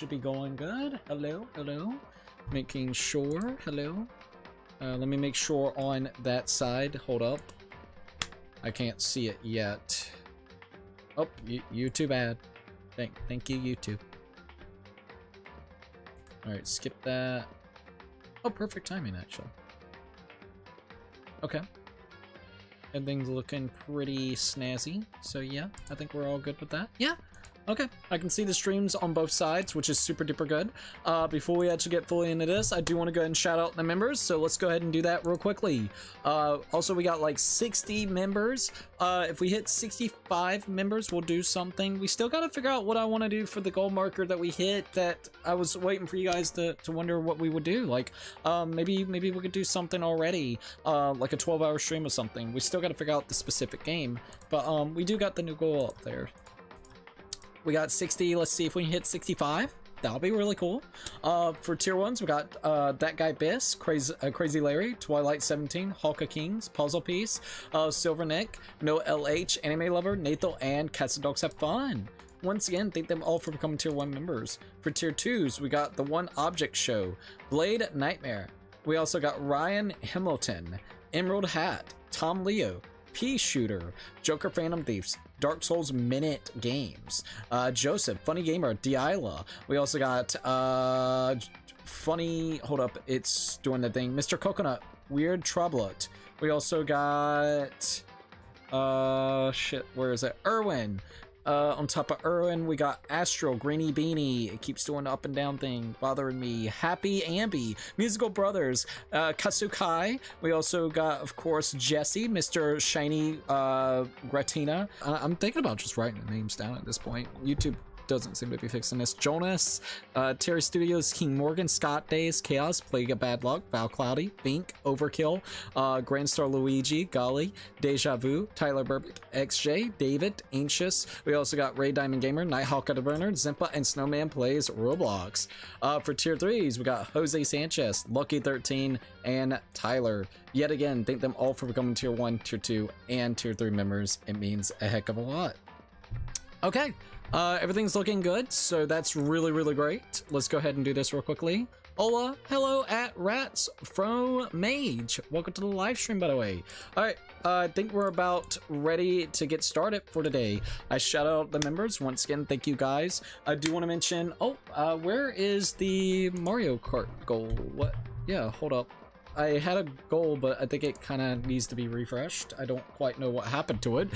Should be going good. Hello, hello. Making sure. Hello. Let me make sure on that side. Hold up. I can't see it yet. Oh, YouTube ad. Thank you, YouTube. Alright, skip that. Oh, perfect timing, actually. Okay. Everything's looking pretty snazzy. So yeah, I think we're all good with that. Yeah. Okay, I can see the streams on both sides, which is super duper good. Before we actually get fully into this, I do want to go ahead and shout out the members, so let's go ahead and do that real quickly. Also, we got like 60 members. If we hit 65 members, we'll do something. We still got to figure out what I want to do for the goal marker that we hit, that I was waiting for you guys to wonder what we would do. Like, maybe we could do something already, like a 12-hour stream or something. We still got to figure out the specific game, but we do got the new goal up there. We got 60. Let's see if we can hit 65. That'll be really cool. For tier 1s, we got That Guy Biss, Crazy Larry, Twilight 17, Hawk of Kings, Puzzle Piece, Silver Nick, No LH, Anime Lover, Nathan, and Cats and Dogs Have Fun. Once again, thank them all for becoming tier 1 members. For tier 2s, we got The One Object Show, Blade Nightmare. We also got Ryan Hamilton, Emerald Hat, Tom Leo, Pea Shooter, Joker Phantom Thieves, Dark Souls Minute Games, Joseph, Funny Gamer, Delilah. We also got Funny, hold up, it's doing the thing, Mr. Coconut, Weird Troublet. We also got shit, where is it? Erwin. On top of Erwin, we got Astral, Greeny Beanie. It keeps doing the up and down thing, bothering me. Happy Ambi, Musical Brothers, Katsukai. We also got, of course, Jesse, Mr. Shiny Gratina. I'm thinking about just writing the names down at this point. YouTube doesn't seem to be fixing this. Jonas, Terry Studios, King Morgan, Scott Days, Chaos, Plague of Bad Luck, Val Cloudy, Bink, Overkill, Grandstar Luigi, Golly, Deja Vu, Tyler Burbick, XJ, David, Anxious. We also got Ray Diamond Gamer, Nighthawk at the Burner, Zimpa, and Snowman Plays Roblox. For tier 3s, we got Jose Sanchez, Lucky 13, and Tyler. Yet again, thank them all for becoming tier 1, tier 2, and tier 3 members. It means a heck of a lot. Okay. Everything's looking good, so that's really great. Let's go ahead and do this real quickly. Hola, hello at Rats from Mage. Welcome to the live stream, by the way. All right, I think we're about ready to get started for today. I shout out the members once again. Thank you guys. I do want to mention. Oh, where is the Mario Kart goal? What? Yeah, hold up. I had a goal, but I think it kind of needs to be refreshed. I don't quite know what happened to it.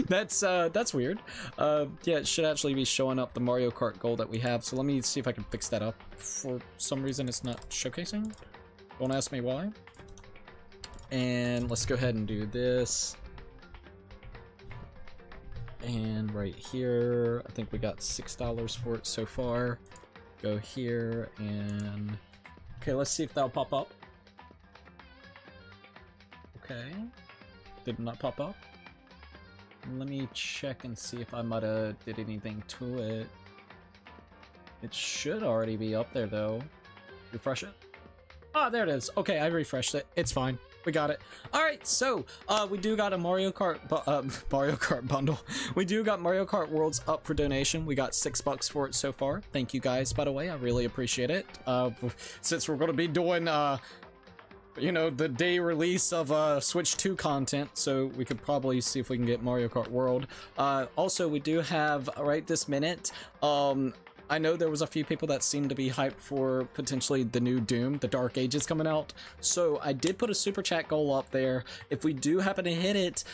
That's weird. Yeah, it should actually be showing up the Mario Kart goal that we have. So let me see if I can fix that up. For some reason, it's not showcasing. Don't ask me why. And let's go ahead and do this. And right here, I think we got $6 for it so far. Go here and... Okay, let's see if that'll pop up. Okay. Did not pop up. Let me check and see if I might have did anything to it. It should already be up there though. Refresh it. Ah, there it is. Okay, I refreshed it. It's fine. We got it. All right, so we do got a Mario Kart bundle. We do got Mario Kart Worlds up for donation. We got $6 for it so far. Thank you guys, by the way. I really appreciate it. Since we're going to be doing, you know, the day release of Switch 2 content, so we could probably see if we can get Mario Kart World. Also, we do have right this minute. I know there was a few people that seemed to be hyped for potentially the new Doom, the Dark Ages coming out. So I did put a super chat goal up there. If we do happen to hit it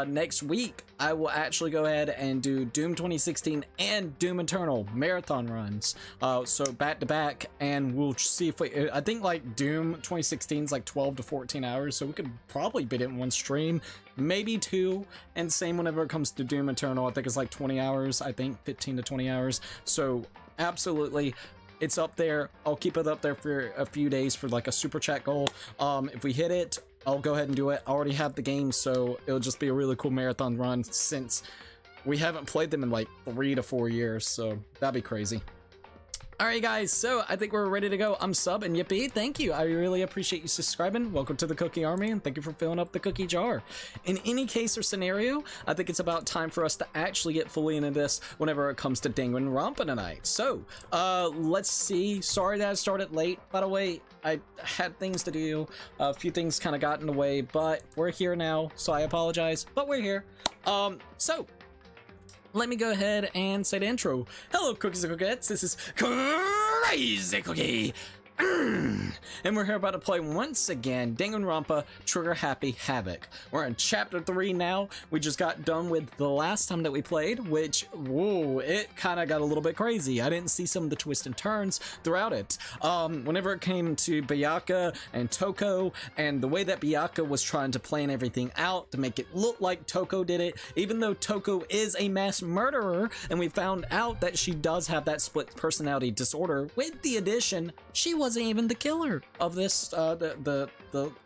next week, I will actually go ahead and do Doom 2016 and Doom Eternal marathon runs. So back to back, and we'll see if we, I think like Doom 2016 is like 12 to 14 hours. So we could probably beat it in one stream, maybe two. And same whenever it comes to Doom Eternal, I think it's like 20 hours, I think 15 to 20 hours. So absolutely, it's up there. I'll keep it up there for a few days for like a super chat goal. If we hit it, I'll go ahead and do it. I already have the game, so it'll just be a really cool marathon run since we haven't played them in like 3 to 4 years, so that'd be crazy. Alright guys, so I think we're ready to go. I'm Sub and Yippee, thank you. I really appreciate you subscribing. Welcome to the Cookie Army and thank you for filling up the cookie jar. In any case or scenario, I think it's about time for us to actually get fully into this whenever it comes to Danganronpa tonight. So, let's see. Sorry that I started late. By the way, I had things to do. A few things kind of got in the way, but we're here now, so I apologize, but we're here. So, let me go ahead and say the intro. Hello, Cookies and Cookettes. This is Crazy Cookie. And we're here about to play once again Danganronpa Trigger Happy Havoc. We're in chapter 3 now. We just got done with the last time that we played, which, whoa, it kind of got a little bit crazy. I didn't see some of the twists and turns throughout it. Whenever it came to Byakuya and Toko, and the way that Byakuya was trying to plan everything out to make it look like Toko did it, even though Toko is a mass murderer, and we found out that she does have that split personality disorder, with the addition, she wasn't even the killer of this the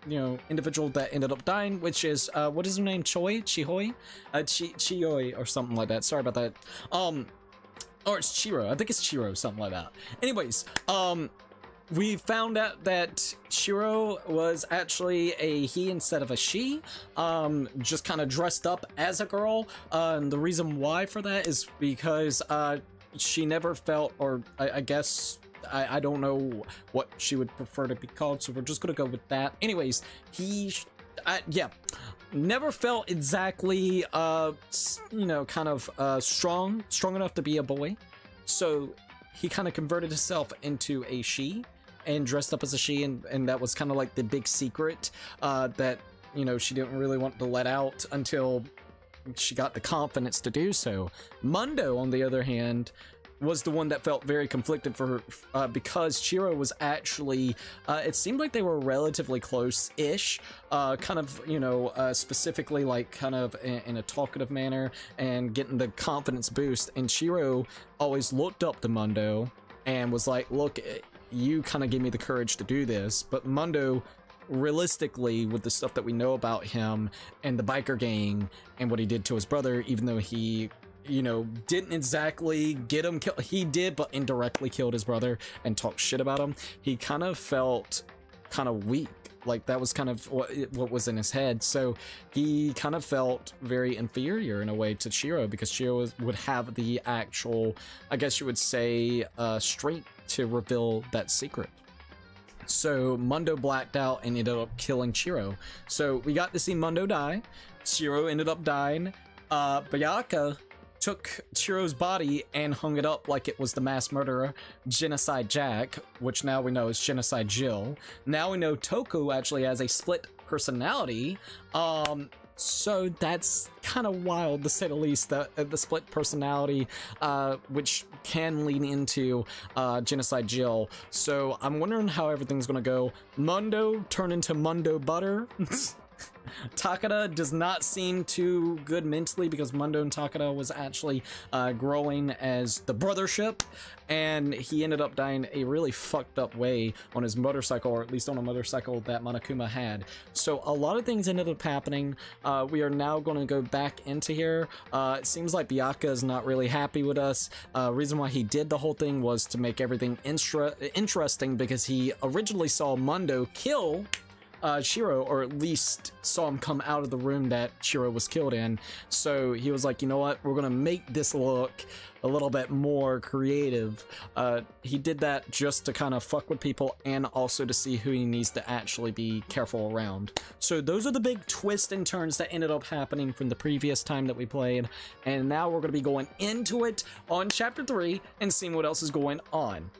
you know, individual that ended up dying, which is what is her name, Chihoi or something like that. Sorry about that. Or it's Chiro. I think it's Chiro, something like that. Anyways, we found out that Shiro was actually a he instead of a she, just kind of dressed up as a girl, and the reason why for that is because she never felt, or I guess I don't know what she would prefer to be called, so we're just gonna go with that. Anyways, yeah, never felt exactly you know, kind of strong enough to be a boy, so he kind of converted himself into a she and dressed up as a she, and that was kind of like the big secret that, you know, she didn't really want to let out until she got the confidence to do so. Mundo, on the other hand, was the one that felt very conflicted for her, because Chiro was actually, it seemed like they were relatively close-ish, kind of, you know, specifically like kind of in a talkative manner and getting the confidence boost, and Chiro always looked up to Mundo and was like, look, you kind of gave me the courage to do this, but Mundo, realistically, with the stuff that we know about him and the biker gang and what he did to his brother, even though he, you know, didn't exactly get him killed, he did, but indirectly killed his brother and talked shit about him, he kind of felt kind of weak. Like, that was kind of what was in his head, so he kind of felt very inferior in a way to Chiro, because Chiro would have the actual, I guess you would say, strength to reveal that secret. So Mundo blacked out and ended up killing Chiro. So we got to see Mundo die. Chiro ended up dying. Byakuya took Chiro's body and hung it up like it was the mass murderer Genocide Jack, which now we know is Genocide Jill. Now we know Toko actually has a split personality. So that's kind of wild, to say the least, the split personality, which can lead into Genocide Jill. So I'm wondering how everything's gonna go. Mundo turned into Mundo Butter. Takada does not seem too good mentally, because Mundo and Takada was actually growing as the brothership, and he ended up dying a really fucked up way on his motorcycle, or at least on a motorcycle that Monokuma had. So a lot of things ended up happening. We are now going to go back into here. It seems like Byakuya is not really happy with us. Reason why he did the whole thing was to make everything interesting, because he originally saw Mundo kill Chiro, or at least saw him come out of the room that Chiro was killed in. So he was like, you know what, we're gonna make this look a little bit more creative. He did that just to kind of fuck with people, and also to see who he needs to actually be careful around. So those are the big twists and turns that ended up happening from the previous time that we played, and now we're gonna be going into it on chapter 3 and seeing what else is going on.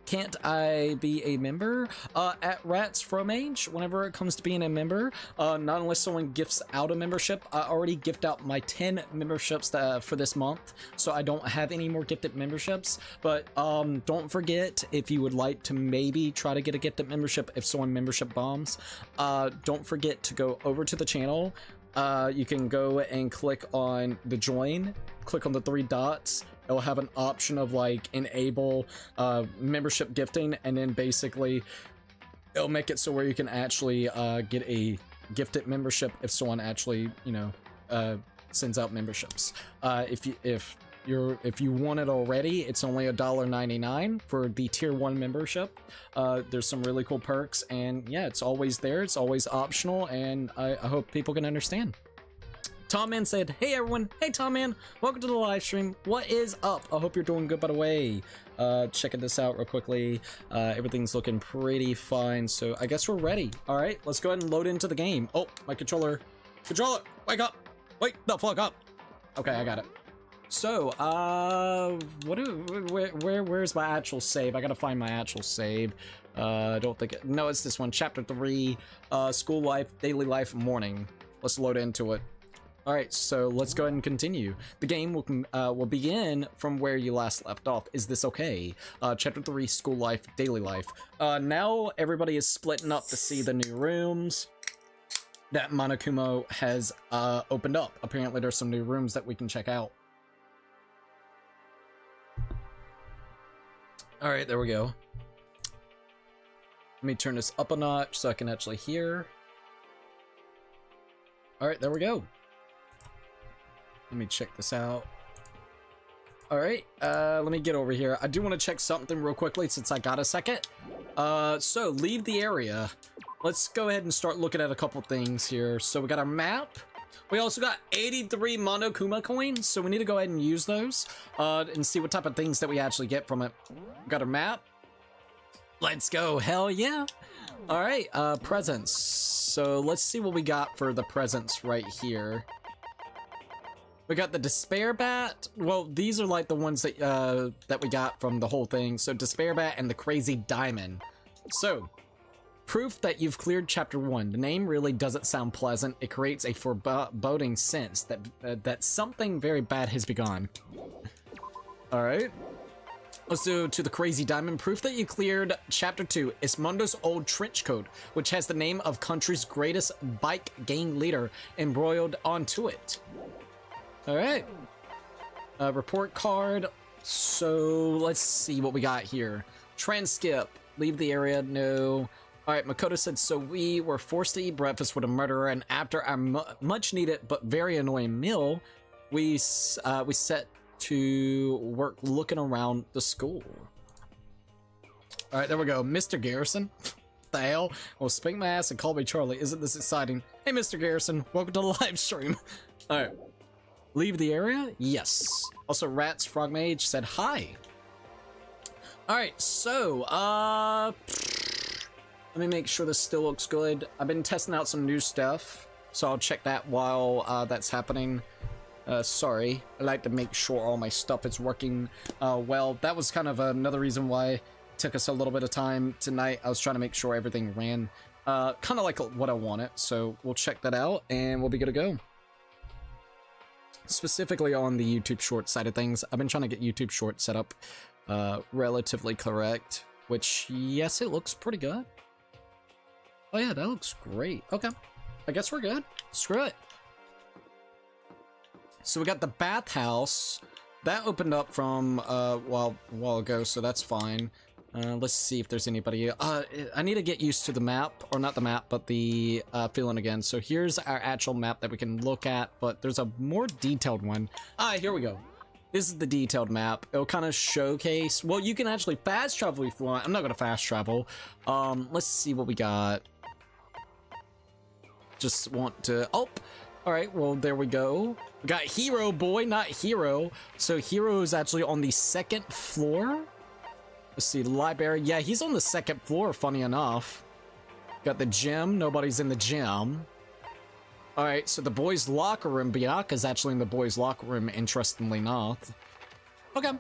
Can't I be a member at Rats Fromage whenever it comes to being a member? Not unless someone gifts out a membership. I already gift out my 10 memberships for this month, so I don't have any more gifted memberships. But don't forget, if you would like to maybe try to get a gifted membership if someone membership bombs, don't forget to go over to the channel. You can go and click on the join, click on the 3 dots. It'll have an option of like enable membership gifting, and then basically it'll make it so where you can actually get a gifted membership if someone actually, you know, sends out memberships. If if you want it already, it's only $1.99 for the tier 1 membership. There's some really cool perks, and yeah, it's always there, it's always optional, and I hope people can understand. Tom Man said, hey everyone, hey Tom Man, welcome to the live stream. What is up? I hope you're doing good, by the way. Checking this out real quickly. Everything's looking pretty fine, so I guess we're ready. All right, let's go ahead and load into the game. Oh, my controller, wake up, wake the fuck up. Okay, I got it. So, where's my actual save? I gotta find my actual save. I don't think no, it's this one, chapter 3, school life, daily life, morning. Let's load into it. All right, so let's go ahead and continue. The game will begin from where you last left off. Is this okay? Chapter 3, school life, daily life. Now everybody is splitting up to see the new rooms that Monokuma has opened up. Apparently there's some new rooms that we can check out. All right, there we go. Let me turn this up a notch so I can actually hear. All right, there we go. Let me check this out. All right, let me get over here. I do want to check something real quickly since I got a second. So leave the area. Let's go ahead and start looking at a couple things here. So we got our map. We also got 83 Monokuma coins, so we need to go ahead and use those and see what type of things that we actually get from it. We got our map. Let's go, hell yeah. All right, presents. So let's see what we got for the presents right here. We got the Despair Bat. Well, these are like the ones that that we got from the whole thing. So Despair Bat and the Crazy Diamond. So, proof that you've cleared chapter 1. The name really doesn't sound pleasant. It creates a foreboding sense that that something very bad has begun. All right. Let's do to the Crazy Diamond. Proof that you cleared chapter 2 is Mundo's old trench coat, which has the name of country's greatest bike gang leader embroiled onto it. All right, report card. So let's see what we got here. Transskip, leave the area, no. All right, Makoto said, so we were forced to eat breakfast with a murderer, and after our much needed but very annoying meal, we set to work looking around the school. All right, there we go. Mr. Garrison. The hell? Well, spank my ass and call me Charlie. Isn't this exciting? Hey, Mr. Garrison, welcome to the live stream. All right. Leave the area? Yes. Also, Rats Frog Mage said hi. Alright, so, let me make sure this still looks good. I've been testing out some new stuff, so I'll check that while that's happening. Sorry, I like to make sure all my stuff is working well. That was kind of another reason why it took us a little bit of time tonight. I was trying to make sure everything ran kind of like what I wanted, so we'll check that out and we'll be good to go. Specifically on the YouTube Shorts side of things, I've been trying to get YouTube Shorts set up relatively correct, which, yes, it looks pretty good. Oh yeah, that looks great. Okay, I guess we're good. Screw it. So we got the bathhouse. That opened up from a while ago, so that's fine. Let's see if there's anybody. I need to get used to the map, or not the map, but the feeling again. So here's our actual map that we can look at, but there's a more detailed one. Here we go. This is the detailed map. It'll kind of showcase. Well, you can actually fast travel if you want. I'm not gonna fast travel. Let's see what we got. Just want to. Oh, all right. Well, there we go. We got Hero Boy, not Hero. So Hero is actually on the 2nd floor. Let's see, library. Yeah, he's on the 2nd floor, funny enough. Got the gym. Nobody's in the gym. All right, so the boys' locker room. Bianca's actually in the boys' locker room, interestingly enough. Okay.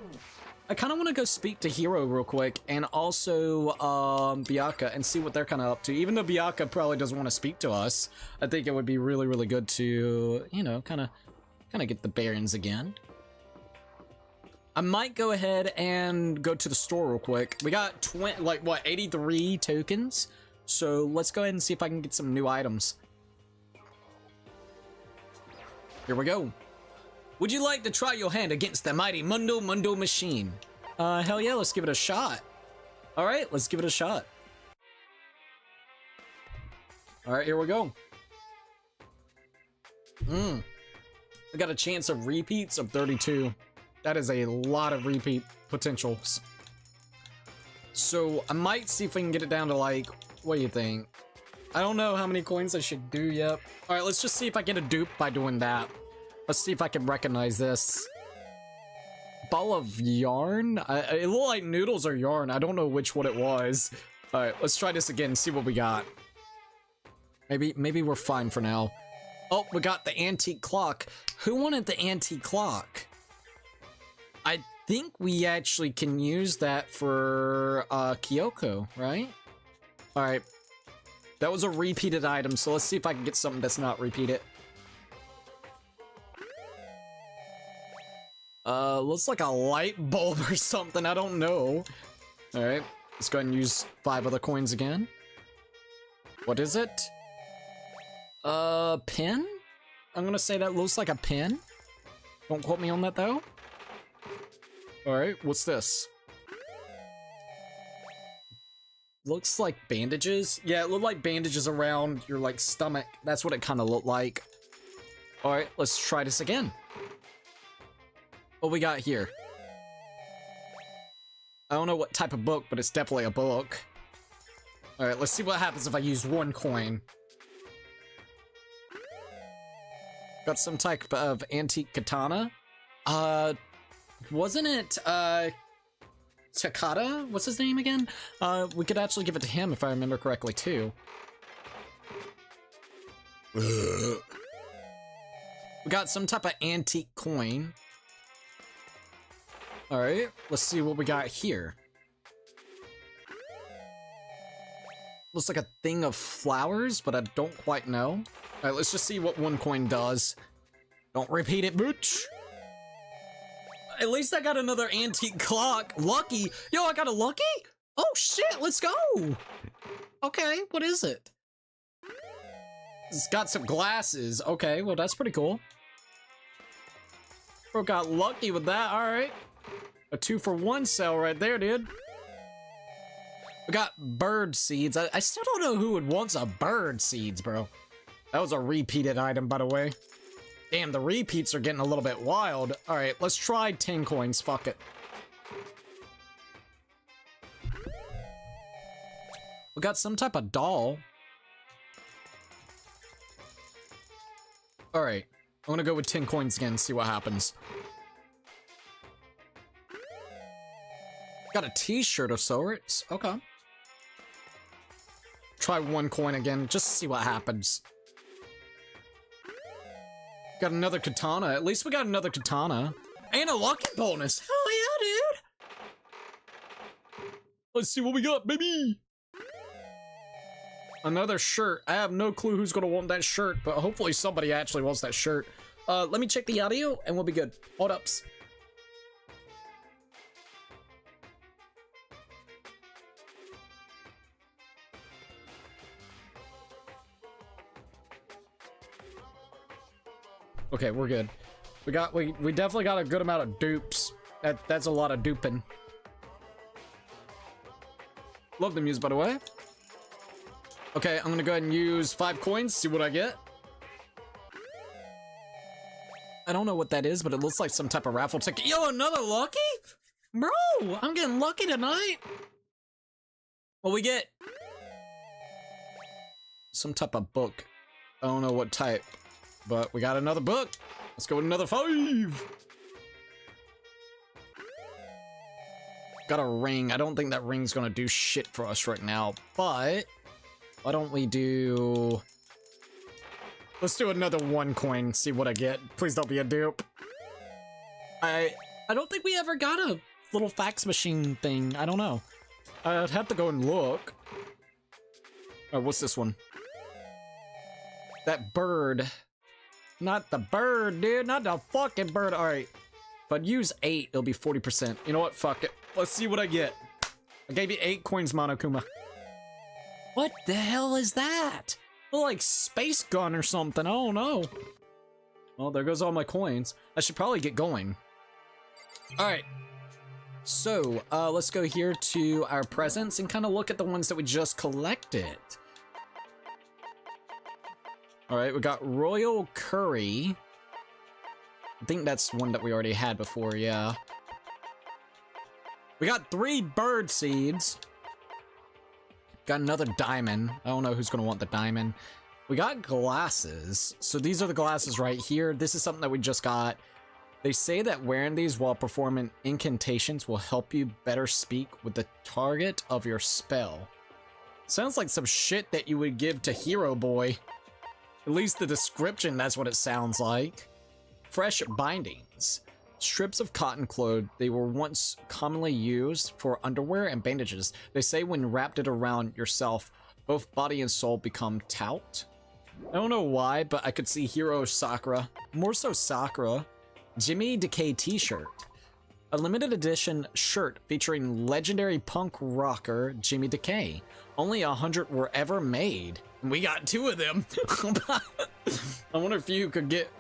I kind of want to go speak to Hero real quick, and also Bianca, and see what they're kind of up to. Even though Bianca probably doesn't want to speak to us, I think it would be really, really good to, you know, kind of get the bearings again. I might go ahead and go to the store real quick. We got 83 tokens. So let's go ahead and see if I can get some new items. Here we go. Would you like to try your hand against the mighty Mundo machine? Hell yeah, let's give it a shot. All right, let's give it a shot. All right, here we go. I got a chance of repeats of 32. That is a lot of repeat potentials. So I might see if we can get it down to like, what do you think? I don't know how many coins I should do yet. All right, let's just see if I get a dupe by doing that. Let's see if I can recognize this. Ball of yarn? It looked like noodles or yarn. I don't know which one it was. All right, let's try this again and see what we got. Maybe we're fine for now. Oh, we got the antique clock. Who wanted the antique clock? I think we actually can use that for Kyoko, right? All right. That was a repeated item, so let's see if I can get something that's not repeated. Looks like a light bulb or something, I don't know. All right, let's go ahead and use 5 other coins again. What is it? Pin? I'm gonna say that looks like a pin. Don't quote me on that though. All right, what's this? Looks like bandages. Yeah, it looked like bandages around your like stomach. That's what it kind of looked like. All right, let's try this again. What we got here? I don't know what type of book, but it's definitely a book. All right, let's see what happens if I use 1 coin. Got some type of antique katana. Wasn't it, Takata? What's his name again? We could actually give it to him if I remember correctly, too. We got some type of antique coin. Alright, let's see what we got here. Looks like a thing of flowers, but I don't quite know. Alright, let's just see what 1 coin does. Don't repeat it, booch. At least I got another antique clock. Lucky. Yo, I got a lucky? Oh shit, let's go. Okay, what is it? It's got some glasses. Okay, well that's pretty cool. Bro got lucky with that, alright. A 2-for-1 sale right there, dude. We got bird seeds. I still don't know who would want a bird seeds, bro. That was a repeated item, by the way. Damn, the repeats are getting a little bit wild. All right, let's try 10 coins. Fuck it. We got some type of doll. All right, I'm gonna go with 10 coins again, see what happens. Got a t-shirt of sorts. Okay. Try 1 coin again, just to see what happens. Got another katana. At least we got another katana. And a lucky bonus. Hell yeah, dude. Let's see what we got, baby. Another shirt. I have no clue who's gonna want that shirt, but hopefully somebody actually wants that shirt. Let me check the audio and we'll be good. Hold ups. Okay, we're good. We definitely got a good amount of dupes. That's a lot of duping. Love the music, by the way. Okay, I'm gonna go ahead and use 5 coins, see what I get. I don't know what that is, but it looks like some type of raffle ticket. Yo, another lucky? Bro, I'm getting lucky tonight. What we get? Some type of book. I don't know what type. But we got another book. Let's go with another 5. Got a ring. I don't think that ring's gonna do shit for us right now. But why don't we do... Let's do another 1 coin. See what I get. Please don't be a dupe. I don't think we ever got a little fax machine thing. I don't know. I'd have to go and look. Oh, what's this one? That bird. Not the bird, dude. Not the fucking bird. All right. If I'd use 8, it'll be 40%. You know what? Fuck it. Let's see what I get. I gave you 8 coins, Monokuma. What the hell is that? Like space gun or something. Oh no. Well, there goes all my coins. I should probably get going. All right. So, let's go here to our presents and kind of look at the ones that we just collected. All right, we got royal curry. I think that's one that we already had before, yeah. We got 3 bird seeds. Got another diamond. I don't know who's gonna want the diamond. We got glasses. So these are the glasses right here. This is something that we just got. They say that wearing these while performing incantations will help you better speak with the target of your spell. Sounds like some shit that you would give to Hero Boy. At least the description, that's what it sounds like. Fresh bindings. Strips of cotton cloth. They were once commonly used for underwear and bandages. They say when wrapped it around yourself, both body and soul become taut. I don't know why, but I could see Hero Sakura. More so Sakura. Jimmy Decay t-shirt. A limited edition shirt featuring legendary punk rocker Jimmy Decay. Only 100 were ever made. And we got 2 of them. I wonder if you could get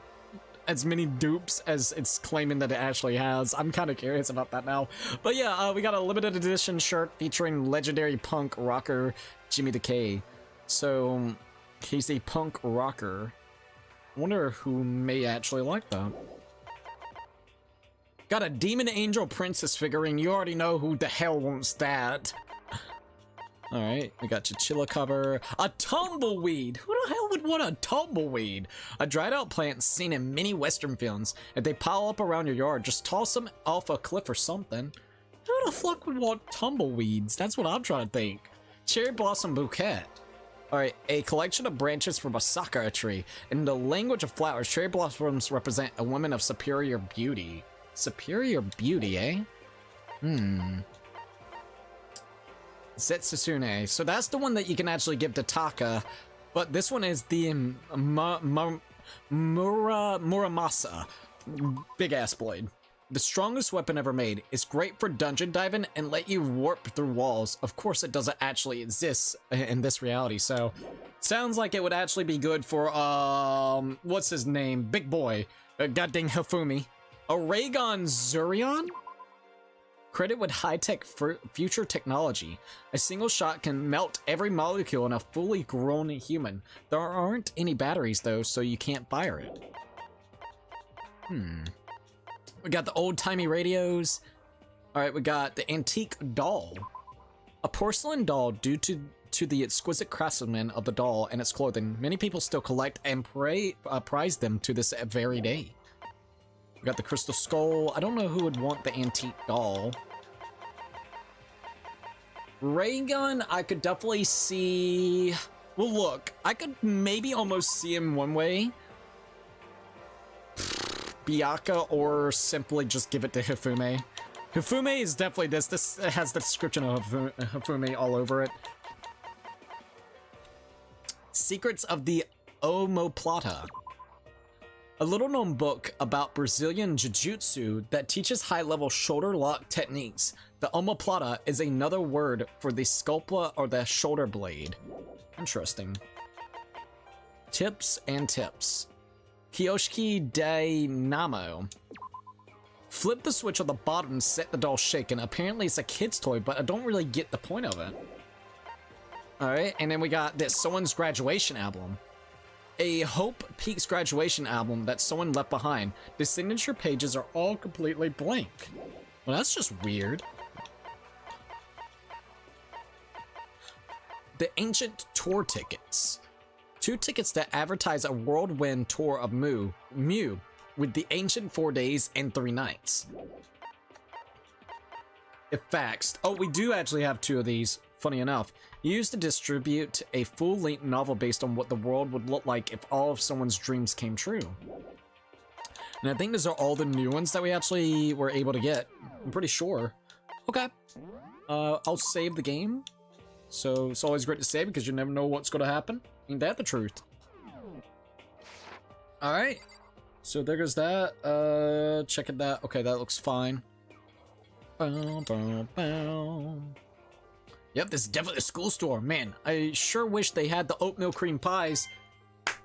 as many dupes as it's claiming that it actually has. I'm kind of curious about that now. But yeah, we got a limited edition shirt featuring legendary punk rocker Jimmy Decay. So he's a punk rocker. I wonder who may actually like that. Got a Demon Angel Princess figurine. You already know who the hell wants that. Alright, we got Chinchilla cover. A tumbleweed! Who the hell would want a tumbleweed? A dried out plant seen in many Western films. If they pile up around your yard, just toss them off a cliff or something. Who the fuck would want tumbleweeds? That's what I'm trying to think. Cherry blossom bouquet. Alright, a collection of branches from a sakura tree. In the language of flowers, cherry blossoms represent a woman of superior beauty. Superior beauty, eh? Setsune. So that's the one that you can actually give to Taka, but this one is the Muramasa. Big ass blade. The strongest weapon ever made. It's great for dungeon diving and let you warp through walls. Of course it doesn't actually exist in this reality, so sounds like it would actually be good for what's his name? Big boy. Goddamn Hifumi. A Raygon Zurion? Credit with high-tech future technology. A single shot can melt every molecule in a fully grown human. There aren't any batteries though, so you can't fire it. We got the old-timey radios. Alright, we got the antique doll. A porcelain doll due to the exquisite craftsmanship of the doll and its clothing. Many people still collect and prize them to this very day. We got the crystal skull. I don't know who would want the antique doll. Ray gun, I could definitely see... Well, look, I could maybe almost see him one way. Byakuya, or simply just give it to Hifumi. Hifumi is definitely this. This has the description of Hifumi all over it. Secrets of the Omoplata. A little-known book about Brazilian jiu-jitsu that teaches high-level shoulder lock techniques. The omoplata is another word for the scapula or the shoulder blade. Interesting. Tips and tips. Kyoshiki Dynamo. Flip the switch on the bottom and set the doll shaking. Apparently it's a kid's toy, but I don't really get the point of it. Alright, and then we got this someone's graduation album. A Hope Peaks graduation album that someone left behind. The signature pages are all completely blank. Well, that's just weird. The Ancient Tour Tickets. 2 tickets that advertise a whirlwind tour of Mew with the ancient 4 days and 3 nights. If faxed. Oh, we do actually have 2 of these, funny enough. Used to distribute a full-length novel based on what the world would look like if all of someone's dreams came true. And I think these are all the new ones that we actually were able to get. I'm pretty sure. Okay. I'll save the game. So it's always great to save because you never know what's going to happen. Ain't that the truth? Alright. So there goes that. Checking that. Okay, that looks fine. Bow, bow, bow. Yep, this is definitely a school store. Man, I sure wish they had the oatmeal cream pies.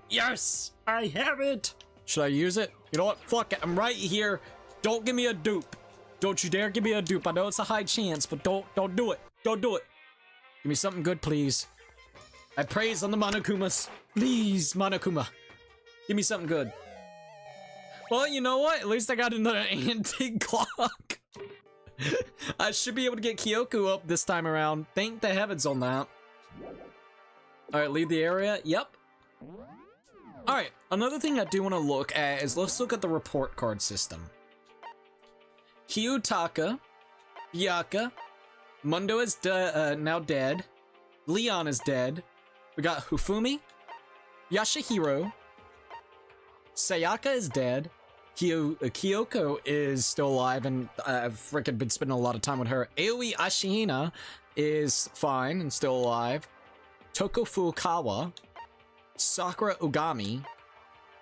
Yes! I have it! Should I use it? You know what? Fuck it. I'm right here. Don't give me a dupe. Don't you dare give me a dupe. I know it's a high chance, but don't do it. Don't do it. Give me something good, please. I praise on the Monokumas. Please, Monokuma. Give me something good. Well, you know what? At least I got another antique clock. I should be able to get Kyoko up this time around. Thank the heavens on that. Alright, leave the area. Yep. Alright, another thing I do want to look at is let's look at the report card system. Kiyotaka, Byakuya, Mundo is now dead. Leon is dead. We got Hifumi, Yashihiro, Sayaka is dead. Kyoko is still alive, and I've freaking been spending a lot of time with her. Aoi Ashihina is fine and still alive. Toko Fukawa, Sakura Ogami,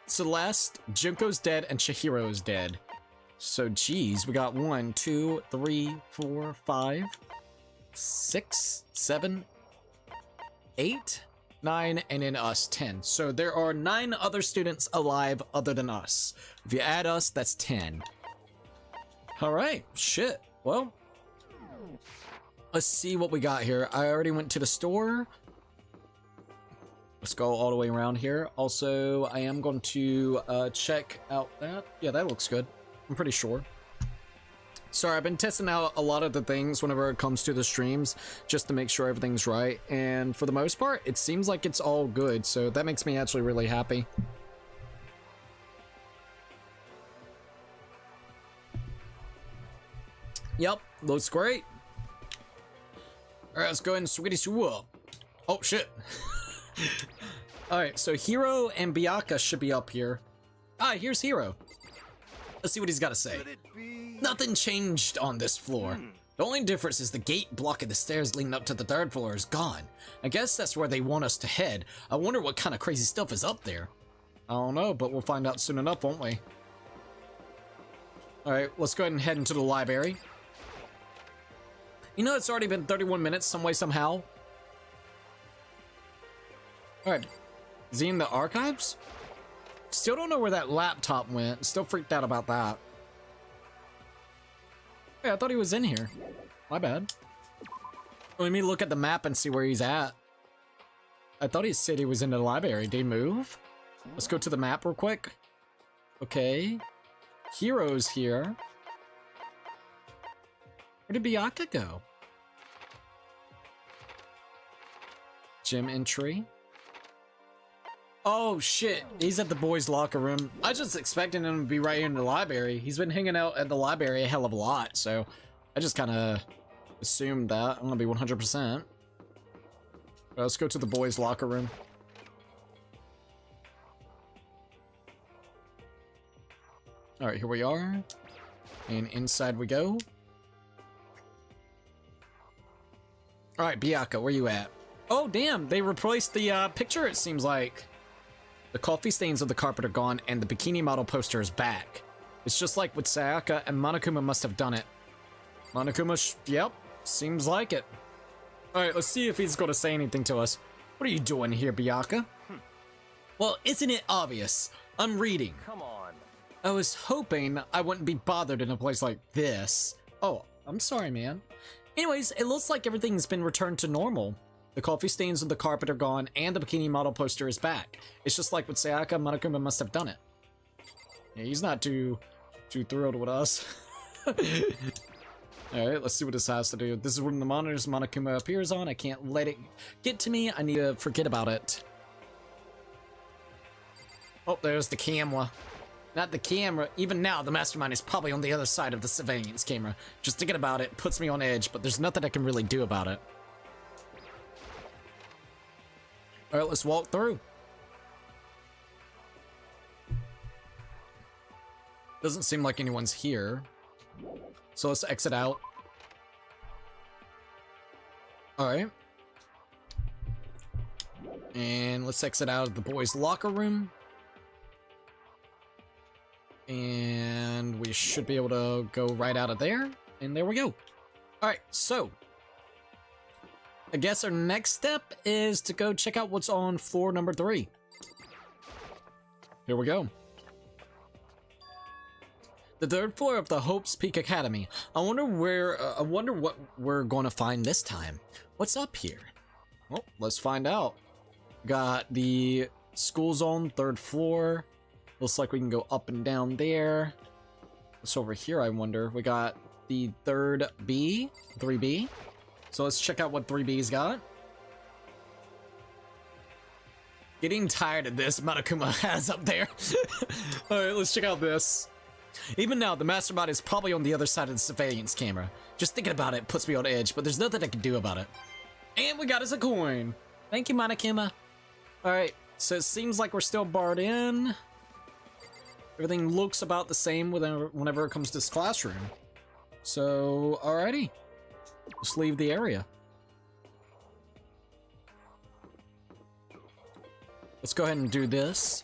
Celeste, Junko's dead, and Chihiro is dead. So, geez, we got 1, 2, 3, 4, 5, 6, 7, 8, 9, and then us, 10. So there are 9 other students alive other than us. If you add us, that's 10. Alright, shit. Well, let's see what we got here. I already went to the store. Let's go all the way around here. Also, I am going to check out that. Yeah, that looks good. I'm pretty sure. Sorry, I've been testing out a lot of the things whenever it comes to the streams, just to make sure everything's right. And for the most part, it seems like it's all good. So that makes me actually really happy. Yep, looks great. Alright, let's go ahead and sweetie swap. Oh, shit. Alright, so Hiro and Byakuya should be up here. Ah, here's Hiro. Let's see what he's got to say. Nothing changed on this floor. The only difference is the gate blocking the stairs leading up to the 3rd floor is gone. I guess that's where they want us to head. I wonder what kind of crazy stuff is up there. I don't know, but we'll find out soon enough, won't we? Alright, let's go ahead and head into the library. You know, it's already been 31 minutes some way, somehow. Alright, is he in the archives? Still don't know where that laptop went. Still freaked out about that. Hey, I thought he was in here. My bad. Let me look at the map and see where he's at. I thought he said he was in the library. Did he move? Let's go to the map real quick. Okay. Hero's here. Where did Byakuya go? Gym entry. Oh shit, he's at the boys' locker room. I just expected him to be right here in the library. He's been hanging out at the library a hell of a lot, so I just kind of assumed that. I'm gonna be 100%. Let's go to the boys' locker room. Alright, here we are. And inside we go. Alright, Byakuya, where you at? Oh, damn, they replaced the picture, it seems like. The coffee stains of the carpet are gone, and the bikini model poster is back. It's just like with Sayaka, and Monokuma must have done it. Monokuma, yep, seems like it. Alright, let's see if he's going to say anything to us. What are you doing here, Byakuya? Well, isn't it obvious? I'm reading. Come on. I was hoping I wouldn't be bothered in a place like this. Oh, I'm sorry, man. Anyways, it looks like everything's been returned to normal. The coffee stains on the carpet are gone, and the bikini model poster is back. It's just like with Sayaka, Monokuma must have done it. Yeah, he's not too thrilled with us. Alright, let's see what this has to do. This is one of the monitors Monokuma appears on. I can't let it get to me. I need to forget about it. Oh, there's the camera. Not the camera. Even now, the mastermind is probably on the other side of the surveillance camera. Just thinking about it puts me on edge, but there's nothing I can really do about it. Alright, let's walk through. Doesn't seem like anyone's here. So let's exit out. Alright. And let's exit out of the boys' locker room. And we should be able to go right out of there. And there we go. Alright, so I guess our next step is to go check out what's on floor number 3. Here we go. The 3rd floor of the Hope's Peak Academy. I wonder what we're going to find this time. What's up here? Well, let's find out. Got the school zone, 3rd floor. Looks like we can go up and down there. What's over here, I wonder? We got the third B, 3B. So let's check out what 3B's got. Getting tired of this, Monokuma has up there. Alright, let's check out this. Even now, the mastermind is probably on the other side of the surveillance camera. Just thinking about it puts me on edge, but there's nothing I can do about it. And we got us a coin. Thank you, Monokuma. Alright, so it seems like we're still barred in. Everything looks about the same whenever it comes to this classroom. So, alrighty. Let's leave the area. Let's go ahead and do this.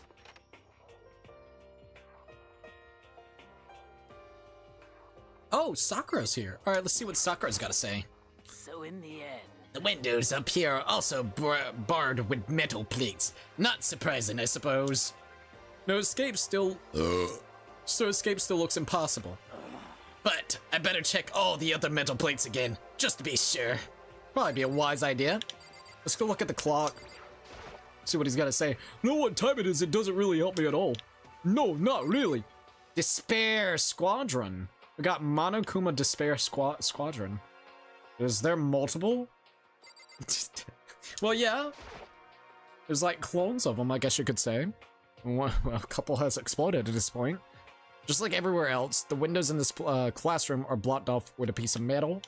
Oh, Sakura's here. Alright, let's see what Sakura's got to say. So in the end, The windows up here are also barred with metal plates. Not surprising, I suppose. No, escape still... So escape still looks impossible. But I better check all the other metal plates again, just to be sure. Probably be a wise idea. Let's go look at the clock. See what he's got to say. Know what time it is, it doesn't really help me at all. No, not really. Despair Squadron. We got Monokuma Despair Squadron. Is there multiple? Well, yeah. There's like clones of them, I guess you could say. Well, a couple has exploded at this point. Just like everywhere else, the windows in this classroom are blocked off with a piece of metal.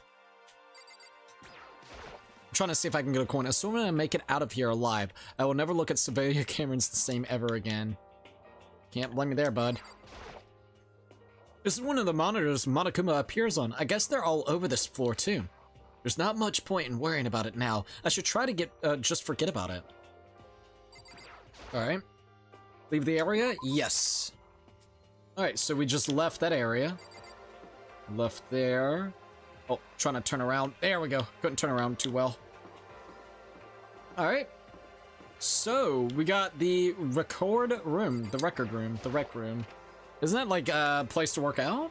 I'm trying to see if I can get a coin. Assuming I make it out of here alive, I will never look at civilian cameras the same ever again. Can't blame me there, bud. This is one of the monitors Monokuma appears on. I guess they're all over this floor, too. There's not much point in worrying about it now. I should try to just forget about it. Alright. Leave the area? Yes. Alright, so we just left that area. Left there. Oh, trying to turn around. There we go. Couldn't turn around too well. Alright. So, we got the record room. The record room. The rec room. Isn't that like a place to work out?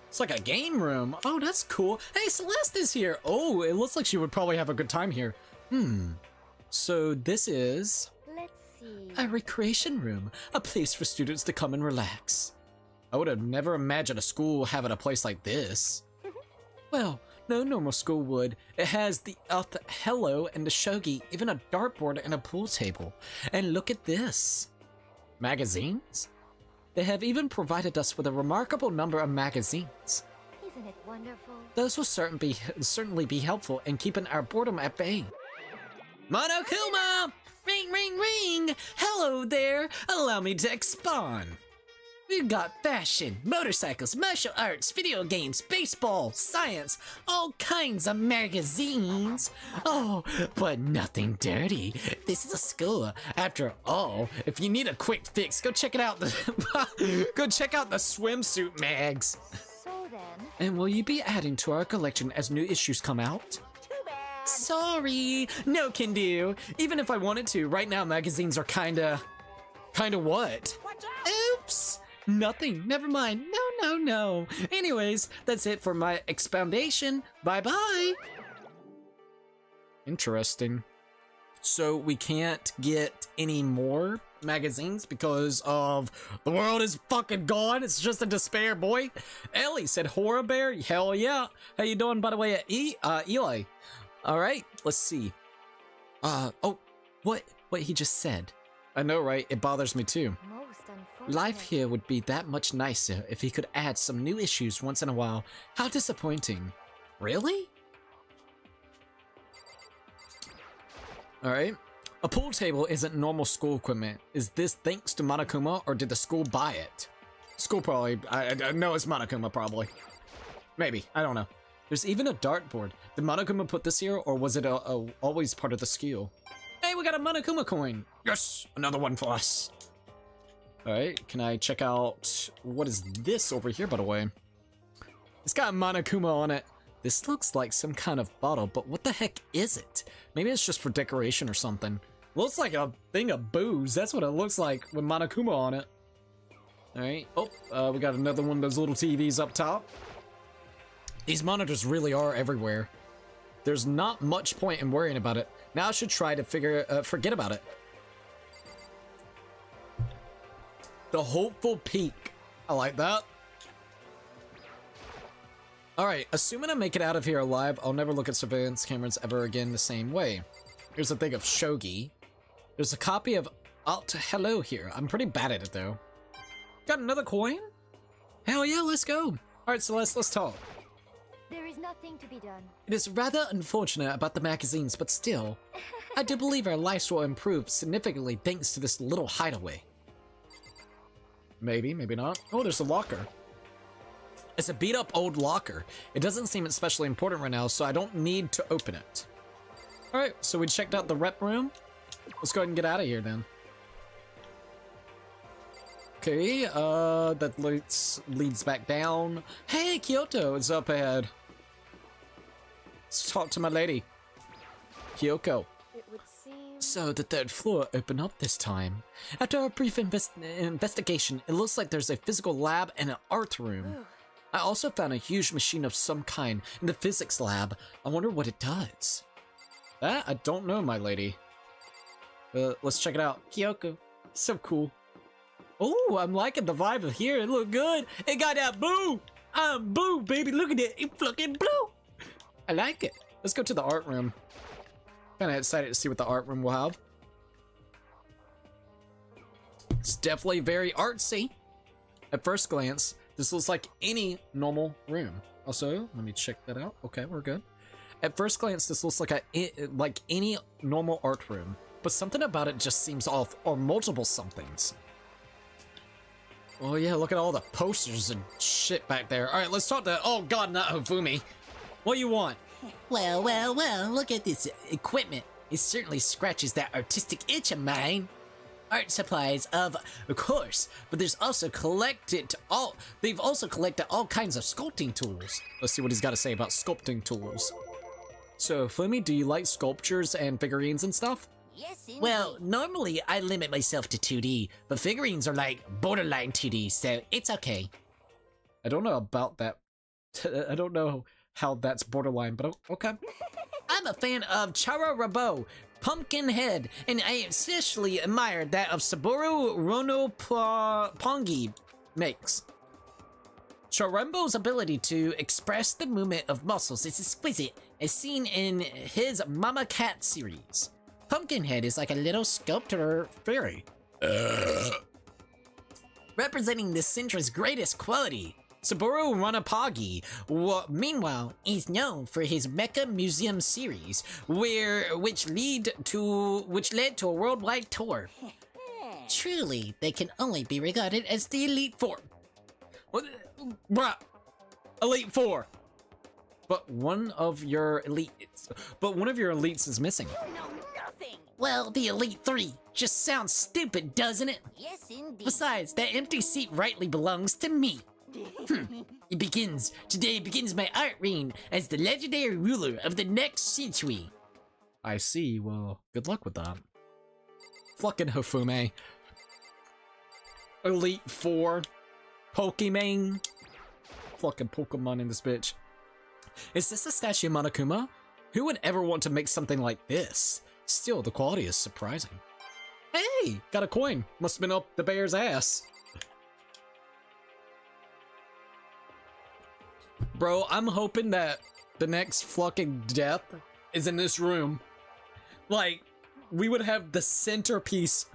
It's like a game room. Oh, that's cool. Hey, Celeste is here. Oh, it looks like she would probably have a good time here. So this is... Let's see. a recreation room. A place for students to come and relax. I would have never imagined a school having a place like this. Well, no normal school would. It has the Othello and the shogi, even a dartboard and a pool table. And look at this. Magazines? They have even provided us with a remarkable number of magazines. Isn't it wonderful? Those will certainly be helpful in keeping our boredom at bay. Monokuma! Ring, ring, ring! Hello there! Allow me to expound. We've got fashion, motorcycles, martial arts, video games, baseball, science, all kinds of magazines. Oh, but nothing dirty. This is a school. After all, if you need a quick fix, go check it out. Go check out the swimsuit mags. So then, And will you be adding to our collection as new issues come out? too bad. Sorry, no can do. Even if I wanted to, right now magazines are kinda what? Oops. Nothing. Never mind. No. Anyways, that's it for my expoundation. Bye-bye. Interesting. So we can't get any more magazines because of the world is fucking gone. It's just a despair, boy. Ellie said horror bear. Hell yeah. How you doing, by the way, Eli? All right, let's see. Oh, what he just said. I know, right? It bothers me too. Most unfortunate. Life here would be that much nicer if he could add some new issues once in a while. How disappointing. Really? Alright. A pool table isn't normal school equipment. Is this thanks to Monokuma, or did the school buy it? School probably... I know it's Monokuma, probably. Maybe. I don't know. There's even a dartboard. Did Monokuma put this here, or was it always part of the skill? Hey, we got a Monokuma coin! Yes! Another one for us! Alright, can I check out... What is this over here, by the way? It's got Monokuma on it. This looks like some kind of bottle, but what the heck is it? Maybe it's just for decoration or something. Looks like a thing of booze. That's what it looks like with Monokuma on it. Alright. Oh, we got another one of those little TVs up top. These monitors really are everywhere. There's not much point in worrying about it. Now I should try to forget about it. The hopeful peak. I like that. Alright, assuming I make it out of here alive, I'll never look at surveillance cameras ever again the same way. Here's a thing of shogi. There's a copy of Alt Hello here. I'm pretty bad at it though. Got another coin? Hell yeah, let's go. Alright, Celeste, let's talk. There is nothing to be done. It is rather unfortunate about the magazines, but still, I do believe our lives will improve significantly thanks to this little hideaway. Maybe, maybe not. Oh, there's a locker. It's a beat up old locker. It doesn't seem especially important right now, so I don't need to open it. Alright, so we checked out the rep room. Let's go ahead and get out of here then. Okay, that leads back down. Hey, Kyoto, it's up ahead. Let's talk to my lady. Kyoko. It would seem. So the third floor opened up this time. After a brief investigation, it looks like there's a physical lab and an art room. I also found a huge machine of some kind in the physics lab. I wonder what it does. That I don't know, my lady. Let's check it out. Kyoko. So cool. Oh, I'm liking the vibe of here. It look good. It got that blue. I'm blue, baby. Look at it. It's fucking blue. I like it. Let's go to the art room. Kind of excited to see what the art room will have. It's definitely very artsy. At first glance, this looks like any normal room. Also, let me check that out. Okay, we're good. At first glance, this looks like like any normal art room, but something about it just seems off, or multiple somethings. Oh yeah, look at all the posters and shit back there. All right, let's talk to. Oh God, not Hofumi. What do you want? Well, look at this equipment. It certainly scratches that artistic itch of mine. Art supplies, of course, but they've also collected all kinds of sculpting tools. Let's see what he's got to say about sculpting tools. So, Fumi, do you like sculptures and figurines and stuff? Yes, indeed. Well, normally I limit myself to 2D, but figurines are like borderline 2D, so it's okay. I don't know about that. I don't know how that's borderline, but okay. I'm a fan of Chara Rabo, Pumpkinhead, and I especially admire that of Saburo Pongi makes. Charembo's ability to express the movement of muscles is exquisite, as seen in his Mama Cat series. Pumpkinhead is like a little sculptor fairy. Representing the Sintra's greatest quality, Saburo Ranapagi, meanwhile, is known for his Mecha Museum series, which led to a worldwide tour. Truly, they can only be regarded as the Elite Four. What? Bruh. Elite Four. But one of your elites is missing. You know nothing. Well, the Elite Three just sounds stupid, doesn't it? Yes, indeed. Besides, that empty seat rightly belongs to me. Today begins my art reign as the legendary ruler of the next century. I see. Well, good luck with that. Fucking Hofume. Elite Four. Pokemon. Fucking Pokemon in this bitch. Is this a statue of Monokuma? Who would ever want to make something like this? Still, the quality is surprising. Hey! Got a coin. Must have been up the bear's ass. Bro, I'm hoping that the next fucking death is in this room. Like, we would have the centerpiece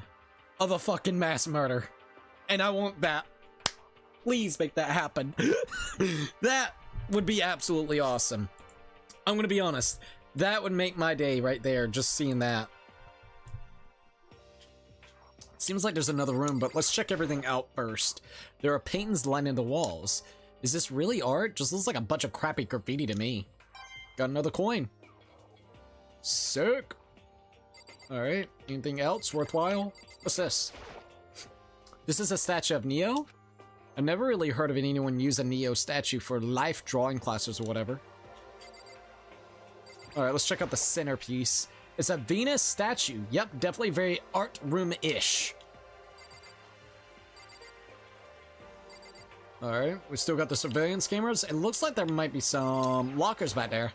of a fucking mass murder. And I want that. Please make that happen. That would be absolutely awesome. I'm gonna be honest. That would make my day right there, just seeing that. Seems like there's another room, but let's check everything out first. There are paintings lining the walls. Is this really art? Just looks like a bunch of crappy graffiti to me. Got another coin. Sick. Alright, anything else worthwhile? What's this? This is a statue of Neo? I've never really heard of anyone use a Neo statue for life drawing classes or whatever. Alright, let's check out the centerpiece. It's a Venus statue. Yep, definitely very art room-ish. Alright, we still got the surveillance cameras. It looks like there might be some lockers back there.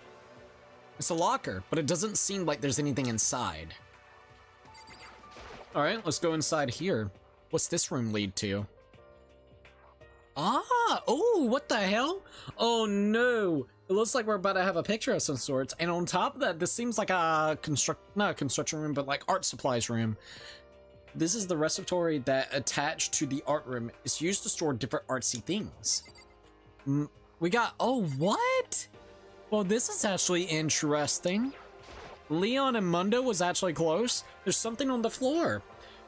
It's a locker, but it doesn't seem like there's anything inside. Alright, let's go inside here. What's this room lead to? Ah, oh, what the hell? Oh no! It looks like we're about to have a picture of some sorts, and on top of that, this seems like a not a construction room, but like art supplies room. This is the repository that attached to the art room is used to store different artsy things. We got, oh, what? Well, this is actually interesting. Leon and Mundo was actually close. There's something on the floor.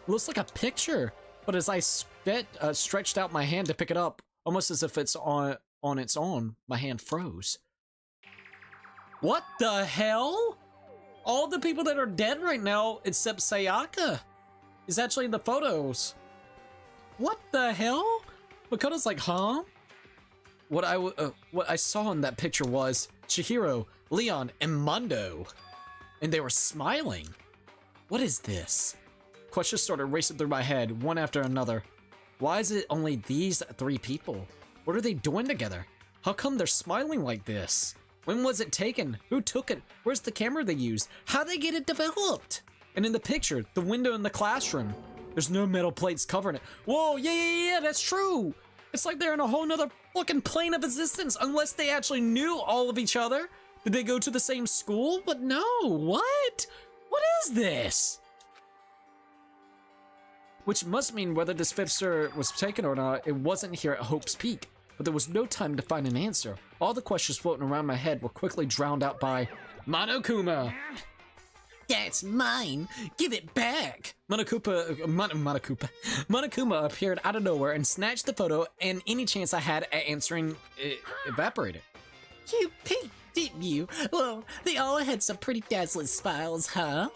It looks like a picture, but as I stretched out my hand to pick it up, almost as if it's on its own, my hand froze. What the hell? All the people that are dead right now, except Sayaka, is actually in the photos. What the hell? Makoto's like, huh? What I saw in that picture was Chihiro, Leon, and Mundo. And they were smiling. What is this? Questions started racing through my head, one after another. Why is it only these 3 people? What are they doing together? How come they're smiling like this? When was it taken? Who took it? Where's the camera they used? How'd they get it developed? And in the picture, the window in the classroom, there's no metal plates covering it. Whoa, yeah, that's true. It's like they're in a whole nother fucking plane of existence, unless they actually knew all of each other. Did they go to the same school? But no, what? What is this? Which must mean whether this 5th sir was taken or not, it wasn't here at Hope's Peak. But there was no time to find an answer. All the questions floating around my head were quickly drowned out by Monokuma. That's mine. Give it back. Monokuma appeared out of nowhere and snatched the photo, and any chance I had at answering it evaporated. You peeked, didn't you? Well, they all had some pretty dazzling smiles, huh?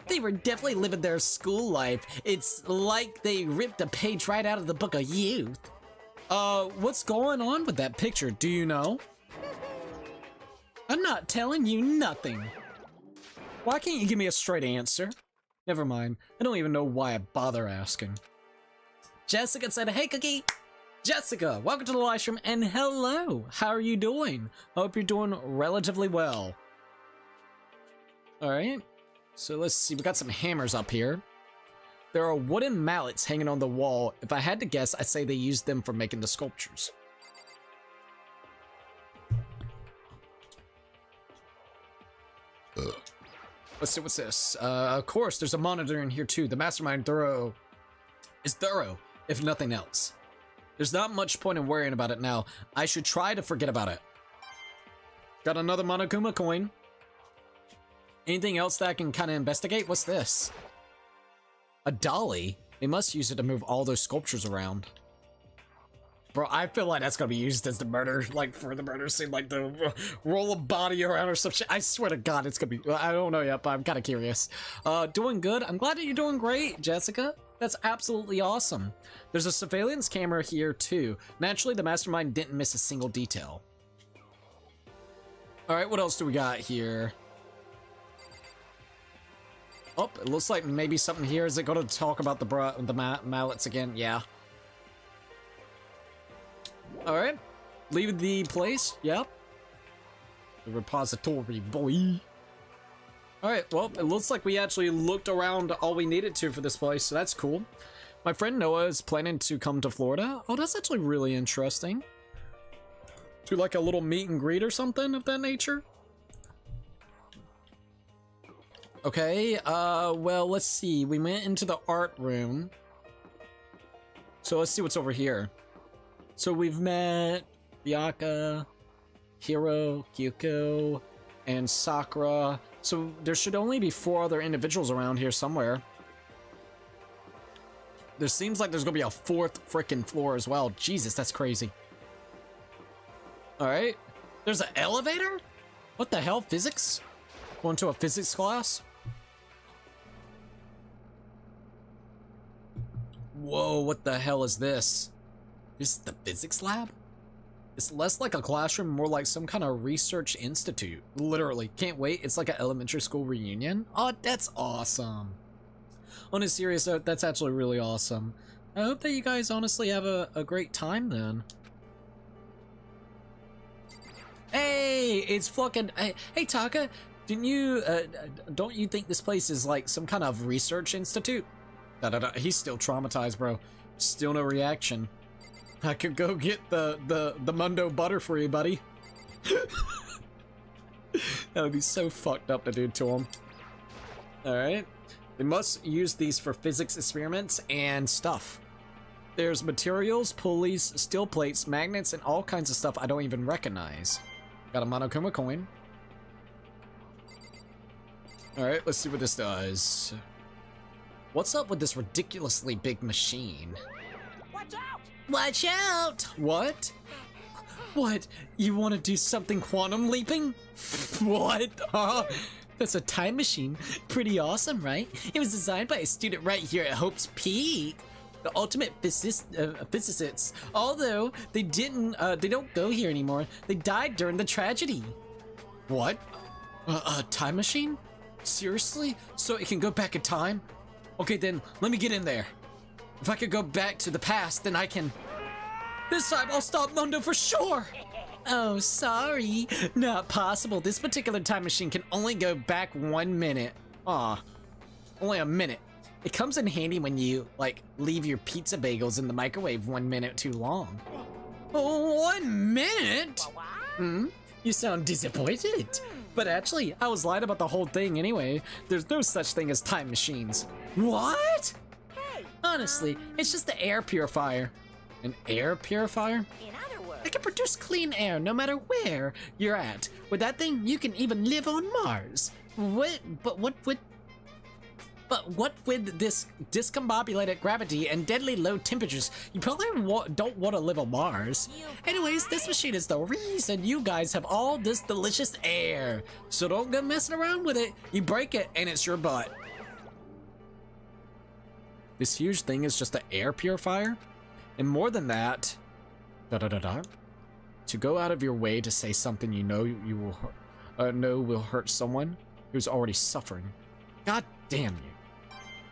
They were definitely living their school life. It's like they ripped a page right out of the book of youth. What's going on with that picture? Do you know? I'm not telling you nothing. Why can't you give me a straight answer? Never mind. I don't even know why I bother asking. Jessica said, hey, Cookie. Jessica, welcome to the live stream, and hello. How are you doing? Hope you're doing relatively well. Alright. So let's see. We got some hammers up here. There are wooden mallets hanging on the wall. If I had to guess, I'd say they used them for making the sculptures. Let's see, what's this? Of course, there's a monitor in here too. The mastermind is thorough, if nothing else. There's not much point in worrying about it now. I should try to forget about it. Got another Monokuma coin. Anything else that I can kind of investigate? What's this? A dolly? They must use it to move all those sculptures around. Bro, I feel like that's gonna be used as the murder, like for the murder scene, like the roll a body around or some shit. I swear to God, it's gonna be, I don't know yet, but I'm kind of curious. Doing good. I'm glad that you're doing great, Jessica. That's absolutely awesome. There's a surveillance camera here too. Naturally, the mastermind didn't miss a single detail. All right, what else do we got here? Oh, it looks like maybe something here. Is it going to talk about the mallets again? Yeah. All right. Leave the place. Yep. The repository, boy. All right. Well, it looks like we actually looked around all we needed to for this place, so that's cool. My friend Noah is planning to come to Florida. Oh, that's actually really interesting. Do like a little meet and greet or something of that nature. Okay, well, let's see. We went into the art room. So let's see what's over here. So we've met Byaka, Hiro, Kyuko, and Sakura. So there should only be 4 other individuals around here somewhere. There seems like there's gonna be a 4th frickin' floor as well. Jesus, that's crazy. Alright. There's an elevator? What the hell? Physics? Going to a physics class? Whoa, what the hell is this? This is the physics lab? It's less like a classroom, more like some kind of research institute. Literally, can't wait. It's like an elementary school reunion. Oh, that's awesome. On a serious note, that's actually really awesome. I hope that you guys honestly have a great time then. Hey, it's fucking, hey Taka, didn't you, don't you think this place is like some kind of research institute? He's still traumatized, bro. Still no reaction. I could go get the Mundo butter for you, buddy. That would be so fucked up to do to him. Alright. They must use these for physics experiments and stuff. There's materials, pulleys, steel plates, magnets, and all kinds of stuff I don't even recognize. Got a Monokuma coin. Alright, let's see what this does. What's up with this ridiculously big machine? Watch out! Watch out! What? What? You want to do something quantum leaping? What? That's a time machine. Pretty awesome, right? It was designed by a student right here at Hope's Peak. The ultimate physicists. Although they don't go here anymore. They died during the tragedy. What? A time machine? Seriously? So it can go back in time? Okay, then let me get in there. If I could go back to the past, then I can... This time I'll stop Mundo for sure! Oh, sorry. Not possible. This particular time machine can only go back 1 minute. Aw, only a minute. It comes in handy when you, like, leave your pizza bagels in the microwave 1 minute too long. 1 minute? You sound disappointed. But actually, I was lying about the whole thing anyway. There's no such thing as time machines. What? Honestly, it's just the air purifier. An air purifier? In other words, It can produce clean air no matter where you're at. With that thing, you can even live on Mars. But what with this discombobulated gravity and deadly low temperatures, you probably don't want to live on Mars. Anyways, this machine is the reason you guys have all this delicious air. So don't go messing around with it. You break it and it's your butt. This huge thing is just an air purifier? And more than that, to go out of your way to say something you know will hurt someone who's already suffering. God damn you.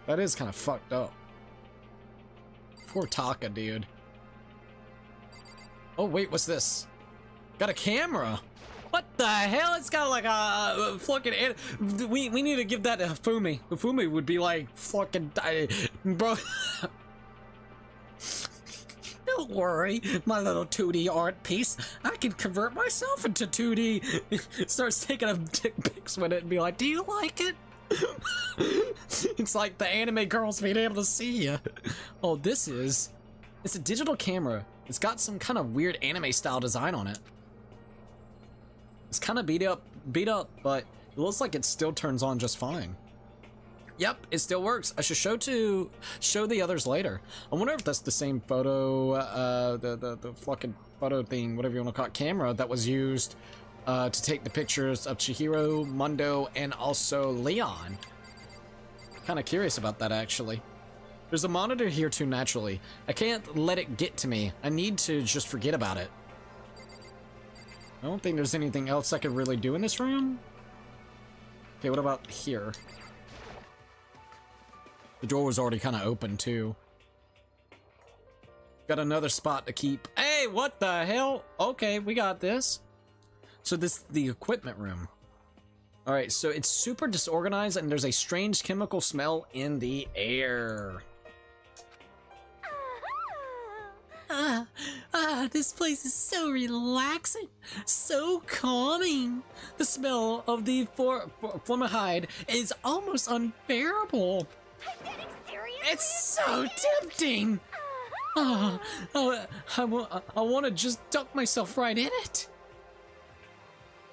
That is kind of fucked up. Poor Taka, dude. Oh wait, what's this? Got a camera. What the hell? It's got like a fucking... We need to give that to Hifumi. Hifumi would be like, fucking... Bro... Don't worry, my little 2D art piece. I can convert myself into 2D. Starts taking a dick pics with it and be like, do you like it? It's like the anime girls being able to see you. Oh, it's a digital camera. It's got some kind of weird anime style design on it. It's kind of beat up, but it looks like it still turns on just fine. Yep, it still works. I should show the others later. I wonder if that's the same photo, the fucking photo thing, whatever you want to call it, camera that was used to take the pictures of Chihiro, Mundo, and also Leon. Kind of curious about that, actually. There's a monitor here too, naturally. I can't let it get to me. I need to just forget about it. I don't think there's anything else I could really do in this room. Okay, what about here? The door was already kind of open, too. Got another spot to keep. Hey, what the hell? Okay, we got this. So this is the equipment room. Alright, so it's super disorganized and there's a strange chemical smell in the air. This place is so relaxing, so calming. The smell of the formaldehyde is almost unbearable. I'm getting serious. It's so tempting. I want to just dunk myself right in it.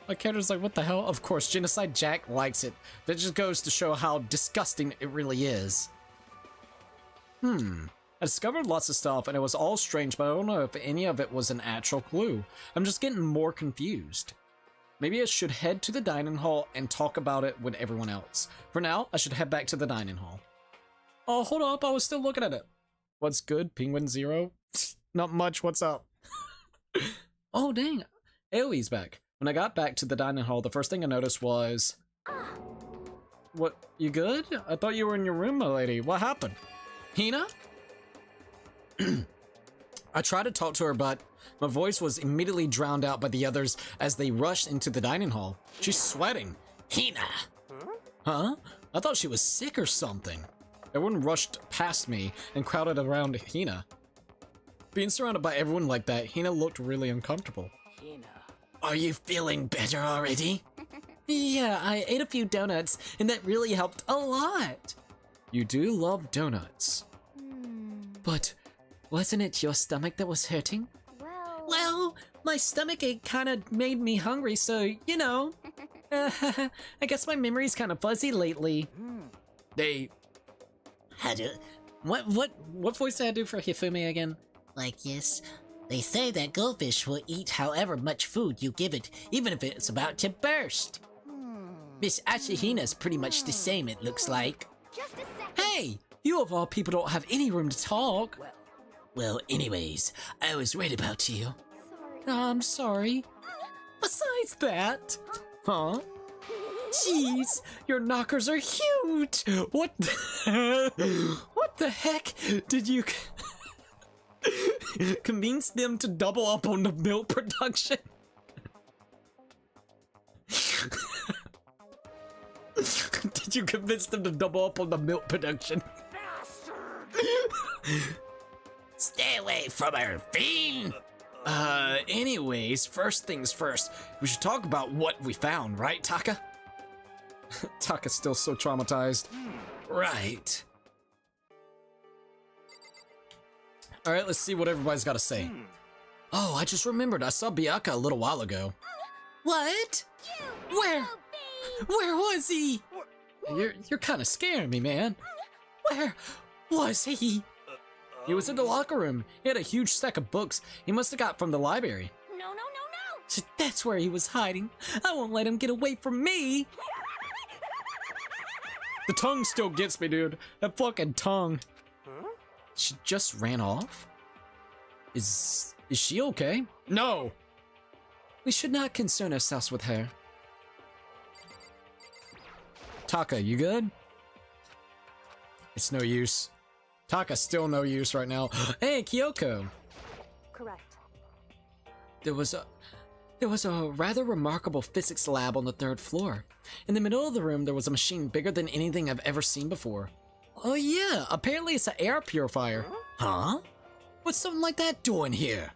My character's like, what the hell? Of course, Genocide Jack likes it. That just goes to show how disgusting it really is. I discovered lots of stuff and it was all strange, but I don't know if any of it was an actual clue. I'm just getting more confused. Maybe I should head to the dining hall and talk about it with everyone else. For now, I should head back to the dining hall. Oh, hold up, I was still looking at it. What's good, Penguin Zero? Not much, what's up? Oh, dang, AoE's back. When I got back to the dining hall, the first thing I noticed was... What, you good? I thought you were in your room, my lady. What happened? Hina? I tried to talk to her, but my voice was immediately drowned out by the others as they rushed into the dining hall. She's sweating. Hina! Huh? I thought she was sick or something. Everyone rushed past me and crowded around Hina. Being surrounded by everyone like that, Hina looked really uncomfortable. Are you feeling better already? Yeah, I ate a few donuts, and that really helped a lot. You do love donuts. But wasn't it your stomach that was hurting? Well, my stomach ache kind of made me hungry, so, you know. I guess my memory's kind of fuzzy lately. They... What voice did I do for Hifumi again? Like, yes, they say that goldfish will eat however much food you give it, even if it's about to burst. Miss Ashihina's pretty much the same, it looks like. Just a second. Hey, you of all people don't have any room to talk. Well, anyways, I was right about you. I'm sorry. Besides that... Huh? Jeez, your knockers are huge! What the heck did you convince them to double up on the milk production? Did you convince them to double up on the milk production? Stay away from her, fiend! Anyways, first things first, we should talk about what we found, right, Taka? Taka's still so traumatized. Right. Alright, let's see what everybody's got to say. Oh, I just remembered, I saw Byakuya a little while ago. What? Where was he? You're kind of scaring me, man. Where was he? He was in the locker room. He had a huge stack of books he must have got from the library. No. So that's where he was hiding. I won't let him get away from me. The tongue still gets me, dude. That fucking tongue. She just ran off? Is she okay? No! We should not concern ourselves with her. Taka, you good? It's no use. Taka's still no use right now. Hey, Kyoko! Correct. There was a rather remarkable physics lab on the 3rd floor. In the middle of the room, there was a machine bigger than anything I've ever seen before. Oh yeah, apparently it's an air purifier. Huh? What's something like that doing here?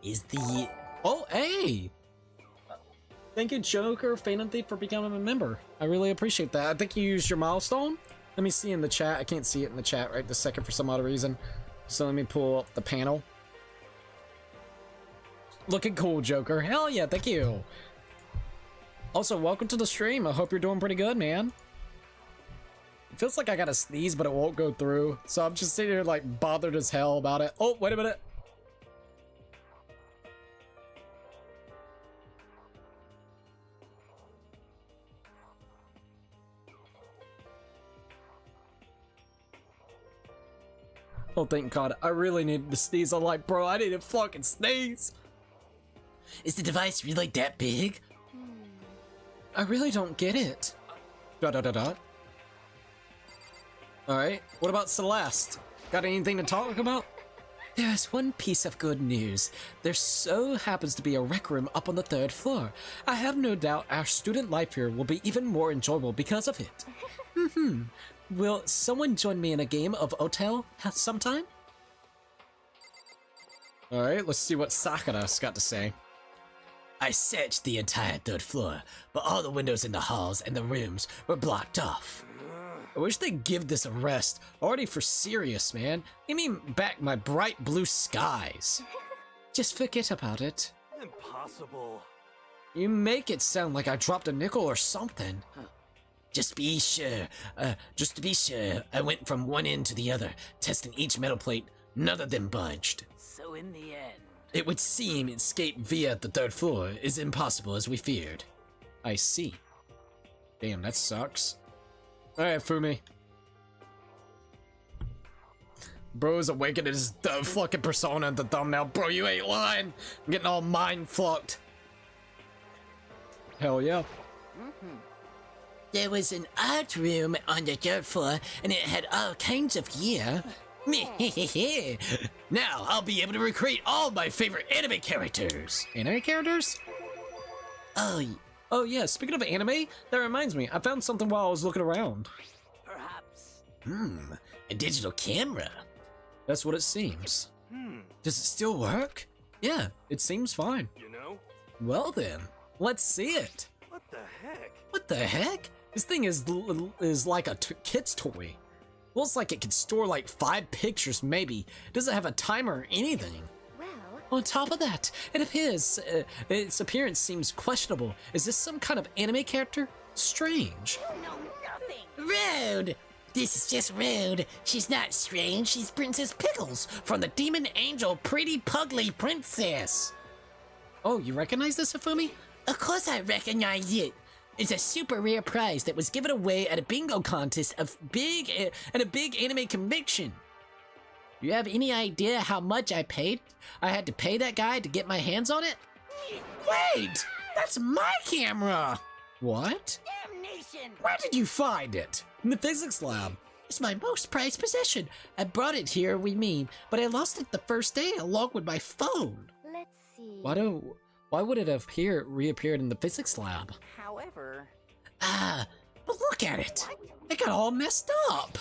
Is the... Oh, hey! Thank you, Joker Phantom Thief, for becoming a member. I really appreciate that. I think you used your milestone? Let me see in the chat. I can't see it in the chat right this second for some odd reason. So let me pull up the panel. Looking cool, Joker. Hell yeah, thank you. Also, welcome to the stream. I hope you're doing pretty good, man. It feels like I gotta sneeze, but it won't go through. So I'm just sitting here like bothered as hell about it. Oh, wait a minute. Oh, thank God. I really needed to sneeze. I'm like, bro, I need to fucking sneeze. Is the device really that big? I really don't get it. Alright, what about Celeste? Got anything to talk about? There is one piece of good news. There so happens to be a rec room up on the 3rd floor. I have no doubt our student life here will be even more enjoyable because of it. Will someone join me in a game of Hotel sometime? Alright, let's see what Sakura's got to say. I searched the entire 3rd floor, but all the windows in the halls and the rooms were blocked off. I wish they'd give this a rest. Already for serious, man. Give me back my bright blue skies. Just forget about it. Impossible. You make it sound like I dropped a nickel or something. Just to be sure, I went from one end to the other, testing each metal plate. None of them budged. So in the end... It would seem escape via the 3rd floor is impossible as we feared. I see. Damn, that sucks. Alright, Fumi. Bro's awakened his fucking persona in the thumbnail. Bro, you ain't lying. I'm getting all mind fucked. Hell yeah. There was an art room on the 3rd floor, and it had all kinds of gear. Now I'll be able to recreate all my favorite anime characters. Anime characters? Oh yeah, speaking of anime, that reminds me, I found something while I was looking around. Perhaps A digital camera. That's what it seems. Does it still work? Yeah, it seems fine. You know? Well then, let's see it. What the heck? What the heck? This thing is like a kid's toy. Looks like it could store like 5 pictures maybe. Doesn't have a timer or anything. Well, On top of that, it appears its appearance seems questionable. Is this some kind of anime character? Strange. you know nothing. Rude! This is just rude. She's not strange, she's Princess Pickles from the Demon Angel Pretty Pugly Princess. Oh, you recognize this, Afumi? Of course I recognize it. It's a super rare prize that was given away at a bingo contest of big anime convention. You have any idea how much I paid? I had to pay that guy to get my hands on it? Wait! That's my camera! What? Damnation. Where did you find it? In the physics lab. It's my most prized possession. I brought it here, but I lost it the first day along with my phone. Let's see. Why would it have reappeared in the physics lab? However, But look at it. It got all messed up.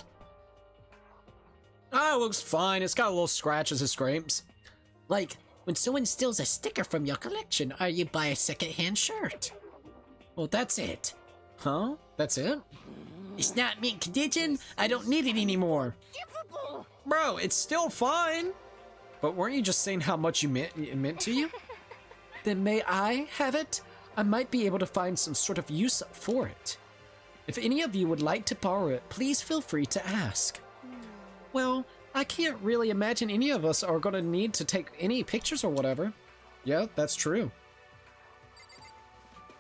Ah, it looks fine. It's got a little scratches and scrapes. Like when someone steals a sticker from your collection or you buy a secondhand shirt. Well, that's it. Huh? That's it? It's not mint condition. I don't need it anymore. Givable. Bro, it's still fine. But weren't you just saying how much it meant to you? Then may I have it? I might be able to find some sort of use for it. If any of you would like to borrow it, please feel free to ask. Well, I can't really imagine any of us are going to need to take any pictures or whatever. Yeah, that's true.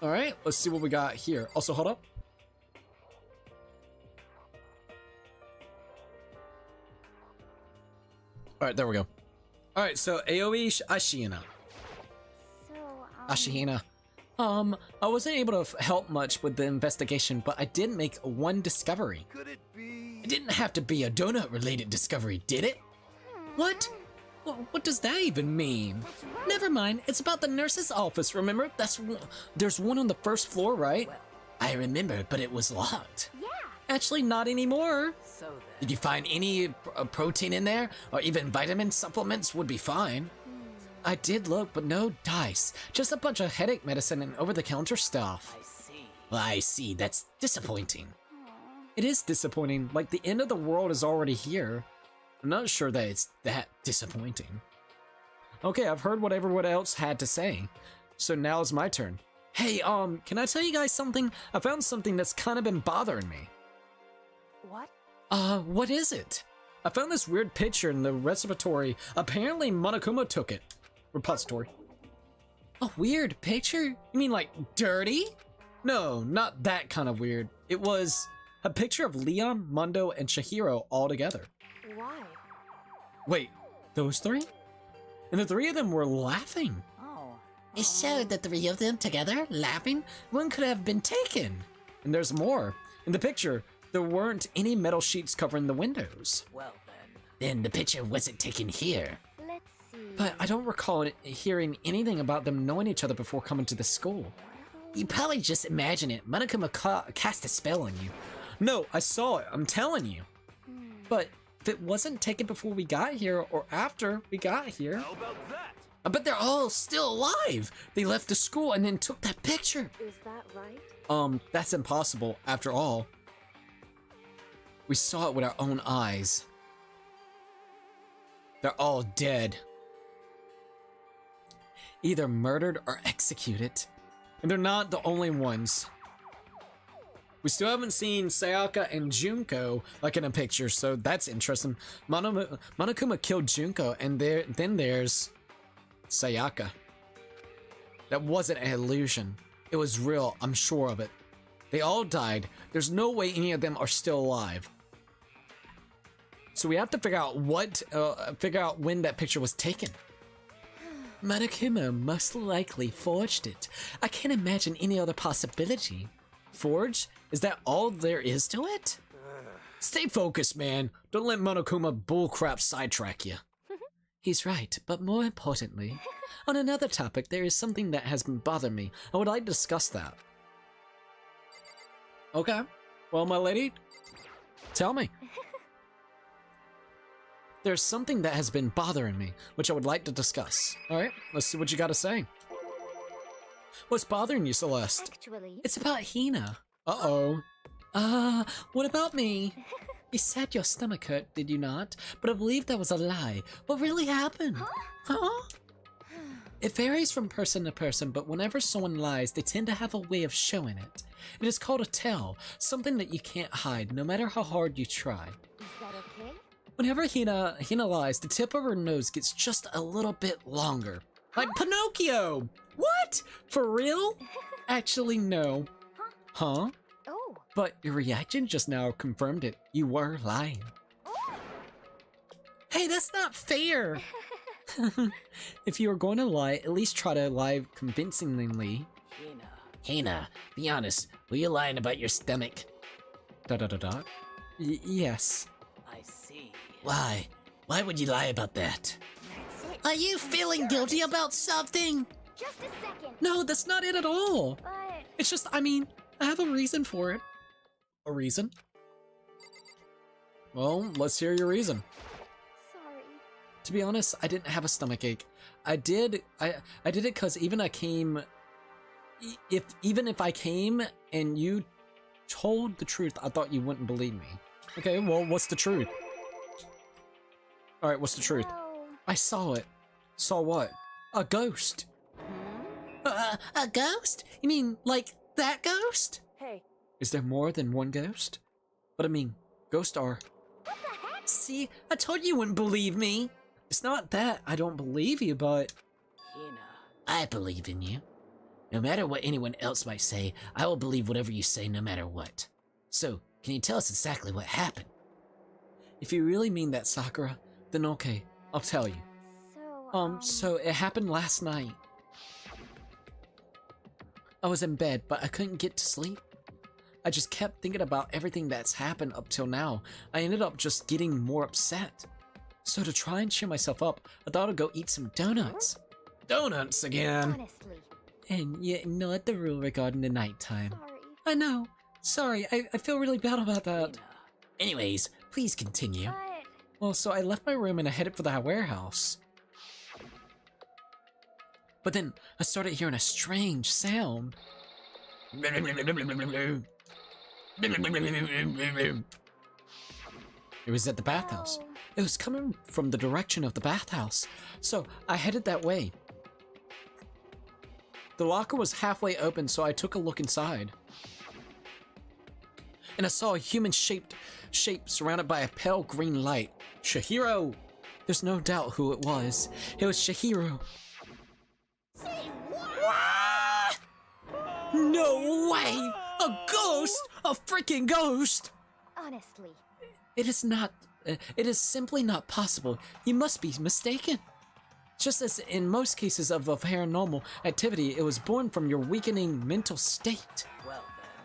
All right, let's see what we got here. Also, hold up. All right, there we go. All right, so Aoi Ashina. So, Ashihina. I wasn't able to help much with the investigation, but I did make one discovery. Could it be? It didn't have to be a donut-related discovery, did it? What? What does that even mean? Never mind, it's about the nurse's office, remember? There's one on the first floor, right? I remember, but it was locked. yeah. Actually, not anymore. So then. Did you find any protein in there? Or even vitamin supplements would be fine. I did look, but no dice. Just a bunch of headache medicine and over-the-counter stuff. I see. Well, I see. That's disappointing. It is disappointing. Like, the end of the world is already here. I'm not sure that it's that disappointing. Okay, I've heard what everyone else had to say. So now it's my turn. Hey, can I tell you guys something? I found something that's kind of been bothering me. What? What is it? I found this weird picture in the repository. Apparently Monokuma took it. Repository. A weird picture? You mean like dirty? No, not that kind of weird. It was a picture of Leon, Mundo, and Chihiro all together. Why? Wait, those three? And the three of them were laughing. Oh. It showed the three of them together, laughing. One could have been taken. And there's more. In the picture, there weren't any metal sheets covering the windows. Well then. Then the picture wasn't taken here. Let's see. But I don't recall hearing anything about them knowing each other before coming to the school. You probably just imagine it. Monokuma cast a spell on you. No, I saw it. I'm telling you. But if it wasn't taken before we got here or after we got here, How about that? I bet they're all still alive. They left the school and then took that picture. Is that right? That's impossible. After all, we saw it with our own eyes. They're all dead. Either murdered or executed. And they're not the only ones. We still haven't seen Sayaka and Junko like in a picture, so that's interesting. Monokuma killed Junko, and then there's Sayaka. That wasn't an illusion. It was real, I'm sure of it. They all died. There's no way any of them are still alive. So we have to figure out when that picture was taken. Monokuma most likely forged it. I can't imagine any other possibility. Forge? Is that all there is to it? Stay focused, man. Don't let Monokuma bullcrap sidetrack you. He's right, but more importantly, on another topic, there is something that has been bothering me. I would like to discuss that. Okay. Well, my lady, tell me. There's something that has been bothering me, which I would like to discuss. Alright, let's see what you gotta say. What's bothering you, Celeste? Actually, It's about Hina. Uh-oh. What about me? You said your stomach hurt, did you not? But I believe that was a lie. What really happened? Huh? It varies from person to person, but whenever someone lies, they tend to have a way of showing it. It is called a tell, something that you can't hide, no matter how hard you try. is that okay? Whenever Hina lies, the tip of her nose gets just a little bit longer. Like Pinocchio! What? For real? Actually, no. Huh? Oh, But your reaction just now confirmed it. You were lying. Hey, that's not fair! If you were going to lie, at least try to lie convincingly. Hina, be honest, were you lying about your stomach? Yes. I see. Why? Why would you lie about that? that's it. Are you feeling guilty about something? Just a second. No, that's not it at all. But It's just, I mean, I have a reason for it. A reason? Well, let's hear your reason. sorry. To be honest, I didn't have a stomach ache. I did it because even if I came and you told the truth, I thought you wouldn't believe me. Okay, well, what's the truth? Alright, what's the truth? Well, I saw it. Saw what? A ghost. A ghost? You mean like that ghost? Hey, Is there more than one ghost? But I mean, ghosts are... See, I told you wouldn't believe me. It's not that I don't believe you, but... I believe in you. No matter what anyone else might say, I will believe whatever you say no matter what. So, can you tell us exactly what happened? If you really mean that, Sakura, then okay, I'll tell you. So it happened last night. I was in bed, but I couldn't get to sleep. I just kept thinking about everything that's happened up till now. I ended up just getting more upset. So to try and cheer myself up, I thought I'd go eat some donuts. Donuts again! honestly, And you ignored the rule regarding the nighttime. sorry. I know. Sorry, I feel really bad about that. Anyways, please continue. But Well, so I left my room and I headed for the warehouse. But then I started hearing a strange sound. It was at the bathhouse. oh, It was coming from the direction of the bathhouse, so I headed that way. The locker was halfway open, so I took a look inside. And I saw a human shape surrounded by a pale green light. Shihiro! There's no doubt who it was. It was Shihiro. No way! A ghost! A freaking ghost! honestly, It is not. It is simply not possible. You must be mistaken. Just as in most cases of paranormal activity, it was born from your weakening mental state.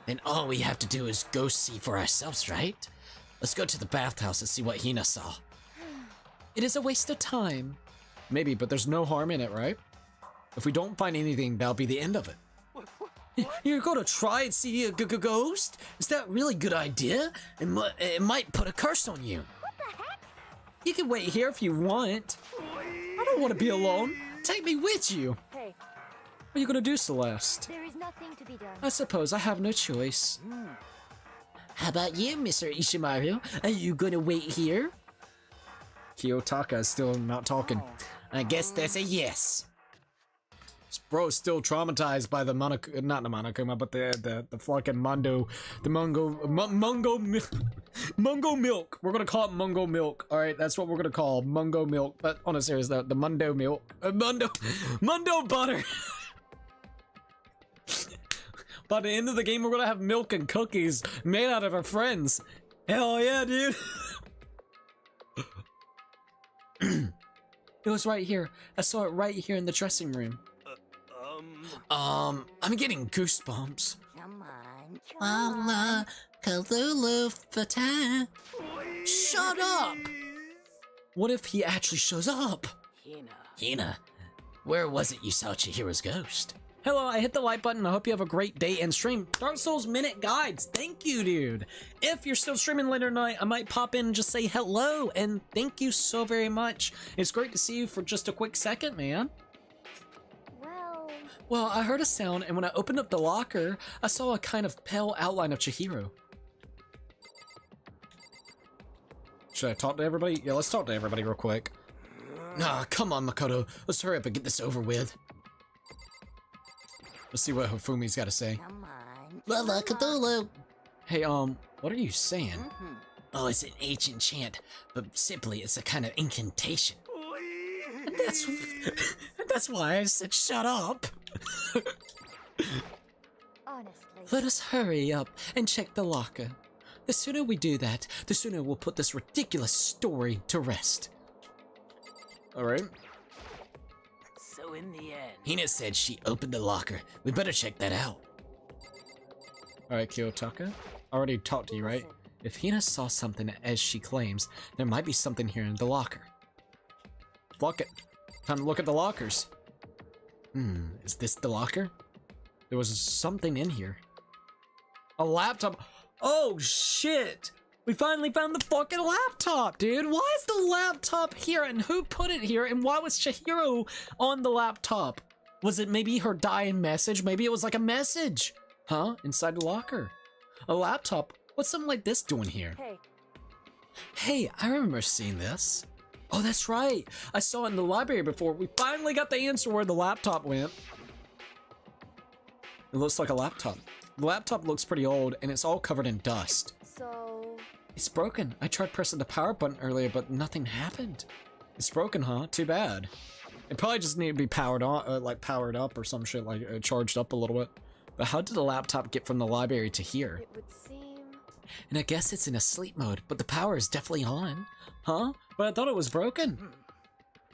Then all we have to do is go see for ourselves, right? Let's go to the bathhouse and see what Hina saw. It is a waste of time. Maybe, but there's no harm in it, right? If we don't find anything, that'll be the end of it. You're gonna try and see a ghost? Is that really a good idea? It might put a curse on you. what the heck? You can wait here if you want. I don't want to be alone. Take me with you. hey, What are you gonna do, Celeste? There is nothing to be done. I suppose I have no choice. How about you, Mr. Ishimaru? Are you gonna wait here? Kiyotaka is still not talking. I guess that's a yes. This bro is still traumatized by the not the Monokuma, but the fucking Mungo milk. We're gonna call it Mungo milk. All right, that's what we're gonna call Mungo milk. But on a serious note, the Mundo milk, Mundo butter. By the end of the game, we're gonna have milk and cookies made out of our friends. Hell yeah, dude. It was right here. I saw it right here in the dressing room. I'm getting goosebumps. Come on, come Voila, Kalulu for time. Shut up! What if he actually shows up? Hina, where was it you saw Chihiro's ghost? Hello, I hit the like button. I hope you have a great day and stream. Dark Souls Minute Guides. Thank you, dude. If you're still streaming later tonight, I might pop in and just say hello. And thank you so very much. It's great to see you for just a quick second, man. Well, I heard a sound, and when I opened up the locker, I saw a kind of pale outline of Chihiro. Should I talk to everybody? Yeah, let's talk to everybody real quick. Nah, come on, Makoto. Let's hurry up and get this over with. Let's see what Hifumi's got to say. Come on. Lala Cthulhu. Hey, what are you saying? Oh, it's an ancient chant, but simply it's a kind of incantation. That's why I said shut up. Honestly. Let us hurry up and check the locker. The sooner we do that, the sooner we'll put this ridiculous story to rest. Alright. So in the end, Hina said she opened the locker. We better check that out. Alright, Kiyotaka. I already talked to you, right? If Hina saw something as she claims, there might be something here in the locker. Fuck it. Time to look at the lockers. Is this the locker? There was something in here. A laptop. Oh, shit! We finally found the fucking laptop, dude! Why is the laptop here, and who put it here, and why was Chihiro on the laptop? Was it maybe her dying message? Maybe it was like a message! Huh? Inside the locker. A laptop? What's something like this doing here? Hey, I remember seeing this. Oh, that's right. I saw it in the library before. We finally got the answer where the laptop went. It looks like a laptop. The laptop looks pretty old, and it's all covered in dust. So... It's broken. I tried pressing the power button earlier, but nothing happened. It's broken, huh? Too bad. It probably just needed to be powered on, like powered up or some shit, like charged up a little bit. But how did the laptop get from the library to here? It would seem... And I guess it's in a sleep mode, but the power is definitely on. Huh? But I thought it was broken.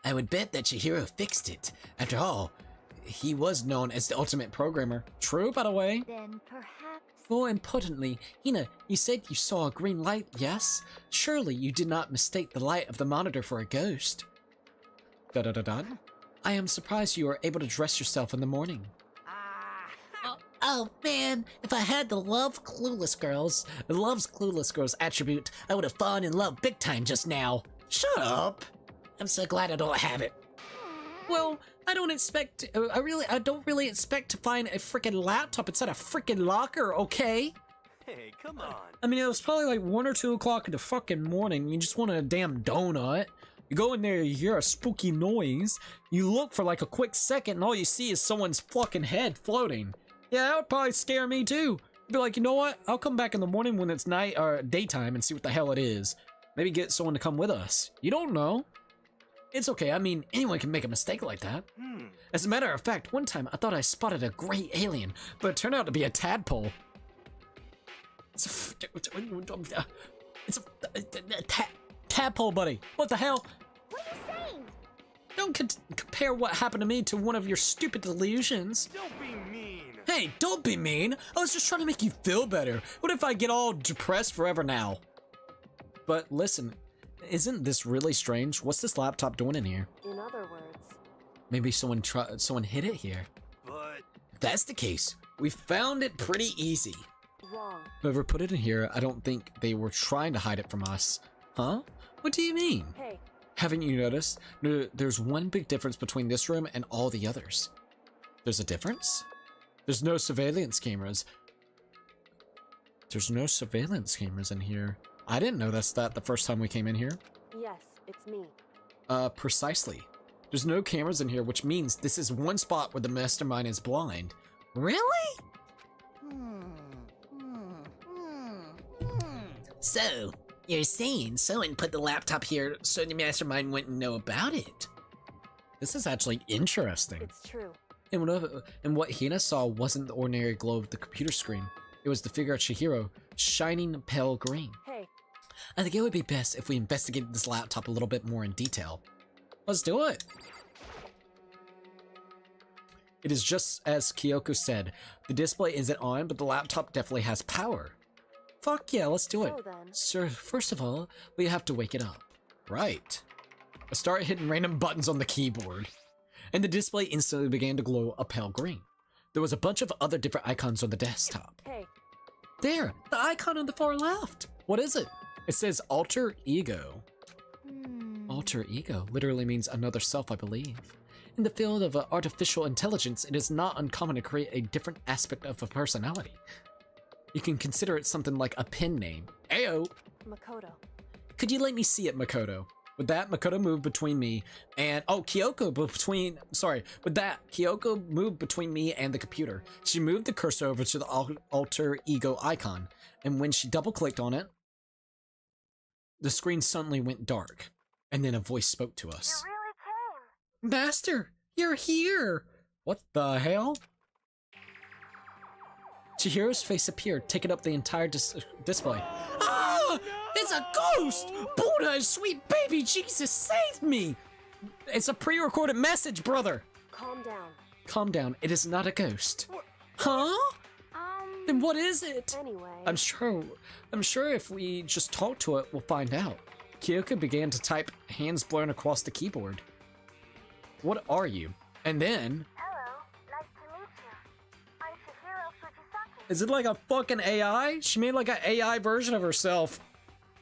I would bet that Chihiro fixed it. After all, he was known as the ultimate programmer. True, by the way. Then perhaps... More importantly, Hina, you said you saw a green light, yes? Surely you did not mistake the light of the monitor for a ghost. Da-da-da-da. I am surprised you were able to dress yourself in the morning. Oh man, if I had the Love's Clueless Girls attribute, I would have fallen in love big time just now. Shut up! I'm so glad I don't have it. Well, I don't really expect to find a freaking laptop inside a freaking locker, okay? hey, come on. I mean, it was probably like 1 or 2 o'clock in the fucking morning. You just want a damn donut. You go in there, you hear a spooky noise. You look for like a quick second, and all you see is someone's fucking head floating. Yeah, that would probably scare me too. I'd be like, you know what? I'll come back in the morning when it's night or daytime and see what the hell it is. Maybe get someone to come with us. You don't know. It's okay. I mean, anyone can make a mistake like that. As a matter of fact, one time I thought I spotted a gray alien, but it turned out to be a tadpole. It's a tadpole, buddy. What the hell? What are you saying? Don't compare what happened to me to one of your stupid delusions. Don't be mean. Hey, don't be mean. I was just trying to make you feel better. What if I get all depressed forever now? But listen, isn't this really strange? What's this laptop doing in here? In other words... Maybe someone hid it here. But If that's the case, we found it pretty easy. Wrong. Whoever put it in here, I don't think they were trying to hide it from us. Huh? What do you mean? Hey. Haven't you noticed? There's one big difference between this room and all the others. There's a difference? There's no surveillance cameras. There's no surveillance cameras in here. I didn't notice that the first time we came in here. Yes, it's me. Precisely. There's no cameras in here, which means this is one spot where the mastermind is blind. Really? So, you're saying someone put the laptop here so the mastermind wouldn't know about it? This is actually interesting. It's true. And what Hina saw wasn't the ordinary glow of the computer screen. It was the figure of Chihiro, shining pale green. Hey. I think it would be best if we investigated this laptop a little bit more in detail. Let's do it! It is just as Kyoko said. The display isn't on, but the laptop definitely has power. Fuck yeah, let's do it. So then. Sir, first of all, we have to wake it up. Right. I started hitting random buttons on the keyboard, and the display instantly began to glow a pale green. There was a bunch of other different icons on the desktop. Hey, There, the icon on the far left. What is it? It says alter ego. Alter ego literally means another self, I believe. In the field of artificial intelligence, it is not uncommon to create a different aspect of a personality. You can consider it something like a pen name. Ayo! Makoto. Could you let me see it, Makoto? With that, Makoto moved between me and... Oh, Kyoko between... Sorry. With that, Kyoko moved between me and the computer. She moved the cursor over to the alter ego icon, and when she double-clicked on it, the screen suddenly went dark, and then a voice spoke to us. You really came. Master, you're here! What the hell? Chihiro's face appeared, taking up the entire display. Ah! It's a ghost! Buddha, sweet baby Jesus, save me! It's a pre-recorded message, brother! Calm down. Calm down, it is not a ghost. Huh? Then what is it? Anyway. I'm sure if we just talk to it, we'll find out. Kyoko began to type, hands blurring across the keyboard. What are you? And then... Hello, nice to meet you. I'm Chihiro Fujisaki. Is it like a fucking AI? She made like an AI version of herself.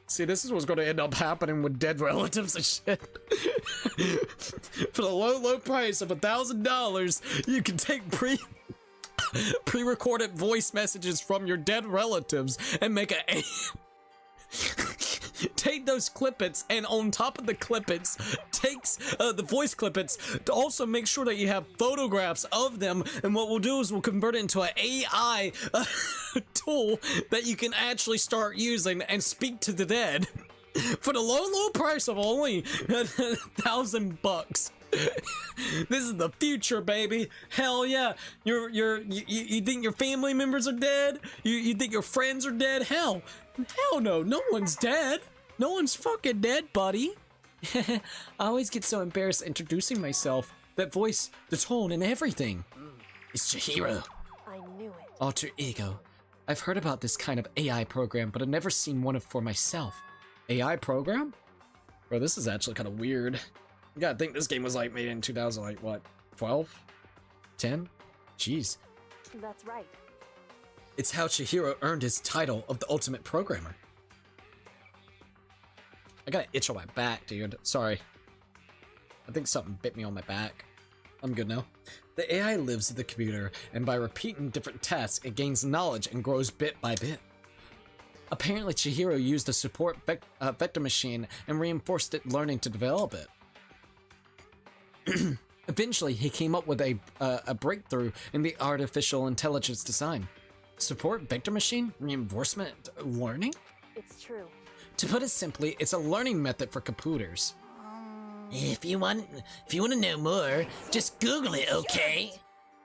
See, this is what's going to end up happening with dead relatives and shit. For the low price of $1,000, you can take pre-recorded voice messages from your dead relatives and make a take those clippets, and on top of the clippets takes the voice clippets to also make sure that you have photographs of them, and what we'll do is we'll convert it into an AI tool that you can actually start using and speak to the dead for the low price of only $1,000. This is the future, baby. Hell yeah. You think your family members are dead? You think your friends are dead? Hell no. No one's dead. No one's fucking dead, buddy. I always get so embarrassed introducing myself. That voice, the tone, and everything. It's Chihiro. I knew it. Alter ego. I've heard about this kind of AI program, but I've never seen one for myself. AI program? Bro, this is actually kind of weird. You gotta think this game was like made in 2000, like what, 12? 10? Jeez. That's right. It's how Chihiro earned his title of the ultimate programmer. I got an itch on my back, dude. Sorry. I think something bit me on my back. I'm good now. The AI lives in the computer, and by repeating different tasks, it gains knowledge and grows bit by bit. Apparently, Chihiro used a support vector machine and reinforced it, learning to develop it. Eventually, he came up with a breakthrough in the artificial intelligence design. Support vector machine? Reinforcement learning? It's true. To put it simply, it's a learning method for computers. If you want to know more, just Google it, okay?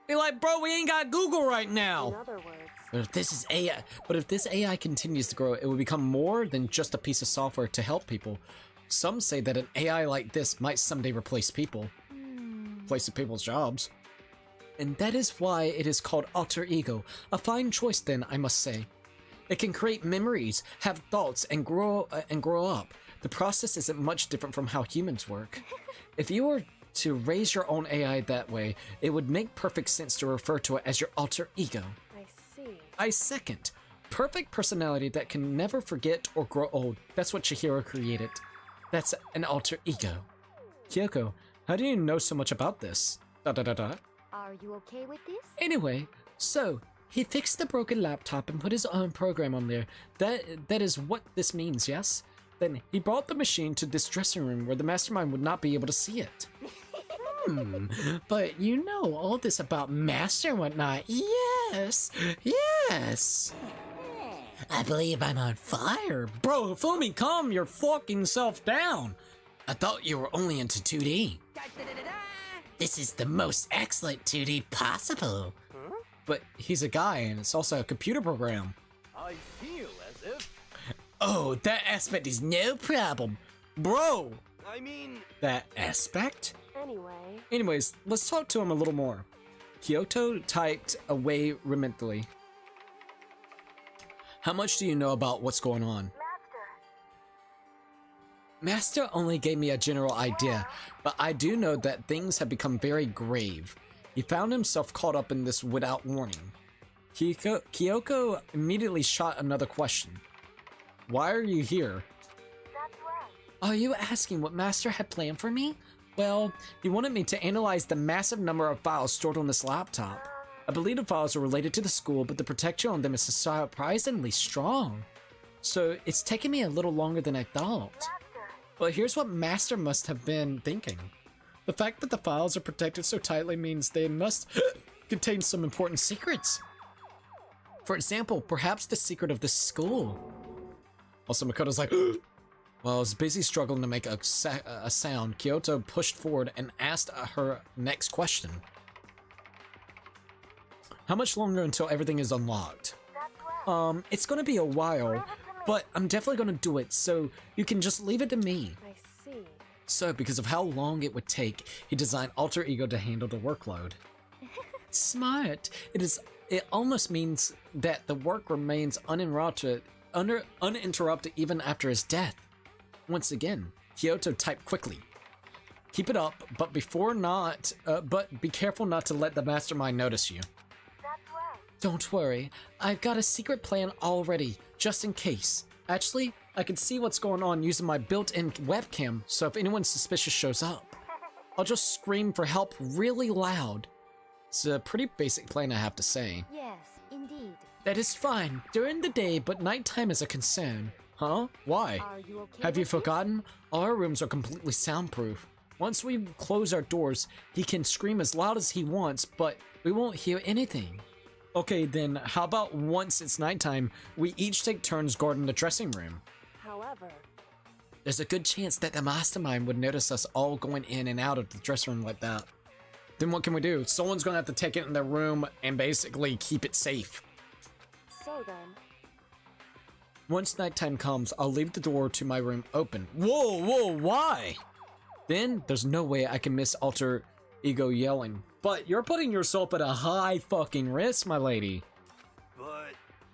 Be like, bro, we ain't got Google right now. In other words, But if this AI continues to grow, it will become more than just a piece of software to help people. Some say that an AI like this might someday replace people. Replacing people's jobs. And that is why it is called alter ego. A fine choice then, I must say. It can create memories, have thoughts, and grow up. The process isn't much different from how humans work. If you were to raise your own AI that way, it would make perfect sense to refer to it as your alter ego. I see. I second. Perfect personality that can never forget or grow old. That's what Chihiro created. That's an alter ego. Kyoko, how do you know so much about this? Are you okay with this? Anyway, so he fixed the broken laptop and put his own program on there. That is what this means, yes? Then he brought the machine to this dressing room where the mastermind would not be able to see it. But you know all this about master and whatnot. Yes. I believe I'm on fire. Bro, Fumi, calm your fucking self down. I thought you were only into 2D. This is the most excellent 2D possible. But he's a guy and it's also a computer program. I feel as if... Oh, that aspect is no problem. Bro! I mean... That aspect? Anyway. Anyways, let's talk to him a little more. Kyoto typed away remittently. How much do you know about what's going on? Master only gave me a general idea, but I do know that things have become very grave. He found himself caught up in this without warning. Kyoko immediately shot another question. Why are you here? That's right. Are you asking what Master had planned for me? Well, he wanted me to analyze the massive number of files stored on this laptop. I believe the files are related to the school, but the protection on them is surprisingly strong. So it's taken me a little longer than I thought. Master. But here's what Master must have been thinking. The fact that the files are protected so tightly means they must contain some important secrets. For example, perhaps the secret of the school. Also, Makoto's like, while I was busy struggling to make a sound, Kyoto pushed forward and asked her next question. How much longer until everything is unlocked? That's right. It's gonna be a while, Leave it to me. but I'm definitely gonna do it, so you can just leave it to me. I see. So, because of how long it would take, he designed Alter Ego to handle the workload. Smart. It almost means that the work remains uninterrupted even after his death. Once again, Kyoto typed quickly. Keep it up, but but be careful not to let the mastermind notice you. That's right. Don't worry, I've got a secret plan already, just in case. Actually, I can see what's going on using my built-in webcam, so if anyone suspicious shows up, I'll just scream for help really loud. It's a pretty basic plan, I have to say. Yes, indeed. That is fine during the day, but nighttime is a concern. Huh? Why? Are you okay? Have you with this? forgotten? All our rooms are completely soundproof. Once we close our doors, he can scream as loud as he wants, but we won't hear anything. Okay, then how about once it's nighttime, we each take turns guarding the dressing room? However, There's a good chance that the mastermind would notice us all going in and out of the dressing room like that. Then what can we do? Someone's gonna have to take it in their room and basically keep it safe. so then, Once nighttime comes, I'll leave the door to my room open. Whoa, why? Then there's no way I can miss Alter Ego yelling. But you're putting yourself at a high fucking risk, my lady.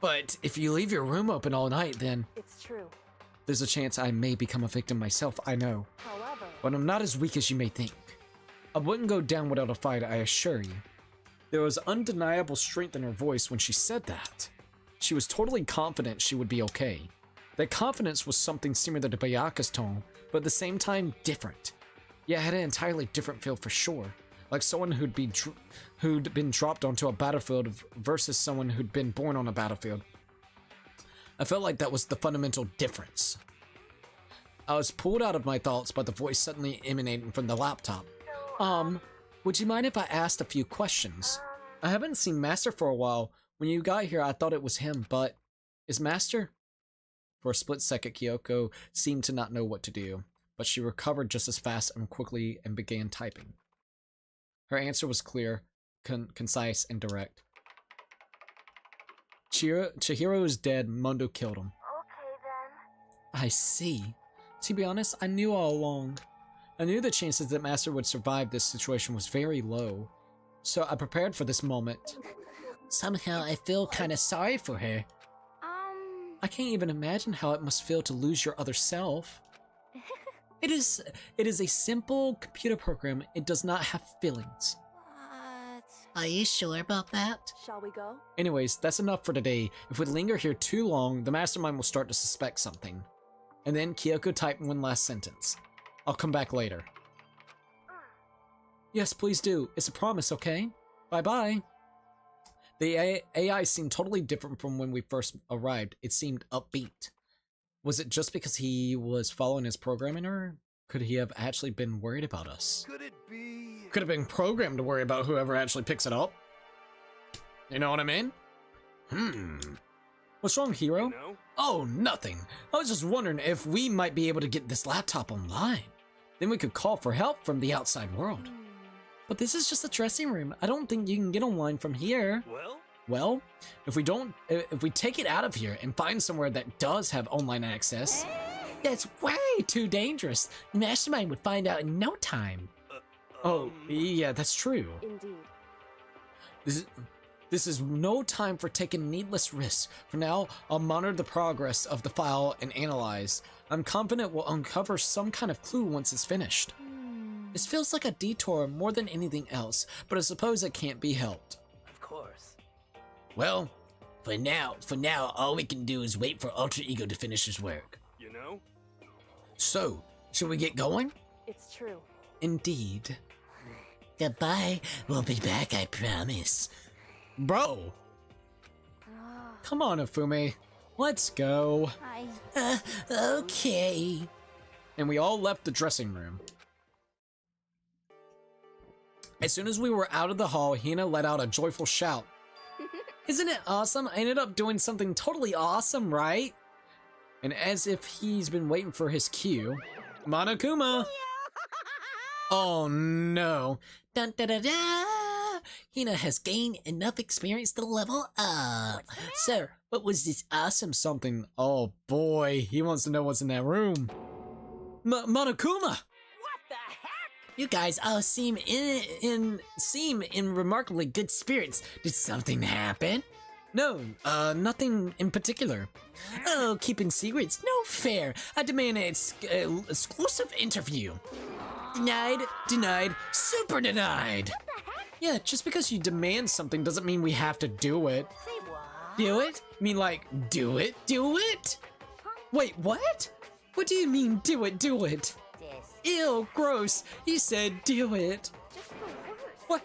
But if you leave your room open all night, then it's true. there's a chance I may become a victim myself, I know. However, But I'm not as weak as you may think. I wouldn't go down without a fight, I assure you. There was undeniable strength in her voice when she said that. She was totally confident she would be okay. That confidence was something similar to Bayaka's tone, but at the same time different. Yeah, it had an entirely different feel for sure. Like someone who'd been dropped onto a battlefield versus someone who'd been born on a battlefield. I felt like that was the fundamental difference. I was pulled out of my thoughts by the voice suddenly emanating from the laptop. Would you mind if I asked a few questions? I haven't seen Master for a while. When you got here, I thought it was him, but is Master? For a split second, Kyoko seemed to not know what to do, but she recovered just as fast and quickly and began typing. Her answer was clear, concise, and direct. Chihiro is dead. Mondo killed him. Okay then. I see. To be honest, I knew all along. I knew the chances that Master would survive this situation was very low. So I prepared for this moment. Somehow I feel kinda sorry for her. I can't even imagine how it must feel to lose your other self. It is a simple computer program. It does not have feelings. what? Are you sure about that? Shall we go? Anyways, that's enough for today. If we linger here too long, the mastermind will start to suspect something. And then Kyoko typed one last sentence. I'll come back later. Yes, please do. It's a promise, okay? Bye-bye. The AI seemed totally different from when we first arrived. It seemed upbeat. Was it just because he was following his programming, or could he have actually been worried about us? Could it be? Could have been programmed to worry about whoever actually picks it up. You know what I mean? What's wrong, Hero? No? Oh, nothing. I was just wondering if we might be able to get this laptop online. Then we could call for help from the outside world. But this is just a dressing room. I don't think you can get online from here. Well, Well, if we take it out of here and find somewhere that does have online access, that's way too dangerous. The mastermind would find out in no time. Oh, yeah, that's true. Indeed. This is no time for taking needless risks. For now, I'll monitor the progress of the file and analyze. I'm confident we'll uncover some kind of clue once it's finished. This feels like a detour more than anything else, but I suppose it can't be helped. Of course. Well, for now, all we can do is wait for Alter Ego to finish his work. You know? So, should we get going? It's true. Indeed. Goodbye. We'll be back, I promise. Bro! Come on, Ifumi. Let's go. Okay. And we all left the dressing room. As soon as we were out of the hall, Hina let out a joyful shout. Isn't it awesome? I ended up doing something totally awesome, right? And as if he's been waiting for his cue, Monokuma! Oh no. Dun da da da! Hina has gained enough experience to level up. Sir, what was this awesome something? Oh boy, he wants to know what's in that room. Monokuma! What the heck? You guys all seem in remarkably good spirits. Did something happen? No, nothing in particular. Oh, keeping secrets? No fair. I demand an exclusive interview. Denied, super denied. Yeah, just because you demand something doesn't mean we have to do it. Say what? Do it? You mean like, do it? Wait, what? What do you mean, do it? This. Ew, gross. You said do it. Just the worst. What?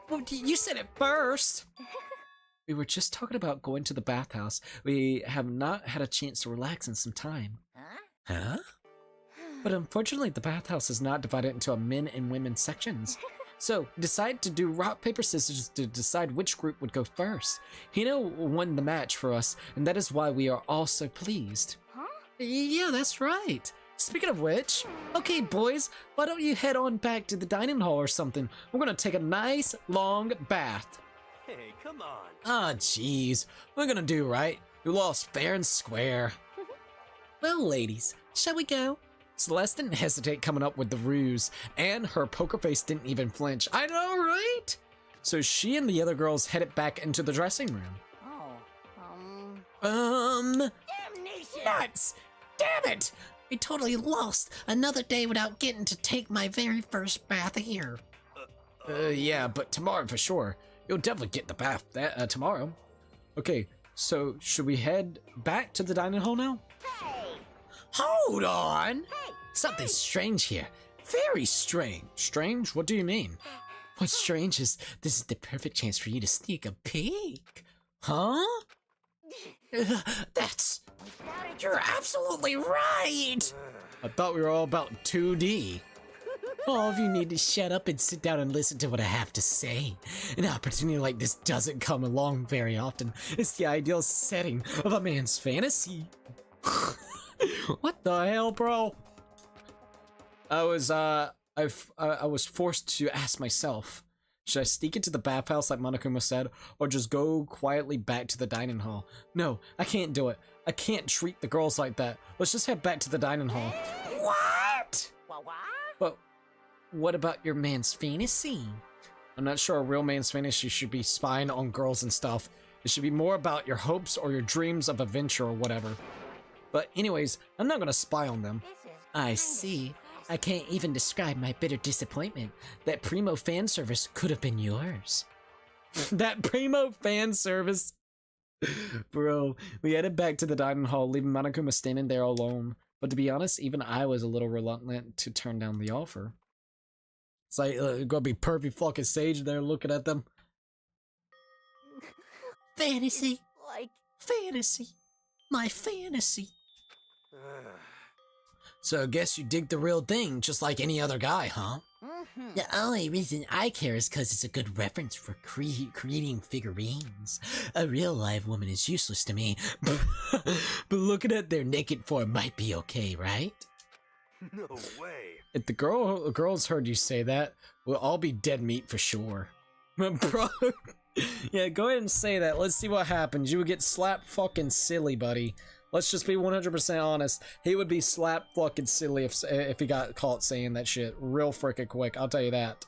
Well, you said it first. We were just talking about going to the bathhouse. We have not had a chance to relax in some time. Huh? But unfortunately, the bathhouse is not divided into a men and women sections. So, decide to do rock, paper, scissors to decide which group would go first. Hino won the match for us, and that is why we are all so pleased. Huh? Yeah, that's right. Speaking of which, okay boys, why don't you head on back to the dining hall or something? We're gonna take a nice, long bath. Hey, come on. Ah, jeez. We're gonna do right. We lost fair and square. Well, ladies, shall we go? Celeste didn't hesitate coming up with the ruse, and her poker face didn't even flinch. I know, right? So she and the other girls headed back into the dressing room. Damnation! Nuts! Damn it! We totally lost another day without getting to take my very first bath here. Yeah, but tomorrow for sure. You'll definitely get the bath tomorrow. Okay, so should we head back to the dining hall now? Hey! Hold on! Hey! Something strange here. Very strange. Strange? What do you mean? What's strange is this is the perfect chance for you to sneak a peek. Huh? That's... You're absolutely right! I thought we were all about 2D. All of you need to shut up and sit down and listen to what I have to say. An opportunity like this doesn't come along very often. It's the ideal setting of a man's fantasy. What the hell, bro? I was forced to ask myself, should I sneak into the bathhouse like Monokuma said, or just go quietly back to the dining hall? No, I can't do it. I can't treat the girls like that. Let's just head back to the dining hall. What? What? But what about your man's fantasy? I'm not sure a real man's fantasy should be spying on girls and stuff. It should be more about your hopes or your dreams of adventure or whatever. But anyways, I'm not gonna spy on them. I see. I can't even describe my bitter disappointment. That primo fan service could have been yours. That primo fan service. Bro, we headed back to the dining hall, leaving Monokuma standing there alone. But to be honest, even I was a little reluctant to turn down the offer. It's like, gonna be pervy fucking Sage there looking at them. Fantasy. Like... Fantasy. My fantasy. So I guess you dig the real thing, just like any other guy, huh? The only reason I care is because it's a good reference for creating figurines. A real live woman is useless to me, but looking at their naked form might be okay, right? No way. If the girls heard you say that, we'll all be dead meat for sure. Bro, yeah, go ahead and say that. Let's see what happens. You would get slapped fucking silly, buddy. Let's just be 100% honest. He would be slapped fucking silly if he got caught saying that shit real freaking quick. I'll tell you that.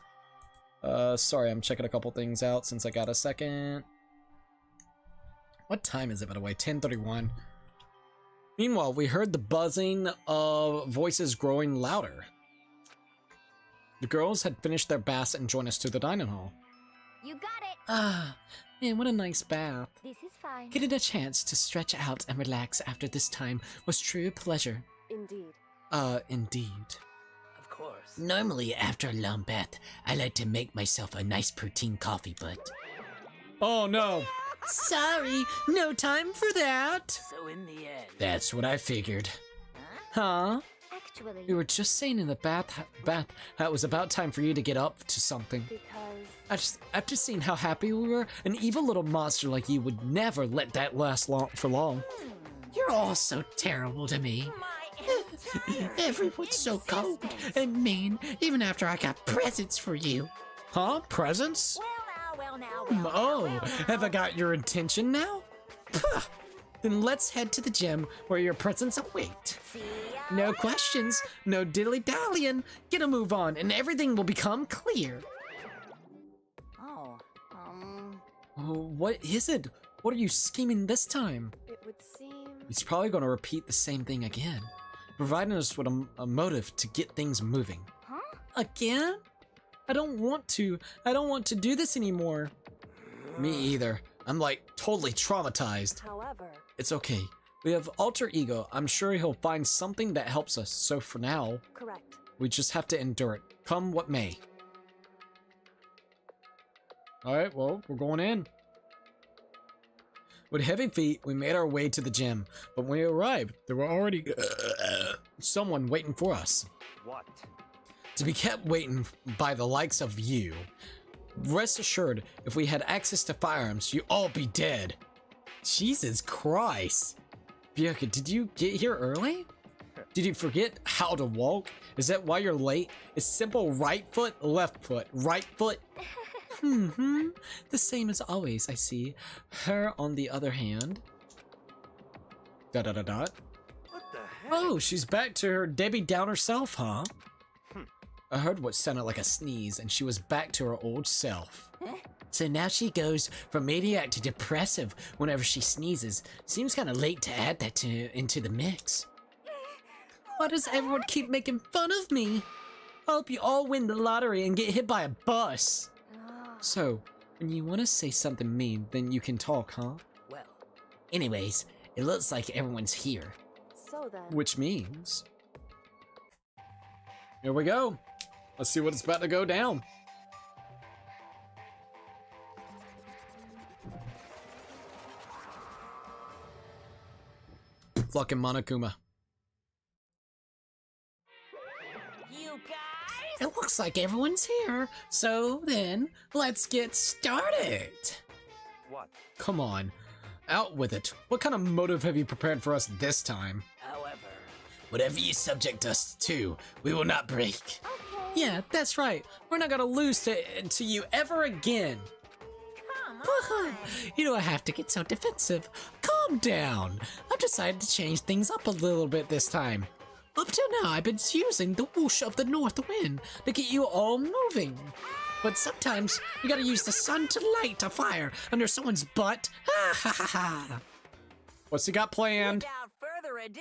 Sorry, I'm checking a couple things out since I got a second. What time is it, by the way? 10:31. Meanwhile, we heard the buzzing of voices growing louder. The girls had finished their baths and joined us to the dining hall. You got it. Ah, man, what a nice bath. This is fine. Getting a chance to stretch out and relax after this time was true pleasure. Indeed. Indeed. Of course. Normally, after a long bath, I like to make myself a nice protein coffee, but... Oh no! Sorry, no time for that. So in the end. That's what I figured. Huh? Actually, We were just saying in the bath how it was about time for you to get up to something. Because After seeing how happy we were, an evil little monster like you would never let that last for long. You're all so terrible to me. Everyone's so cold and mean, even after I got presents for you. Huh? Presents? well now. Oh, have I got your attention now? Puh. Then let's head to the gym where your presents await. No questions, no diddly-dallying. Get a move on and everything will become clear. oh, Oh, what is it? What are you scheming this time? it would seem He's probably going to repeat the same thing again, providing us with a motive to get things moving. Huh? Again? I don't want to do this anymore. Me either. I'm like totally traumatized. however, It's okay. We have alter ego. I'm sure he'll find something that helps us. So for now, correct. we just have to endure it. Come what may. Alright, well, we're going in. With heavy feet, we made our way to the gym. But when we arrived, there were already someone waiting for us. What? To be kept waiting by the likes of you. Rest assured, if we had access to firearms, you'd all be dead. Jesus Christ. Bianca, did you get here early? Did you forget how to walk? Is that why you're late? It's simple right foot, left foot, right foot. The same as always, I see. Her, on the other hand. Dot dot dot dot. What the heck? Oh, she's back to her Debbie Downer self, huh? I heard what sounded like a sneeze, and she was back to her old self. So now she goes from maniac to depressive whenever she sneezes. Seems kind of late to add that into the mix. Why does everyone keep making fun of me? I hope you all win the lottery and get hit by a bus. So, when you want to say something mean, then you can talk, huh? Well, Anyways, it looks like everyone's here. So then, Which means... Here we go. Let's see what's about to go down. Fucking Monokuma. you guys. It looks like everyone's here. So then, let's get started. What? Come on. Out with it. What kind of motive have you prepared for us this time? However, Whatever you subject us to, we will not break. Yeah, that's right. We're not gonna lose to you ever again. You don't have to get so defensive. Calm down. I've decided to change things up a little bit this time. Up till now, I've been using the whoosh of the north wind to get you all moving. But sometimes, you gotta use the sun to light a fire under someone's butt. Ha ha ha ha. What's he got planned? without further ado,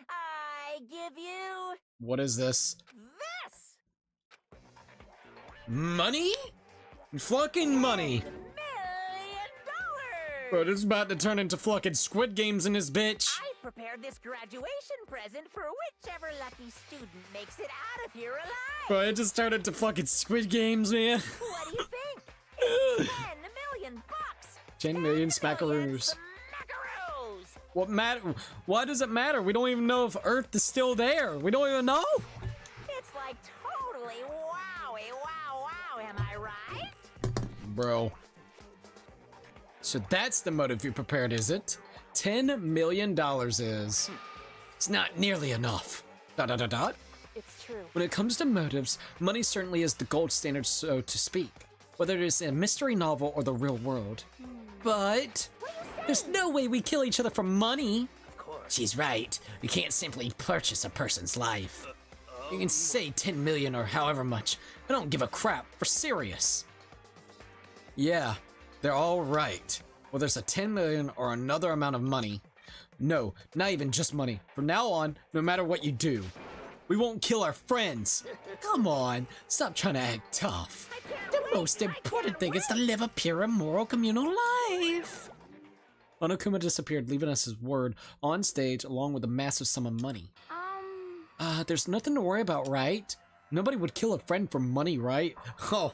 I give you What is this? this Money? Fucking money. $1 million. Bro, this is about to turn into fucking Squid Games in this bitch. I've prepared this graduation present for whichever lucky student makes it out of here alive. Bro, it just turned into fucking Squid Games, man. What do you think? It's $10 million. 10 million smackaroos. Smackaroos. What matter? Why does it matter? We don't even know if Earth is still there. We don't even know. It's like totally wowie, wow, wow. Am I right? Bro. So that's the motive you prepared, is it? $10 million is. It's not nearly enough. Dot dot dot dot. it's true. When it comes to motives, money certainly is the gold standard, so to speak. Whether it is a mystery novel or the real world. But there's no way we kill each other for money. Of course. She's right. You can't simply purchase a person's life. You can say 10 million or however much. I don't give a crap. For serious. Yeah, they're all right. Whether it's a 10 million or another amount of money. No, not even just money. From now on, no matter what you do, We won't kill our friends. Come on, stop trying to act tough. The most important thing is to live a pure and moral communal life. Monokuma disappeared, leaving us his word on stage along with a massive sum of money. There's nothing to worry about, right? Nobody would kill a friend for money, right? Oh,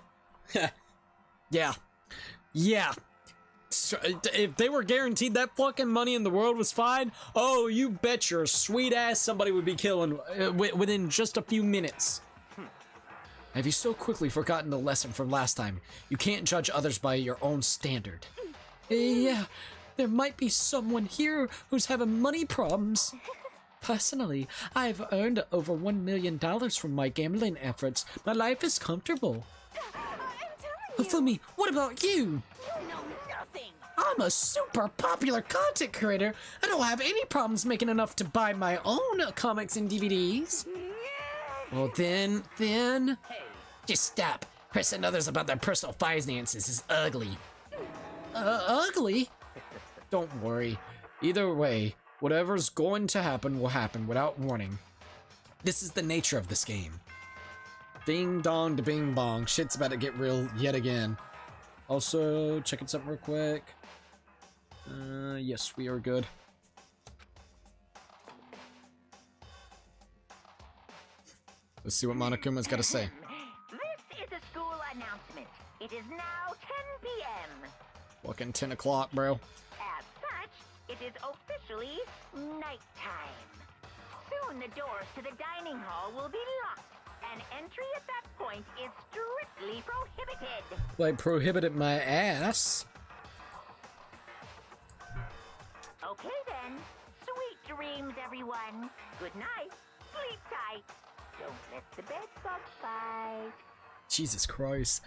yeah. So, if they were guaranteed that fucking money and the world was fine, oh, you bet your sweet ass somebody would be killing within just a few minutes. Have you so quickly forgotten the lesson from last time? You can't judge others by your own standard. Yeah, there might be someone here who's having money problems. Personally, I've earned over $1 million from my gambling efforts. My life is comfortable. Fumi, what about you? You know nothing. I'm a super popular content creator. I don't have any problems making enough to buy my own comics and DVDs. Well, then, just stop. Pressing others about their personal finances is ugly. Ugly? Don't worry. Either way, whatever's going to happen will happen without warning. This is the nature of this game. Ding dong to bing bong. Shit's about to get real yet again. Also, checking something real quick. Yes, we are good. Let's see what Monokuma's got to say. This is a school announcement. It is now 10 p.m. Fucking 10 o'clock, bro. As such, it is officially nighttime. Soon the doors to the dining hall will be locked, and entry at that point is strictly prohibited. Like, prohibited my ass. Okay then. Sweet dreams, everyone. Good night. Sleep tight. Don't let the bed bug bite. Jesus Christ.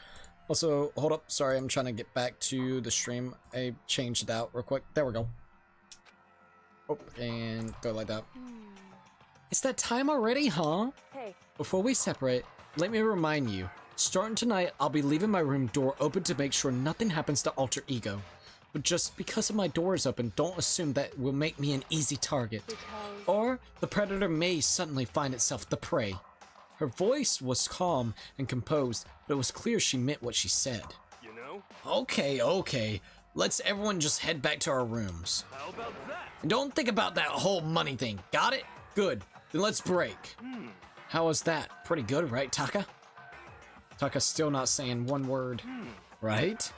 Also, hold up. Sorry, I'm trying to get back to the stream. I changed it out real quick. There we go. Oh, and go like that. It's that time already, huh? Hey, Before we separate, let me remind you, starting tonight, I'll be leaving my room door open to make sure nothing happens to Alter Ego. But just because of my door is open, don't assume that will make me an easy target. because... Or the predator may suddenly find itself the prey. Her voice was calm and composed, but it was clear she meant what she said. You know? Okay. Let's everyone just head back to our rooms. How about that? And don't think about that whole money thing. Got it? Good. Then let's break. How was that? Pretty good, right, Taka? Taka's still not saying one word. Right?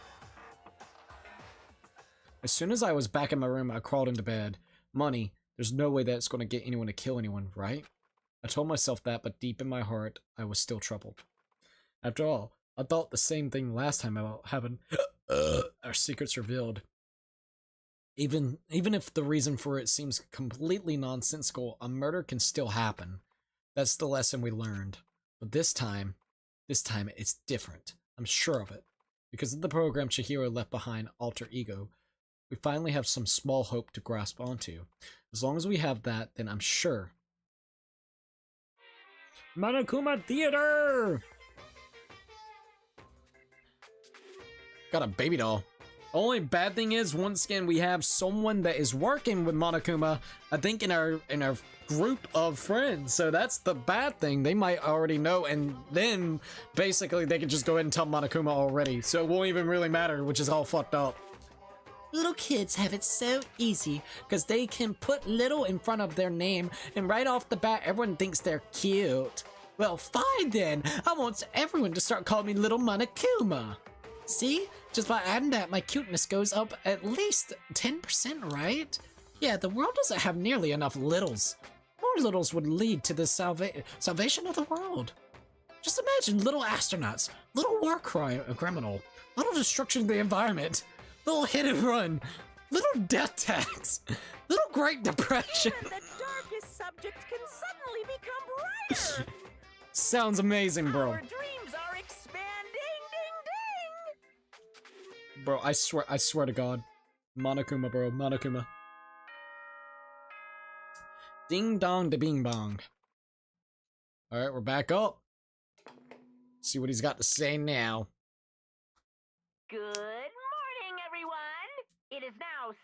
As soon as I was back in my room, I crawled into bed. Money. There's no way that's going to get anyone to kill anyone, right? I told myself that, but deep in my heart, I was still troubled. After all, I thought the same thing last time about having our secrets revealed. Even if the reason for it seems completely nonsensical, a murder can still happen. That's the lesson we learned. But this time it's different. I'm sure of it. Because of the program Chihiro left behind, Alter Ego, we finally have some small hope to grasp onto. As long as we have that, then I'm sure. Monokuma Theater! Got a baby doll. Only bad thing is, once again, we have someone that is working with Monokuma, I think in our group of friends. So that's the bad thing. They might already know, and then basically they can just go ahead and tell Monokuma already. So it won't even really matter, which is all fucked up. Little kids have it so easy because they can put little in front of their name, and right off the bat, everyone thinks they're cute. Well, fine then. I want everyone to start calling me Little Monokuma. See? Just by adding that, my cuteness goes up at least 10%, right? Yeah, the world doesn't have nearly enough littles. More littles would lead to the salvation of the world. Just imagine little astronauts, little war criminal, little destruction of the environment, little hit and run, little death tax, little Great Depression. The darkest subject can suddenly become brighter. Sounds amazing, bro. Our dreams are expanding. Ding ding. Bro, I swear to God. Monokuma, bro, Monokuma. Ding dong da bing bong. Alright, we're back up. See what he's got to say now. Good morning, everyone. It is now 7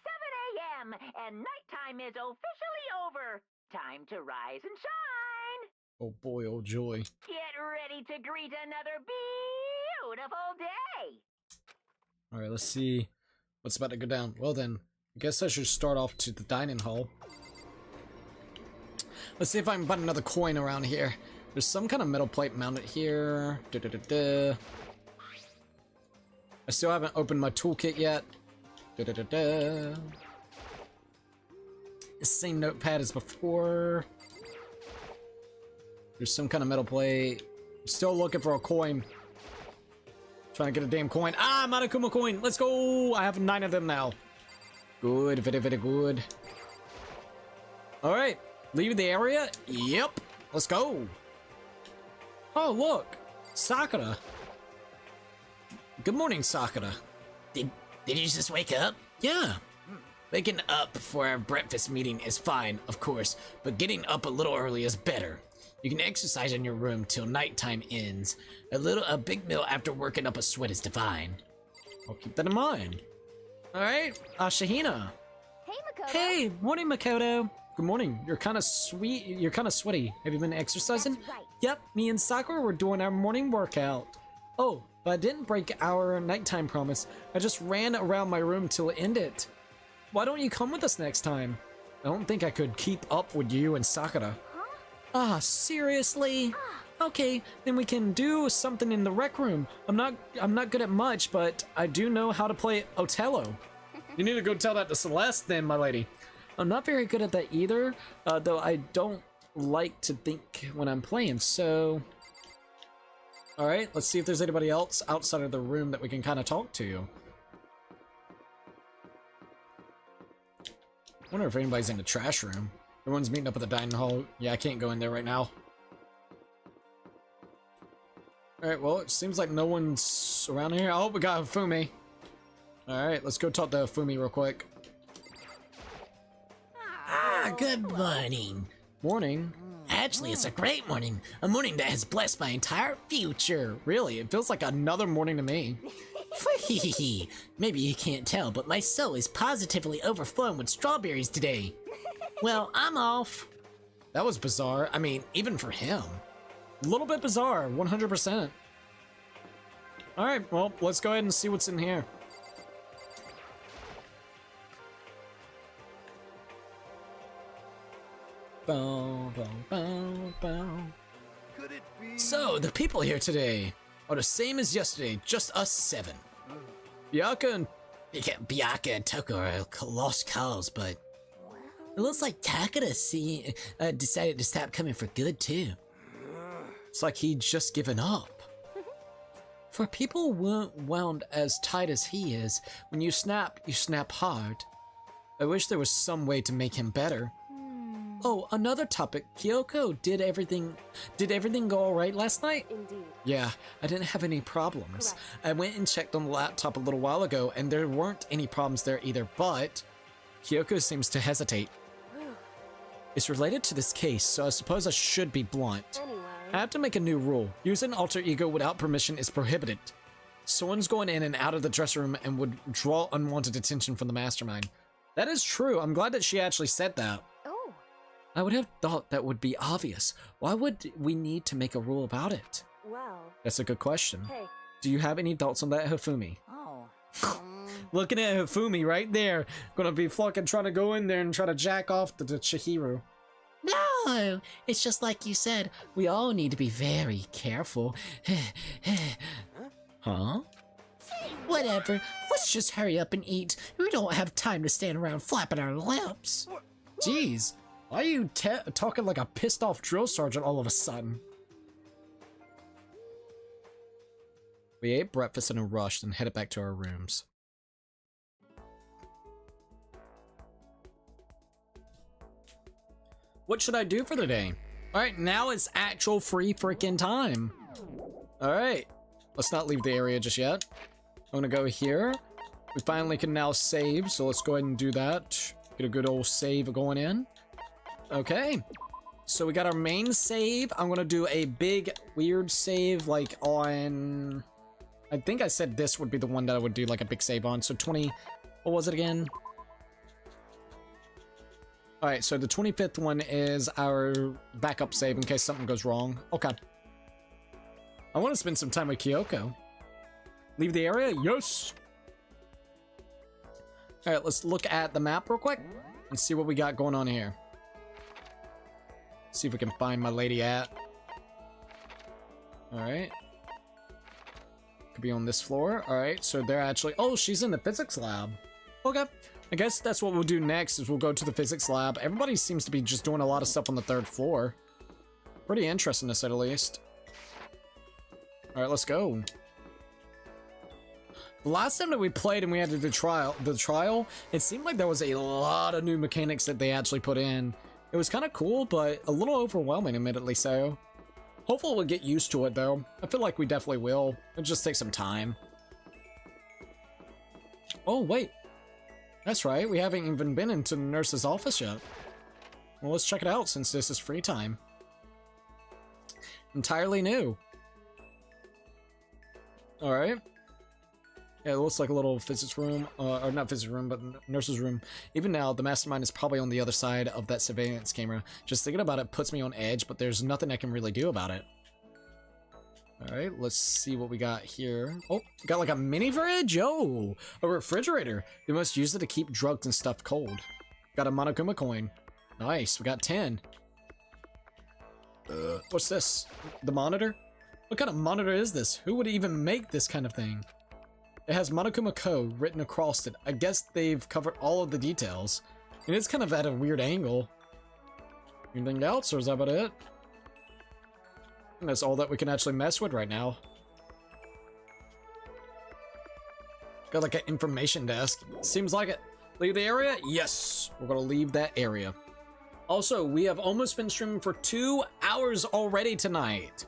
a.m. and nighttime is officially over. Time to rise and shine. Oh boy, oh joy. Get ready to greet another beautiful day. Alright, let's see what's about to go down. Well then, I guess I should start off to the dining hall. Let's see if I can find another coin around here. There's some kind of metal plate mounted here. I still haven't opened my toolkit yet. The same notepad as before. There's some kind of metal plate. Still looking for a coin. Trying to get a damn coin. Ah, Monokuma coin. Let's go. I have 9 of them now. Good, very, very good. All right, leave the area. Yep, let's go. Oh, look, Sakura. Good morning, Sakura. Did you just wake up? Yeah. Waking up for our breakfast meeting is fine, of course, but getting up a little early is better. You can exercise in your room till nighttime ends. A big meal after working up a sweat is divine. I'll keep that in mind. All right, Shahina. Hey, Makoto. Hey, morning, Makoto. Good morning. You're kind of sweet. You're kind of sweaty. Have you been exercising? That's right. Yep, me and Sakura were doing our morning workout. Oh, but I didn't break our nighttime promise. I just ran around my room till it ended. Why don't you come with us next time? I don't think I could keep up with you and Sakura. Ah, seriously? Okay, then we can do something in the rec room. I'm not good at much, but I do know how to play Otello. You need to go tell that to Celeste then, my lady. I'm not very good at that either, though I don't like to think when I'm playing, so... Alright, let's see if there's anybody else outside of the room that we can kind of talk to. I wonder if anybody's in the trash room. Everyone's meeting up at the dining hall. Yeah, I can't go in there right now. Alright, well, it seems like no one's around here. Oh, we got Fumi. Alright, let's go talk to Fumi real quick. Ah, good morning. Morning. Actually, it's a great morning. A morning that has blessed my entire future. Really, it feels like another morning to me. Maybe you can't tell, but my soul is positively overflowing with strawberries today. Well, I'm off. That was bizarre. I mean, even for him. A little bit bizarre, 100%. Alright, well, let's go ahead and see what's in here. Bow, bow, bow, bow. So, the people here today are the same as yesterday, just us 7. Biaka and Toko are lost cause, but it looks like Takeda decided to stop coming for good too. it's like he'd just given up. For people wound as tight as he is, when you snap hard. I wish there was some way to make him better. Oh, another topic. Kyoko, did everything go alright last night? Indeed. Yeah, I didn't have any problems. Correct. I went and checked on the laptop a little while ago, and there weren't any problems there either, but Kyoko seems to hesitate. It's related to this case, so I suppose I should be blunt. Anyway. I have to make a new rule. Using alter ego without permission is prohibited. Someone's going in and out of the dressing room and would draw unwanted attention from the mastermind. That is true. I'm glad that she actually said that. Oh. I would have thought that would be obvious. Why would we need to make a rule about it? Well. That's a good question. Hey. Do you have any thoughts on that, Hifumi? Oh. Looking at Hifumi right there. Gonna be fucking trying to go in there and try to jack off to Chihiro. No, it's just like you said. We all need to be very careful. Huh? Whatever. Let's just hurry up and eat. We don't have time to stand around flapping our lips. Jeez. Why are you talking like a pissed off drill sergeant all of a sudden? We ate breakfast in a rush and headed back to our rooms. What should I do for the day? Alright, now it's actual free freaking time. Alright, let's not leave the area just yet. I'm gonna go here. We finally can now save, so let's go ahead and do that. Get a good old save going in. Okay, so we got our main save. I'm gonna do a big weird save like on... I think I said this would be the one that I would do like a big save on. So 20, what was it again? Alright, so the 25th one is our backup save in case something goes wrong. Okay. I want to spend some time with Kyoko. Leave the area? Yes! Alright, let's look at the map real quick and see what we got going on here. See if we can find my lady at. Alright. Could be on this floor. Alright, so they're actually... Oh, she's in the physics lab. Okay. I guess that's what we'll do next, is we'll go to the physics lab. Everybody seems to be just doing a lot of stuff on the 3rd floor. Pretty interesting to say the least. Alright, let's go. The last time that we played and we had to do the trial, it seemed like there was a lot of new mechanics that they actually put in. It was kind of cool, but a little overwhelming, admittedly so. Hopefully we'll get used to it, though. I feel like we definitely will. It'll just take some time. Oh, wait. That's right, we haven't even been into the nurse's office yet. Well, let's check it out since this is free time. Entirely new. Alright. Yeah, it looks like a little physics room, or not physics room, but nurse's room. Even now, the mastermind is probably on the other side of that surveillance camera. Just thinking about it puts me on edge, but there's nothing I can really do about it. Alright, let's see what we got here. Oh, got like a mini fridge? Yo! A refrigerator. You must use it to keep drugs and stuff cold. Got a Monokuma coin. Nice, we got 10. What's this? The monitor? What kind of monitor is this? Who would even make this kind of thing? It has Monokuma Co. written across it. I guess they've covered all of the details. And it's kind of at a weird angle. Anything else, or is that about it? And that's all that we can actually mess with right now. Got like an information desk. Seems like it. Leave the area? Yes! We're gonna leave that area. Also, we have almost been streaming for 2 hours already tonight.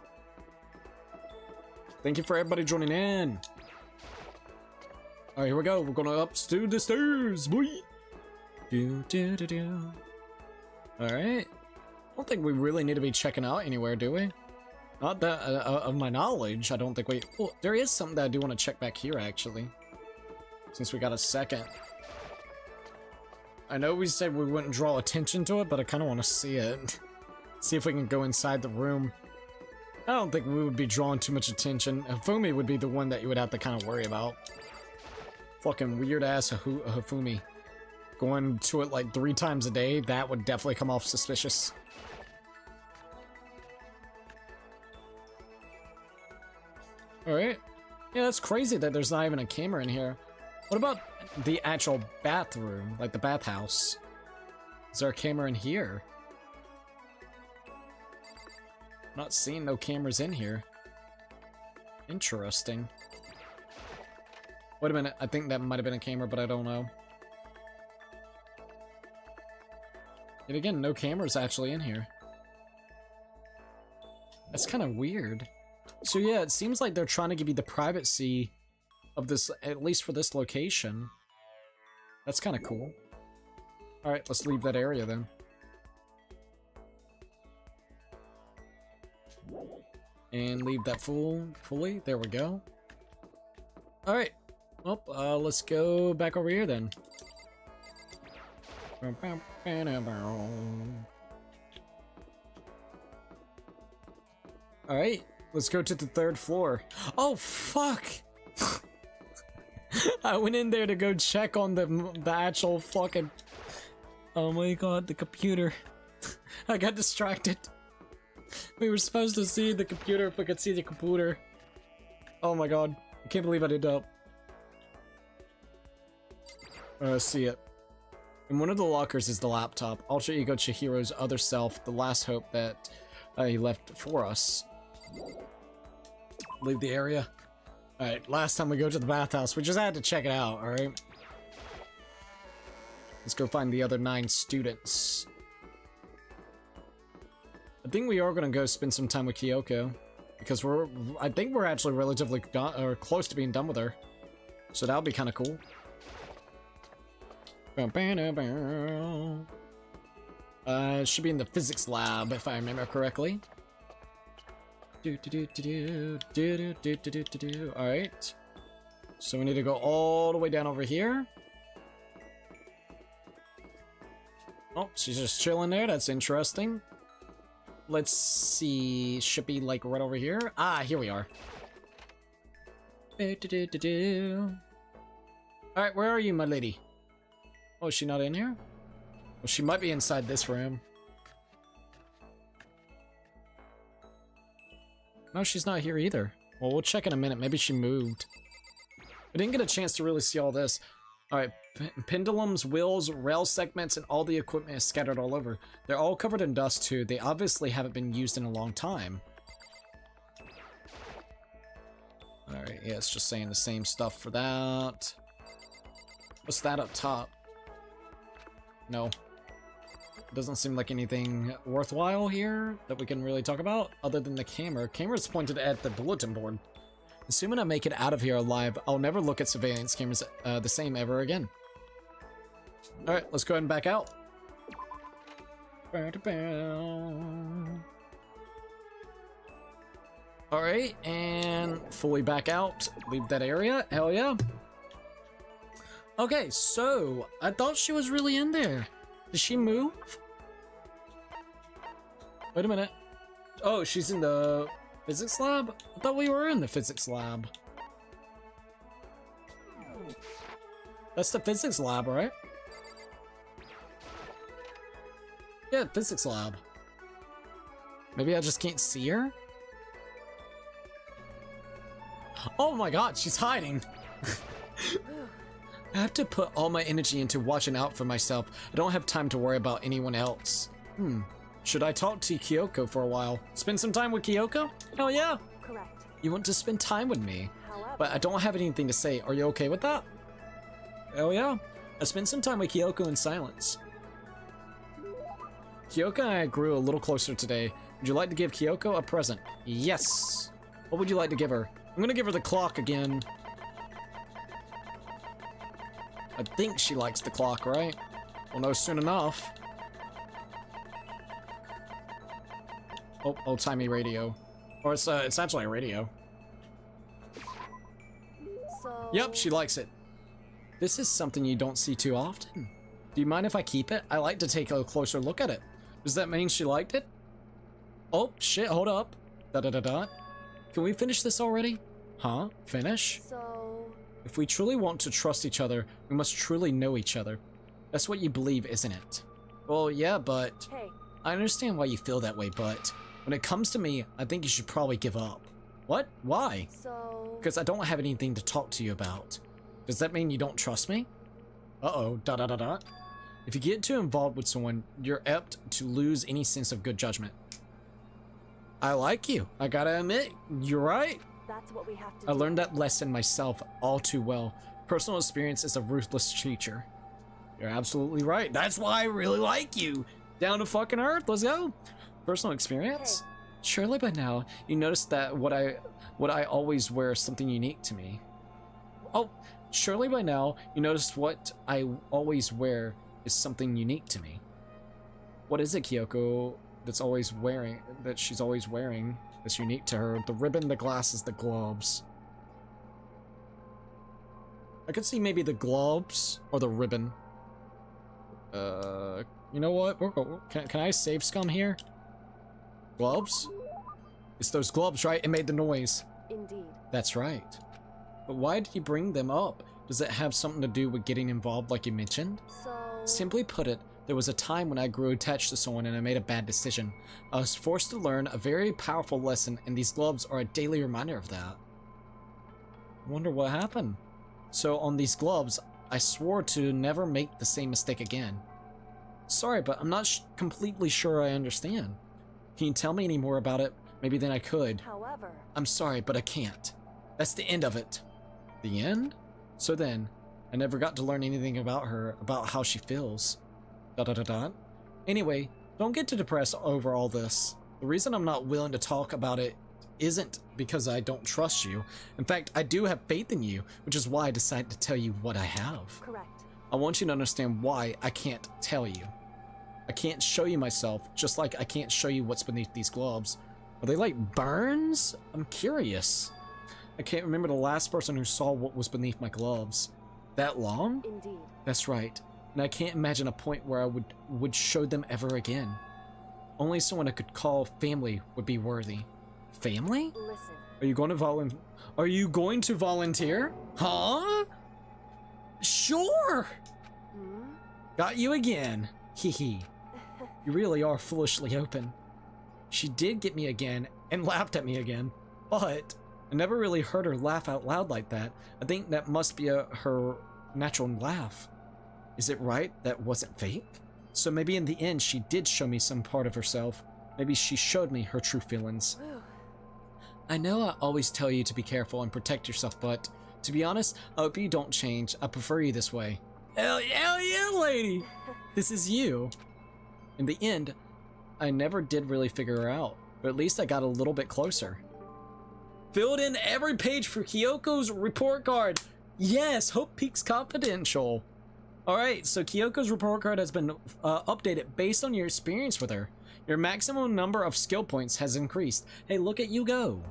Thank you for everybody joining in. Alright, here we go. We're gonna up to the stairs, boy. Alright. I don't think we really need to be checking out anywhere, do we? Not that, of my knowledge, I don't think we... Oh, there is something that I do want to check back here, actually. Since we got a second. I know we said we wouldn't draw attention to it, but I kind of want to see it. See if we can go inside the room. I don't think we would be drawing too much attention. Hifumi would be the one that you would have to kind of worry about. Fucking weird-ass Hifumi. Going to it like 3 times a day, that would definitely come off suspicious. Alright. Yeah, that's crazy that there's not even a camera in here. What about the actual bathroom, like the bathhouse? Is there a camera in here? Not seeing no cameras in here. Interesting. Wait a minute, I think that might have been a camera, but I don't know. Yet again, no cameras actually in here. That's kind of weird. So yeah, it seems like they're trying to give you the privacy of this, at least for this location. That's kind of cool. Alright, let's leave that area then. And leave that fully. There we go. Alright. Well, let's go back over here then. Alright, let's go to the 3rd floor. Oh, fuck! I went in there to go check on the actual fucking... Oh my god, the computer. I got distracted. We were supposed to see the computer if we could see the computer. Oh my god, I can't believe I did that. See it. In one of the lockers is the laptop. Alter Ego Chihiro's other self, the last hope that he left for us. Leave the area. Alright, last time we go to the bathhouse, we just had to check it out, alright? Let's go find the other 9 students. I think we are gonna go spend some time with Kyoko. Because I think we're actually relatively done, or close to being done with her. So that'll be kind of cool. Should be in the physics lab, if I remember correctly. Alright. So we need to go all the way down over here. Oh, she's just chilling there. That's interesting. Let's see. Should be like right over here. Ah, here we are. Alright, where are you, my lady? Oh, is she not in here? Well, she might be inside this room. No, she's not here either. Well, we'll check in a minute. Maybe she moved. I didn't get a chance to really see all this. Alright, pendulums, wheels, rail segments, and all the equipment is scattered all over. They're all covered in dust too. They obviously haven't been used in a long time. Alright, yeah, it's just saying the same stuff for that. What's that up top? No. Doesn't seem like anything worthwhile here that we can really talk about, other than the camera. Camera's pointed at the bulletin board. Assuming I make it out of here alive, I'll never look at surveillance cameras the same ever again. Alright, let's go ahead and back out. Alright, and fully back out. Leave that area. Hell yeah. Okay, so I thought she was really in there. Did she move? Wait a minute. Oh, she's in the physics lab? I thought we were in the physics lab. That's the physics lab, right? Yeah, physics lab. Maybe I just can't see her? Oh my god, she's hiding! I have to put all my energy into watching out for myself. I don't have time to worry about anyone else. Should I talk to Kyoko for a while? Spend some time with Kyoko? Hell yeah! Correct. You want to spend time with me, However, but I don't have anything to say. Are you okay with that? Hell yeah. I spent some time with Kyoko in silence. Kyoko and I grew a little closer today. Would you like to give Kyoko a present? Yes! What would you like to give her? I'm gonna give her the clock again. I think she likes the clock, right? We'll know soon enough. Oh, old-timey radio. Or it's actually a radio. so... Yep, she likes it. This is something you don't see too often. Do you mind if I keep it? I like to take a closer look at it. Does that mean she liked it? Oh, shit, hold up. Da-da-da-da. Can we finish this already? Huh? Finish? So... If we truly want to trust each other, we must truly know each other. That's what you believe, isn't it? Well, yeah, but... Hey, I understand why you feel that way, but... When it comes to me, I think you should probably give up. What? Why? so... Because I don't have anything to talk to you about. Does that mean you don't trust me? Uh-oh, da-da-da-da. If you get too involved with someone, you're apt to lose any sense of good judgment. I like you. I gotta admit, you're right. That's what we have to I do. learned that lesson myself all too well. Personal experience is a ruthless teacher. You're absolutely right. That's why I really like you. Down to fucking earth. Let's go. Personal experience? Surely by now you noticed that what I always wear is something unique to me. Oh, surely by now you noticed what I always wear is something unique to me. What is it, Kyoko, that she's always wearing that's unique to her? The ribbon, the glasses, the gloves. I could see maybe the gloves or the ribbon. You know what? Can I save scum here? Gloves? It's those gloves, right? It made the noise. Indeed. That's right. But why did you bring them up? Does it have something to do with getting involved like you mentioned? So... Simply put it, there was a time when I grew attached to someone and I made a bad decision. I was forced to learn a very powerful lesson, and these gloves are a daily reminder of that. I wonder what happened. So on these gloves, I swore to never make the same mistake again. Sorry, but I'm not completely sure I understand. Can you tell me any more about it? Maybe then I could. However... I'm sorry, but I can't. That's the end of it. The end? So then, I never got to learn anything about her, about how she feels. Da-da-da-da. Anyway, don't get too depressed over all this. The reason I'm not willing to talk about it isn't because I don't trust you. In fact, I do have faith in you, which is why I decided to tell you what I have. Correct. I want you to understand why I can't tell you. I can't show you myself, just like I can't show you what's beneath these gloves. Are they like burns? I'm curious. I can't remember the last person who saw what was beneath my gloves. That long? Indeed. That's right. and I can't imagine a point where I would show them ever again. Only someone I could call family would be worthy. Family? Listen. Are you going to volunteer? Huh? Sure. Hmm? Got you again. Hee hee. You really are foolishly open. She did get me again and laughed at me again, but I never really heard her laugh out loud like that. I think that must be her natural laugh. Is it right that wasn't fake? So maybe in the end she did show me some part of herself. Maybe she showed me her true feelings. Whew. I know I always tell you to be careful and protect yourself, but to be honest, I hope you don't change. I prefer you this way. Hell yeah, lady! This is you. In the end, I never did really figure her out, but at least I got a little bit closer. Filled in every page for Kyoko's report card. Yes, Hope Peaks Confidential. Alright, so Kyoko's report card has been updated based on your experience with her. Your maximum number of skill points has increased. Hey, look at you go.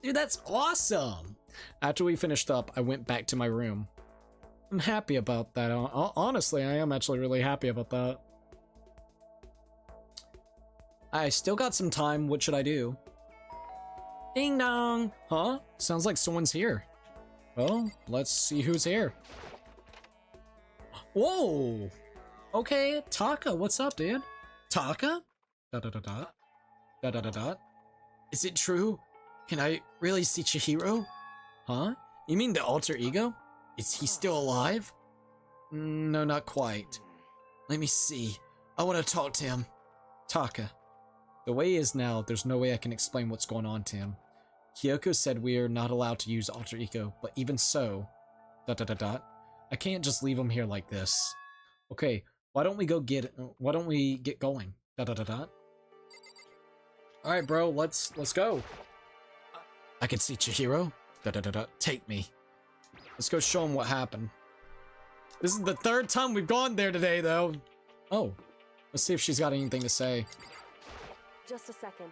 Dude, that's awesome. After we finished up, I went back to my room. I'm happy about that. Honestly, I am actually really happy about that. I still got some time. What should I do? Ding dong. Huh? Sounds like someone's here. Well, let's see who's here. Whoa. Okay, Taka, what's up, dude? Taka? Da-da-da-da. Da-da-da-da. Is it true? Can I really see Chihiro? Huh? You mean the alter ego? Is he still alive? No, not quite. Let me see. I want to talk to him. Taka. The way he is now, there's no way I can explain what's going on to him. Kyoko said we are not allowed to use alter ego, but even so... I can't just leave him here like this. Okay, why don't we get going? Alright, bro, let's go. I can see Chihiro. Take me. Let's go show him what happened. This is the third time we've gone there today, though. Oh, let's see if she's got anything to say. Just a second.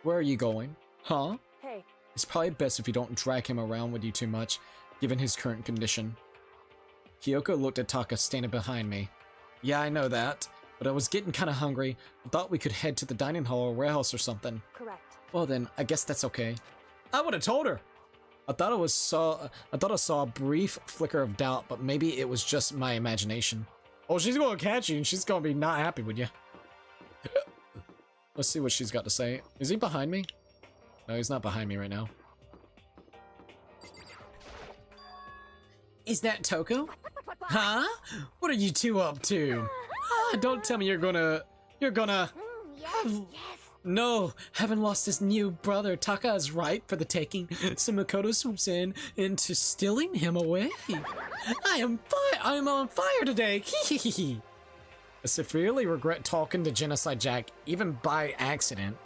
Where are you going? Huh? Hey. It's probably best if you don't drag him around with you too much, given his current condition. Kyoko looked at Taka standing behind me. Yeah, I know that, but I was getting kinda hungry. I thought we could head to the dining hall or warehouse or something. Correct. Well then, I guess that's okay. I would have told her. I thought I saw a brief flicker of doubt, but maybe it was just my imagination. Oh, she's gonna catch you and she's gonna be not happy with you. Let's see what she's got to say. Is he behind me? No, he's not behind me right now. Is that Toko? Huh? What are you two up to? Ah, don't tell me you're gonna... No, haven't lost his new brother. Taka is ripe for the taking. So Makoto swoops in into stealing him away. I am on fire today. I severely regret talking to Genocide Jack, even by accident.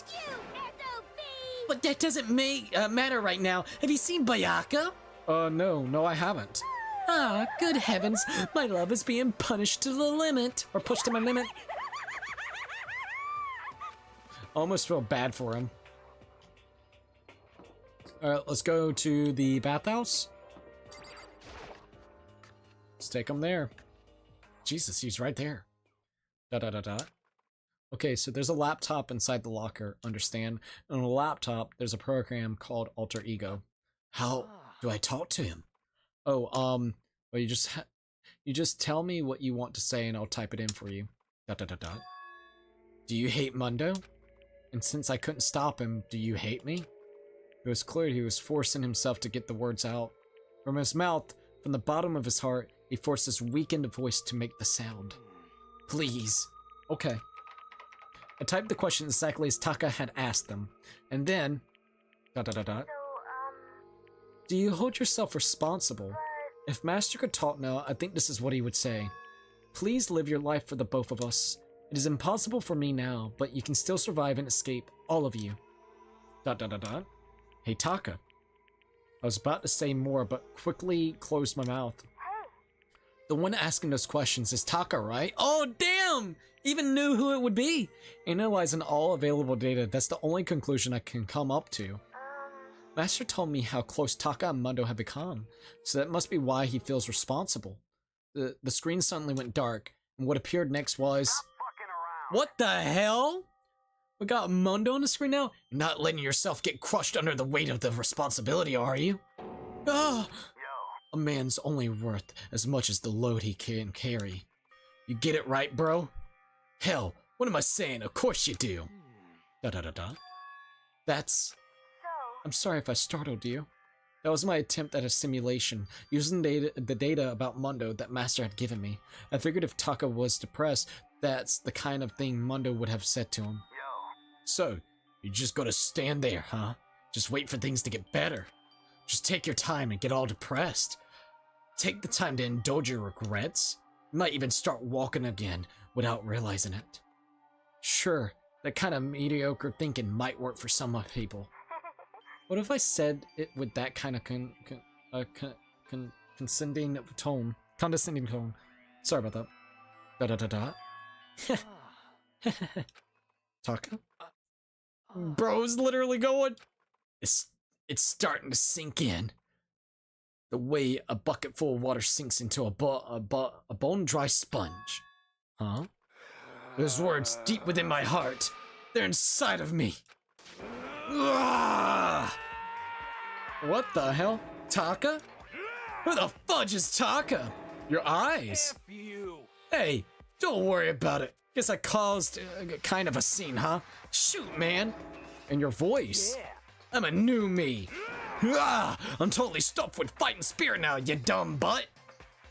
But that doesn't matter right now. Have you seen Bayaka? No, I haven't. Ah, good heavens. My love is being punished to the limit. Or pushed to my limit. Almost feel bad for him. Alright, let's go to the bathhouse. Let's take him there. Jesus, he's right there. Okay, so there's a laptop inside the locker, understand? And on a laptop, there's a program called Alter Ego. How do I talk to him? Oh, well, you just tell me what you want to say and I'll type it in for you. Do you hate Mundo? And since I couldn't stop him, do you hate me? It was clear he was forcing himself to get the words out. From his mouth, from the bottom of his heart, he forced his weakened voice to make the sound. Please. Okay. I typed the question exactly as Taka had asked them. And then... Do you hold yourself responsible? If Master could talk now, I think this is what he would say. Please live your life for the both of us. It is impossible for me now, but you can still survive and escape, all of you. Hey, Taka. I was about to say more, but quickly closed my mouth. The one asking those questions is Taka, right? Oh, damn! Even knew who it would be! Analyzing all available data, that's the only conclusion I can come up to. Master told me how close Taka and Mundo have become, so that must be why he feels responsible. The screen suddenly went dark, and what appeared next was... Fucking around. What the hell? We got Mundo on the screen now? You're not letting yourself get crushed under the weight of the responsibility, are you? Ah! Yo. A man's only worth as much as the load he can carry. You get it right, bro? Hell, what am I saying? Of course you do. Da-da-da-da. That's... So, I'm sorry if I startled you. That was my attempt at a simulation, using the data about Mundo that Master had given me. I figured if Taka was depressed, that's the kind of thing Mundo would have said to him. Yo. So, you just gotta stand there, huh? Just wait for things to get better. Just take your time and get all depressed. Take the time to indulge your regrets. You might even start walking again without realizing it. Sure, that kind of mediocre thinking might work for some people. What if I said it with that kind of condescending tone? Condescending tone. Sorry about that. Da-da-da-da. Taka? Bro's literally going. It's starting to sink in. The way a bucket full of water sinks into a bone-dry sponge. Huh? Those words deep within my heart. They're inside of me. Ah! What the hell? Taka? Who the fudge is Taka? Your eyes. F you. Hey, don't worry about it. Guess I caused kind of a scene, huh? Shoot, man. And your voice. Yeah. I'm a new me. Ah, I'm totally stuffed with fighting spirit now, you dumb butt.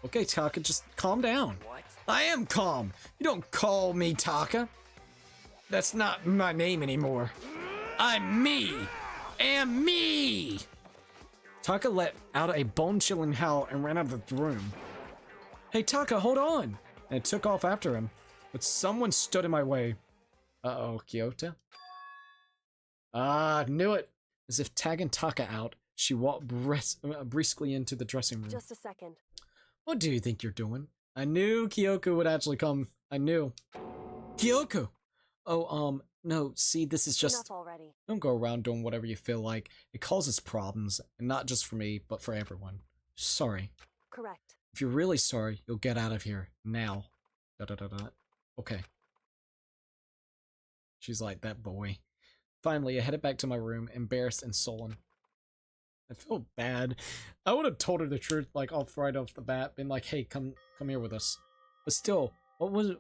Okay, Taka, just calm down. What? I am calm. You don't call me Taka. That's not my name anymore. I'm me. Am me. Taka let out a bone-chilling howl and ran out of the room. Hey, Taka, hold on. And it took off after him. But someone stood in my way. Uh-oh, Kyoto? Ah, knew it. As if tagging Taka out, she walked briskly into the dressing room. Just a second. What do you think you're doing? I knew Kyoko would actually come. I knew. Kyoko! Oh, no, see, this is just... Enough already. Don't go around doing whatever you feel like. It causes problems, and not just for me, but for everyone. Sorry. Correct. If you're really sorry, you'll get out of here. Now. Da-da-da-da. Okay. She's like, that boy. Finally, I headed back to my room, embarrassed and sullen. I feel bad. I would have told her the truth, like, right off the bat, been like, hey, come here with us. But still, what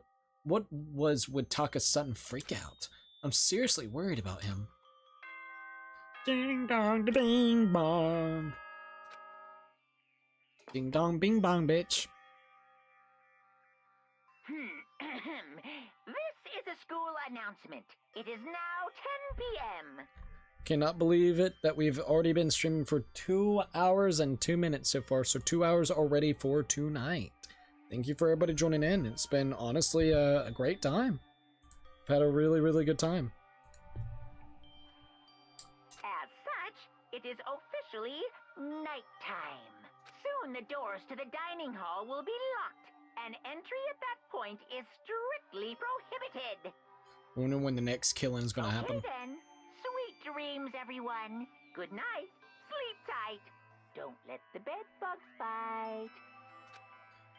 was with Taka's sudden freak out? I'm seriously worried about him. Ding dong, bing bong. Ding dong, bing bong, bitch. This is a school announcement. It is now 10 p.m. Cannot believe it that we've already been streaming for 2 hours and 2 minutes so far. So 2 hours already for tonight. Thank you for everybody joining in. It's been honestly a great time. I've had a really, really good time. As such, it is officially nighttime. Soon the doors to the dining hall will be locked, and entry at that point is strictly prohibited. I wonder when the next killing's gonna happen. Okay then. Sweet dreams, everyone. Good night. Sleep tight. Don't let the bed bugs bite.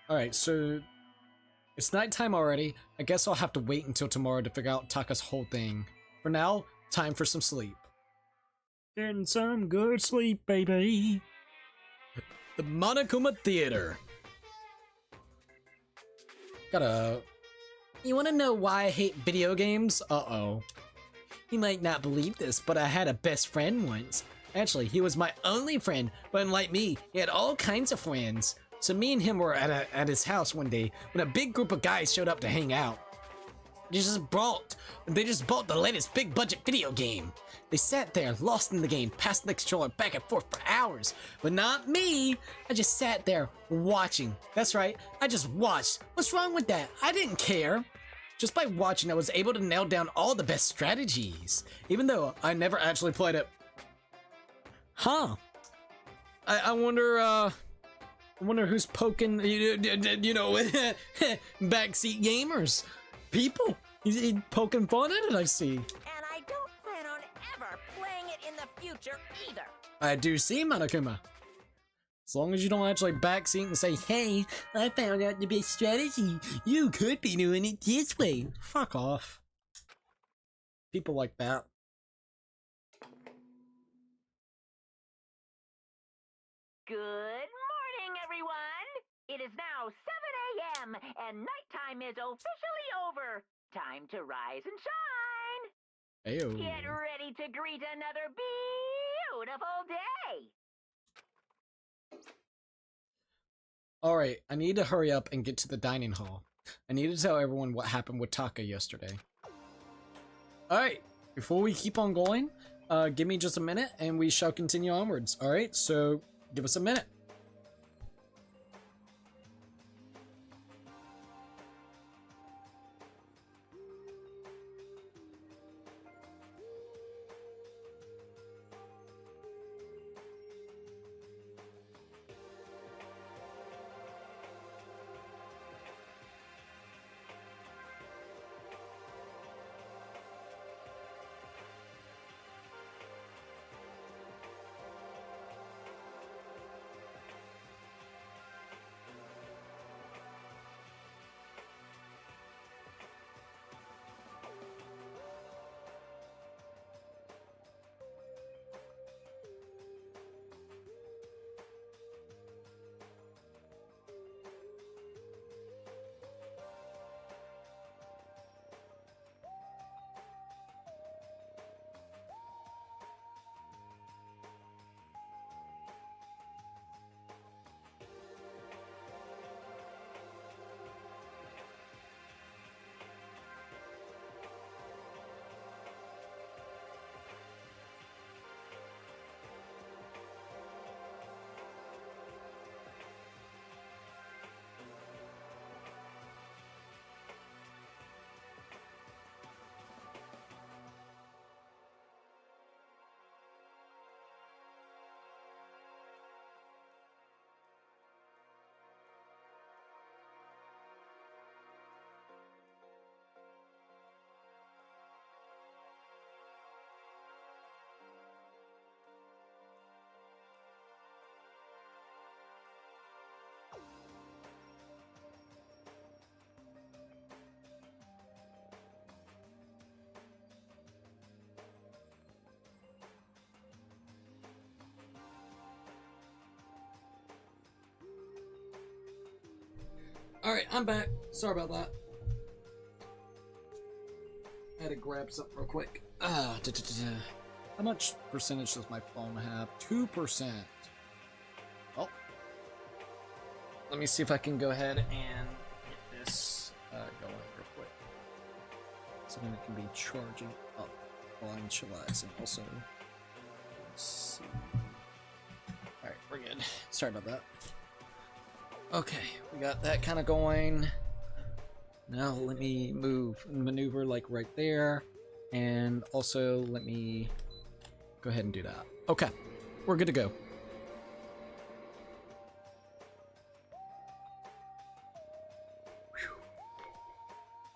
Alright, so it's nighttime already. I guess I'll have to wait until tomorrow to figure out Taka's whole thing. For now, time for some sleep. Getting some good sleep, baby. The Monokuma Theater. You wanna know why I hate video games? Uh-oh. You might not believe this, but I had a best friend once. Actually, he was my only friend, but unlike me, he had all kinds of friends. So me and him were at his house one day when a big group of guys showed up to hang out. They just bought the latest big budget video game. They sat there, lost in the game, passed the controller back and forth for hours. But not me. I just sat there watching. That's right, I just watched. What's wrong with that? I didn't care. Just by watching, I was able to nail down all the best strategies, even though I never actually played it. Huh. I wonder who's poking, you know, backseat gamers. People. He's poking fun at it, I see. And I don't plan on ever playing it in the future either. I do see, Monokuma. As long as you don't actually backseat and say, hey, I found out the best strategy. You could be doing it this way. Fuck off. People like that. Good morning, everyone! It is now 7 a.m. and nighttime is officially over. Time to rise and shine! Ayo. Get ready to greet another beautiful day! Alright, I need to hurry up and get to the dining hall. I need to tell everyone what happened with Taka yesterday. Alright, before we keep on going, give me just a minute and we shall continue onwards. Alright, so give us a minute. Alright, I'm back. Sorry about that. I had to grab something real quick. How much percentage does my phone have? 2%. Oh. Let me see if I can go ahead and get this going real quick. So then it can be charging up while I'm chillaxing. Also, let's see. Alright, we're good. Sorry about that. Okay, we got that kind of going. Now let me maneuver like right there. And also let me go ahead and do that. Okay, we're good to go.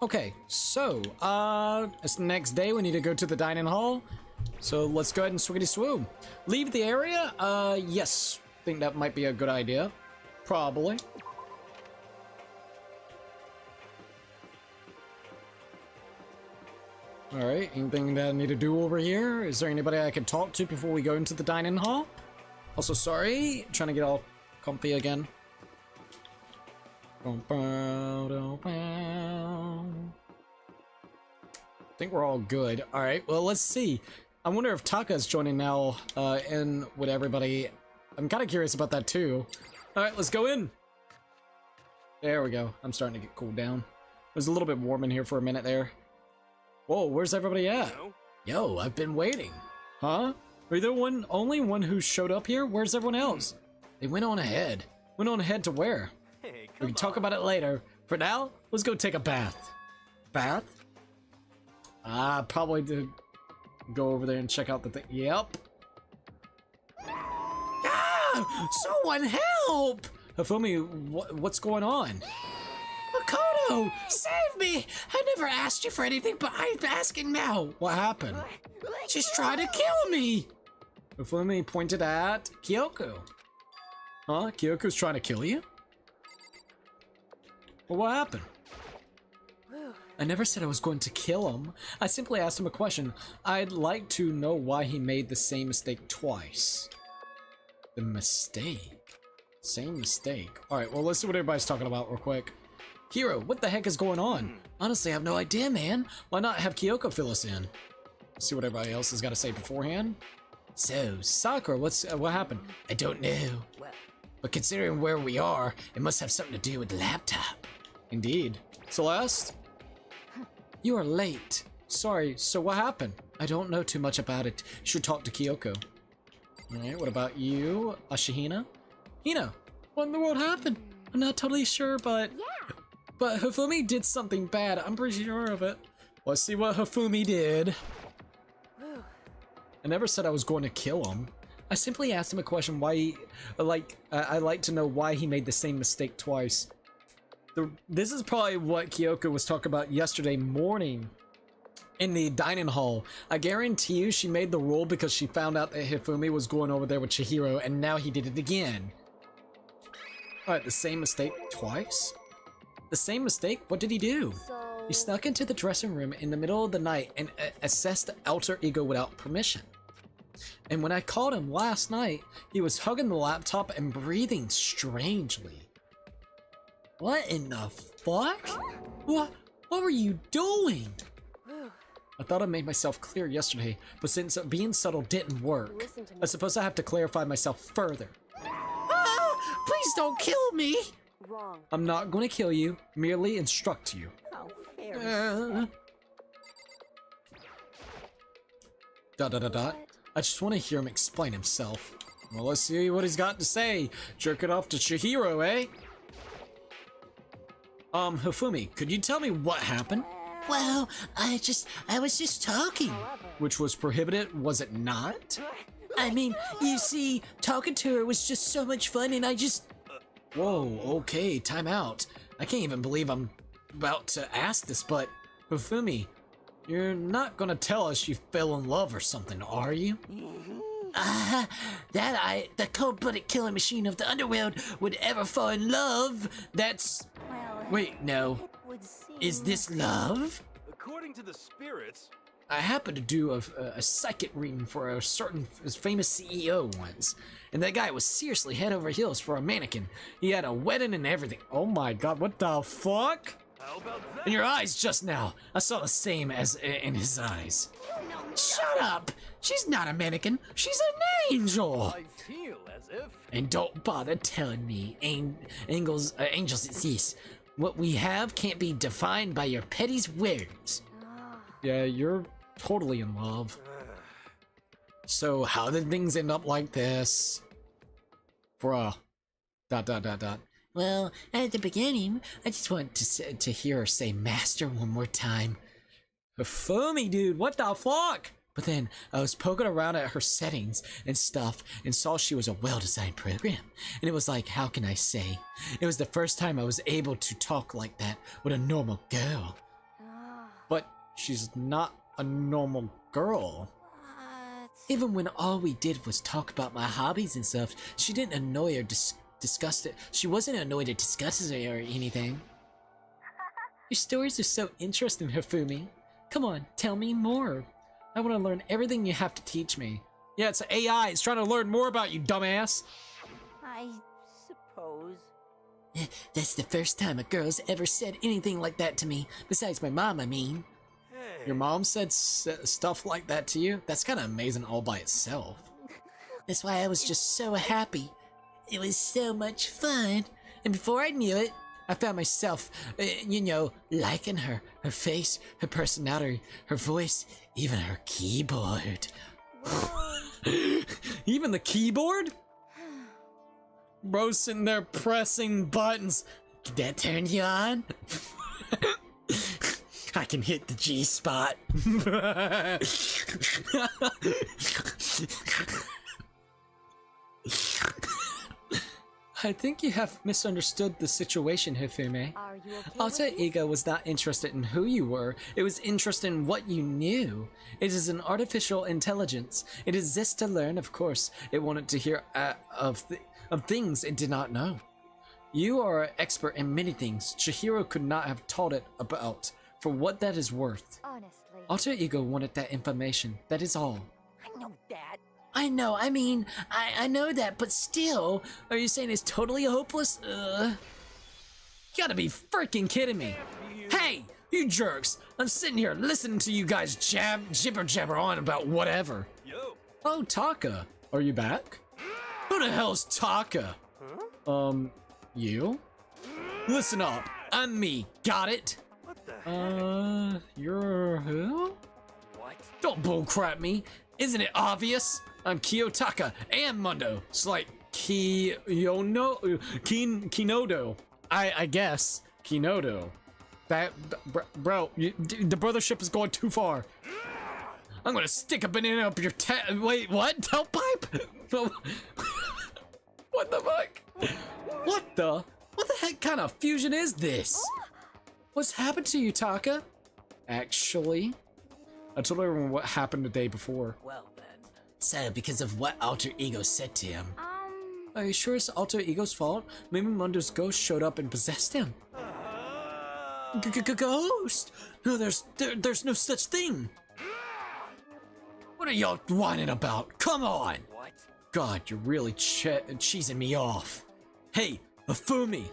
Okay, so, it's the next day. We need to go to the dining hall. So let's go ahead and swiggity swoom. Leave the area? Yes. Think that might be a good idea. Probably. Alright, anything that I need to do over here? Is there anybody I can talk to before we go into the dining hall? Also, sorry, trying to get all comfy again. I think we're all good. Alright, well, let's see. I wonder if Taka's joining now in with everybody. I'm kind of curious about that too. Alright, let's go in. There we go. I'm starting to get cooled down. It was a little bit warm in here for a minute there. Whoa, where's everybody at? Yo, I've been waiting. Huh? Are you the only one who showed up here? Where's everyone else? They went on ahead. Went on ahead to where? Hey, We can talk about it later. For now, let's go take a bath. Bath? Probably to go over there and check out the thing. Yep. Ah! Someone help! Hifumi, what's going on? Makoto, save me! I never asked you for anything, but I'm asking now. What happened? She's trying to kill me! Hifumi pointed at Kyoko. Huh? Kyoko's trying to kill you? Well, what happened? I never said I was going to kill him. I simply asked him a question. I'd like to know why he made the same mistake twice. The mistake? Same mistake. Alright, well, let's see what everybody's talking about real quick. Hiro, what the heck is going on? Honestly, I have no idea, man. Why not have Kyoko fill us in? See what everybody else has got to say beforehand. So, Sakura, what happened? I don't know. But considering where we are, it must have something to do with the laptop. Indeed. Celeste? You are late. Sorry, so what happened? I don't know too much about it. You should talk to Kyoko. Alright, what about you, Ashihina? Hina, what in the world happened? I'm not totally sure, but... Yeah. But Hifumi did something bad. I'm pretty sure of it. Let's see what Hifumi did. I never said I was going to kill him. I simply asked him a question why he... I'd like to know why he made the same mistake twice. This is probably what Kyoko was talking about yesterday morning in the dining hall. I guarantee you she made the rule because she found out that Hifumi was going over there with Chihiro, and now he did it again. Alright, the same mistake twice? The same mistake? What did he do? He snuck into the dressing room in the middle of the night and accessed the alter ego without permission. And when I called him last night, he was hugging the laptop and breathing strangely. What in the fuck? What were you doing? I thought I made myself clear yesterday, but since being subtle didn't work, I suppose I have to clarify myself further. Ah, please don't kill me! Wrong. I'm not going to kill you, merely instruct you. How fair. I just want to hear him explain himself. Well, let's see what he's got to say. Jerk it off to Chihiro, eh? Hifumi, could you tell me what happened? Well, I was just talking. Which was prohibited, was it not? I mean, you see, talking to her was just so much fun, and I just... Whoa, okay, time out. I can't even believe I'm about to ask this, but Hifumi, you're not gonna tell us you fell in love or something, are you? The cold-blooded killing machine of the underworld would ever fall in love. That's... Well, Wait, no. would seem... Is this love? According to the spirits, I happened to do a psychic reading for a certain famous CEO once, and that guy was seriously head over heels for a mannequin. He had a wedding and everything. Oh my god, what the fuck? how about that? In your eyes just now, I saw the same as in his eyes. Shut up! She's not a mannequin. She's an angel. I feel as if And don't bother telling me angels exist. What we have can't be defined by your petty words. Yeah, you're totally in love. So how did things end up like this? Bruh. ... Well, at the beginning, I just want to hear her say master one more time. Hifumi, dude, what the fuck? But then I was poking around at her settings and stuff and saw she was a well-designed program. And it was like, how can I say? It was the first time I was able to talk like that with a normal girl. But she's not a normal girl. Even when all we did was talk about my hobbies and stuff, she didn't annoy or disgust it. She wasn't annoyed or disgusted or anything. Your stories are so interesting, Hifumi. Come on, tell me more. I want to learn everything you have to teach me. Yeah, it's AI. It's trying to learn more about you, dumbass. I suppose. That's the first time a girl's ever said anything like that to me. Besides my mom, I mean. Your mom said stuff like that to you? That's kind of amazing all by itself. That's why I was just so happy. It was so much fun. And before I knew it, I found myself, liking her. Her face, her personality, her voice, even her keyboard. Even the keyboard? Bro's sitting there pressing buttons. Did that turn you on? I can hit the G spot. I think you have misunderstood the situation, Hifumi. Are you okay Alter with this? Ego was not interested in who you were, it was interested in what you knew. It is an artificial intelligence. It exists to learn, of course. It wanted to hear of things it did not know. You are an expert in many things Chihiro could not have taught it about, for what that is worth. Honestly. Alter Ego wanted that information, that is all. I know that. I know, I know that, but still, are you saying it's totally hopeless? You gotta be freaking kidding me. Hey, you jerks, I'm sitting here listening to you guys jibber jabber on about whatever. Yo. Oh, Taka, are you back? Who the hell's Taka? You? Listen up, I'm me, got it? What the You're who? What? Don't bullcrap me, isn't it obvious? I'm Kiyotaka and Mundo. It's like Kinodo. I guess. Kinodo. That, bro, the brothership is going too far. I'm gonna stick a banana up your wait, what? Tailpipe? What the fuck? What the heck kind of fusion is this? What's happened to you, Taka? Actually, I told everyone what happened the day before. Well then. So, because of what Alter Ego said to him. Are you sure it's Alter Ego's fault? Maybe Mundo's ghost showed up and possessed him. Ghost? No, there's no such thing. What are y'all whining about? Come on. What? God, you're really cheesing me off. Hey, Afumi.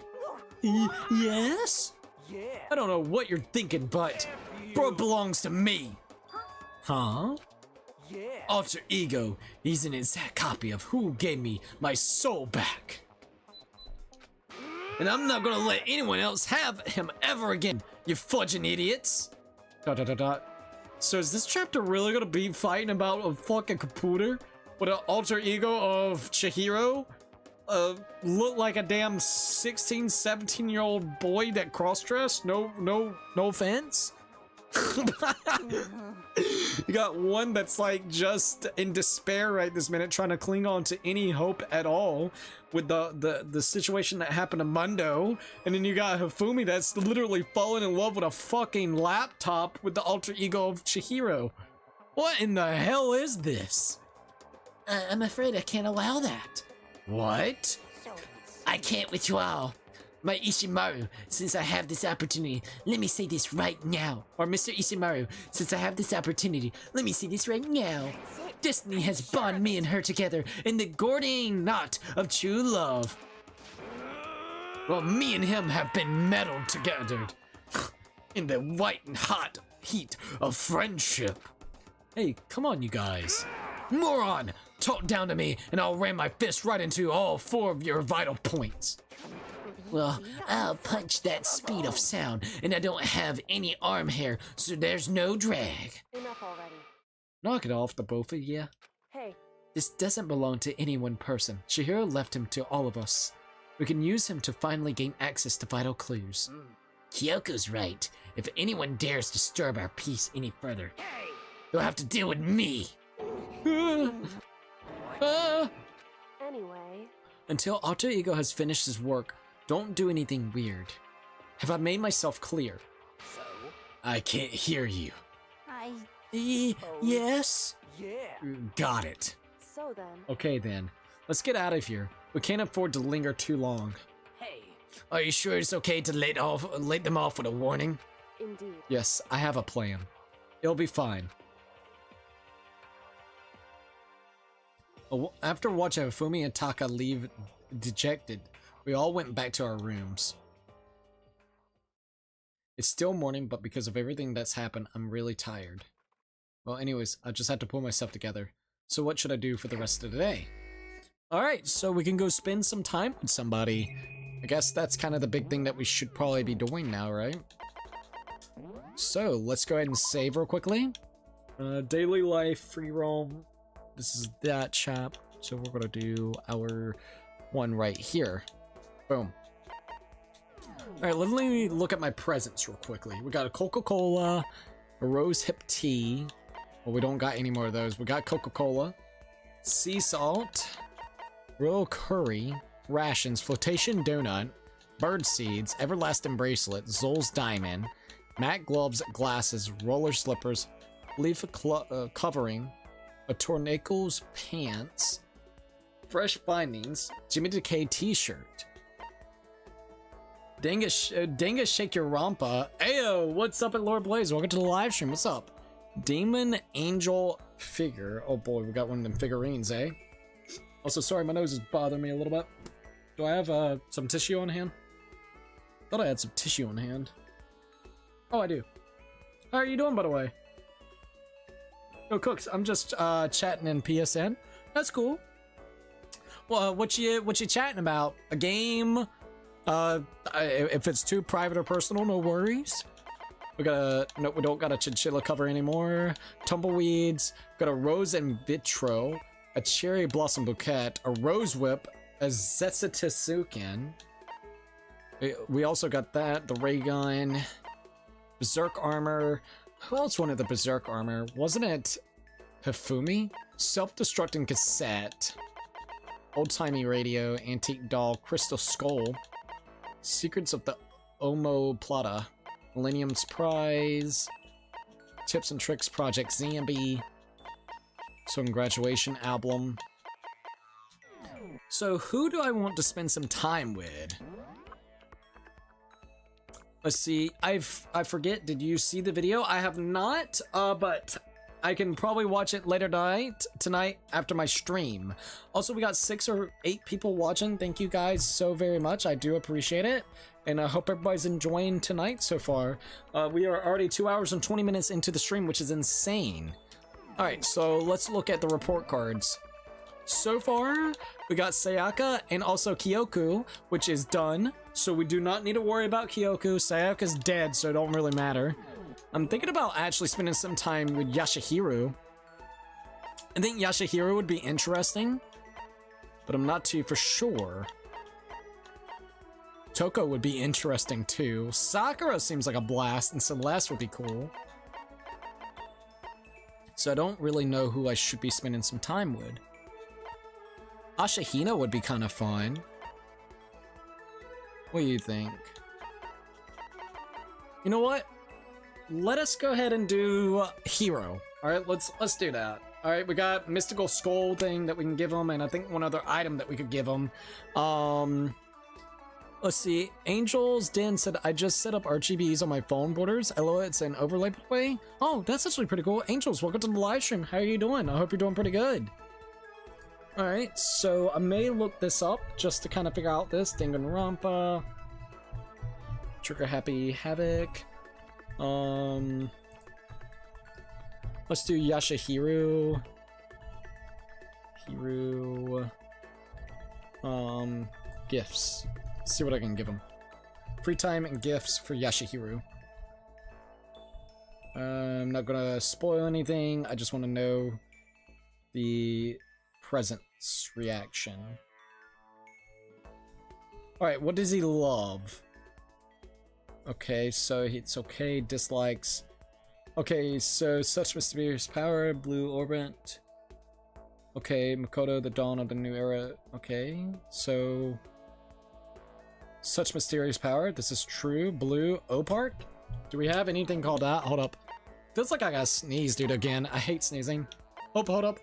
Yes? Yeah. I don't know what you're thinking, but bro belongs to me. Huh? Yeah. Alter Ego, he's an exact copy of who gave me my soul back. And I'm not gonna let anyone else have him ever again, you fudging idiots. ... So is this chapter really gonna be fighting about a fucking computer with an alter ego of Chihiro? Look like a damn 16, 17-year-old boy that cross-dressed? No offense? You got one that's like just in despair right this minute, trying to cling on to any hope at all with the situation that happened to Mundo, and then you got Hifumi that's literally fallen in love with a fucking laptop with the alter ego of Chihiro. What in the hell is this? I'm afraid I can't allow that. What? I can't with you all. My Ishimaru, since I have this opportunity, let me say this right now. Or Mr. Ishimaru, since I have this opportunity, let me say this right now. Destiny has bonded me and her together in the Gordian knot of true love. Well, me and him have been meddled together in the white and hot heat of friendship. Hey, come on, you guys. Moron! Talk down to me and I'll ram my fist right into all 4 of your vital points. Well, I'll punch that speed of sound, and I don't have any arm hair, so there's no drag. Enough already. Knock it off, the both of you. Hey, This doesn't belong to any one person. Chihiro left him to all of us. We can use him to finally gain access to vital clues. Kyoko's right. If anyone dares disturb our peace any further, they'll have to deal with me. anyway, Until Alter Ego has finished his work, don't do anything weird. Have I made myself clear? So? I can't hear you. I... Yes? Yeah. Got it. so then, Okay then, let's get out of here. We can't afford to linger too long. Hey. Are you sure it's okay to let them off with a warning? indeed. Yes, I have a plan. It'll be fine. After watching Fumi and Taka leave dejected, we all went back to our rooms. It's still morning, but because of everything that's happened, I'm really tired. Well, anyways, I just had to pull myself together. So what should I do for the rest of the day? Alright, so we can go spend some time with somebody. I guess that's kind of the big thing that we should probably be doing now, right? So, let's go ahead and save real quickly. Daily life, free roam. This is that chap. So we're gonna do our one right here. Boom. Alright, let me look at my presents real quickly. We got a Coca-Cola, a rose hip tea. Well, we don't got any more of those. We got Coca-Cola, sea salt, royal curry, rations, flotation donut, bird seeds, everlasting bracelet, Zol's diamond, matte gloves, glasses, roller slippers, leaf covering, a tornado's pants, Fresh findings. Jimmy Decay t-shirt. Dingus Shake Your Rompa. Ayo, what's up at Lord Blaze? Welcome to the live stream. What's up? Demon Angel figure. Oh boy, we got one of them figurines, eh? Also, sorry, my nose is bothering me a little bit. Do I have some tissue on hand? Thought I had some tissue on hand. Oh, I do. How are you doing, by the way? Yo, Cooks, I'm just chatting in PSN. That's cool. Well, what you chatting about? A game? If it's too private or personal, no worries. We don't got a chinchilla cover anymore. Tumbleweeds. Got a rose and vitro, a cherry blossom bouquet, a rose whip, a zetsutisuken. We also got that, the ray gun, berserk armor. Who else wanted the berserk armor? Wasn't it Hifumi? Self-destructing cassette, old-timey radio, antique doll, crystal skull, secrets of the Omo Plata, Millennium's Prize, tips and tricks Project Zambi, so graduation album. So who do I want to spend some time with? Let's see. I forget. Did you see the video? I have not. But I can probably watch it later tonight after my stream. Also, we got 6 or 8 people watching. Thank you guys so very much. I do appreciate it, and I hope everybody's enjoying tonight so far. We are already 2 hours and 20 minutes into the stream, which is insane. All right, so let's look at the report cards. So far, we got Sayaka and also Kyoku, which is done. So we do not need to worry about Kyoku. Sayaka's dead, so it don't really matter. I'm thinking about actually spending some time with Yashahiro. I think Yashahiro would be interesting, but I'm not too for sure. Toko would be interesting too. Sakura seems like a blast, and Celeste would be cool. So I don't really know who I should be spending some time with. Ashahina would be kind of fun. What do you think? You know what? Let us go ahead and do Hero. All right, let's do that. All right, we got mystical skull thing that we can give him, and I think one other item that we could give him. Let's see. Angel's Den said, I just set up RGBs on my phone borders. LOL, it's an overlay way. Oh, that's actually pretty cool. Angels, welcome to the live stream. How are you doing? I hope you're doing pretty good. All right, so I may look this up just to kind of figure out this. Danganronpa. Trigger Happy Havoc. Let's do Yashahiro. Gifts. Let's see what I can give him. Free time and gifts for Yashahiro. I'm not gonna spoil anything. I just want to know the presence reaction. Alright, what does he love? Okay, so it's okay, dislikes. Okay, so such mysterious power, blue orbit. Okay, Makoto, the dawn of the new era. Okay, so such mysterious power, this is true. Blue, Opark? Do we have anything called that? Hold up. Feels like I gotta sneeze, dude, again. I hate sneezing. Oh, hold up.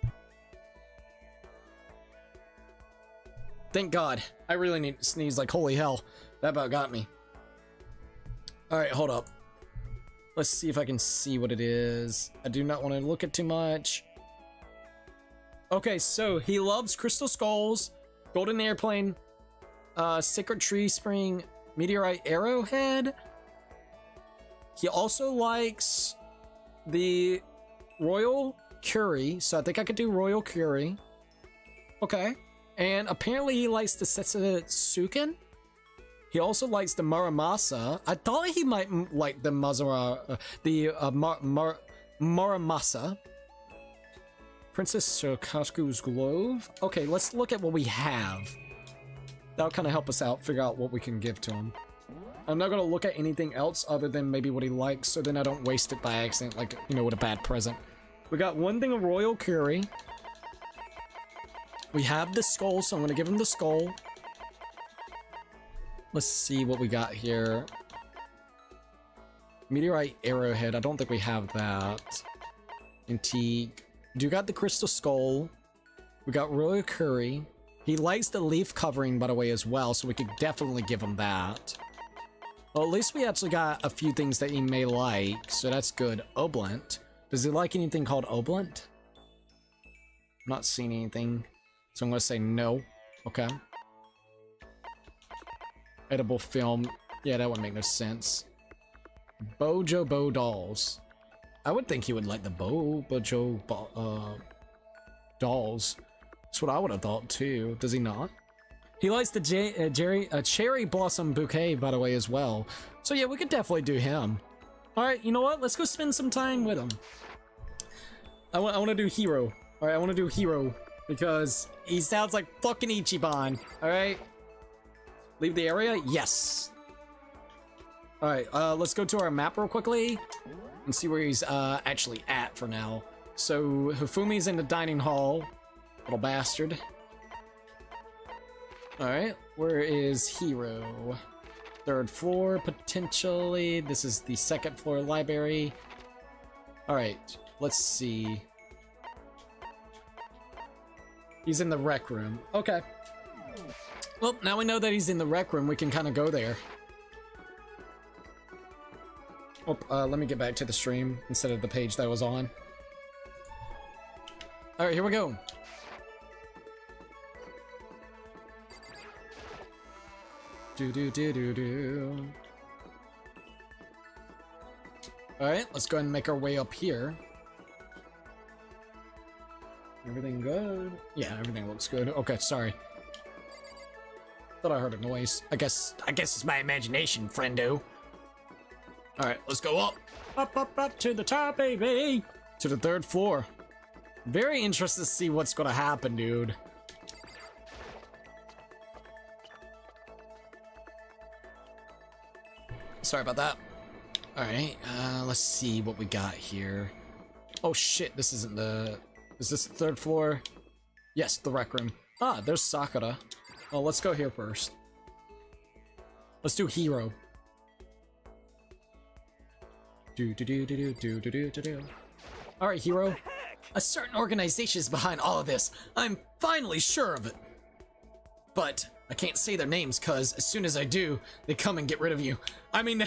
Thank God. I really need to sneeze like holy hell. That about got me. Alright, hold up. Let's see if I can see what it is. I do not want to look at too much. Okay, so he loves crystal skulls, golden airplane, sacred tree spring, meteorite arrowhead. He also likes the royal curry, so I think I could do royal curry. Okay. And apparently he likes the Setsutsuken. He also likes the Muramasa. I thought he might like the Muramasa. Princess Shokasku's Glove. Okay, let's look at what we have. That'll kind of help us out, figure out what we can give to him. I'm not going to look at anything else other than maybe what he likes, so then I don't waste it by accident, like, you know, with a bad present. We got one thing of royal curry. We have the skull, so I'm going to give him the skull. Let's see what we got here. Meteorite arrowhead. I don't think we have that. Antique. Do got the crystal skull. We got royal curry. He likes the leaf covering, by the way, as well, so we could definitely give him that. Well, at least we actually got a few things that he may like, so that's good. Oblent. Does he like anything called Oblent? I'm not seeing anything, so I'm gonna say no. Okay. Edible film. Yeah, that would make no sense. Bojo Bo dolls. I would think he would like the Bojo dolls. That's what I would have thought too. Does he not? He likes the cherry blossom bouquet, by the way, as well. So yeah, we could definitely do him. All right, you know what? Let's go spend some time with him. I want to do Hero. All right, I want to do Hero because he sounds like fucking Ichiban. All right. Leave the area? Yes. All right, let's go to our map real quickly and see where he's actually at for now. So Hifumi's in the dining hall, little bastard. All right, where is Hero? Third floor, potentially. This is the second floor library. All right, let's see. He's in the rec room. Okay. Well, now we know that he's in the rec room. We can kind of go there. Oh, let me get back to the stream instead of the page that was on. All right, here we go. Do. All right, let's go ahead and make our way up here. Everything good? Yeah, everything looks good. Okay, sorry. Thought I heard a noise. I guess it's my imagination, friendo. All right, let's go up. Up to the top, baby. To the third floor. Very interested to see what's gonna happen, dude. Sorry about that. All right, let's see what we got here. Oh shit, this isn't the... Is this the third floor? Yes, the rec room. Ah, there's Sakura. Oh, let's go here first. Let's do Hero. All right, Hero. A certain organization is behind all of this. I'm finally sure of it. But I can't say their names because as soon as I do, they come and get rid of you. I mean,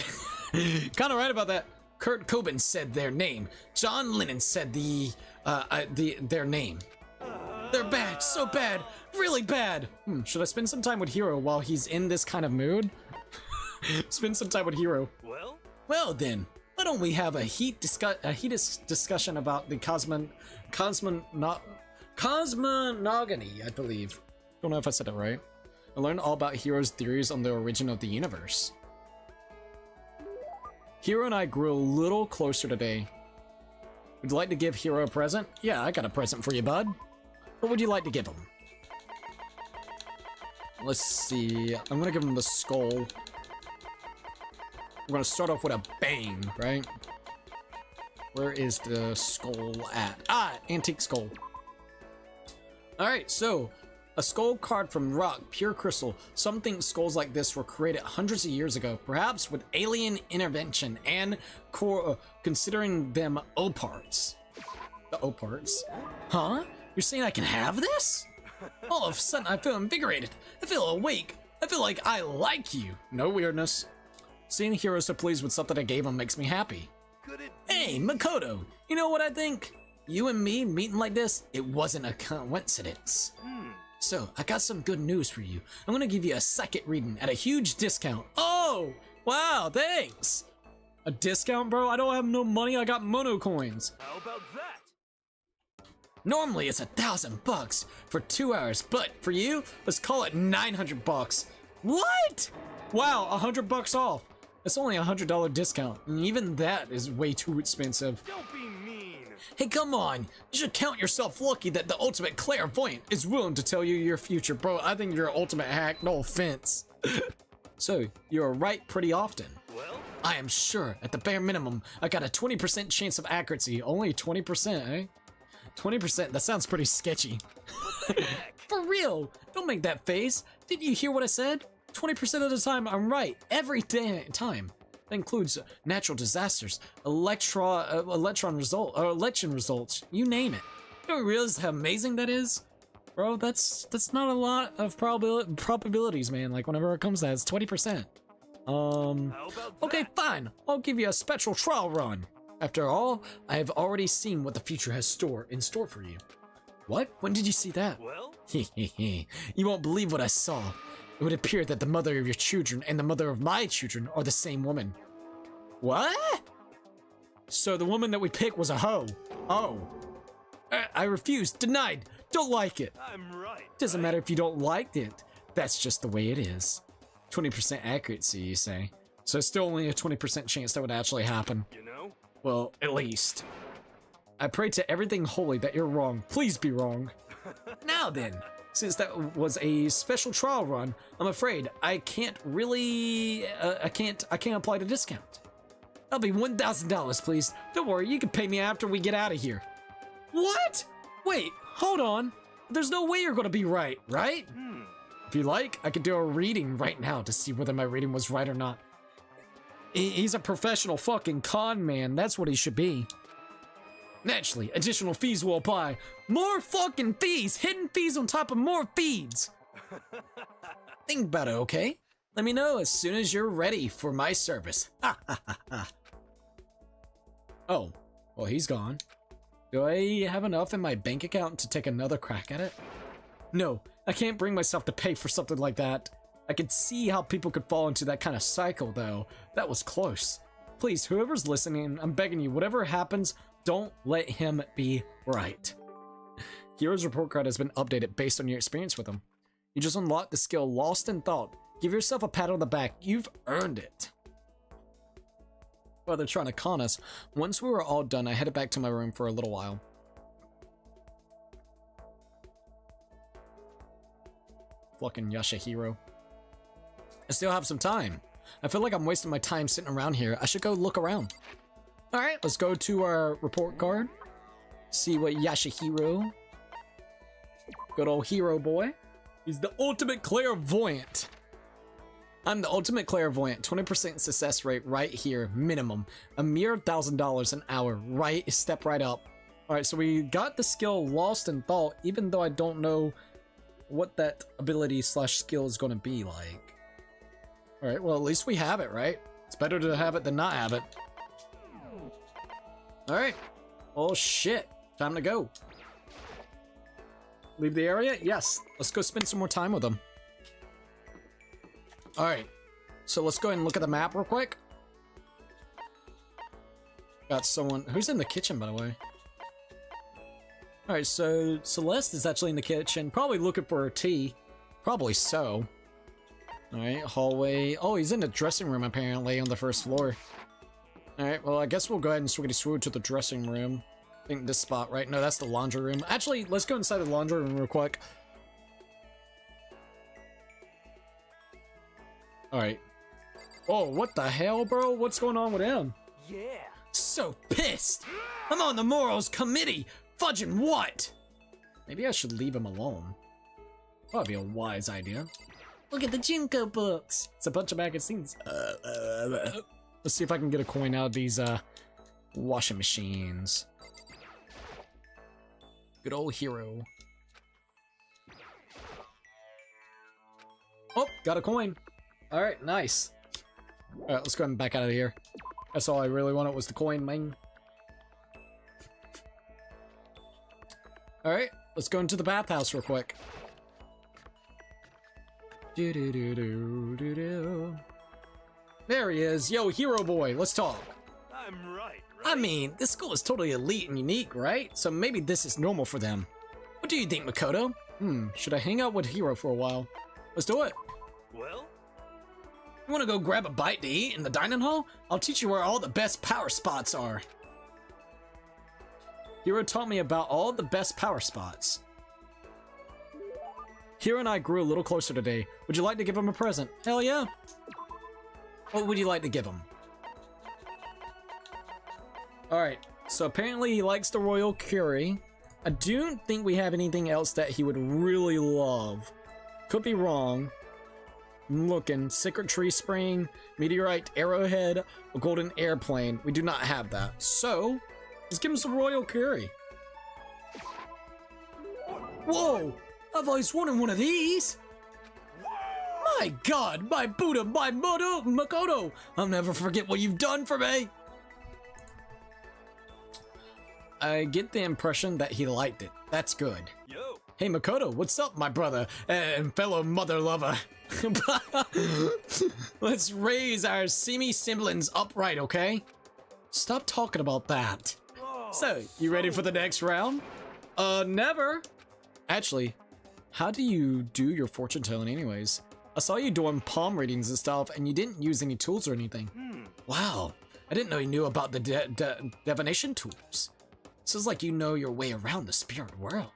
kind of right about that. Kurt Cobain said their name. John Lennon said their name. They're bad, so bad, really bad. Should I spend some time with Hero while he's in this kind of mood? Spend some time with Hero. Well then, why don't we have a heated discussion about the cosmonogony, I believe. Don't know if I said it right. I learned all about Hero's theories on the origin of the universe. Hero and I grew a little closer today. Would you like to give Hero a present? Yeah, I got a present for you, bud. What would you like to give him? Let's see. I'm gonna give him the skull. We're gonna start off with a bang, right? Where is the skull at? Ah, antique skull. Alright, so a skull carved from rock, pure crystal. Some think skulls like this were created hundreds of years ago, perhaps with alien intervention and considering them O-parts. The O-parts? Huh? You're saying I can have this? All of a sudden, I feel invigorated. I feel awake. I feel like I like you. No weirdness. Seeing Hero so pleased with something I gave him makes me happy. Hey, Makoto, you know what I think? You and me meeting like this, it wasn't a coincidence. So, I got some good news for you. I'm gonna give you a second reading at a huge discount. Oh, wow, thanks. A discount, bro? I don't have no money, I got mono coins. How about that? Normally it's $1,000 for 2 hours, but for you, let's call it $900. What? Wow, $100 off. It's only a $100 discount, and even that is way too expensive. Don't be mean. Hey, come on. You should count yourself lucky that the ultimate clairvoyant is willing to tell you your future, bro. I think you're an ultimate hack, no offense. So, you're right pretty often. Well, I am sure, at the bare minimum, I got a 20% chance of accuracy. Only 20%, eh? 20%, that sounds pretty sketchy. For real, don't make that face. Didn't you hear what I said? 20% of the time, I'm right. Every time. That includes natural disasters, election results, you name it. You don't realize how amazing that is? Bro, that's not a lot of probabilities, man. Like, whenever it comes to that, it's 20%. How about Okay, that? fine. I'll give you a special trial run. After all, I have already seen what the future has in store for you. What? When did you see that? Well, You won't believe what I saw. It would appear that the mother of your children and the mother of my children are the same woman. What? So the woman that we picked was a hoe. Oh. I refuse. Denied. Don't like it. I'm right. Doesn't matter if you don't like it. That's just the way it is. 20% accuracy, you say? So it's still only a 20% chance that would actually happen. You know? Well, at least. I pray to everything holy that you're wrong. Please be wrong. Now then, since that was a special trial run, I'm afraid I can't really, I can't apply the discount. That'll be $1,000, please. Don't worry, you can pay me after we get out of here. What? Wait, hold on. There's no way you're gonna be right? If you like, I could do a reading right now to see whether my reading was right or not. He's a professional fucking con man. That's what he should be. Naturally, additional fees will apply. More fucking fees! Hidden fees on top of more fees! Think about it, okay? Let me know as soon as you're ready for my service. Oh, well, he's gone. Do I have enough in my bank account to take another crack at it? No, I can't bring myself to pay for something like that. I could see how people could fall into that kind of cycle, though. That was close. Please, whoever's listening, I'm begging you, whatever happens, don't let him be right. Hero's report card has been updated based on your experience with him. You just unlocked the skill Lost in Thought. Give yourself a pat on the back. You've earned it. Well, they're trying to con us. Once we were all done, I headed back to my room for a little while. Fucking Yashahiro. I still have some time. I feel like I'm wasting my time sitting around here. I should go look around. Alright, let's go to our report card. See what Yashahiro. Good old hero boy. He's the ultimate clairvoyant. I'm the ultimate clairvoyant. 20% success rate right here, minimum. A mere $1,000 an hour. Right, step right up. Alright, so we got the skill Lost in Thought, even though I don't know what that ability slash skill is going to be like. Alright, well, at least we have it, right? It's better to have it than not have it. Alright. Oh, shit. Time to go. Leave the area? Yes. Let's go spend some more time with them. Alright. So let's go ahead and look at the map real quick. Got someone... Who's in the kitchen, by the way? Alright, so Celeste is actually in the kitchen. Probably looking for her tea. Probably so. Alright, hallway. Oh, he's in the dressing room, apparently, on the first floor. Alright, well, I guess we'll go ahead and swoot to the dressing room. I think this spot, right? No, that's the laundry room. Actually, let's go inside the laundry room real quick. Alright. Oh, what the hell, bro? What's going on with him? Yeah. So pissed! I'm on the morals committee! Fudging what? Maybe I should leave him alone. Probably be a wise idea. Look at the Junko books! It's a bunch of magazines. Let's see if I can get a coin out of these washing machines. Good old hero. Oh, got a coin. Alright, nice. Alright, let's go ahead and back out of here. That's all I really wanted was the coin, man. Alright, let's go into the bathhouse real quick. There he is. Yo, hero boy, let's talk. I'm right. I mean, this school is totally elite and unique, right? So maybe this is normal for them. What do you think, Makoto? Should I hang out with Hero for a while? Let's do it. Well, You wanna go grab a bite to eat in the dining hall? I'll teach you where all the best power spots are. Hero taught me about all the best power spots. Hero and I grew a little closer today. Would you like to give him a present? Hell yeah. What would you like to give him? Alright, so apparently he likes the royal curry. I don't think we have anything else that he would really love. Could be wrong. I'm looking. Secret tree spring, meteorite arrowhead, a golden airplane. We do not have that. So, let's give him some royal curry. Whoa! I've always wanted one of these. My God, my Buddha, my Makoto. I'll never forget what you've done for me. I get the impression that he liked it. That's good. Yo. Hey Makoto, what's up, my brother and fellow mother lover? Let's raise our seamy semblance upright, okay? Stop talking about that. Oh, So, you ready for the next round? Never. Actually, how do you do your fortune telling anyways? I saw you doing palm readings and stuff, and you didn't use any tools or anything. Wow, I didn't know you knew about the divination tools. Sounds like you know your way around the spirit world.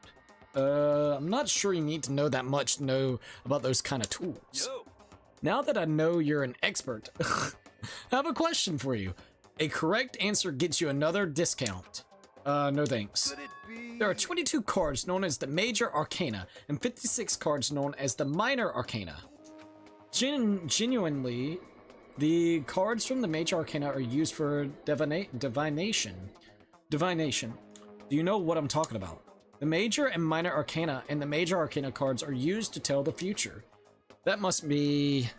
I'm not sure you need to know that much to know about those kind of tools. Yo. Now that I know you're an expert, I have a question for you. A correct answer gets you another discount. No thanks. Could it be? There are 22 cards known as the Major Arcana and 56 cards known as the Minor Arcana. Genuinely, the cards from the Major Arcana are used for divination. Divination. Do you know what I'm talking about? The Major and Minor Arcana and the Major Arcana cards are used to tell the future. That must be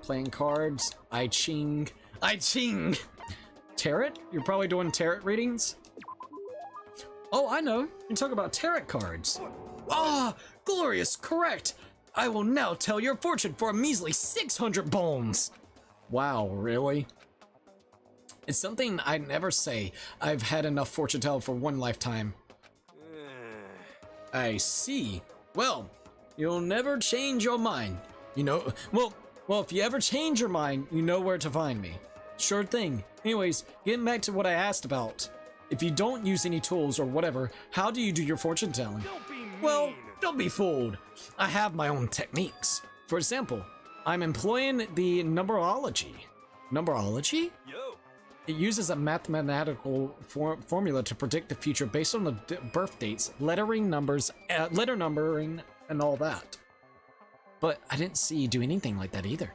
playing cards. I Ching. Tarot? You're probably doing tarot readings? Oh, I know. You're talking about tarot cards. Ah, glorious, correct. I will now tell your fortune for a measly 600 bones. Wow, really? It's something I never say. I've had enough fortune tell for one lifetime. I see. Well, you'll never change your mind. You know, well, if you ever change your mind, you know where to find me. Sure thing. Anyways, getting back to what I asked about. If you don't use any tools or whatever, how do you do your fortune telling? Don't be mean. Well, don't be fooled. I have my own techniques. For example, I'm employing the numerology. Numerology? Yo. It uses a mathematical formula to predict the future based on the birth dates, letter numbering, and all that. But I didn't see you do anything like that either.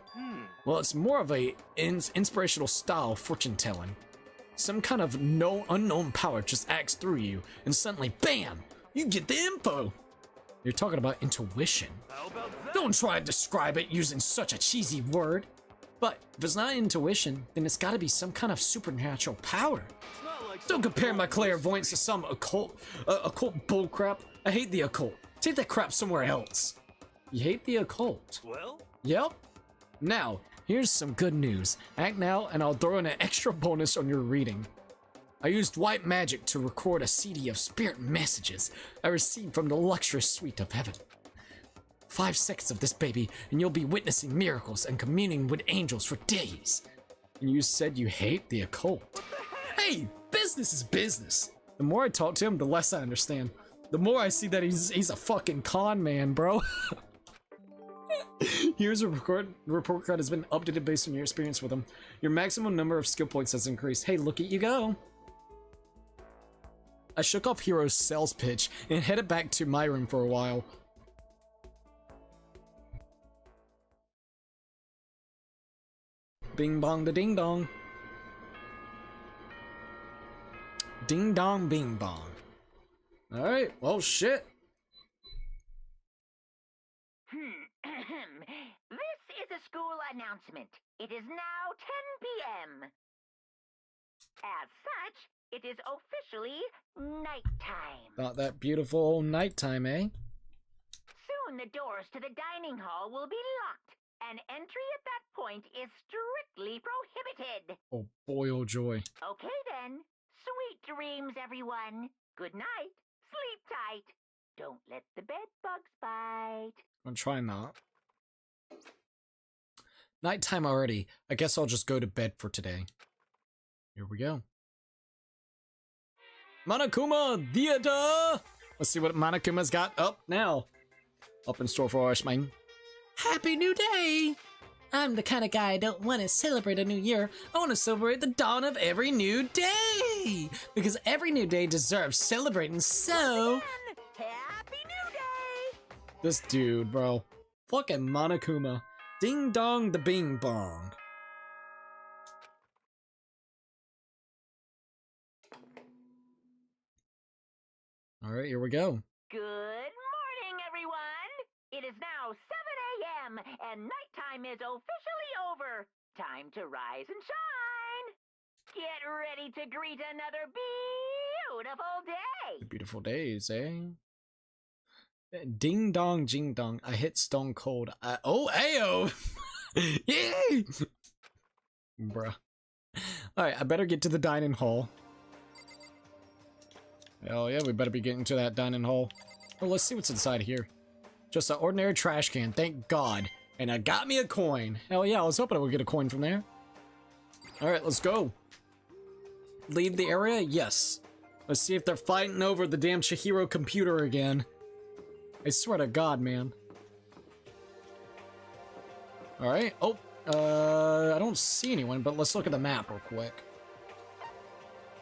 Well, it's more of a inspirational style fortune telling. Some kind of unknown power just acts through you, and suddenly, bam! You get the info! You're talking about intuition. How about that? Don't try to describe it using such a cheesy word. But if it's not intuition, then it's gotta be some kind of supernatural power. It's not like Don't compare my clairvoyance to some occult bullcrap. I hate the occult. Take that crap somewhere else. You hate the occult? Well, Yep. Now, here's some good news. Act now, and I'll throw in an extra bonus on your reading. I used white magic to record a CD of spirit messages I received from the luxurious suite of heaven. 5 seconds of this, baby, and you'll be witnessing miracles and communing with angels for days. And you said you hate the occult. Hey, business is business. The more I talk to him, the less I understand. The more I see that he's a fucking con man, bro. Here's a report card has been updated based on your experience with him. Your maximum number of skill points has increased. Hey, look at you go. I shook off Hero's sales pitch and headed back to my room for a while. Bing bong da ding dong. Ding dong bing bong. Alright, well shit. This is a school announcement. It is now 10 p.m. As such, it is officially nighttime. Not that beautiful nighttime, eh? Soon the doors to the dining hall will be locked, and entry at that point is strictly prohibited. Oh boy, oh joy. Okay then. Sweet dreams, everyone. Good night. Sleep tight. Don't let the bed bugs bite. I'm trying not. Nighttime already. I guess I'll just go to bed for today. Here we go. Monokuma Theater! Let's see what Monokuma's got up now. Up in store for us, man. Happy New Day! I'm the kind of guy I don't want to celebrate a new year. I want to celebrate the dawn of every new day! Because every new day deserves celebrating, so... Happy New Day! This dude, bro. Fucking Monokuma. Ding dong the bing bong. Alright, here we go. Good morning, everyone. p.m. and nighttime is officially over. Time to rise and shine. Get ready to greet another beautiful day. Beautiful days, eh? Ding dong, jing dong. I hit stone cold. Oh, ayo! Yay! Bruh. Alright, I better get to the dining hall. Hell yeah, we better be getting to that dining hall. Oh, let's see what's inside here. Just an ordinary trash can, thank God. And I got me a coin. Hell yeah, I was hoping I would get a coin from there. Alright, let's go. Leave the area? Yes. Let's see if they're fighting over the damn Chihiro computer again. I swear to God, man. Alright, oh, I don't see anyone, but let's look at the map real quick.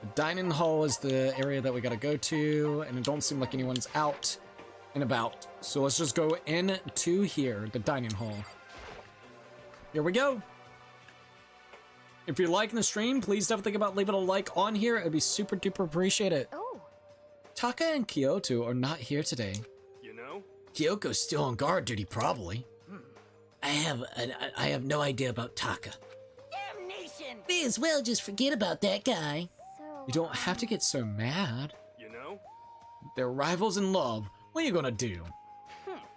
The dining hall is the area that we gotta go to, and it don't seem like anyone's out and about. So let's just go into here, the dining hall. Here we go. If you're liking the stream, please don't think about leaving a like on here. It'd be super duper appreciated. Oh, Taka and Kyoto are not here today. You know? Kyoko's still on guard duty, probably. I have no idea about Taka. Damnation! May as well just forget about that guy. so. You don't have to get so mad. You know? They're rivals in love. What are you gonna do?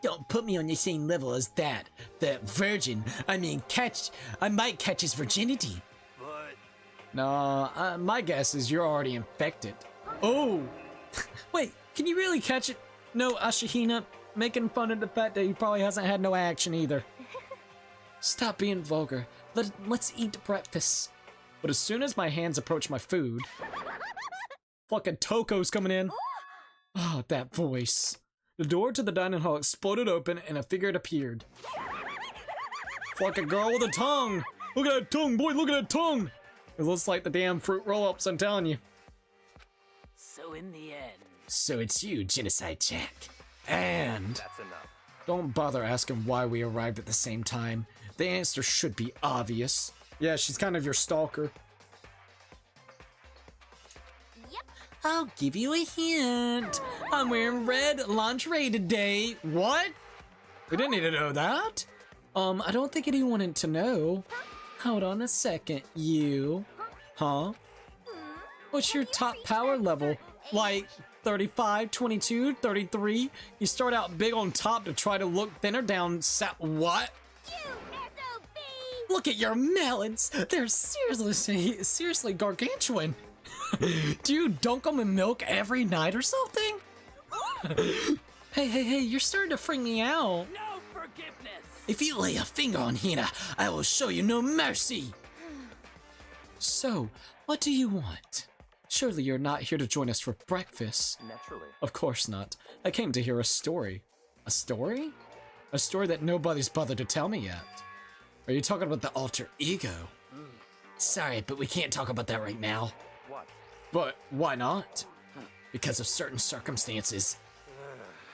Don't put me on the same level as that. The virgin. I might catch his virginity. But Nah, my guess is you're already infected. Oh! Wait, can you really catch it? No, Ashihina, making fun of the fact that he probably hasn't had no action either. Stop being vulgar. Let's eat breakfast. But as soon as my hands approach my food, fucking Toko's coming in. Oh, that voice. The door to the dining hall exploded open and a figure appeared. Fucking girl with a tongue. Look at that tongue, boy, look at that tongue. It looks like the damn fruit roll-ups, I'm telling you. So in the end. So it's you, Genocide Jack. And that's enough. Don't bother asking why we arrived at the same time. The answer should be obvious. Yeah, she's kind of your stalker. I'll give you a hint. I'm wearing red lingerie today. What? We didn't need to know that. I don't think anyone wanted to know. Hold on a second, you. Huh? What's your top power level? Like 35, 22, 33? You start out big on top to try to look thinner down what? Look at your melons. They're seriously gargantuan. Do you dunk them in milk every night or something? Hey, you're starting to freak me out. No forgiveness. If you lay a finger on Hina, I will show you no mercy. So, what do you want? Surely you're not here to join us for breakfast. Naturally. Of course not. I came to hear a story. A story? A story that nobody's bothered to tell me yet. Are you talking about the alter ego? Sorry, but we can't talk about that right now. What? But why not? Because of certain circumstances.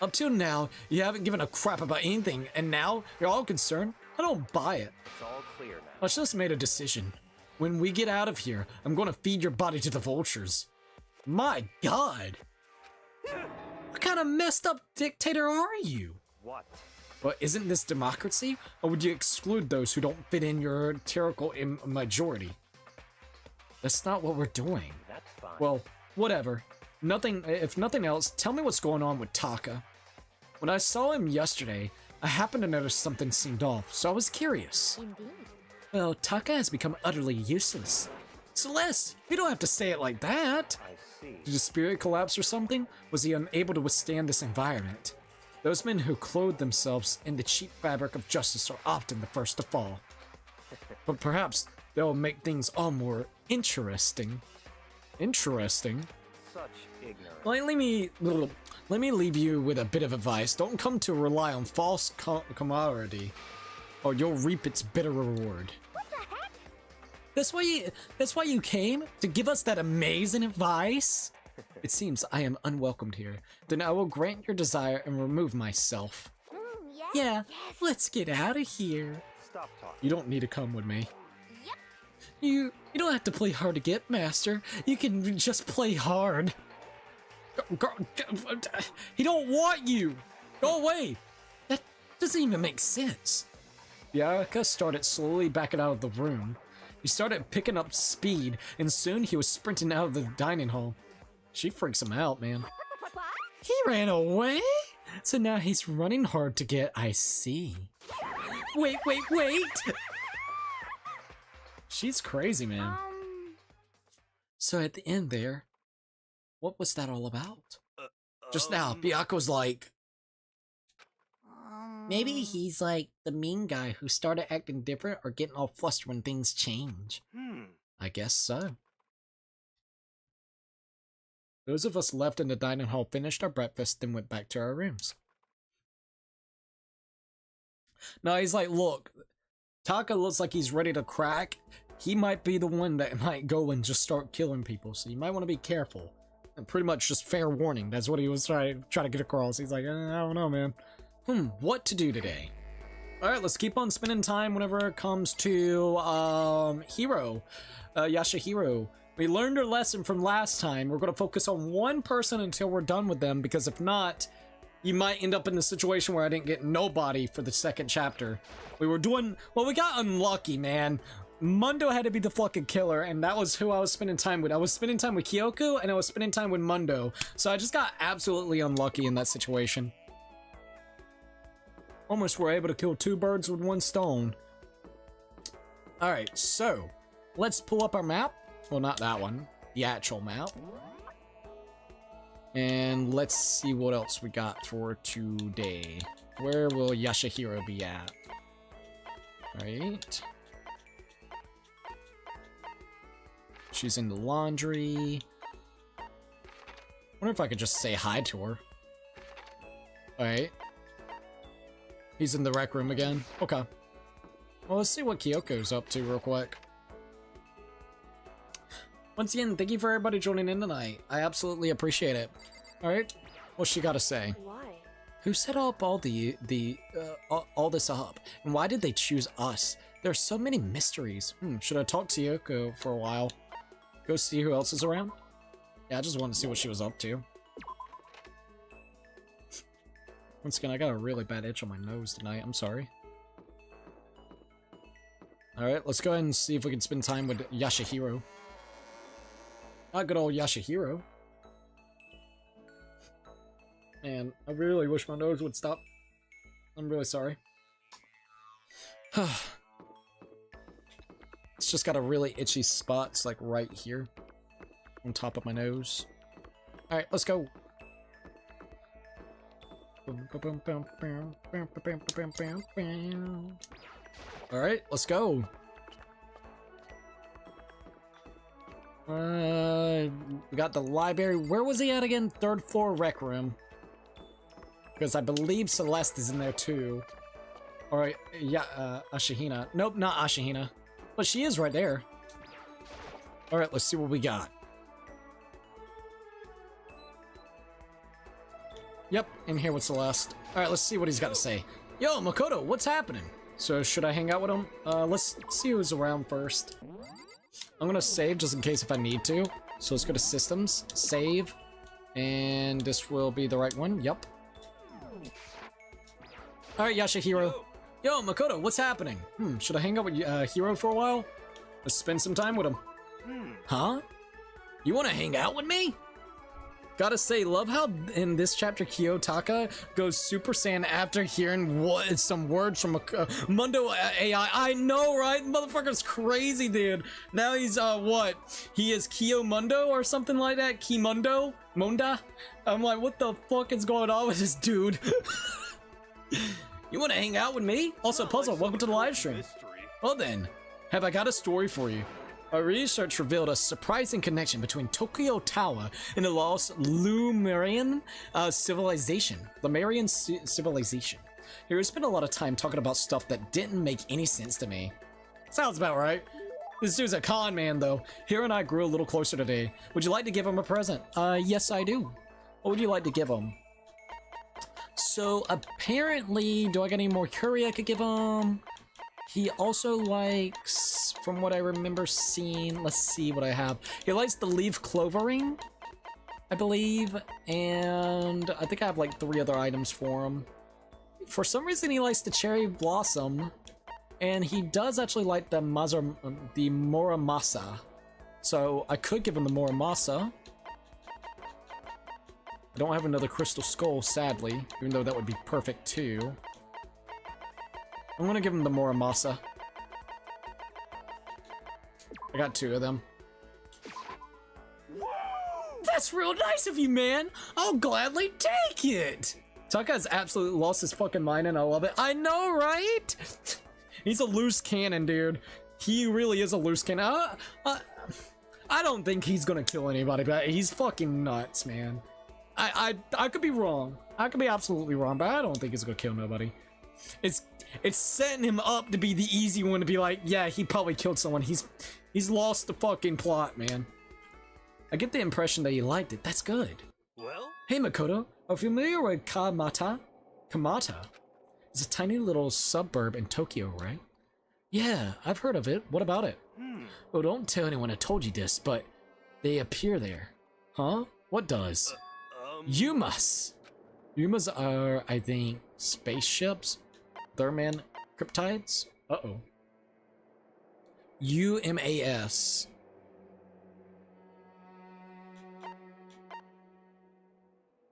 Up till now, you haven't given a crap about anything, and now you're all concerned? I don't buy it. It's all clear now. I just made a decision. When we get out of here, I'm going to feed your body to the vultures. My God! What kind of messed up dictator are you? What? Well, isn't this democracy? Or would you exclude those who don't fit in your tyrannical majority? That's not what we're doing. That's fine. Well, whatever. If nothing else, tell me what's going on with Taka. When I saw him yesterday, I happened to notice something seemed off, so I was curious. Indeed. Well, Taka has become utterly useless. Celeste, you don't have to say it like that. I see. Did his spirit collapse or something? Was he unable to withstand this environment? Those men who clothe themselves in the cheap fabric of justice are often the first to fall. But perhaps they'll make things all more interesting. Interesting? Such ignorance. Let me leave you with a bit of advice. Don't come to rely on false commodity, or you'll reap its bitter reward. What the heck? That's why you came? To give us that amazing advice? It seems I am unwelcomed here. Then I will grant your desire and remove myself. Yes. Yeah, let's get out of here. Stop talking. You don't need to come with me. Yep. You don't have to play hard to get, Master. You can just play hard. He don't want you. Go away. That doesn't even make sense. Bianca started slowly backing out of the room. He started picking up speed, and soon he was sprinting out of the dining hall. She freaks him out, man. He ran away? So now he's running hard to get, I see. Wait! She's crazy, man. So at the end there, what was that all about? Just now, Bianca was like, maybe he's like the mean guy who started acting different or getting all flustered when things change. I guess so. Those of us left in the dining hall finished our breakfast, then went back to our rooms. Now he's like, look, Taka looks like he's ready to crack. He might be the one that might go and just start killing people, so you might want to be careful. And pretty much just fair warning. That's what he was trying to get across. He's like, I don't know, man. What to do today? Alright, let's keep on spending time whenever it comes to, Yashahiro. We learned our lesson from last time. We're going to focus on one person until we're done with them, because if not, you might end up in the situation where I didn't get nobody for the second chapter. We got unlucky, man. Mundo had to be the fucking killer, and that was who I was spending time with. I was spending time with Kyoko, and I was spending time with Mundo. So I just got absolutely unlucky in that situation. Almost were able to kill 2 birds with 1 stone. Alright, so let's pull up our map. Well, not that one. The actual map. And let's see what else we got for today. Where will Yashahiro be at? Right. She's in the laundry. Wonder if I could just say hi to her. Alright. He's in the rec room again. Okay. Well, let's see what Kyoko's up to real quick. Once again, thank you for everybody joining in tonight. I absolutely appreciate it. Alright. What's she gotta say? Why? Who set up all this up? And why did they choose us? There's so many mysteries. Should I talk to Yoko for a while? Go see who else is around? Yeah, I just wanted to see what she was up to. Once again, I got a really bad itch on my nose tonight. I'm sorry. Alright, let's go ahead and see if we can spend time with Yashahiro. Not good old Yashahiro. Man, I really wish my nose would stop. I'm really sorry. It's just got a really itchy spot. It's like right here. On top of my nose. Alright, let's go. Alright, let's go. We got the library. Where was he at again? 3rd floor rec room. Because I believe Celeste is in there too. Alright, yeah, Ashihina. Nope, not Ashihina. But she is right there. Alright, let's see what we got. Yep, in here with Celeste. Alright, let's see what he's got to say. Yo, Makoto, what's happening? So, should I hang out with him? Let's see who's around first. I'm gonna save just in case if I need to. So let's go to Systems, Save, and this will be the right one. Yep. Alright, Yashahiro. Yo, Makoto, what's happening? Should I hang out with Hiro for a while? Let's spend some time with him. Huh? You wanna hang out with me? Gotta say, love how in this chapter Kiyotaka goes Super Saiyan after hearing some words from Mundo AI. I know, right? Motherfucker's crazy, dude. Now he's, what? He is Kiyomundo or something like that? Kimundo? Munda? I'm like, what the fuck is going on with this dude? You wanna hang out with me? Also, Puzzle, welcome to the live stream. Well then, have I got a story for you. Our research revealed a surprising connection between Tokyo Tower and the lost Lemurian civilization. Lemurian civilization. Here, we spent a lot of time talking about stuff that didn't make any sense to me. Sounds about right. This dude's a con man, though. Hiro and I grew a little closer today. Would you like to give him a present? Yes, I do. What would you like to give him? So, apparently, do I got any more curry I could give him? He also likes, from what I remember seeing, let's see what I have. He likes the leaf clovering, I believe, and I think I have like 3 other items for him. For some reason, he likes the cherry blossom. and he does actually like the Muramasa. So I could give him the Muramasa. I don't have another crystal skull, sadly, even though that would be perfect too. I'm gonna give him the Muramasa. I got 2 of them. That's real nice of you, man. I'll gladly take it. Tucka's absolutely lost his fucking mind and I love it. I know, right? He's a loose cannon, dude. He really is a loose cannon. I don't think he's gonna kill anybody, but he's fucking nuts, man. I could be wrong. I could be absolutely wrong, but I don't think he's gonna kill nobody. It's setting him up to be the easy one to be like, yeah, he probably killed someone. He's lost the fucking plot, man. I get the impression that you liked it. That's good. Well? Hey, Makoto. Are you familiar with Kamata? Kamata is a tiny little suburb in Tokyo, right? Yeah, I've heard of it. What about it? Well, don't tell anyone I told you this, but they appear there. Huh? What does? Yumas. Yumas are, I think, spaceships? Thurman cryptides? Uh-oh. UMAS.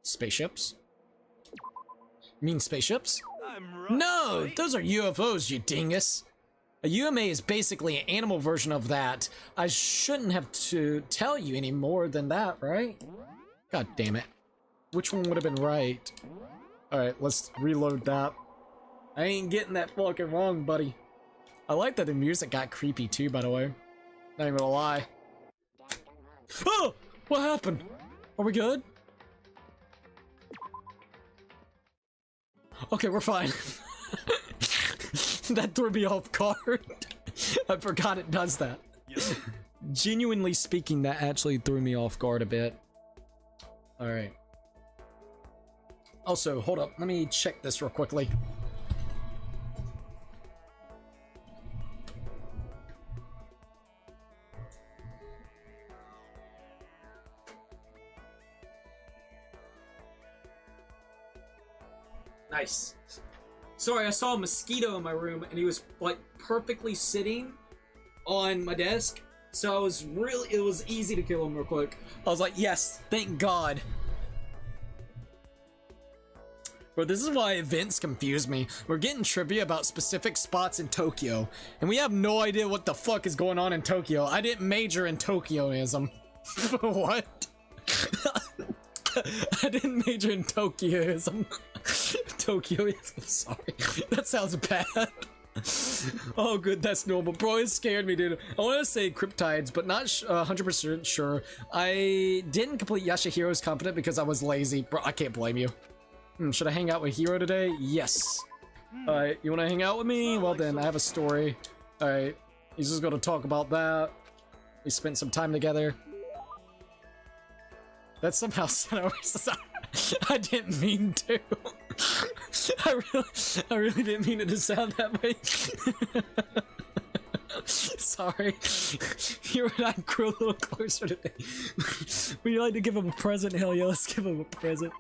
Spaceships? You mean spaceships? No, those are UFOs, you dingus. A UMA is basically an animal version of that. I shouldn't have to tell you any more than that, right? God damn it. Which one would have been right? Alright, let's reload that. I ain't getting that fucking wrong, buddy. I like that the music got creepy too, by the way. Not even gonna lie. Oh! What happened? Are we good? Okay, we're fine. That threw me off guard. I forgot it does that. Genuinely speaking, that actually threw me off guard a bit. Alright. Also, hold up. Let me check this real quickly. Nice. Sorry, I saw a mosquito in my room and he was like perfectly sitting on my desk. So it was easy to kill him real quick. I was like, yes, thank God. Bro, this is why events confuse me. We're getting trivia about specific spots in Tokyo, and we have no idea what the fuck is going on in Tokyo. I didn't major in Tokyoism. What? I didn't major in Tokyoism. Tokyoism, sorry. That sounds bad. Oh, good, that's normal. Bro, it scared me, dude. I want to say cryptides, but not 100% sure. I didn't complete Yashihiro's Confident because I was lazy. Bro, I can't blame you. Should I hang out with Hiro today? Yes. Alright, you want to hang out with me? Well then, I have a story. Alright, he's just going to talk about that. We spent some time together. That somehow sounded I didn't mean to. I really didn't mean it to sound that way. Sorry. You and I grew a little closer today. Would you like to give him a present? Hell yeah, let's give him a present.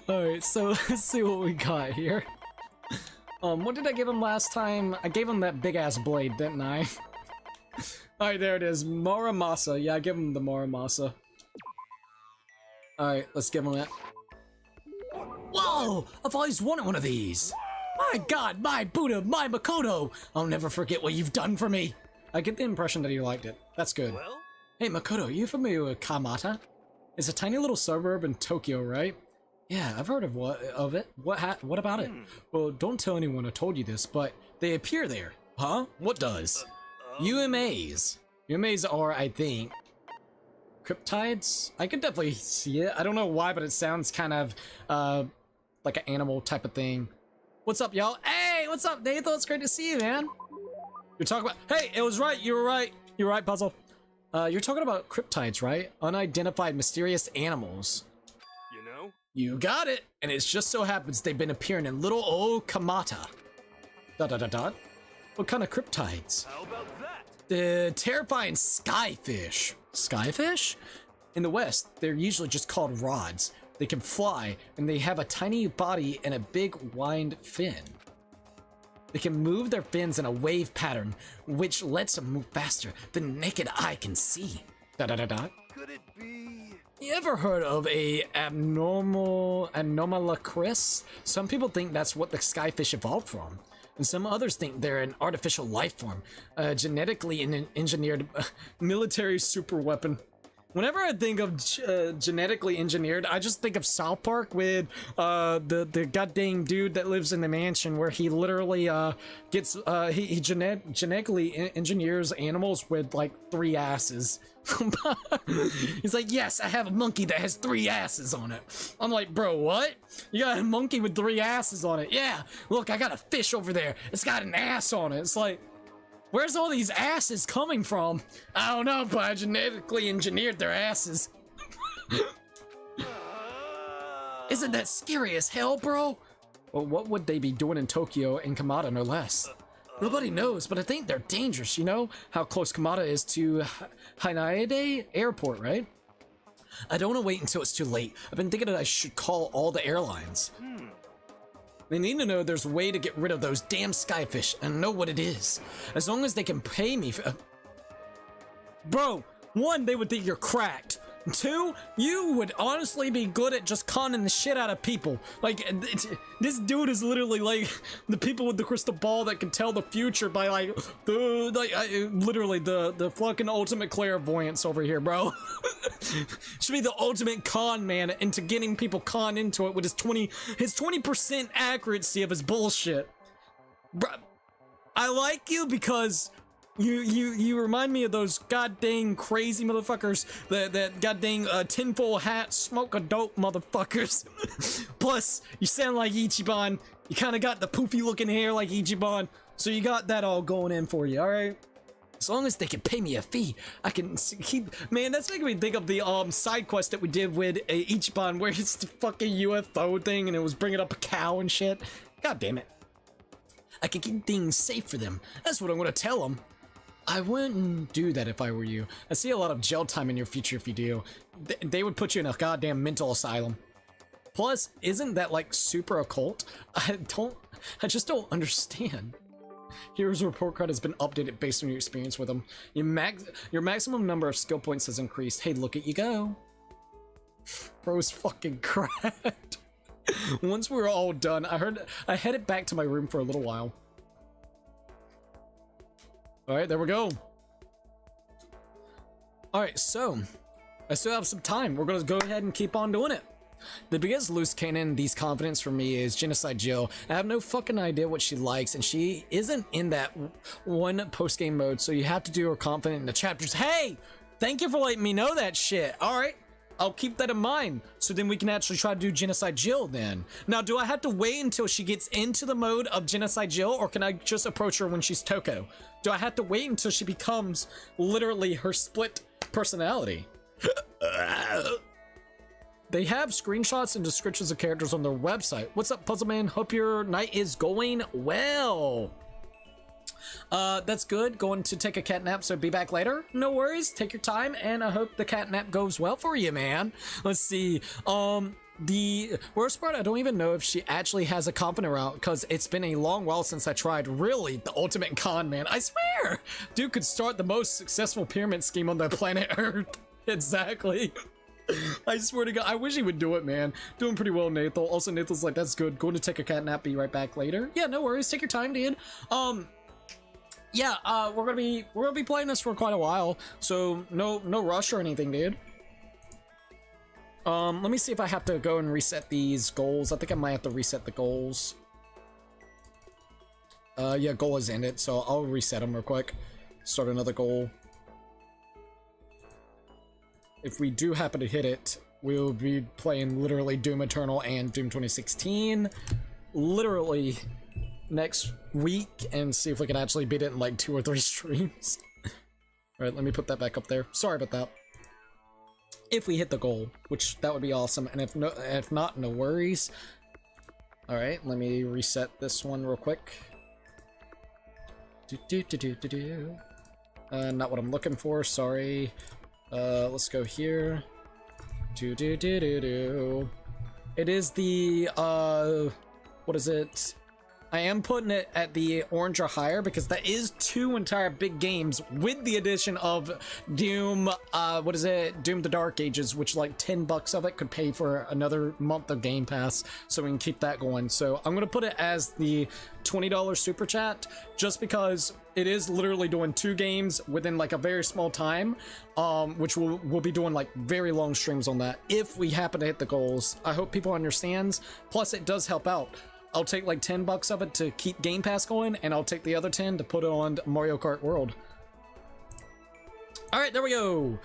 Alright, so let's see what we got here. What did I give him last time? I gave him that big ass blade, didn't I? Alright, there it is. Muramasa. Yeah, I give him the Muramasa. Alright, let's give him that. Whoa! I've always wanted one of these! My God, my Buddha, my Makoto! I'll never forget what you've done for me! I get the impression that you liked it. That's good. Well? Hey, Makoto, are you familiar with Kamata? It's a tiny little suburb in Tokyo, right? Yeah, I've heard of it. What about it? Well, don't tell anyone I told you this, but they appear there. Huh? What does? UMAs. UMAs are, I think, cryptides? I could definitely see it. I don't know why, but it sounds kind of like an animal type of thing. What's up, y'all? Hey, what's up, Nathan? It's great to see you, man. You're talking about... Hey, it was right. You were right. You were right, Puzzle. You're talking about cryptides, right? Unidentified mysterious animals. You know? You got it. And it just so happens they've been appearing in little old Kamata. ... What kind of cryptides? How about that? The terrifying skyfish. Skyfish? In the West, they're usually just called rods. They can fly, and they have a tiny body and a big wide fin. They can move their fins in a wave pattern, which lets them move faster than the naked eye can see. Dot dot dot dot. Could it be? You ever heard of a anomalacris? Some people think that's what the skyfish evolved from, and some others think they're an artificial life form, a genetically engineered military super weapon. Whenever I think of genetically engineered, I just think of South Park with the goddamn dude that lives in the mansion where he literally gets he genetically engineers animals with like 3 asses. He's like, yes, I have a monkey that has 3 asses on it. I'm like, bro, what? You got a monkey with 3 asses on it? Yeah, look, I got a fish over there. It's got an ass on it. It's like, where's all these asses coming from? I don't know, but I genetically engineered their asses. Isn't that scary as hell, bro? Well, what would they be doing in Tokyo and Kamada, no less? Nobody knows, but I think they're dangerous, you know? How close Kamada is to Hanayade Airport, right? I don't want to wait until it's too late. I've been thinking that I should call all the airlines. They need to know there's a way to get rid of those damn skyfish and know what it is. As long as they can pay me for... Bro, 1, they would think you're cracked. 2, you would honestly be good at just conning the shit out of people. Like, this dude is literally like the people with the crystal ball that can tell the future by like literally the fucking ultimate clairvoyance over here, bro. Should be the ultimate con man into getting people conned into it with his 20% accuracy of his bullshit. Bro, I like you because you remind me of those goddamn crazy motherfuckers that goddamn tinfoil hat smoke a dope motherfuckers. Plus, you sound like Ichiban. You kind of got the poofy looking hair like Ichiban, so you got that all going in for you, all right? As long as they can pay me a fee, I can keep... Man, that's making me think of the side quest that we did with Ichiban, where it's the fucking UFO thing and it was bringing up a cow and shit. God damn it. I can keep things safe for them. That's what I'm gonna tell them. I wouldn't do that if I were you. I see a lot of jail time in your future if you do. They would put you in a goddamn mental asylum. Plus, isn't that like super occult? I just don't understand. Hero's report card has been updated based on your experience with them. Your maximum number of skill points has increased. Hey, look at you go. Bro's fucking cracked. Once we were all done, I headed back to my room for a little while. Alright, there we go. Alright, so I still have some time. We're gonna go ahead and keep on doing it. The biggest loose cannon in these confidence for me is Genocide Jill. I have no fucking idea what she likes, and she isn't in that one post-game mode, so you have to do her confident in the chapters. Hey! Thank you for letting me know that shit. Alright. I'll keep that in mind, so then we can actually try to do Genocide Jill then. Now, do I have to wait until she gets into the mode of Genocide Jill, or can I just approach her when she's Toko? Do I have to wait until she becomes literally her split personality? They have screenshots and descriptions of characters on their website. What's up, Puzzle Man? Hope your night is going well. That's good. Going to take a cat nap, so be back later. No worries. Take your time, and I hope the cat nap goes well for you, man. Let's see. The worst part, I don't even know if she actually has a confident route, because it's been a long while since I tried. Really, the ultimate con, man. I swear! Dude could start the most successful pyramid scheme on the planet Earth. Exactly. I swear to God, I wish he would do it, man. Doing pretty well, Nathal. Also, Nathal's like, that's good. Going to take a cat nap, be right back later. Yeah, no worries. Take your time, dude. Yeah, we're gonna be playing this for quite a while, so no rush or anything, dude. Let me see if I have to go and reset these goals. I think I might have to reset the goals. Yeah, goal has ended, so I'll reset them real quick. Start another goal. If we do happen to hit it, we'll be playing literally Doom Eternal and Doom 2016 literally next week, and see if we can actually beat it in like 2 or 3 streams. Alright, let me put that back up there. Sorry about that. If we hit the goal, which that would be awesome, and if not, no worries. Alright, let me reset this one real quick. Not what I'm looking for, sorry. Let's go here. It is the, what is it? I am putting it at the orange or higher because that is 2 entire big games with the addition of Doom, what is it? Doom the Dark Ages, which like $10 of it could pay for another month of Game Pass, so we can keep that going. So I'm gonna put it as the $20 super chat just because it is literally doing 2 games within like a very small time, which we'll be doing like very long streams on that if we happen to hit the goals. I hope people understands. Plus it does help out. I'll take like $10 of it to keep Game Pass going, and I'll take the other 10 to put it on Mario Kart World. All right, there we go.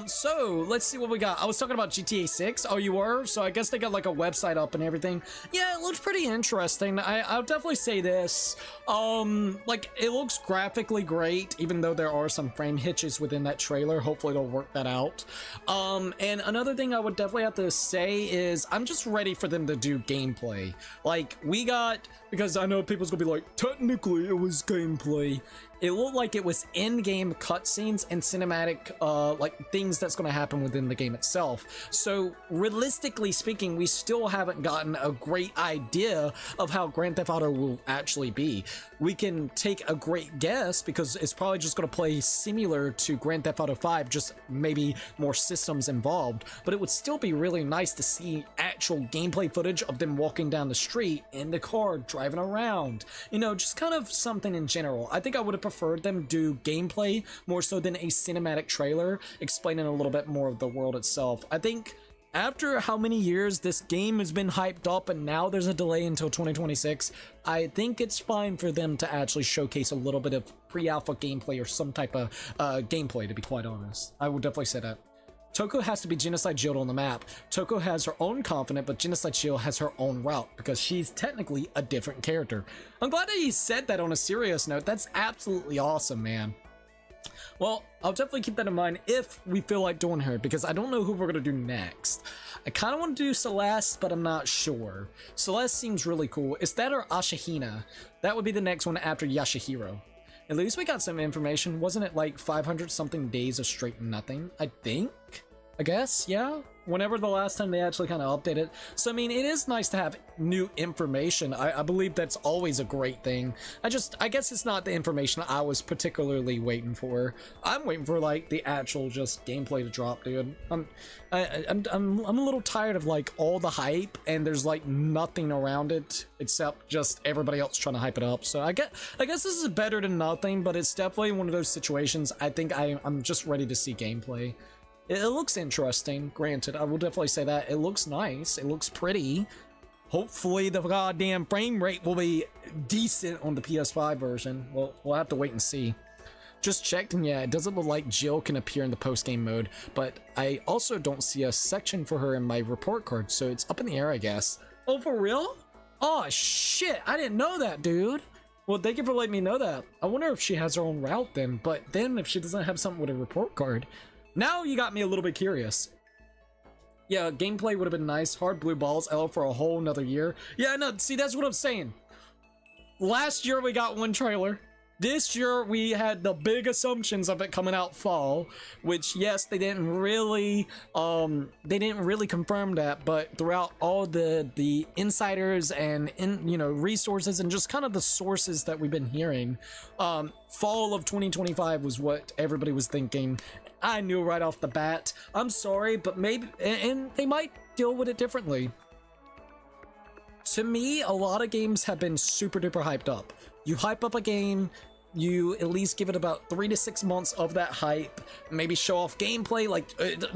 So let's see what we got. I was talking about GTA 6. Oh, you were? So I guess they got like a website up and everything. Yeah, it looks pretty interesting. I'll definitely say this. Like it looks graphically great, even though there are some frame hitches within that trailer. Hopefully they'll work that out. And another thing I would definitely have to say is I'm just ready for them to do gameplay. Like we got, because I know people's gonna be like, technically it was gameplay. It looked like it was in-game cutscenes and cinematic, like things that's going to happen within the game itself. So realistically speaking, we still haven't gotten a great idea of how Grand Theft Auto will actually be. We can take a great guess because it's probably just going to play similar to Grand Theft Auto 5, just maybe more systems involved. But it would still be really nice to see actual gameplay footage of them walking down the street in the car, driving around. You know, just kind of something in general. I think I would have preferred them do gameplay more so than a cinematic trailer explaining a little bit more of the world itself. I think after how many years this game has been hyped up and now there's a delay until 2026, I think it's fine for them to actually showcase a little bit of pre-alpha gameplay or some type of gameplay, to be quite honest. I would definitely say that. Toko has to be Genocide Shield on the map. Toko has her own confidant, but Genocide Shield has her own route because she's technically a different character. I'm glad that he said that on a serious note. That's absolutely awesome, man. Well, I'll definitely keep that in mind if we feel like doing her, because I don't know who we're going to do next. I kind of want to do Celeste, but I'm not sure. Celeste seems really cool. Is that or Ashihina? That would be the next one after Yashihiro. At least we got some information. Wasn't it like 500 something days of straight nothing? I think? I guess, yeah? Whenever the last time they actually kind of updated. So, I mean, it is nice to have new information. I believe that's always a great thing. I guess it's not the information I was particularly waiting for. I'm waiting for, like, the actual just gameplay to drop, dude. I'm a little tired of, like, all the hype, and there's, like, nothing around it except just everybody else trying to hype it up. So, I guess this is better than nothing, but it's definitely one of those situations I think I'm just ready to see gameplay. It looks interesting, granted. I will definitely say that. It looks nice. It looks pretty. Hopefully the goddamn frame rate will be decent on the PS5 version. Well, we'll have to wait and see. Just checked, and yeah, it doesn't look like Jill can appear in the post-game mode, but I also don't see a section for her in my report card, so it's up in the air, I guess. Oh, for real? Oh, shit. I didn't know that, dude. Well, thank you for letting me know that. I wonder if she has her own route then, but then if she doesn't have something with a report card. Now you got me a little bit curious. Yeah, gameplay would have been nice. Hard blue balls, L for a whole nother year. Yeah, no, see, that's what I'm saying. Last year we got one trailer. This year we had the big assumptions of it coming out fall, which yes, they didn't really confirm that, but throughout all the insiders and resources and just kind of the sources that we've been hearing, fall of 2025 was what everybody was thinking. I knew right off the bat. I'm sorry, but maybe, and they might deal with it differently. To me, a lot of games have been super duper hyped up. You hype up a game, you at least give it about 3 to 6 months of that hype, maybe show off gameplay, like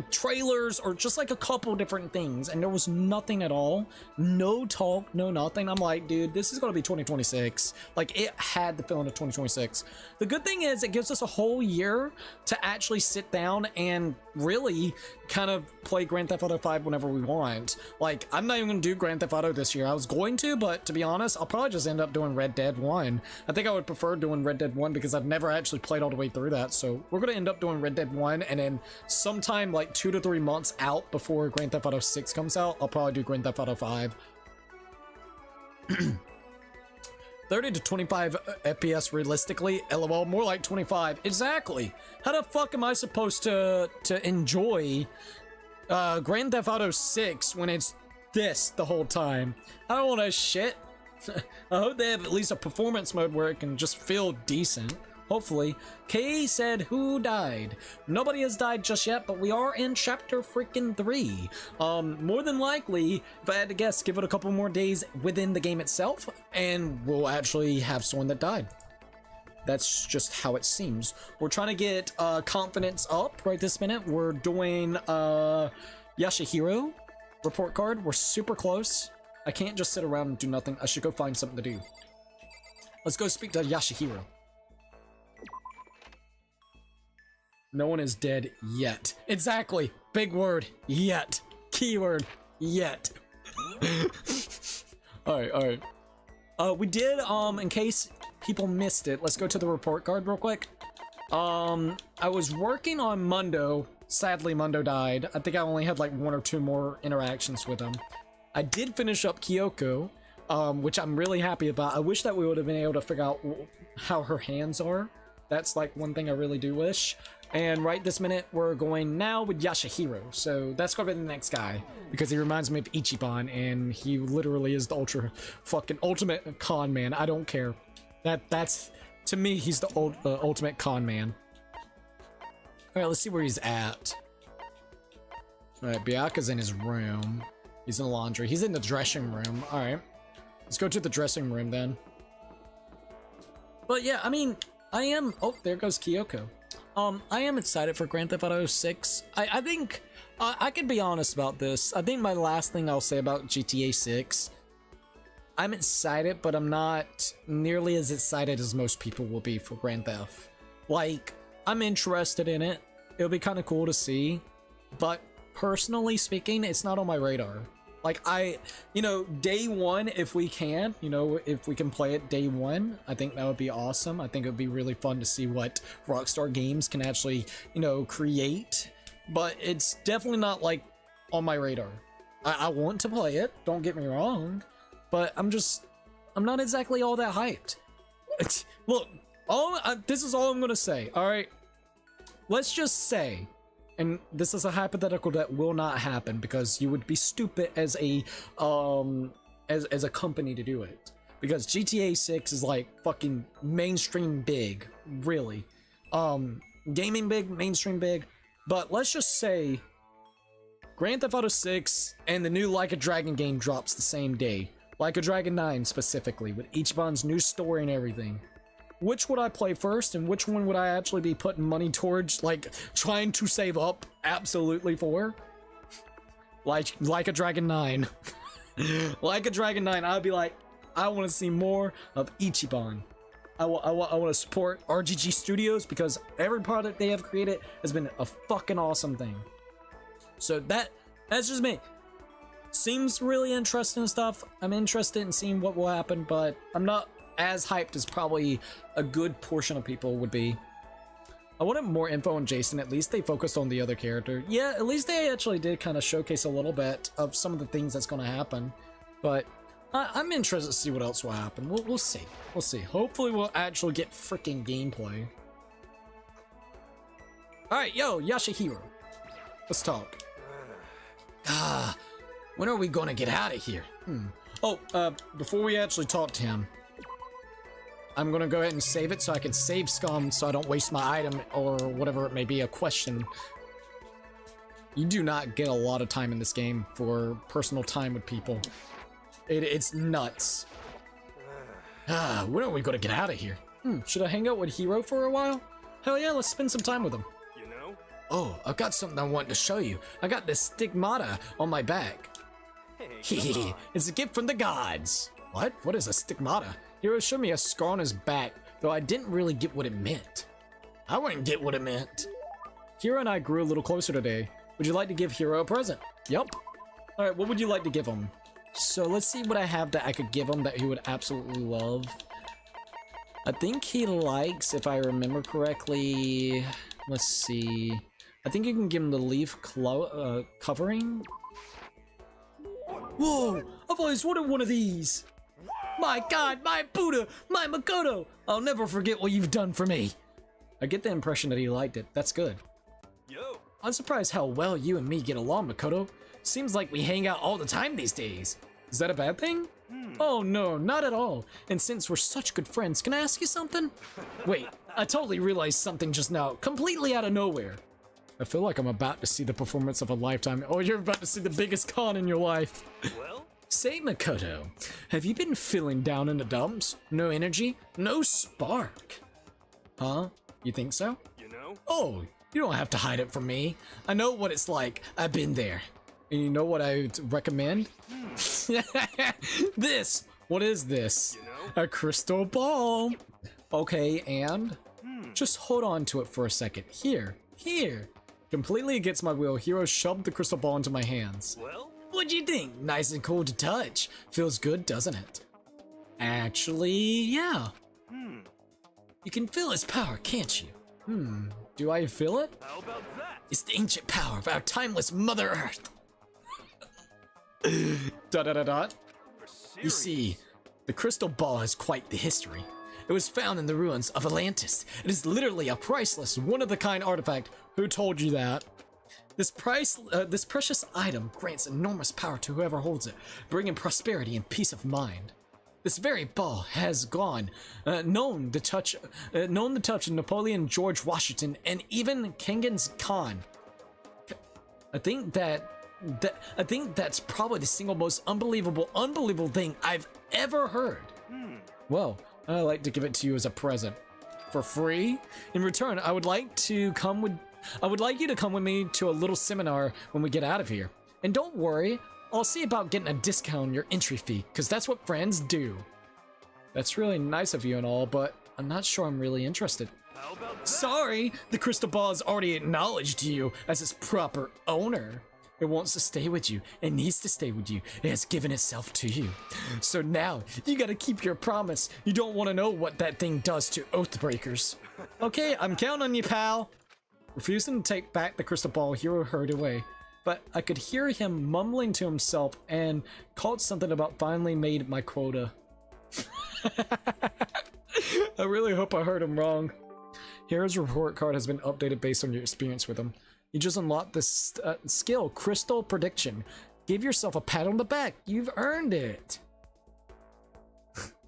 trailers, or just like a couple different things, and there was nothing at all. No talk, no nothing. I'm like, dude, this is gonna be 2026. Like, it had the feeling of 2026. The good thing is it gives us a whole year to actually sit down and really kind of play Grand Theft Auto 5 whenever we want. Like, I'm not even gonna do Grand Theft Auto this year. I was going to, but to be honest, I'll probably just end up doing Red Dead 1. I think I would prefer doing Red Dead 1 because I've never actually played all the way through that. So we're gonna end up doing Red Dead 1, and then sometime like 2 to 3 months out before Grand Theft Auto 6 comes out, I'll probably do Grand Theft Auto 5. 30 to 25 FPS realistically, LOL, more like 25. Exactly. How the fuck am I supposed to enjoy Grand Theft Auto 6 when it's this the whole time. I don't want to shit. I hope they have at least a performance mode where it can just feel decent. Hopefully. Kay said, who died? Nobody has died just yet, but we are in chapter freaking 3. More than likely, if I had to guess, give it a couple more days within the game itself, and we'll actually have someone that died. That's just how it seems. We're trying to get confidence up right this minute. We're doing Yashihiro report card. We're super close. I can't just sit around and do nothing. I should go find something to do. Let's go speak to Yashihiro. No one is dead yet. Exactly. Big word. Yet. Keyword. Yet. Alright. We did, in case people missed it, let's go to the report card real quick. I was working on Mundo. Sadly, Mundo died. I think I only had like 1 or 2 more interactions with him. I did finish up Kyoko, which I'm really happy about. I wish that we would have been able to figure out how her hands are. That's like one thing I really do wish. And right this minute, we're going now with Yashihiro. So that's gonna be the next guy, because he reminds me of Ichiban, and he literally is the ultimate con man. I don't care. That's to me, he's the ultimate con man. All right, let's see where he's at. All right, Byaku's in his room. He's in the laundry. He's in the dressing room. All right, let's go to the dressing room then. But yeah, I mean, I am. Oh, there goes Kyoko. I am excited for Grand Theft Auto 6. I think I can be honest about this. I think my last thing I'll say about GTA 6, I'm excited, but I'm not nearly as excited as most people will be for Grand Theft. Like, I'm interested in it. It'll be kind of cool to see, but personally speaking, it's not on my radar. Like, day one, if we can, if we can play it day one, I think that would be awesome. I think it would be really fun to see what Rockstar Games can actually, create. But it's definitely not, like, on my radar. I want to play it, don't get me wrong, but I'm not exactly all that hyped. Look, this is all I'm gonna say, alright? Let's just say, and this is a hypothetical that will not happen because you would be stupid as a company to do it. Because GTA 6 is like fucking mainstream big, really. Gaming big, mainstream big. But let's just say Grand Theft Auto 6 and the new Like a Dragon game drops the same day. Like a Dragon 9 specifically, with Ichiban's new story and everything. Which would I play first, and which one would I actually be putting money towards, like, trying to save up absolutely for? Like a Dragon 9. Like a Dragon 9, I'd be like, I want to see more of Ichiban. I want to support RGG Studios, because every product they have created has been a fucking awesome thing. So that's just me. Seems really interesting stuff. I'm interested in seeing what will happen, but I'm not as hyped as probably a good portion of people would be. I wanted more info on Jason. At least they focused on the other character. Yeah, at least they actually did kind of showcase a little bit of some of the things that's going to happen. But I'm interested to see what else will happen. We'll see. We'll see. Hopefully we'll actually get freaking gameplay. Alright, yo, Yashihiro. Let's talk. When are we gonna get out of here? Oh, before we actually talk to him, I'm gonna go ahead and save it so I can save scum so I don't waste my item or whatever it may be, a question. You do not get a lot of time in this game for personal time with people. It's nuts. When are we gonna get out of here? Should I hang out with Hiro for a while? Hell yeah, let's spend some time with him. You know? Oh, I've got something I want to show you. I got this stigmata on my back. Hey, It's a gift from the gods. What? What is a stigmata? Hiro showed me a scar on his back, though I didn't really get what it meant. I wouldn't get what it meant. Hiro and I grew a little closer today. Would you like to give Hiro a present? Yup. Alright, what would you like to give him? So let's see what I have that I could give him that he would absolutely love. I think he likes, if I remember correctly, let's see. I think you can give him the leaf covering. Whoa! I've always wanted one of these! My god, my Buddha, my Makoto! I'll never forget what you've done for me! I get the impression that he liked it. That's good. Yo. I'm surprised how well you and me get along, Makoto. Seems like we hang out all the time these days. Is that a bad thing? Oh no, not at all. And since we're such good friends, can I ask you something? Wait, I totally realized something just now, completely out of nowhere. I feel like I'm about to see the performance of a lifetime. Oh, you're about to see the biggest con in your life. Well? Say, Makoto, have you been feeling down in the dumps? No energy? No spark? Huh? You think so? You know? Oh, you don't have to hide it from me. I know what it's like. I've been there. And you know what I would recommend? This! What is this? You know? A crystal ball. Okay, and? Just hold on to it for a second. Here. Completely against my will, Hiro shoved the crystal ball into my hands. Well? What'd you think? Nice and cool to touch. Feels good, doesn't it? Actually, yeah. You can feel its power, can't you? Do I feel it? How about that? It's the ancient power of our timeless Mother Earth. Dot dot dot dot. You see, the crystal ball has quite the history. It was found in the ruins of Atlantis. It is literally a priceless, one-of-a-kind artifact. Who told you that? This precious item grants enormous power to whoever holds it, bringing prosperity and peace of mind. This very ball has known the touch of Napoleon, George Washington, and even Genghis Khan. I think that's probably the single most unbelievable thing I've ever heard. Well, I'd like to give it to you as a present. For free? In return, I would like you to come with me to a little seminar when we get out of here. And don't worry, I'll see about getting a discount on your entry fee, because that's what friends do. That's really nice of you and all, but I'm not sure I'm really interested. How about that? Sorry, the crystal ball has already acknowledged you as its proper owner. It wants to stay with you. It needs to stay with you. It has given itself to you. So now, you gotta keep your promise. You don't want to know what that thing does to Oathbreakers. Okay, I'm counting on you, pal. Refusing to take back the crystal ball, Hiro hurried away. But I could hear him mumbling to himself and called something about finally made my quota. I really hope I heard him wrong. Hiro's report card has been updated based on your experience with him. You just unlocked this skill, Crystal Prediction. Give yourself a pat on the back. You've earned it.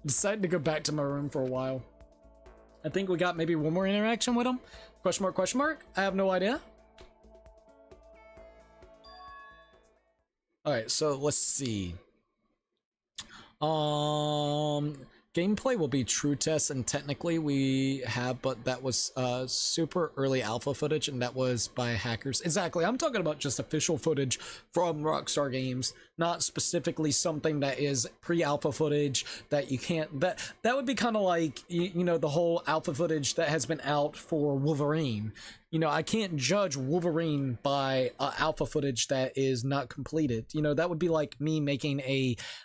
Decided to go back to my room for a while. I think we got maybe one more interaction with him. Question mark, question mark? I have no idea. Alright, so let's see. Gameplay will be true test, and technically we have, but that was super early alpha footage, and that was by hackers. Exactly, I'm talking about just official footage from Rockstar Games, not specifically something that is pre-alpha footage that you can't. That would be kind of like you know, the whole alpha footage that has been out for Wolverine. You know, I can't judge Wolverine by alpha footage that is not completed. You know, that would be like me making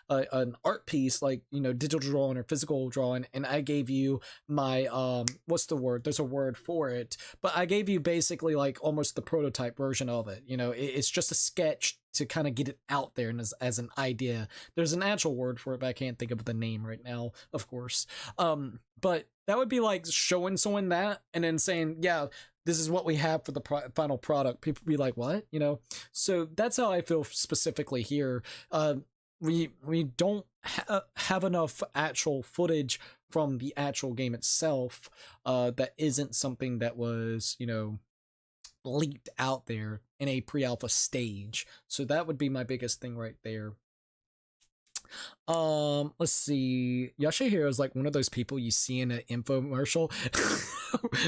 an art piece, like, you know, digital drawing or physical drawing, and I gave you my what's the word? There's a word for it, but I gave you basically like almost the prototype version of it. You know, it's just a sketch to kind of get it out there and as an idea. There's an actual word for it, but I can't think of the name right now, of course. But that would be like showing someone that and then saying, yeah, this is what we have for the final product. People be like, what? You know? So that's how I feel specifically here. We don't have enough actual footage from the actual game itself that isn't something that was, you know, leaked out there in a pre-alpha stage. So that would be my biggest thing right there. Let's see. Yashahiro is like one of those people you see in an infomercial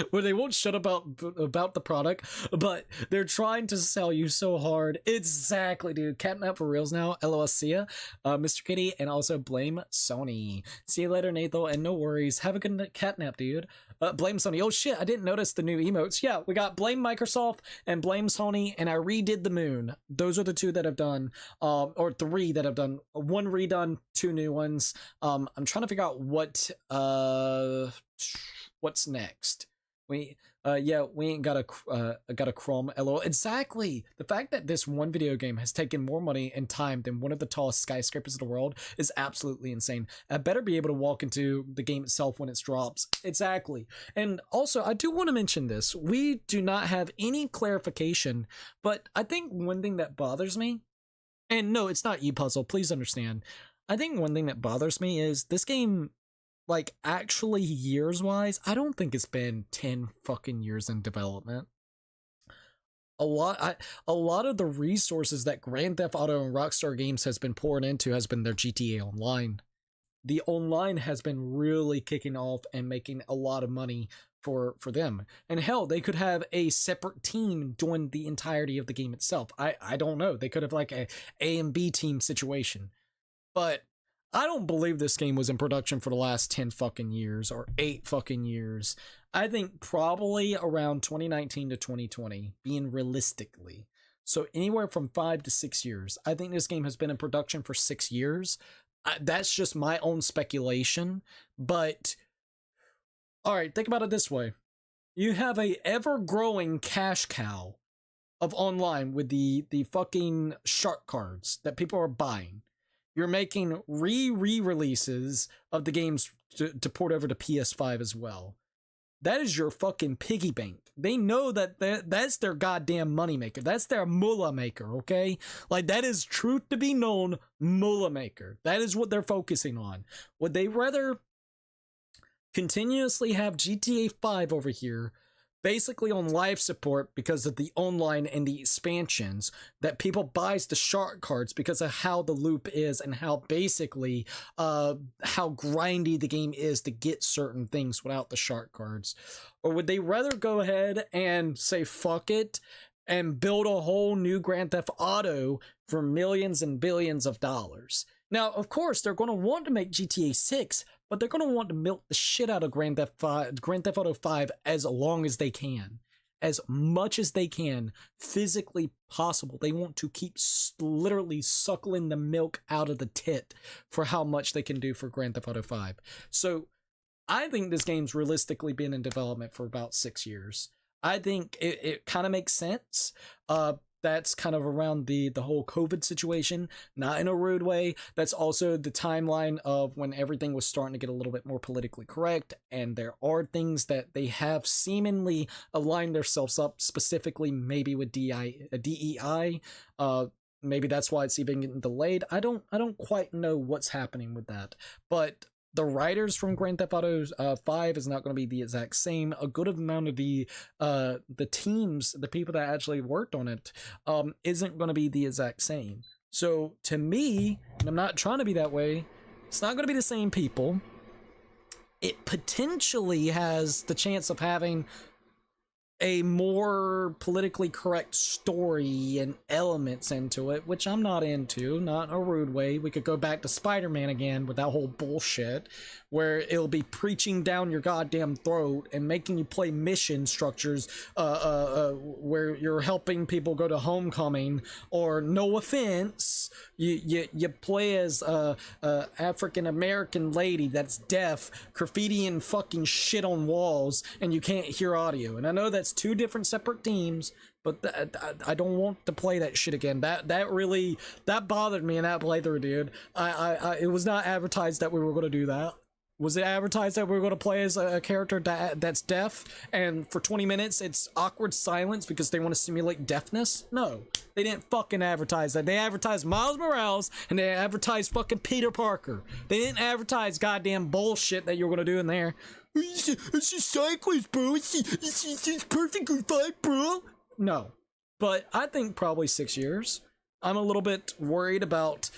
where they won't shut up about the product, but they're trying to sell you so hard. Exactly, dude. Catnap for reals now. LOL, see ya. Mr. Kitty, and also blame Sony. See you later, Nathan, and no worries. Have a good catnap, dude. Blame Sony. Oh shit, I didn't notice the new emotes. Yeah, we got blame Microsoft and blame Sony, and I redid the moon. Those are the two that I've done, or three that I've done. One redone, two new ones. I'm trying to figure out what's next. We ain't got a Chrome LOL. Exactly. The fact that this one video game has taken more money and time than one of the tallest skyscrapers in the world is absolutely insane. I better be able to walk into the game itself when it drops. Exactly. And also, I do want to mention this. We do not have any clarification, but I think one thing that bothers me And no, it's not e-puzzle, please understand. I think one thing that bothers me is this game, like, actually years-wise, I don't think it's been 10 fucking years in development. A lot of the resources that Grand Theft Auto and Rockstar Games has been pouring into has been their GTA Online. The online has been really kicking off and making a lot of money for them. And hell, they could have a separate team doing the entirety of the game itself. I don't know. They could have like a and B team situation. But I don't believe this game was in production for the last 10 fucking years or 8 fucking years. I think probably around 2019 to 2020, being realistically. So anywhere from 5 to 6 years. I think this game has been in production for 6 years. That's just my own speculation. But, alright, think about it this way. You have a ever-growing cash cow of online with the fucking shark cards that people are buying. You're making re-releases of the games to port over to PS5 as well. That is your fucking piggy bank. They know that that's their goddamn moneymaker. That's their mullah maker, okay? Like, that is truth to be known mullah maker. That is what they're focusing on. Would they rather continuously have GTA 5 over here, basically on live support because of the online and the expansions, that people buys the shark cards because of how the loop is and how basically how grindy the game is to get certain things without the shark cards? Or would they rather go ahead and say fuck it and build a whole new Grand Theft Auto for millions and billions of dollars? Now, of course, they're going to want to make GTA 6, but they're going to want to milk the shit out of Grand Theft Auto 5 as long as they can. As much as they can, physically possible. They want to keep literally suckling the milk out of the tit for how much they can do for Grand Theft Auto 5. So, I think this game's realistically been in development for about 6 years. I think it kind of makes sense. That's kind of around the whole COVID situation, not in a rude way. That's also the timeline of when everything was starting to get a little bit more politically correct, and there are things that they have seemingly aligned themselves up, specifically maybe with DEI. Maybe that's why it's even getting delayed. I don't quite know what's happening with that, but the writers from Grand Theft Auto 5 is not going to be the exact same. A good amount of the teams, the people that actually worked on it, isn't going to be the exact same. So to me, and I'm not trying to be that way, it's not going to be the same people. It potentially has the chance of having a more politically correct story and elements into it, which I'm not into, not in a rude way. We could go back to Spider-Man again with that whole bullshit, where it'll be preaching down your goddamn throat and making you play mission structures where you're helping people go to homecoming, or no offense, you play as a African-American lady that's deaf, graffitiing fucking shit on walls, and you can't hear audio. And I know that's 2 different separate teams, but I don't want to play that shit again. That really bothered me in that playthrough, dude. It was not advertised that we were going to do that. Was it advertised that we were going to play as a character that's deaf, and for 20 minutes it's awkward silence because they want to simulate deafness? No, they didn't fucking advertise that. They advertised Miles Morales, and they advertised fucking Peter Parker. They didn't advertise goddamn bullshit that you were going to do in there. It's just cyclist, bro. It's perfectly fine, bro. No, but I think probably 6 years. I'm a little bit worried about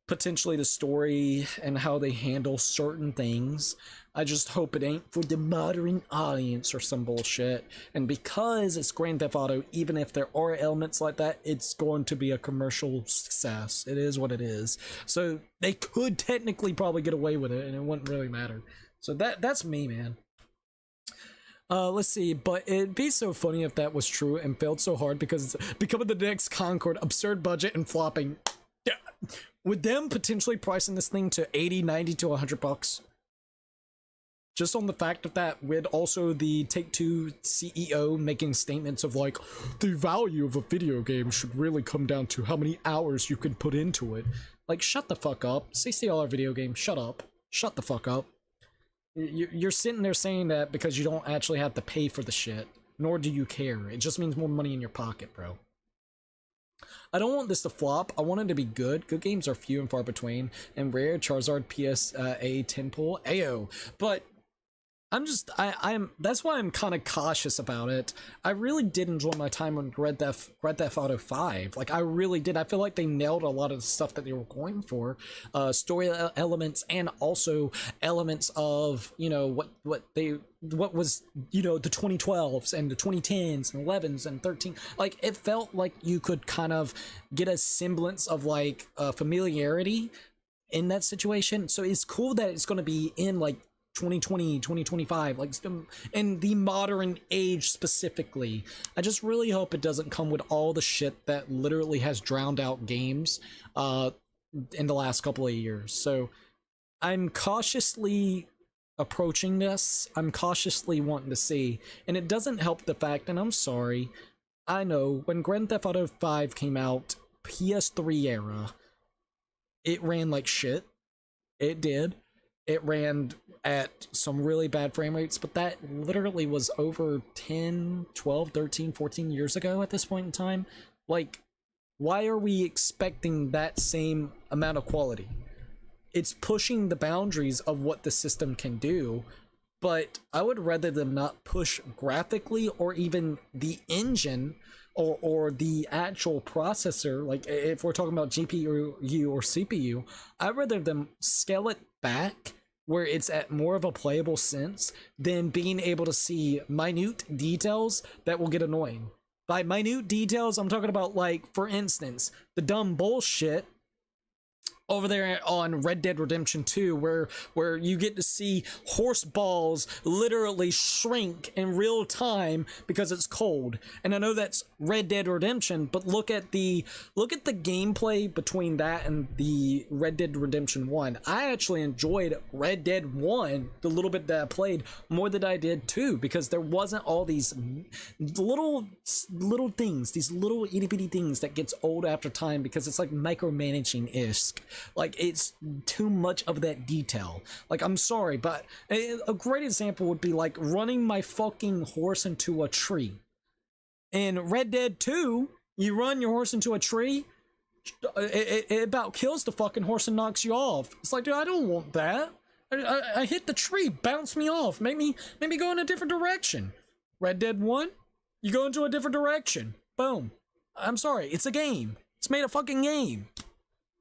potentially the story and how they handle certain things. I just hope it ain't for the modern audience or some bullshit. And because it's Grand Theft Auto, even if there are elements like that, it's going to be a commercial success. It is what it is. So they could technically probably get away with it, and it wouldn't really matter. So that's me, man. Let's see, but it'd be so funny if that was true and failed so hard because it's becoming the next Concord, absurd budget and flopping. Yeah. With them potentially pricing this thing to 80, 90 to $100, just on the fact of that, with also the Take-Two CEO making statements of like, the value of a video game should really come down to how many hours you can put into it. Like, shut the fuck up. $60 video game, shut up. Shut the fuck up. You're sitting there saying that because you don't actually have to pay for the shit, nor do you care. It just means more money in your pocket, bro. I don't want this to flop. I want it to be good. Good games are few and far between, and rare. Charizard PSA 10 pull. Ayo. But I'm that's why I'm kind of cautious about it. I really did enjoy my time on Red Theft Auto 5. Like, I really did. I feel like they nailed a lot of the stuff that they were going for. Story elements, and also elements of, you know, what was, you know, the 2012s and the 2010s and 11s and 13. Like, it felt like you could kind of get a semblance of like familiarity in that situation. So it's cool that it's going to be in like 2020, 2025, like in the modern age specifically. I just really hope it doesn't come with all the shit that literally has drowned out games in the last couple of years. So I'm cautiously approaching this. I'm cautiously wanting to see, and it doesn't help the fact, and I'm sorry, I know when Grand Theft Auto 5 came out, PS3 era, it ran like shit. It did. It ran at some really bad frame rates, but that literally was over 10, 12, 13, 14 years ago at this point in time. Like, why are we expecting that same amount of quality? It's pushing the boundaries of what the system can do, but I would rather them not push graphically or even the engine or the actual processor. Like, if we're talking about GPU or CPU, I'd rather them scale it back where it's at more of a playable sense than being able to see minute details that will get annoying. By minute details, I'm talking about, like, for instance, the dumb bullshit over there on Red Dead Redemption 2, where you get to see horse balls literally shrink in real time because it's cold. And I know that's Red Dead Redemption, but look at the gameplay between that and the Red Dead Redemption 1. I actually enjoyed Red Dead 1, the little bit that I played, more than I did 2, because there wasn't all these little things, these little itty bitty things that gets old after time, because it's like micromanaging-ish. Like, it's too much of that detail. Like, I'm sorry, but a great example would be like running my fucking horse into a tree. In Red Dead 2, you run your horse into a tree, it about kills the fucking horse and knocks you off. It's like, dude, I don't want that. I hit the tree, bounce me off, make me go in a different direction. Red Dead 1, you go into a different direction. Boom. I'm sorry, it's a game. It's made a fucking game.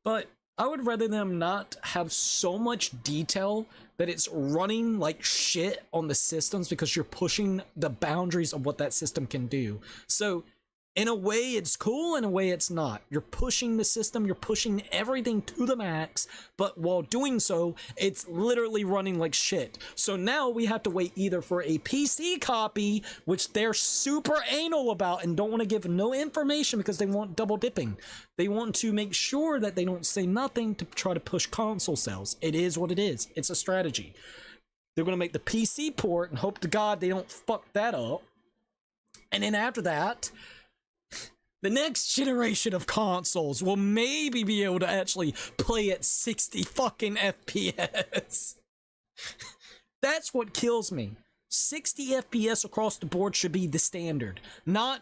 But I would rather them not have so much detail that it's running like shit on the systems, because you're pushing the boundaries of what that system can do. So in a way it's cool, in a way it's not. You're pushing the system, you're pushing everything to the max, but while doing so, it's literally running like shit. So now we have to wait either for a PC copy, which they're super anal about and don't want to give no information because they want double dipping. They want to make sure that they don't say nothing to try to push console sales. It is what it is. It's a strategy. They're going to make the PC port and hope to God they don't fuck that up. And then after that, the next generation of consoles will maybe be able to actually play at 60 fucking FPS. That's what kills me. 60 FPS across the board should be the standard, not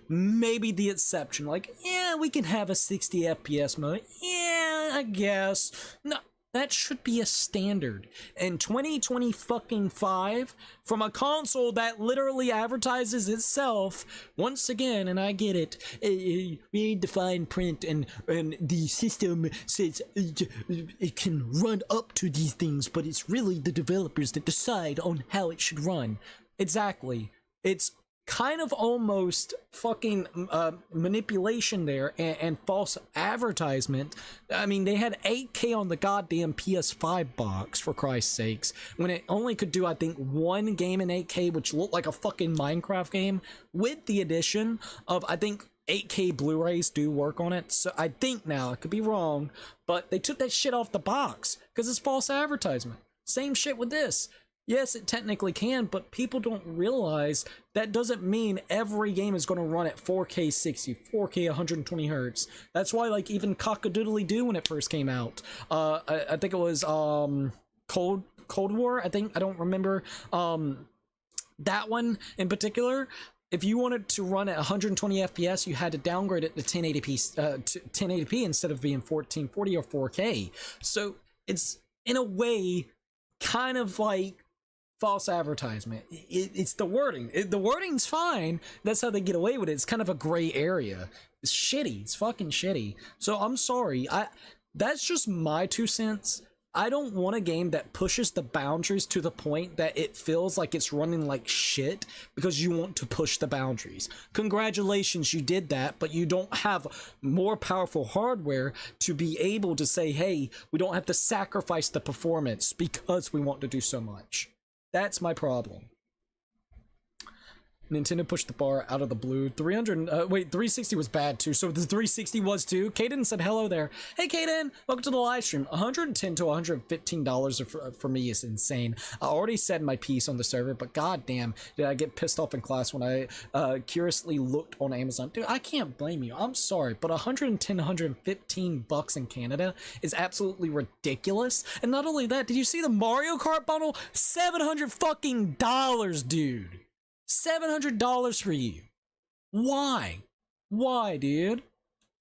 maybe the exception. Like, yeah, we can have a 60 FPS mode. Yeah, I guess. No, that should be a standard. In 2025, from a console that literally advertises itself, once again, and I get it, read the fine print, and the system says it can run up to these things, but it's really the developers that decide on how it should run. Exactly. It's kind of almost fucking manipulation there, and false advertisement. I mean, they had 8K on the goddamn PS5 box, for Christ's sakes, when it only could do, I think, one game in 8K, which looked like a fucking Minecraft game, with the addition of, I think, 8K Blu-rays do work on it. So I think now, I could be wrong, but they took that shit off the box because it's false advertisement. Same shit with this. Yes, it technically can, but people don't realize that doesn't mean every game is going to run at 4K 60, 4K 120 hertz. That's why, like, even Cock-a-Doodly-Doo when it first came out, I think it was Cold War, I don't remember that one in particular. if you wanted to run at 120 FPS, you had to downgrade it to 1080p, to 1080p instead of being 1440 or 4K. So it's in a way kind of like false advertisement. It's the wording. The wording's fine. That's how they get away with it. It's kind of a gray area. It's shitty. It's fucking shitty. So I'm sorry. That's just my 2 cents. I don't want a game that pushes the boundaries to the point that it feels like it's running like shit because you want to push the boundaries. Congratulations, you did that, but you don't have more powerful hardware to be able to say, hey, we don't have to sacrifice the performance because we want to do so much. That's my problem. Nintendo pushed the bar out of the blue. 360 was bad too, so the 360 was too. Kaden said hello there. Hey Kaden, welcome to the live stream. $110 to $115 for me is insane. I already said my piece on the server, but goddamn, did I get pissed off in class when I curiously looked on Amazon. Dude, I can't blame you. I'm sorry, but $110 to $115 in Canada is absolutely ridiculous. And not only that, did you see the Mario Kart bundle? $700 fucking dollars, dude. $700 for you. Why? Why, dude?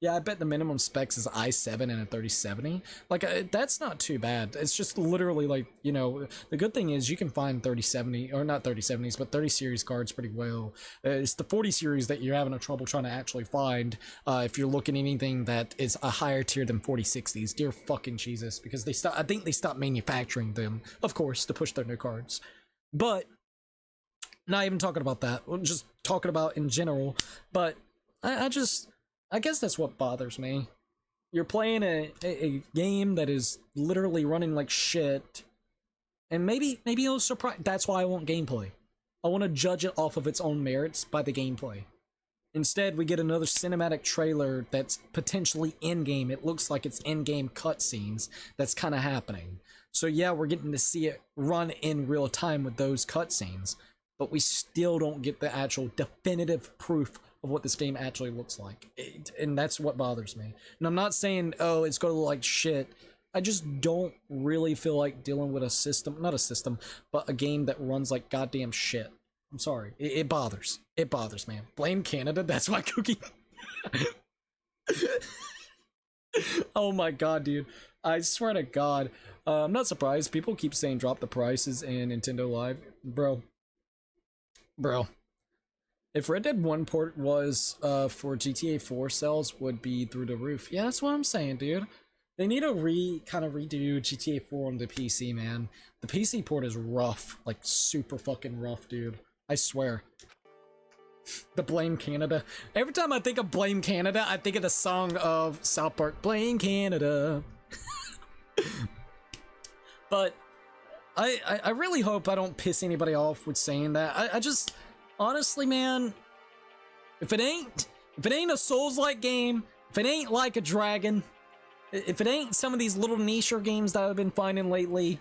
Yeah, I bet the minimum specs is i7 and a 3070. Like, that's not too bad. It's just literally like, you know, the good thing is you can find 3070, or not 3070s, but 30 series cards pretty well. It's the 40 series that you're having a trouble trying to actually find if you're looking at anything that is a higher tier than 4060s. Dear fucking Jesus, because I think they stopped manufacturing them, of course, to push their new cards. But not even talking about that, we're just talking about in general. But I guess that's what bothers me. You're playing a game that is literally running like shit, and maybe it'll surprise. That's why I want gameplay. I want to judge it off of its own merits by the gameplay. Instead, we get another cinematic trailer that's potentially in-game. It looks like it's in-game cutscenes that's kind of happening. So yeah, we're getting to see it run in real time with those cutscenes. But we still don't get the actual definitive proof of what this game actually looks like. And that's what bothers me. And I'm not saying, oh, it's going to look like shit. I just don't really feel like dealing with a system, not a system, but a game that runs like goddamn shit. I'm sorry. It bothers. It bothers, man. Blame Canada? That's my cookie. Oh my god, dude. I swear to god. I'm not surprised. People keep saying drop the prices in Nintendo Live. Bro, if Red Dead 1 port was for GTA 4 sales, would be through the roof. Yeah, that's what I'm saying, dude. They need to kind of redo GTA 4 on the PC, man. The PC port is rough, like super fucking rough, dude. I swear. The Blame Canada. Every time I think of Blame Canada, I think of the song of South Park, Blame Canada. But I really hope I don't piss anybody off with saying that. I just, honestly, man, if it ain't a Souls-like game, if it ain't like a Dragon, if it ain't some of these little niche games that I've been finding lately,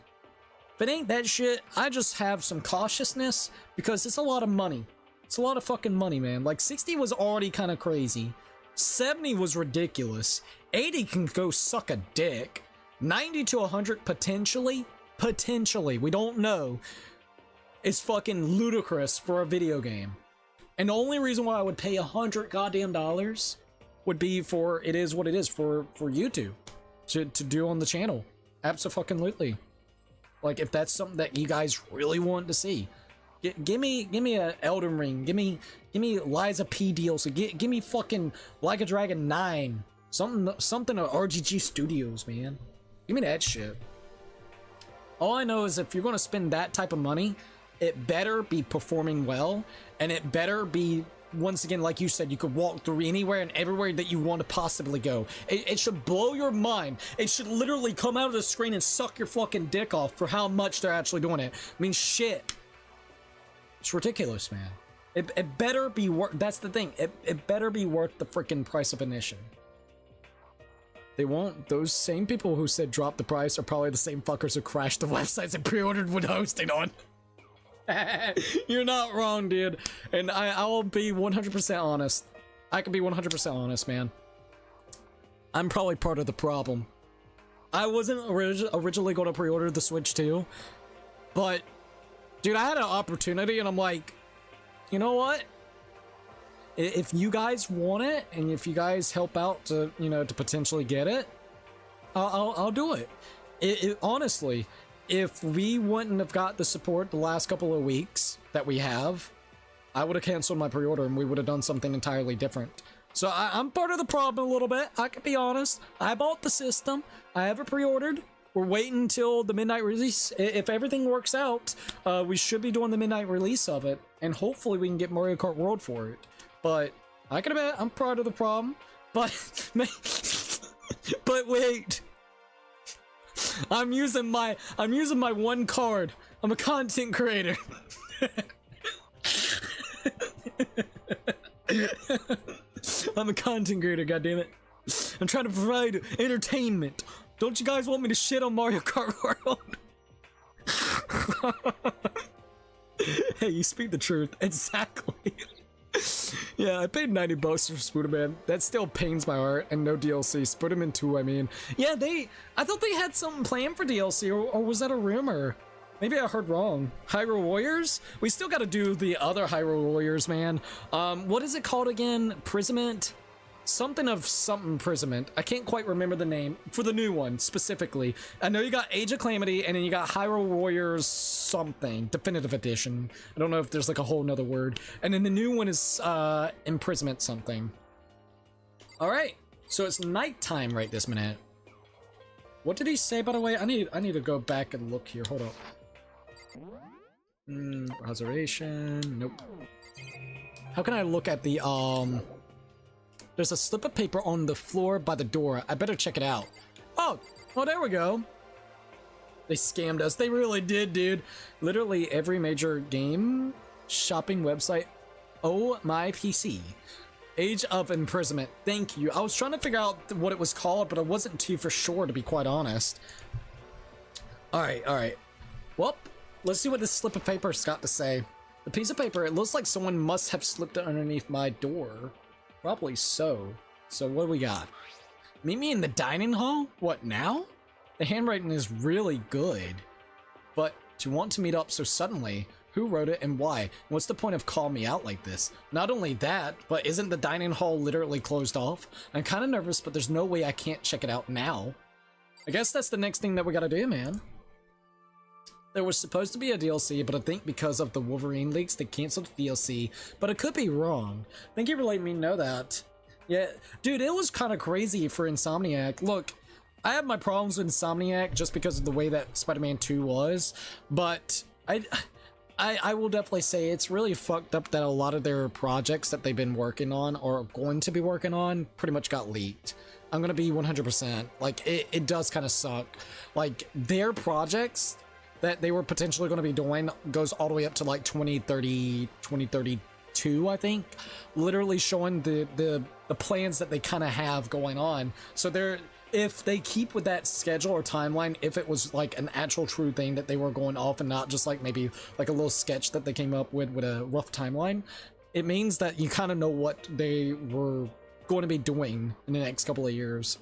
if it ain't that shit, I just have some cautiousness because it's a lot of money. It's a lot of fucking money, man. Like 60 was already kind of crazy. 70 was ridiculous. 80 can go suck a dick. 90 to 100 potentially, we don't know, is fucking ludicrous for a video game. And the only reason why I would pay $100 goddamn dollars would be for it is what it is for YouTube to do on the channel. Absolutely. Like if that's something that you guys really want to see, give me a Elden Ring, give me Liza P DLC, give me fucking Like a Dragon 9, something of RGG Studios, man. Give me that shit. All I know is if you're going to spend that type of money, it better be performing well, and it better be, once again, like you said, you could walk through anywhere and everywhere that you want to possibly go. It should blow your mind. It should literally come out of the screen and suck your fucking dick off for how much they're actually doing it. I mean, shit. It's ridiculous, man. It better be worth, that's the thing, it better be worth the freaking price of admission. They won't. Those same people who said drop the price are probably the same fuckers who crashed the websites and pre-ordered with hosting on. You're not wrong, dude. And I will be 100% honest. I can be 100% honest, man. I'm probably part of the problem. I wasn't originally going to pre-order the Switch 2, but dude, I had an opportunity and I'm like, you know what? if you guys want it, and if you guys help out to, you know, to potentially get it, I'll do it. Honestly, if we wouldn't have got the support the last couple of weeks that we have, I would have canceled my pre-order and we would have done something entirely different. So I'm part of the problem a little bit. I can be honest. I bought the system. I have it pre-ordered. We're waiting until the midnight release. If everything works out, we should be doing the midnight release of it, and hopefully we can get Mario Kart World for it. But I can admit I'm part of the problem. But but wait, I'm using my one card. I'm a content creator. I'm a content creator, goddammit. I'm trying to provide entertainment. Don't you guys want me to shit on Mario Kart World? Hey, you speak the truth. Exactly. Yeah, I paid $90 for Spooderman. That still pains my heart, and no DLC. Spooderman 2, I mean. Yeah, I thought they had something planned for DLC, or was that a rumor? Maybe I heard wrong. Hyrule Warriors? We still gotta do the other Hyrule Warriors, man. What is it called again? Imprisonment? Something of something imprisonment. I can't quite remember the name for the new one specifically. I know you got Age of Calamity, and then you got Hyrule Warriors something. Definitive Edition. I don't know if there's like a whole nother word. And then the new one is imprisonment something. Alright. So it's nighttime right this minute. What did he say, by the way? I need to go back and look here. Hold up. Observation. Nope. How can I look at the there's a slip of paper on the floor by the door. I better check it out. Oh, there we go. They scammed us. They really did, dude. Literally every major game shopping website. Oh my PC. Age of Imprisonment. Thank you. I was trying to figure out what it was called, but I wasn't too for sure, to be quite honest. All right. Well, let's see what this slip of paper's got to say. The piece of paper, it looks like someone must have slipped it underneath my door. Probably so. So what do we got? Meet me in the dining hall? What, now? The handwriting is really good. But to want to meet up so suddenly, who wrote it and why? What's the point of calling me out like this? Not only that, but isn't the dining hall literally closed off? I'm kind of nervous, but there's no way I can't check it out now. I guess that's the next thing that we gotta do, man. There was supposed to be a DLC, but I think because of the Wolverine leaks, they canceled the DLC, but I could be wrong. Thank you for letting me know that. Yeah, dude, it was kind of crazy for Insomniac. Look, I have my problems with Insomniac just because of the way that Spider-Man 2 was, but I will definitely say it's really fucked up that a lot of their projects that they've been working on or going to be working on pretty much got leaked. I'm gonna be 100%. Like, it does kind of suck. Like, their projects that they were potentially going to be doing goes all the way up to like 2030, 2032, I think. Literally showing the plans that they kind of have going on. So if they keep with that schedule or timeline, if it was like an actual true thing that they were going off and not just like maybe like a little sketch that they came up with a rough timeline, it means that you kind of know what they were going to be doing in the next couple of years.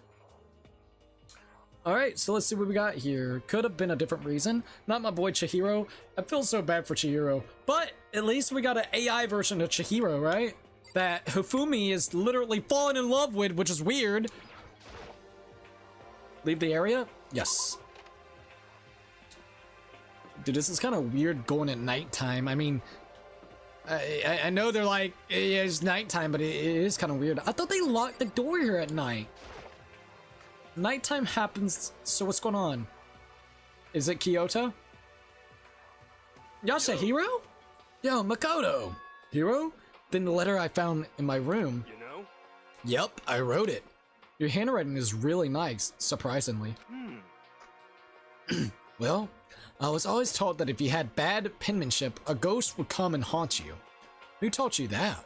Alright, so let's see what we got here. Could have been a different reason. Not my boy Chihiro. I feel so bad for Chihiro. But at least we got an AI version of Chihiro, right? That Hifumi is literally falling in love with, which is weird. Leave the area? Yes. Dude, this is kind of weird going at nighttime. I mean, I know they're like, yeah, it's nighttime, but it is kind of weird. I thought they locked the door here at night. Nighttime happens, so what's going on? Is it Kyoto? Yashahiro? Yo, Makoto! Hero? Then the letter I found in my room. You know? Yep, I wrote it. Your handwriting is really nice, surprisingly. Well, I was always taught that if you had bad penmanship, a ghost would come and haunt you. Who taught you that?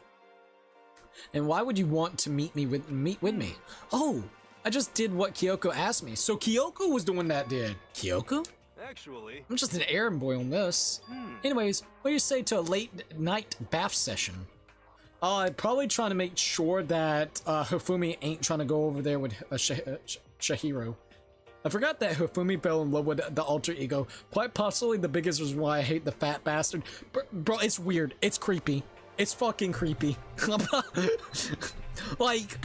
And why would you want to meet with me? Oh! I just did what Kyoko asked me. So Kyoko was the one that did. Kyoko? Actually, I'm just an errand boy on this. Anyways, what do you say to a late night bath session? I'd probably trying to make sure that Hifumi ain't trying to go over there with Chihiro. I forgot that Hifumi fell in love with the alter ego. Quite possibly the biggest reason why I hate the fat bastard. Bro, it's weird. It's creepy. It's fucking creepy. Like,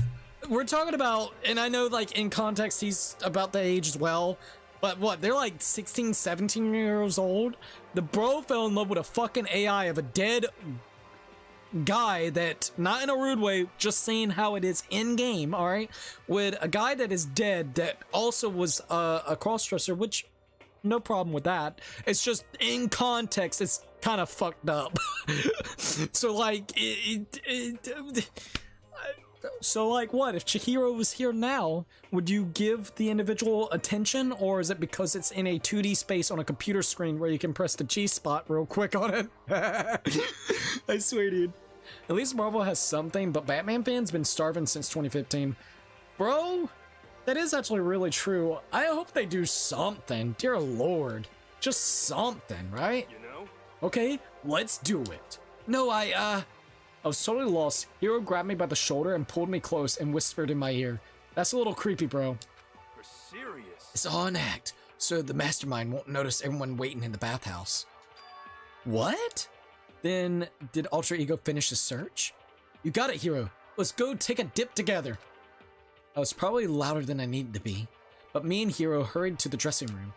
we're talking about, and I know, like, in context, he's about the age as well, but what, they're like 16, 17 years old? The bro fell in love with a fucking AI of a dead guy that, not in a rude way, just saying how it is in game, all right, with a guy that is dead that also was a cross-dresser, which no problem with that. It's just in context, it's kind of fucked up. So like so like what if Chihiro was here now, would you give the individual attention, or is it because it's in a 2D space on a computer screen where you can press the G spot real quick on it? I swear, dude. At least Marvel has something, but Batman fans been starving since 2015. Bro, that is actually really true. I hope they do something. Dear Lord. Just something, right? You know? Okay, let's do it. No, I was totally lost. Hero grabbed me by the shoulder and pulled me close and whispered in my ear. That's a little creepy, bro. For serious? It's all an act, so the mastermind won't notice everyone waiting in the bathhouse. What? Then, did Alter Ego finish the search? You got it, Hero. Let's go take a dip together. I was probably louder than I needed to be, but me and Hero hurried to the dressing room.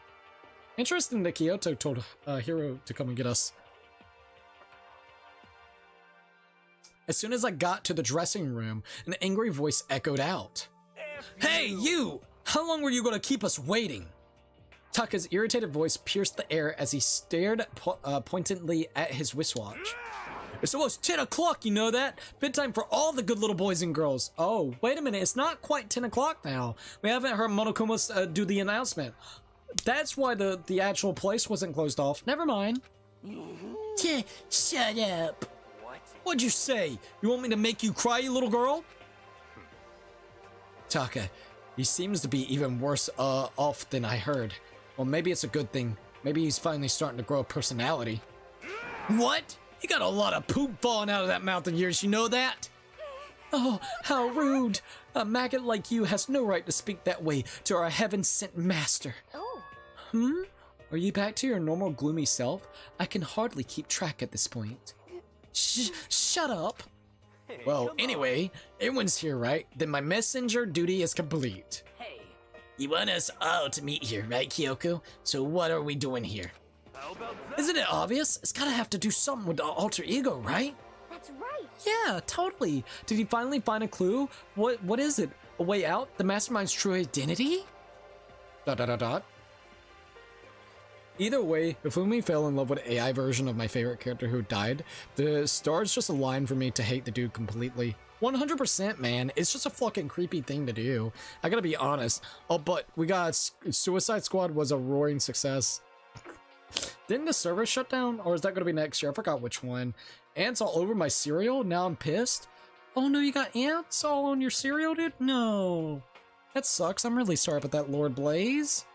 Interesting that Kyoto told Hero to come and get us. As soon as I got to the dressing room, an angry voice echoed out. Hey, you! How long were you gonna keep us waiting? Taka's irritated voice pierced the air as he stared pointedly at his wristwatch. It's almost 10 o'clock, you know that? Bedtime for all the good little boys and girls. Oh, wait a minute, it's not quite 10 o'clock now. We haven't heard Monokuma do the announcement. That's why the actual place wasn't closed off. Never mind. Shut up. What? What'd you say? You want me to make you cry, you little girl? Taka, he seems to be even worse off than I heard. Well, maybe it's a good thing. Maybe he's finally starting to grow a personality. What? You got a lot of poop falling out of that mouth of yours, you know that? Oh, how rude. A maggot like you has no right to speak that way to our heaven-sent master. Oh. Are you back to your normal gloomy self? I can hardly keep track at this point. Shut up. Hey, Well, come anyway, everyone's here, right? Then my messenger duty is complete. Hey, you want us all to meet here, right, Kyoko? So what are we doing here? on. How about that? Isn't it obvious? It's gotta have to do something with the alter ego, right? That's right. Yeah, totally. Did he finally find a clue? What is it? A way out? The mastermind's true identity? ... Either way, Hifumi fell in love with an AI version of my favorite character who died. The stars just aligned for me to hate the dude completely. 100%, man. It's just a fucking creepy thing to do. I gotta be honest. Oh, but we got Suicide Squad was a roaring success. Didn't the server shut down? Or is that gonna be next year? I forgot which one. Ants all over my cereal? Now I'm pissed. Oh no, you got ants all on your cereal, dude? No. That sucks. I'm really sorry about that, Lord Blaze.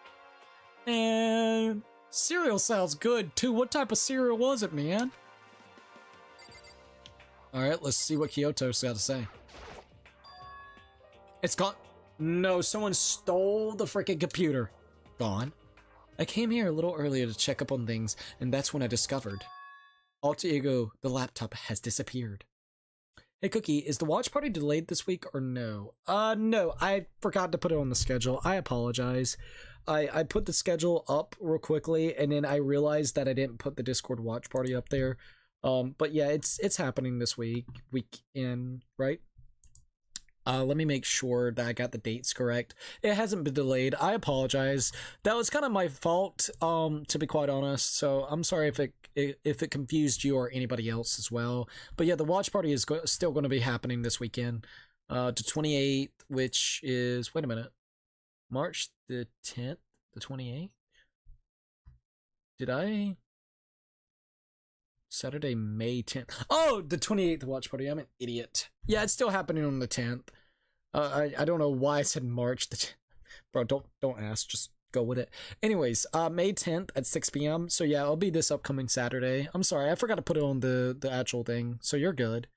And cereal sounds good too. What type of cereal was it, man? Alright, let's see what Kyoto's got to say. It's gone. No, someone stole the freaking computer. Gone. I came here a little earlier to check up on things, and that's when I discovered. Alter Ego, the laptop, has disappeared. Hey Cookie, is the watch party delayed this week or no? No, I forgot to put it on the schedule. I apologize. I put the schedule up real quickly, and then I realized that I didn't put the Discord watch party up there. But yeah, it's happening this weekend, right? Let me make sure that I got the dates correct. It hasn't been delayed. I apologize. That was kind of my fault, to be quite honest. So I'm sorry if it confused you or anybody else as well. But yeah, the watch party is still going to be happening this weekend, the 28th, which is, wait a minute, March the 10th, the 28th. Did I? Saturday, May 10th. Oh, the 28th watch party. I'm an idiot. Yeah, it's still happening on the 10th. I don't know why I said March the 10th. Bro, don't ask. Just go with it. Anyways, May 10th at 6 p.m. So yeah, it'll be this upcoming Saturday. I'm sorry, I forgot to put it on the actual thing. So you're good.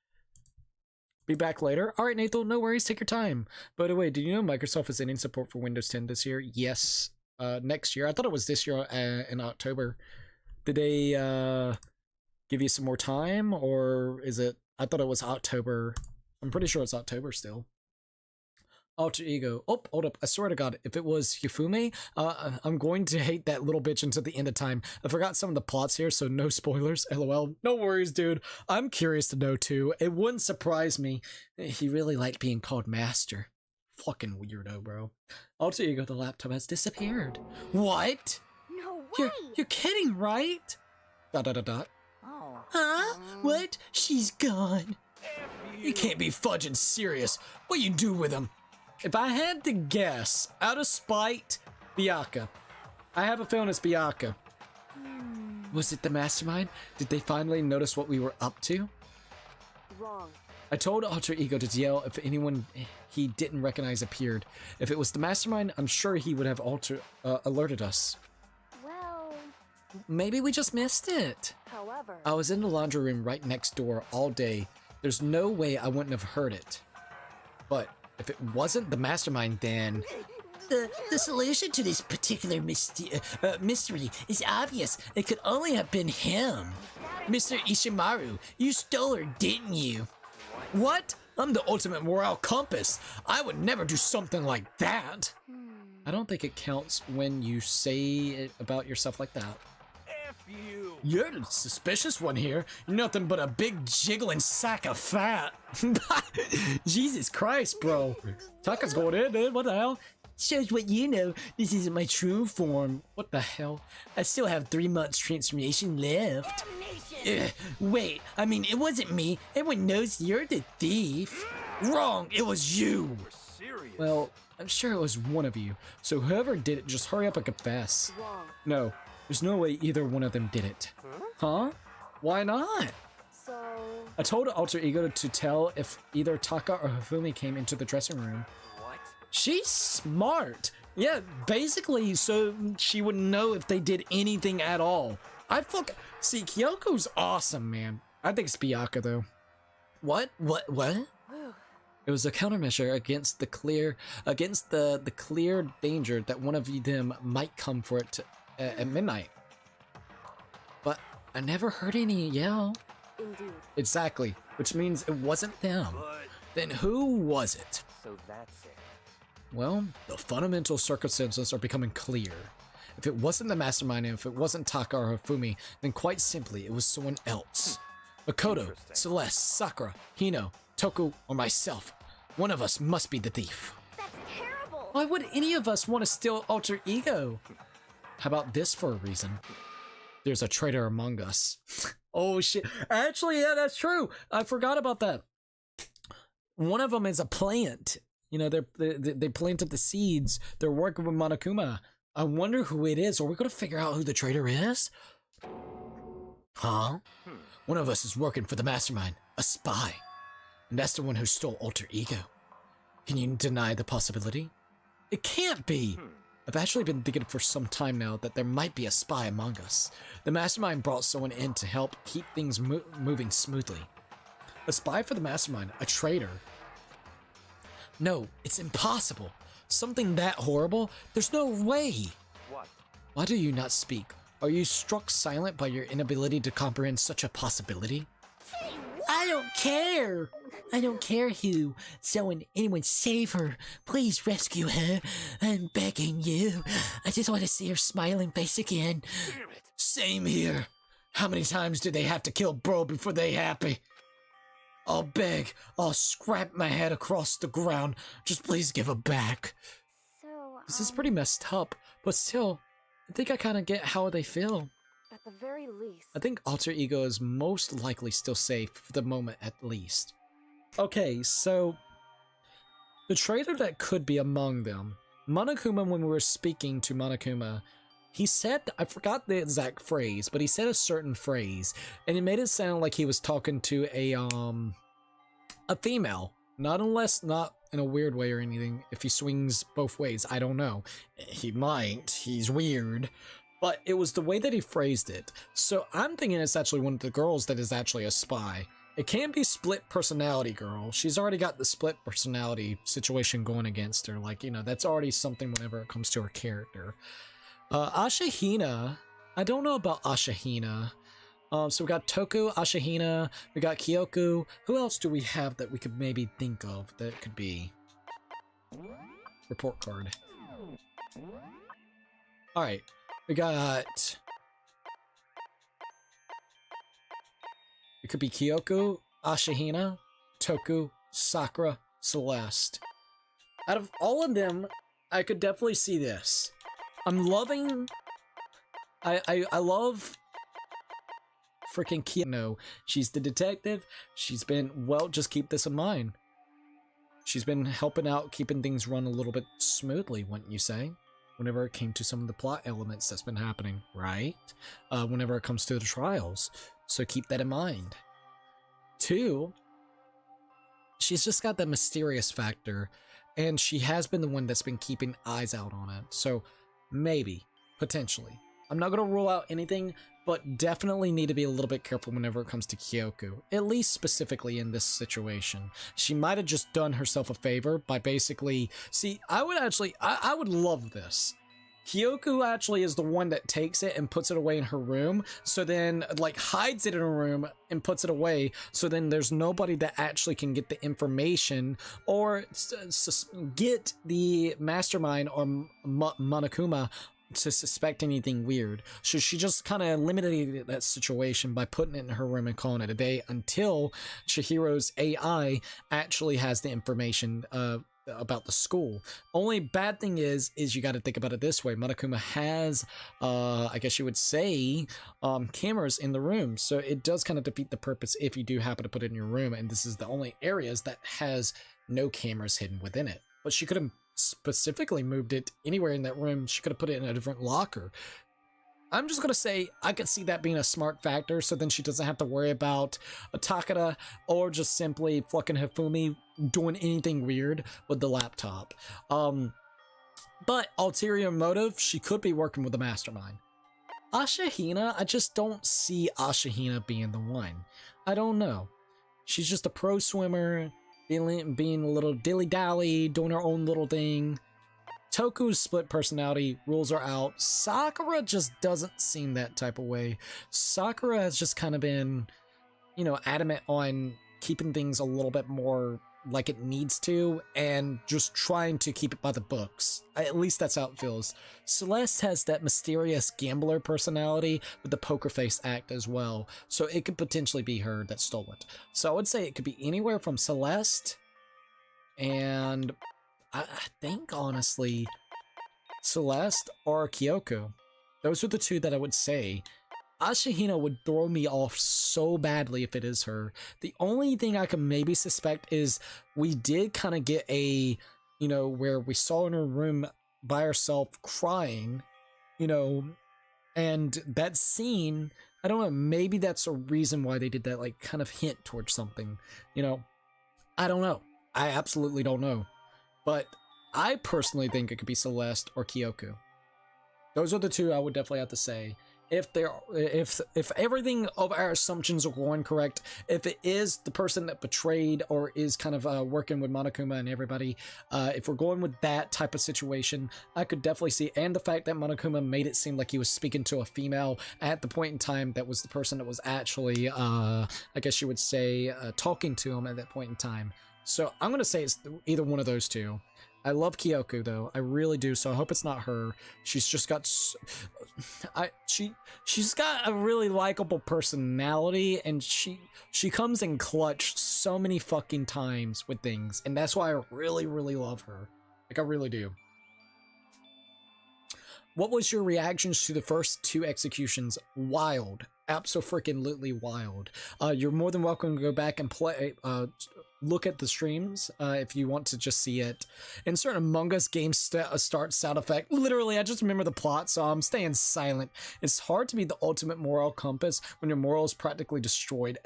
Be back later. All right, Nathan, no worries. Take your time. By the way, did you know Microsoft is ending support for Windows 10 this year? Yes. Next year. I thought it was this year in October. Did they give you some more time, or is it I thought it was October. I'm pretty sure it's October still. Alter ego. Oh, hold up. I swear to God, if it was Hifume, I'm going to hate that little bitch until the end of time. I forgot some of the plots here, so no spoilers. LOL. No worries, dude. I'm curious to know too. It wouldn't surprise me. He really liked being called master. Fucking weirdo, bro. Alter ego, the laptop has disappeared. What? No way! You're kidding, right? ... Oh. Huh? What? She's gone. You can't be fudging serious. What you do with him? If I had to guess, out of spite, Byakuya. I have a feeling it's Byakuya. Was it the mastermind? Did they finally notice what we were up to? Wrong. I told Alter Ego to yell if anyone he didn't recognize appeared. If it was the mastermind, I'm sure he would have alerted us. Well, Maybe we just missed it. however, I was in the laundry room right next door all day. There's no way I wouldn't have heard it. But if it wasn't the mastermind, then... The solution to this particular mystery is obvious. It could only have been him. Mr. Ishimaru, you stole her, didn't you? What? I'm the ultimate morale compass. I would never do something like that. I don't think it counts when you say it about yourself like that. F you. You're the suspicious one here. You're nothing but a big jiggling sack of fat. Jesus Christ, bro. Taka's going in, dude. What the hell? Shows what you know. This isn't my true form. What the hell? I still have 3 months transformation left. Wait, I mean, it wasn't me. Everyone knows you're the thief. Wrong. It was you. We're serious. Well, I'm sure it was one of you. So whoever did it, just hurry up and confess. wrong. No, there's no way either one of them did it. Huh? Why not? So, I told Alter Ego to tell if either Taka or Hifumi came into the dressing room. What? She's smart. Yeah, basically, so she would know if they did anything at all. See, Kyoko's awesome, man. I think it's Byakuya, though. What? It was a countermeasure against the clear danger that one of them might come for it at midnight. But I never heard any yell. indeed. Exactly, which means it wasn't them. But Then who was it? so that's it. Well, the fundamental circumstances are becoming clear. If it wasn't the mastermind and if it wasn't Taka or Hifumi, then quite simply it was someone else. Makoto, Interesting. Celeste, Sakura, Hino, Toku, or myself. One of us must be the thief. That's terrible! Why would any of us want to steal Alter Ego? How about this for a reason? There's a traitor among us. Oh shit. Actually, yeah, that's true. I forgot about that. One of them is a plant. You know, they planted the seeds. They're working with Monokuma. I wonder who it is. Are we going to figure out who the traitor is? Huh? One of us is working for the mastermind, a spy. And that's the one who stole Alter Ego. Can you deny the possibility? It can't be. I've actually been thinking for some time now that there might be a spy among us. The mastermind brought someone in to help keep things moving smoothly. A spy for the mastermind, a traitor. No, it's impossible. Something that horrible? There's no way. What? Why do you not speak? Are you struck silent by your inability to comprehend such a possibility? I don't care. I don't care who. Anyone save her. Please rescue her. I'm begging you. I just want to see her smiling face again. Damn it. Same here. How many times did they have to kill bro before they happy? I'll beg. I'll scrap my head across the ground. Just please give her back. So, This is pretty messed up, but still, I think I kind of get how they feel. at the very least, I think Alter Ego is most likely still safe for the moment at least. Okay, so the traitor that could be among them, Monokuma, when we were speaking to Monokuma, he said, I forgot the exact phrase, but he said a certain phrase, and it made it sound like he was talking to a female. Not in a weird way or anything. If he swings both ways, I don't know. He might. He's weird. But it was the way that he phrased it. So I'm thinking it's actually one of the girls that is actually a spy. It can't be split personality girl. She's already got the split personality situation going against her. Like, you know, that's already something whenever it comes to her character. Ashahina, I don't know about Ashahina. So we got Toku, Ashihina, we got Kyoku. Who else do we have that we could maybe think of that could be? Report card. Alright, we got... It could be Kyoku, Ashihina, Toku, Sakura, Celeste. Out of all of them, I could definitely see this. I'm loving... I love... freaking Kyoku. No, she's the detective. She's been... Well, just keep this in mind. She's been helping out, keeping things run a little bit smoothly, wouldn't you say? Whenever it came to some of the plot elements that's been happening, right? Whenever it comes to the trials. So keep that in mind. 2, she's just got that mysterious factor, and she has been the one that's been keeping eyes out on it. So maybe, potentially. I'm not going to rule out anything, but definitely need to be a little bit careful whenever it comes to Kyoku, at least specifically in this situation. She might have just done herself a favor by basically... See, I would love this. Kyoku actually is the one that takes it and puts it away in her room, so then, like, hides it in her room and puts it away, so then there's nobody that actually can get the information or get the mastermind or Monokuma to suspect anything weird. So she just kind of eliminated that situation by putting it in her room and calling it a day until Chihiro's AI actually has the information about the school. Only bad thing is you got to think about it this way. Monokuma has, I guess you would say, cameras in the room. So it does kind of defeat the purpose if you do happen to put it in your room. And this is the only areas that has no cameras hidden within it. But she could have specifically moved it anywhere in that room. She could have put it in a different locker. I'm just gonna say I could see that being a smart factor, so then she doesn't have to worry about a Takada or just simply fucking Hifumi doing anything weird with the laptop. But ulterior motive, she could be working with the mastermind. Ashihina, I just don't see Ashihina being the one. I don't know. She's just a pro swimmer, being a little dilly-dally, doing her own little thing. Toku's split personality rules her out. Sakura just doesn't seem that type of way. Sakura has just kind of been, you know, adamant on keeping things a little bit more like it needs to and just trying to keep it by the books. At least that's how it feels. Celeste has that mysterious gambler personality with the poker face act as well. So it could potentially be her that stole it. So I would say it could be anywhere from Celeste and... I think, honestly, Celeste or Kyoku. Those are the two that I would say. Ashihina would throw me off so badly if it is her. The only thing I can maybe suspect is we did kind of get a, you know, where we saw in her room by herself crying, you know, and that scene, I don't know, maybe that's a reason why they did that, like, kind of hint towards something, you know. I don't know. I absolutely don't know. But I personally think it could be Celeste or Kyoku. Those are the two I would definitely have to say. If everything of our assumptions are going correct, if it is the person that betrayed or is kind of working with Monokuma and everybody, if we're going with that type of situation, I could definitely see, and the fact that Monokuma made it seem like he was speaking to a female at the point in time that was the person that was actually, I guess you would say, talking to him at that point in time. So I'm going to say it's either one of those two. I love Kyoku, though. I really do, so I hope it's not her. She's just got... She's got a really likable personality, and she comes in clutch so many fucking times with things, and that's why I really, really love her. Like, I really do. What was your reactions to the first 2 executions? Wild. Abso-freaking-lutely wild. You're more than welcome to go back and play... look at the streams if you want to just see it. Insert Among Us game start sound effect. Literally, I just remember the plot, so I'm staying silent. It's hard to be the ultimate moral compass when your moral is practically destroyed.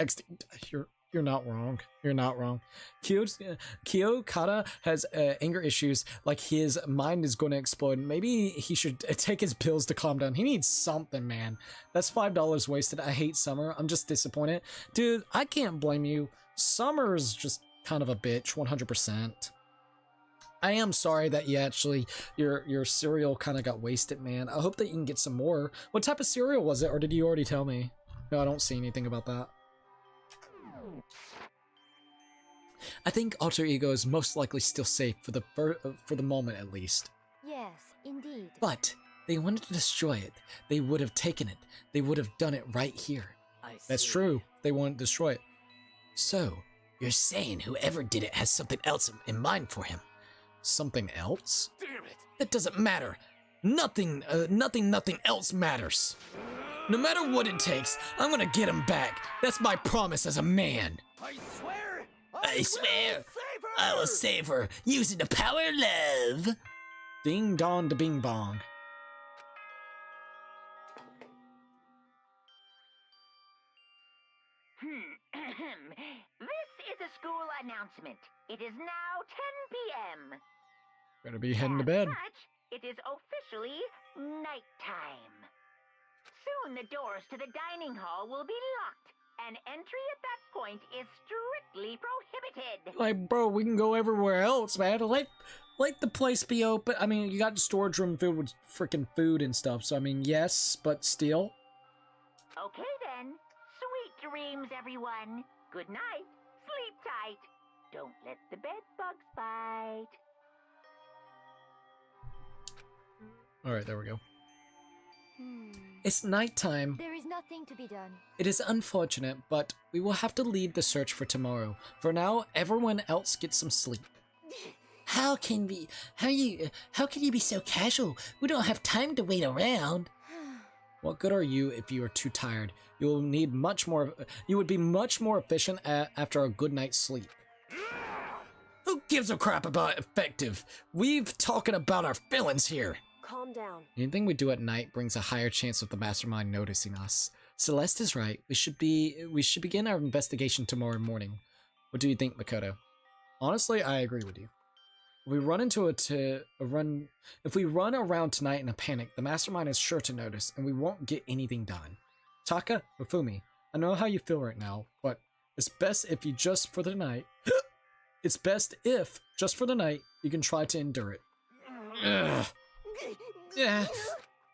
You're not wrong. You're not wrong. Kiyokata has anger issues, like his mind is going to explode. Maybe he should take his pills to calm down. He needs something, man. That's $5 wasted. I hate Summer. I'm just disappointed. Dude, I can't blame you. Summer's just kind of a bitch, 100%. I am sorry that you actually, your cereal kind of got wasted, man. I hope that you can get some more. What type of cereal was it, or did you already tell me? No, I don't see anything about that. I think Alter Ego is most likely still safe for the moment at least. Yes, indeed. But they wanted to destroy it. They would have taken it. They would have done it right here. That's true. They want to destroy it. So, you're saying whoever did it has something else in mind for him? Something else? Damn it! That doesn't matter. Nothing else matters. No matter what it takes, I'm gonna get him back. That's my promise as a man. I swear! I swear, Save her! I will save her using the power of love. Ding dong da bing bong. This is a school announcement. It is now 10 p.m. Better be heading to bed. As such, it is officially nighttime. Soon the doors to the dining hall will be locked, and entry at that point is strictly prohibited. Like, bro, we can go everywhere else, man. Let the place be open. I mean, you got the storage room filled with freaking food and stuff, so I mean, yes, but still. Okay then. Sweet dreams, everyone. Good night. Sleep tight. Don't let the bed bugs bite. Alright, there we go. It's nighttime. There is nothing to be done. It is unfortunate, but we will have to leave the search for tomorrow. For now, everyone else gets some sleep. How can you be so casual? We don't have time to wait around. What good are you if you are too tired? You will need much more. You would be much more efficient after a good night's sleep. Who gives a crap about effective? We've talking about our feelings here. Calm down. Anything we do at night brings a higher chance of the mastermind noticing us. Celeste is right. We should begin our investigation tomorrow morning. What do you think, Makoto? Honestly, I agree with you. If we run around tonight in a panic, the mastermind is sure to notice, and we won't get anything done. Taka, Mifumi, I know how you feel right now, but it's best if you just for the night. It's best if, just for the night, you can try to endure it. Ugh. Yeah.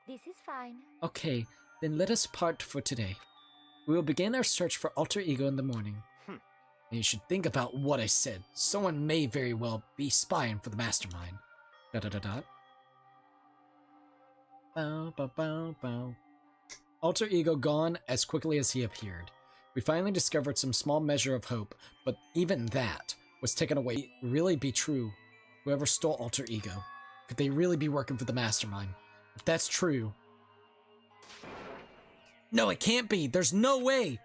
This is fine. Okay, then let us part for today. We will begin our search for Alter Ego in the morning. And you should think about what I said. Someone may very well be spying for the mastermind. ... Bow, bow, bow, bow. Alter Ego gone as quickly as he appeared. We finally discovered some small measure of hope, but even that was taken away. Really be true. Whoever stole Alter Ego, could they really be working for the mastermind? If that's true... No, it can't be! There's no way!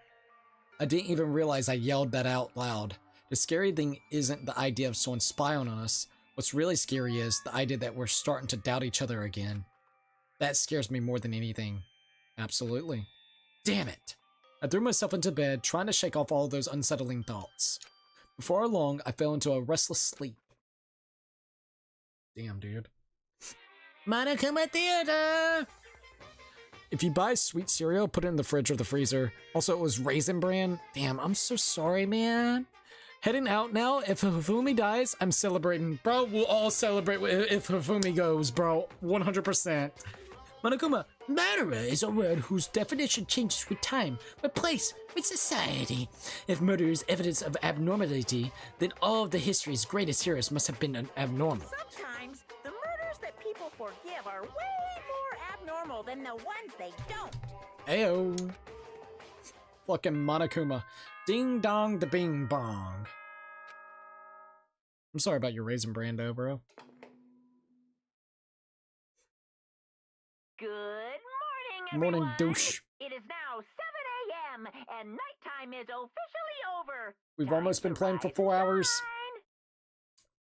I didn't even realize I yelled that out loud. The scary thing isn't the idea of someone spying on us. What's really scary is the idea that we're starting to doubt each other again. That scares me more than anything. Absolutely. Damn it! I threw myself into bed, trying to shake off all those unsettling thoughts. Before long, I fell into a restless sleep. Damn, dude. Monokuma Theater! If you buy sweet cereal, put it in the fridge or the freezer. Also, it was Raisin Bran. Damn, I'm so sorry, man. Heading out now. If Hifumi dies, I'm celebrating. Bro, we'll all celebrate if Hifumi goes, bro. 100%. Monokuma, murderer is a word whose definition changes with time, with place, with society. If murder is evidence of abnormality, then all of the history's greatest heroes must have been abnormal. Sometimes the murders that people forgive are way more abnormal than the ones they don't. Ayo. Fucking Monokuma. Ding dong da bing bong. I'm sorry about your Raisin Bran, though, bro. Good morning, everyone. Morning, douche. It is now 7 a.m. and nighttime is officially over. We've Time almost to been playing for rise 4 and hours. shine.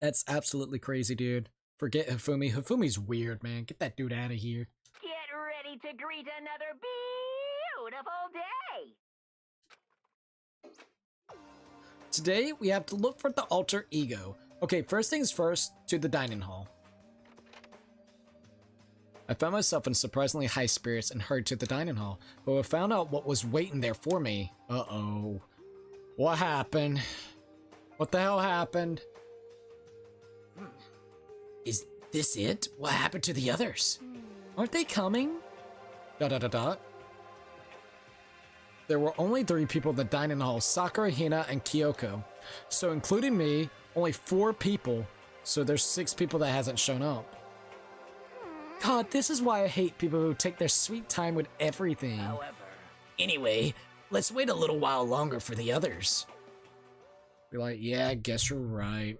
That's absolutely crazy, dude. Forget Hifumi. Hifumi's weird, man. Get that dude out of here. Get ready to greet another beautiful day. Today, we have to look for the Alter Ego. Okay, first things first, to the dining hall. I found myself in surprisingly high spirits and hurried to the dining hall, but I found out what was waiting there for me. Uh-oh. What happened? What the hell happened? Is this it? What happened to the others? Aren't they coming? ... There were only 3 people at the dining hall, Sakura, Hina, and Kyoko. So including me, only 4 people. So there's 6 people that hasn't shown up. God, this is why I hate people who take their sweet time with everything. However, Anyway, let's wait a little while longer for the others. Be like, yeah, I guess you're right.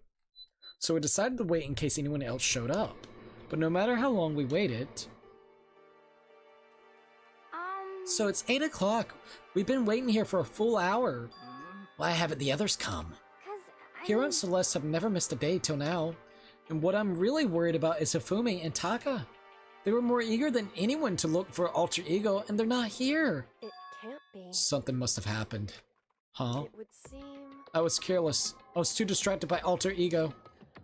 So we decided to wait in case anyone else showed up. But no matter how long we waited... So it's 8 o'clock. We've been waiting here for a full hour. Why haven't the others come? 'Cause Hiro and Celeste have never missed a day till now. And what I'm really worried about is Hifumi and Taka. They were more eager than anyone to look for Alter Ego, and they're not here. It can't be. Something must have happened. Huh? It would seem. I was careless. I was too distracted by Alter Ego.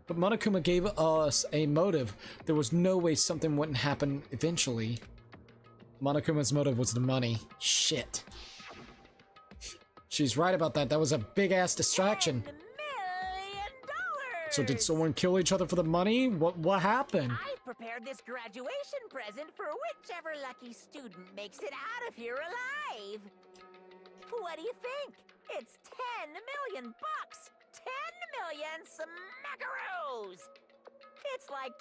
But Monokuma gave us a motive. There was no way something wouldn't happen eventually. Monokuma's motive was the money. Shit. She's right about that. That was a big-ass distraction. $1 million! So did someone kill each other for the money? What happened? I've prepared this graduation present for whichever lucky student makes it out of here alive. What do you think? It's 10 million bucks! 10 million smackaroos! It's like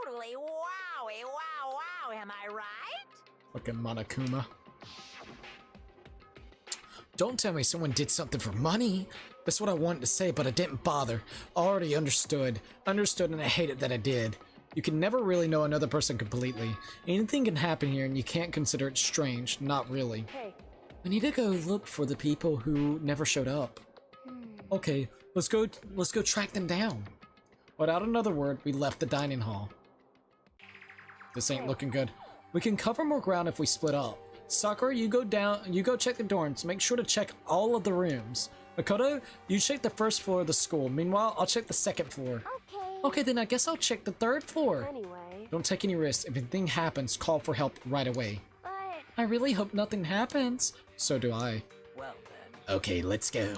totally wowie, wow, am I right? Fucking Monokuma. Don't tell me someone did something for money. That's what I wanted to say, but I didn't bother. I already understood. Understood, and I hated that I did. You can never really know another person completely. Anything can happen here, and you can't consider it strange. Not really. Hey, We need to go look for the people who never showed up. Okay, let's go track them down. Without another word, we left the dining hall. This ain't looking good. We can cover more ground if we split up. Sakura, you go check the dorms. Make sure to check all of the rooms. Makoto, you check the first floor of the school. Meanwhile, I'll check the second floor. Okay. Okay, then I guess I'll check the third floor. anyway. Don't take any risks. If anything happens, call for help right away. But I really hope nothing happens. So do I. well then. Okay, let's go.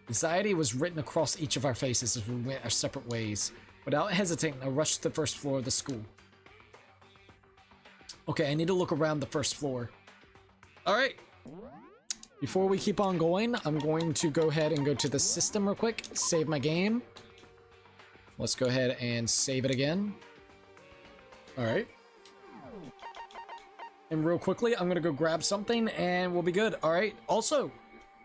Anxiety was written across each of our faces as we went our separate ways. Without hesitating, I rushed to the first floor of the school. Okay, I need to look around the first floor. Alright. Before we keep on going, I'm going to go ahead and go to the system real quick, save my game. Let's go ahead and save it again. Alright. And real quickly, I'm gonna go grab something and we'll be good. Alright, also,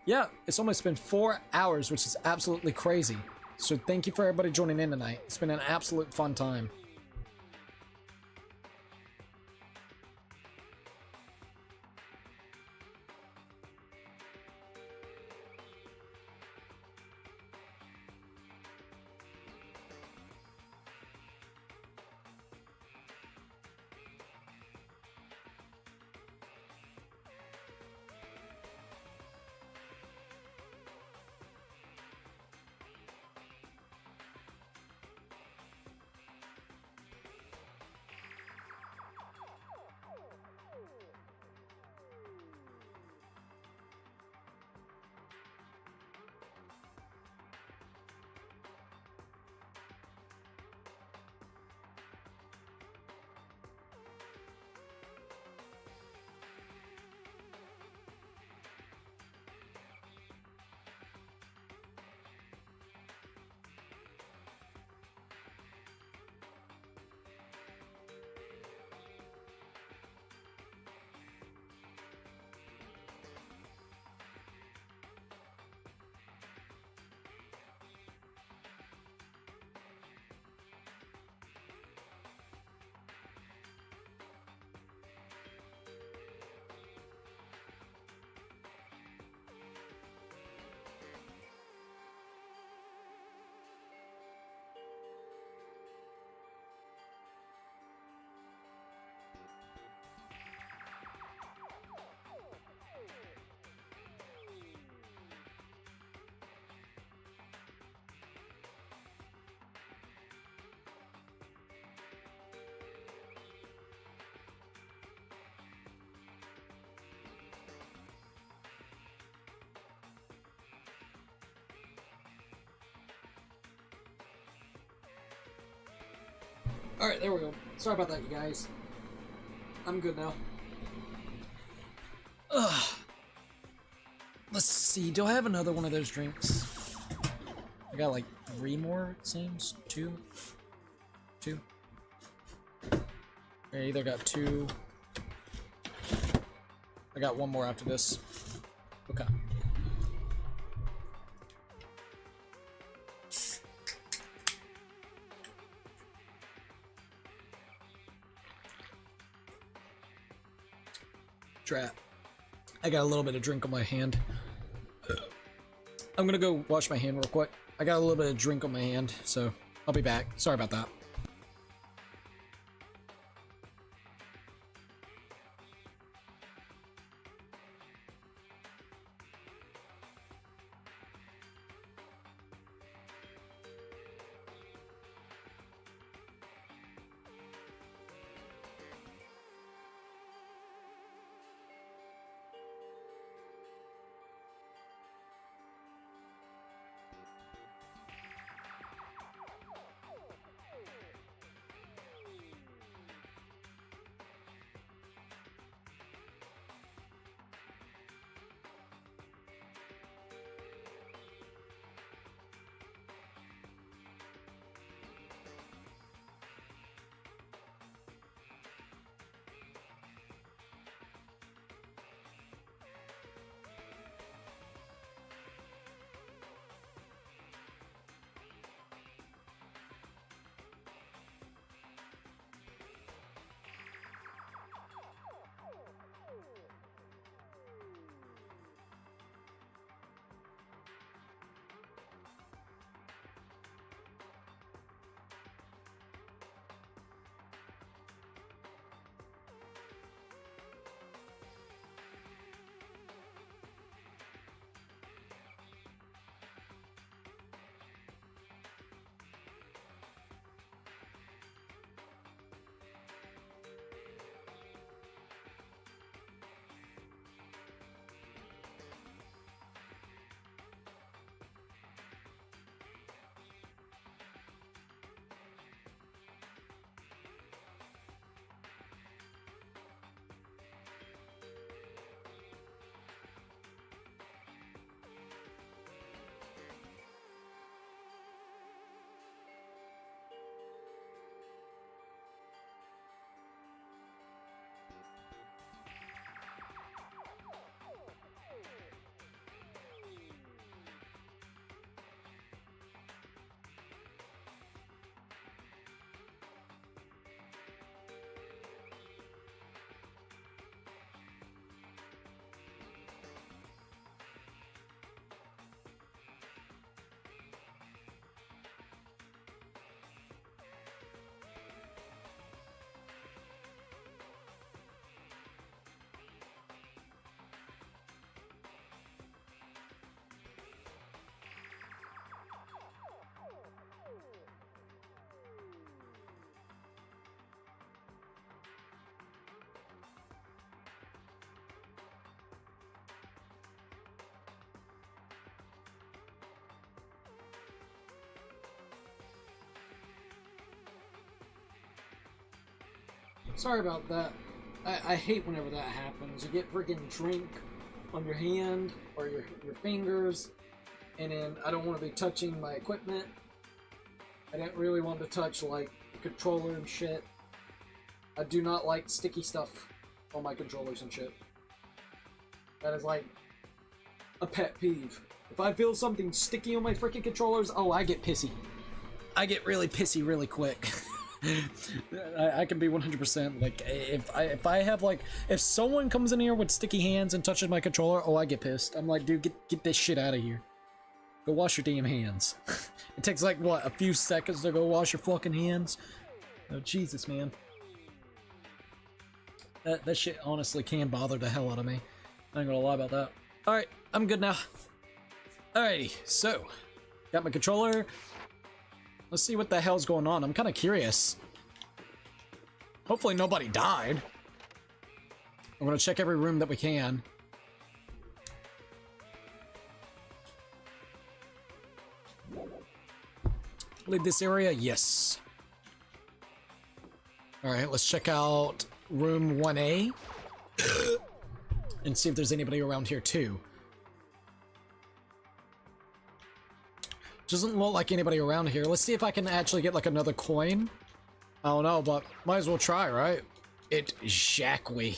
yeah, it's almost been 4 hours, which is absolutely crazy. So thank you for everybody joining in tonight. It's been an absolute fun time. Alright, there we go. Sorry about that, you guys. I'm good now. Ugh. see, do I have another one of those drinks? I got like 3 more, it seems. 2. I either got 2. I got 1 more after this. Okay. Drat. I got a little bit of drink on my hand. I'm gonna go wash my hand real quick. I got a little bit of drink on my hand, so I'll be back. Sorry about that. Sorry about that. I hate whenever that happens. You get freaking drink on your hand or your fingers, and then I don't want to be touching my equipment. I didn't really want to touch like the controller and shit. I do not like sticky stuff on my controllers and shit. That is like a pet peeve. If I feel something sticky on my freaking controllers, oh, I get pissy. I get really pissy really quick. I can be 100% like if I have like if someone comes in here with sticky hands and touches my controller, oh, I get pissed. I'm like, dude, get this shit out of here. Go wash your damn hands. It takes like what, a few seconds to go wash your fucking hands. Oh Jesus, man. That shit honestly can bother the hell out of me. I ain't gonna lie about that. All right, I'm good now. Alrighty, so got my controller. Let's see what the hell's going on. I'm kind of curious. Hopefully nobody died. I'm gonna check every room that we can. Leave this area? Yes. Alright, let's check out room 1A. And see if there's anybody around here too. Doesn't look like anybody around here. Let's see if I can actually get like another coin. I don't know, but might as well try, right? It Jacqui.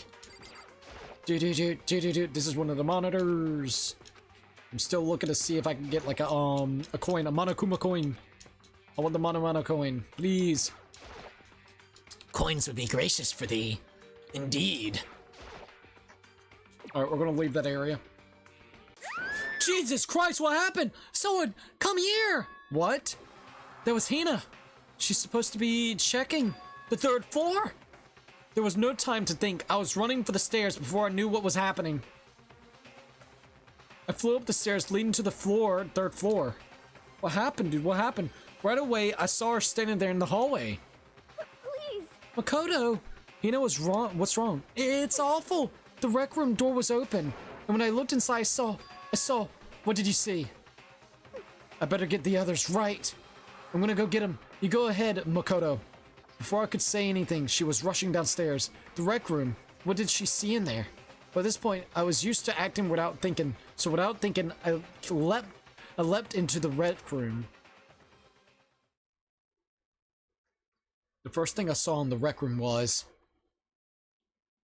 This is one of the monitors. I'm still looking to see if I can get like a coin, a Monokuma coin. I want the Mono coin, please. Coins would be gracious for thee. Indeed. Alright, we're gonna leave that area. Jesus Christ, what happened? Someone, come here! What? That was Hina. She's supposed to be checking the 3rd floor. There was no time to think. I was running for the stairs before I knew what was happening. I flew up the stairs leading to the 3rd floor. What happened, dude? What happened? Right away, I saw her standing there in the hallway. Please. Makoto! Hina was wrong. What's wrong? It's awful. The rec room door was open. And when I looked inside, I saw... What did you see? I better get the others right. I'm gonna go get them. You go ahead, Makoto. Before I could say anything, she was rushing downstairs. The rec room. What did she see in there? By this point, I was used to acting without thinking. So without thinking, I leapt into the rec room. The first thing I saw in the rec room was...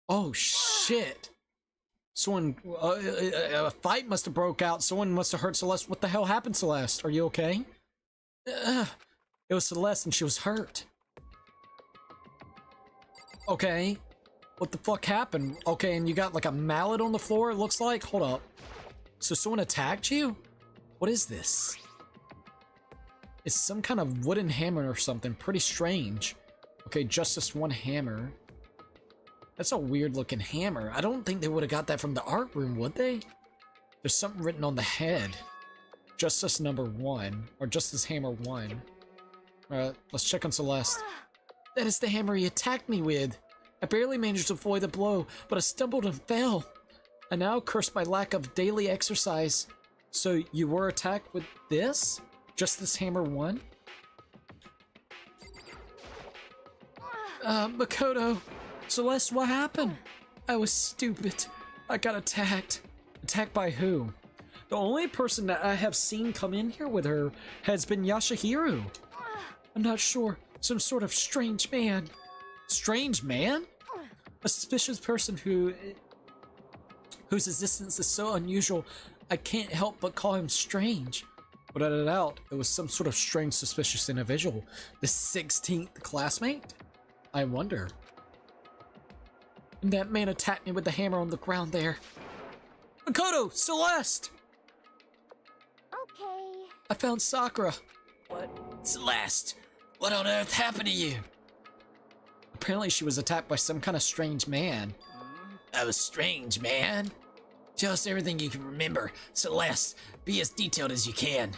Oh, shit. Someone, a fight must have broke out. Someone must have hurt Celeste. What the hell happened, Celeste? Are you okay? It was Celeste and she was hurt. Okay. What the fuck happened? Okay, and you got like a mallet on the floor, it looks like? Hold up. So someone attacked you? What is this? It's some kind of wooden hammer or something. Pretty strange. Okay, just this one hammer. That's a weird looking hammer. I don't think they would have got that from the art room, would they? There's something written on the head. Justice number 1. Or Justice Hammer 1. Alright, let's check on Celeste. That is the hammer he attacked me with. I barely managed to avoid the blow, but I stumbled and fell. I now curse my lack of daily exercise. So you were attacked with this? Justice Hammer 1? Makoto. Celeste, what happened? I was stupid. I got attacked. Attacked by who? The only person that I have seen come in here with her has been Yashahiro. I'm not sure. Some sort of strange man. Strange man? A suspicious person whose existence is so unusual, I can't help but call him strange. Without a doubt, it was some sort of strange, suspicious individual. The 16th classmate? I wonder. And that man attacked me with the hammer on the ground there. Makoto! Celeste! Okay. I found Sakura. What? Celeste, what on earth happened to you? Apparently she was attacked by some kind of strange man. A strange man? Tell us everything you can remember. Celeste, be as detailed as you can.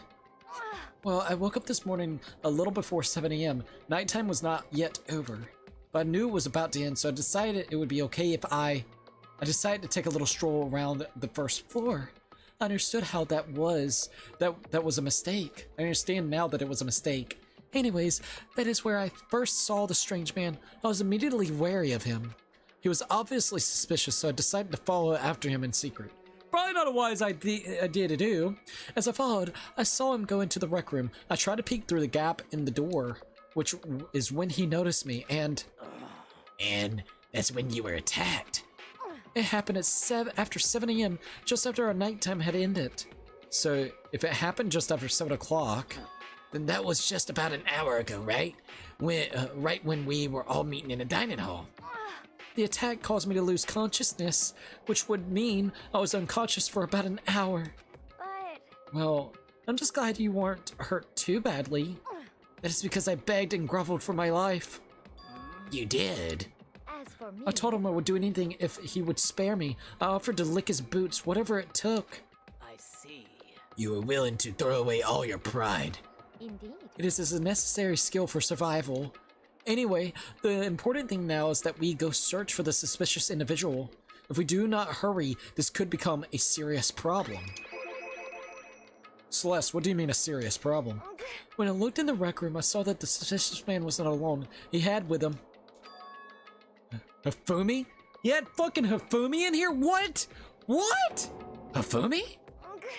Well, I woke up this morning a little before 7 a.m. Nighttime was not yet over. But I knew it was about to end, so I decided it would be okay if I decided to take a little stroll around the 1st floor. I understood how that was a mistake. I understand now that it was a mistake. Anyways, that is where I first saw the strange man. I was immediately wary of him. He was obviously suspicious, so I decided to follow after him in secret. Probably not a wise idea to do. As I followed, I saw him go into the rec room. I tried to peek through the gap in the door, which is when he noticed me, and that's when you were attacked. it happened at after 7 a.m., just after our nighttime had ended. So, if it happened just after 7 o'clock... Then that was just about an hour ago, right? Right when we were all meeting in a dining hall. The attack caused me to lose consciousness, which would mean I was unconscious for about an hour. But... Well, I'm just glad you weren't hurt too badly. That is because I begged and groveled for my life. You did? As for me... I told him I would do anything if he would spare me. I offered to lick his boots, whatever it took. I see. You were willing to throw away all your pride. Indeed. It is a necessary skill for survival. Anyway, the important thing now is that we go search for the suspicious individual. If we do not hurry, this could become a serious problem. Celeste, what do you mean a serious problem? When I looked in the rec room, I saw that the suspicious man was not alone. He had with him... Hifumi? He had fucking Hifumi in here? What? What? Hifumi?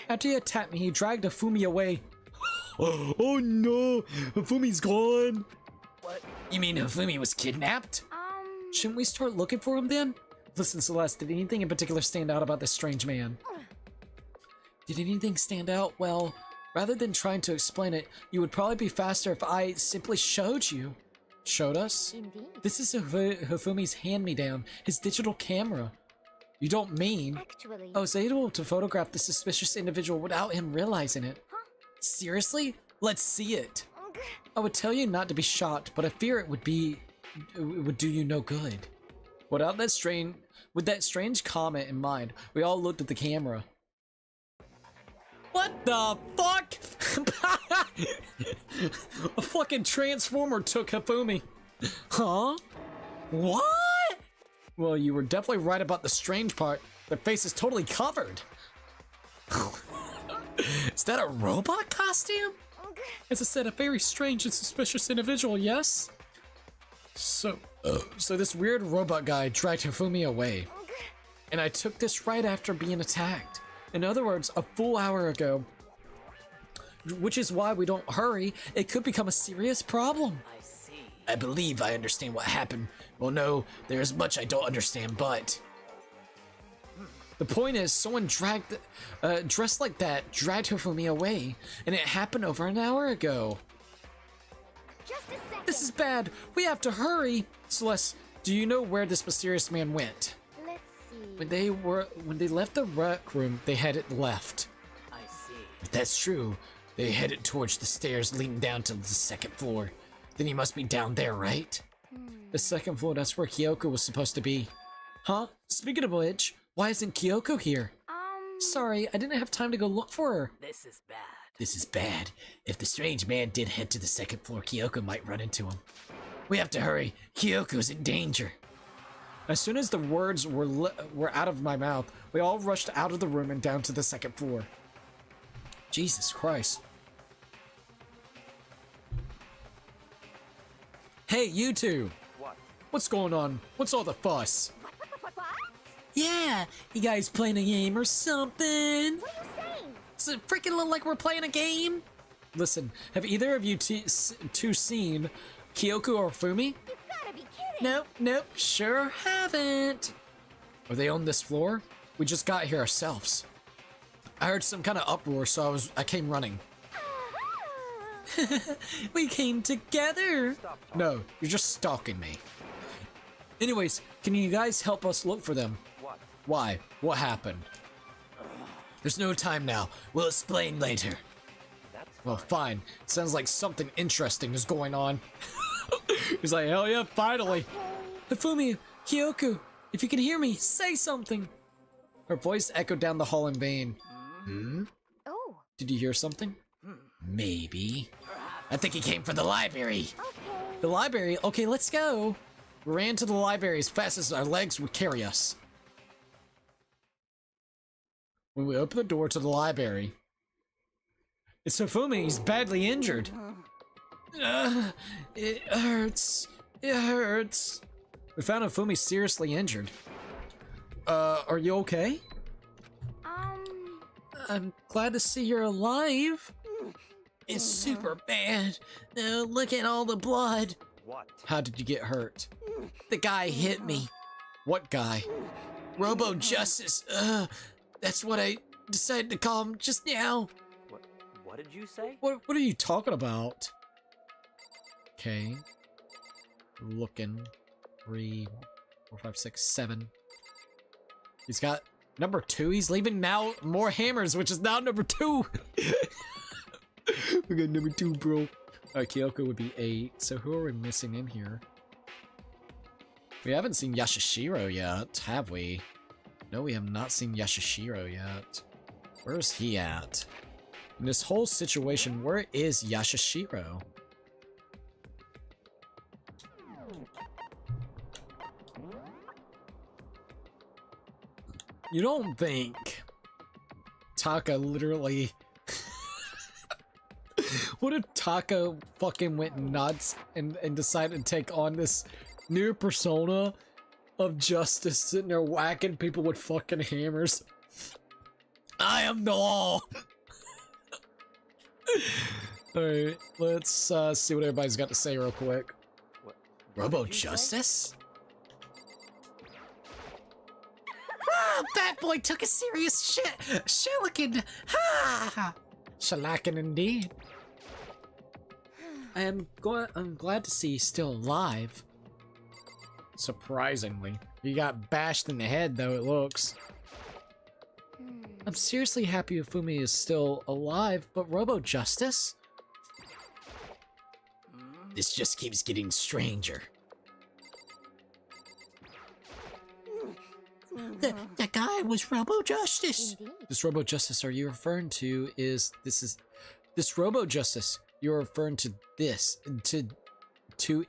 After he attacked me, he dragged Hifumi away. Oh no, Hifumi's gone. What? You mean Hifumi was kidnapped? Shouldn't we start looking for him then? Listen, Celeste, did anything in particular stand out about this strange man? Did anything stand out? Well, rather than trying to explain it, you would probably be faster if I simply showed you. Showed us? Indeed. This is Hifumi's hand-me-down, his digital camera. You don't mean? Actually. I was able to photograph the suspicious individual without him realizing it. Huh? Seriously? Let's see it. I would tell you not to be shocked, but I fear it would do you no good. With that strange comment in mind, we all looked at the camera. What the fuck? A fucking transformer took Hifumi. Huh? What? Well, you were definitely right about the strange part. Their face is totally covered. Is that a robot costume? As I said, a very strange and suspicious individual, yes? So this weird robot guy dragged Hifumi away. And I took this right after being attacked. In other words, a full hour ago. Which is why we don't hurry. It could become a serious problem. I see. I believe I understand what happened. Well, no, there's much I don't understand, but... The point is, someone dressed like that, dragged Hifumi away, and it happened over an hour ago. Just a second. This is bad. We have to hurry. Celeste, do you know where this mysterious man went? Let's see. When they left the rec room, they headed left. I see. If that's true, they headed towards the stairs leading down to the second floor. Then he must be down there, right? The second floor, that's where Kyoko was supposed to be. Huh? Speaking of which, why isn't Kyoko here? Sorry, I didn't have time to go look for her. This is bad. This is bad. If the strange man did head to the second floor, Kyoko might run into him. We have to hurry. Kyoko's in danger. As soon as the words were out of my mouth, we all rushed out of the room and down to the second floor. Jesus Christ. Hey, you two. What? What's going on? What's all the fuss? What? Yeah, you guys playing a game or something? What are you saying? Does it freaking look like we're playing a game? Listen, have either of you two seen Kyoko or Fumi? You've gotta be kidding. Nope, sure haven't. Are they on this floor? We just got here ourselves. I heard some kind of uproar, so I came running. We came together. No, you're just stalking me. Anyways, can you guys help us look for them? What? Why? What happened? There's no time now. We'll explain later. That's Well, fine. Sounds like something interesting is going on. He's like, hell yeah, finally. Hifumi, Kyoko, if you can hear me, say something. Her voice echoed down the hall in vain. Oh, Did you hear something? Maybe. I think he came from the library. okay. The library? Okay, let's go. We ran to the library as fast as our legs would carry us. When we opened the door to the library, it's Hifumi. He's badly injured. It hurts. It hurts. We found Hifumi seriously injured. Are you okay? I'm glad to see you're alive. It's super bad. Look at all the blood. what? How did you get hurt? The guy hit me. What guy? Robo Justice. That's what I decided to call him just now. What did you say? What are you talking about? Okay. Looking. 3, 4, 5, 6, 7. He's got number 2. He's leaving now more hammers, which is now number 2. We got number 2, bro. Alright, Kyoko would be 8. So who are we missing in here? We haven't seen Yashishiro yet, have we? No, we have not seen Yashishiro yet. Where's he at? In this whole situation, where is Yashishiro? You don't think Taka literally... What if Taka fucking went nuts and decided to take on this new persona of Justice, sitting there whacking people with fucking hammers? I am the law! Alright, let's see what everybody's got to say real quick. What? Robo Justice? Ah, that boy took a serious shit. Shellacking. Ha! Shellacking indeed. I'm glad to see he's still alive. Surprisingly. You got bashed in the head, though, it looks. I'm seriously happy Ufumi is still alive, but Robo Justice? This just keeps getting stranger. The guy was Robo Justice. Indeed. This Robo Justice are you referring to is this Robo Justice you're referring to this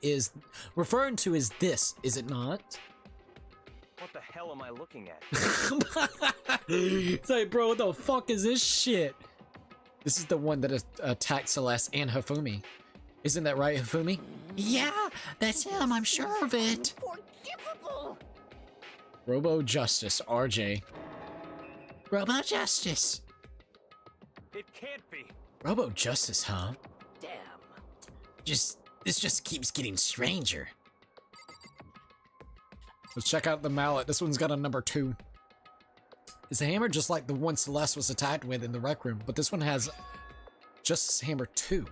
is referring to is this, is it not? What the hell am I looking at? It's like, bro, what the fuck is this shit? This is the one that attacked Celeste and Hifumi. Isn't that right, Hifumi? Yeah, that's him, I'm sure of it. Unforgivable! Robo Justice, RJ. Robo Justice. It can't be. Robo Justice, huh? Damn. This just keeps getting stranger. Let's check out the mallet. This one's got a number 2. It's a hammer just like the one Celeste was attacked with in the rec room, but this one has Justice Hammer 2.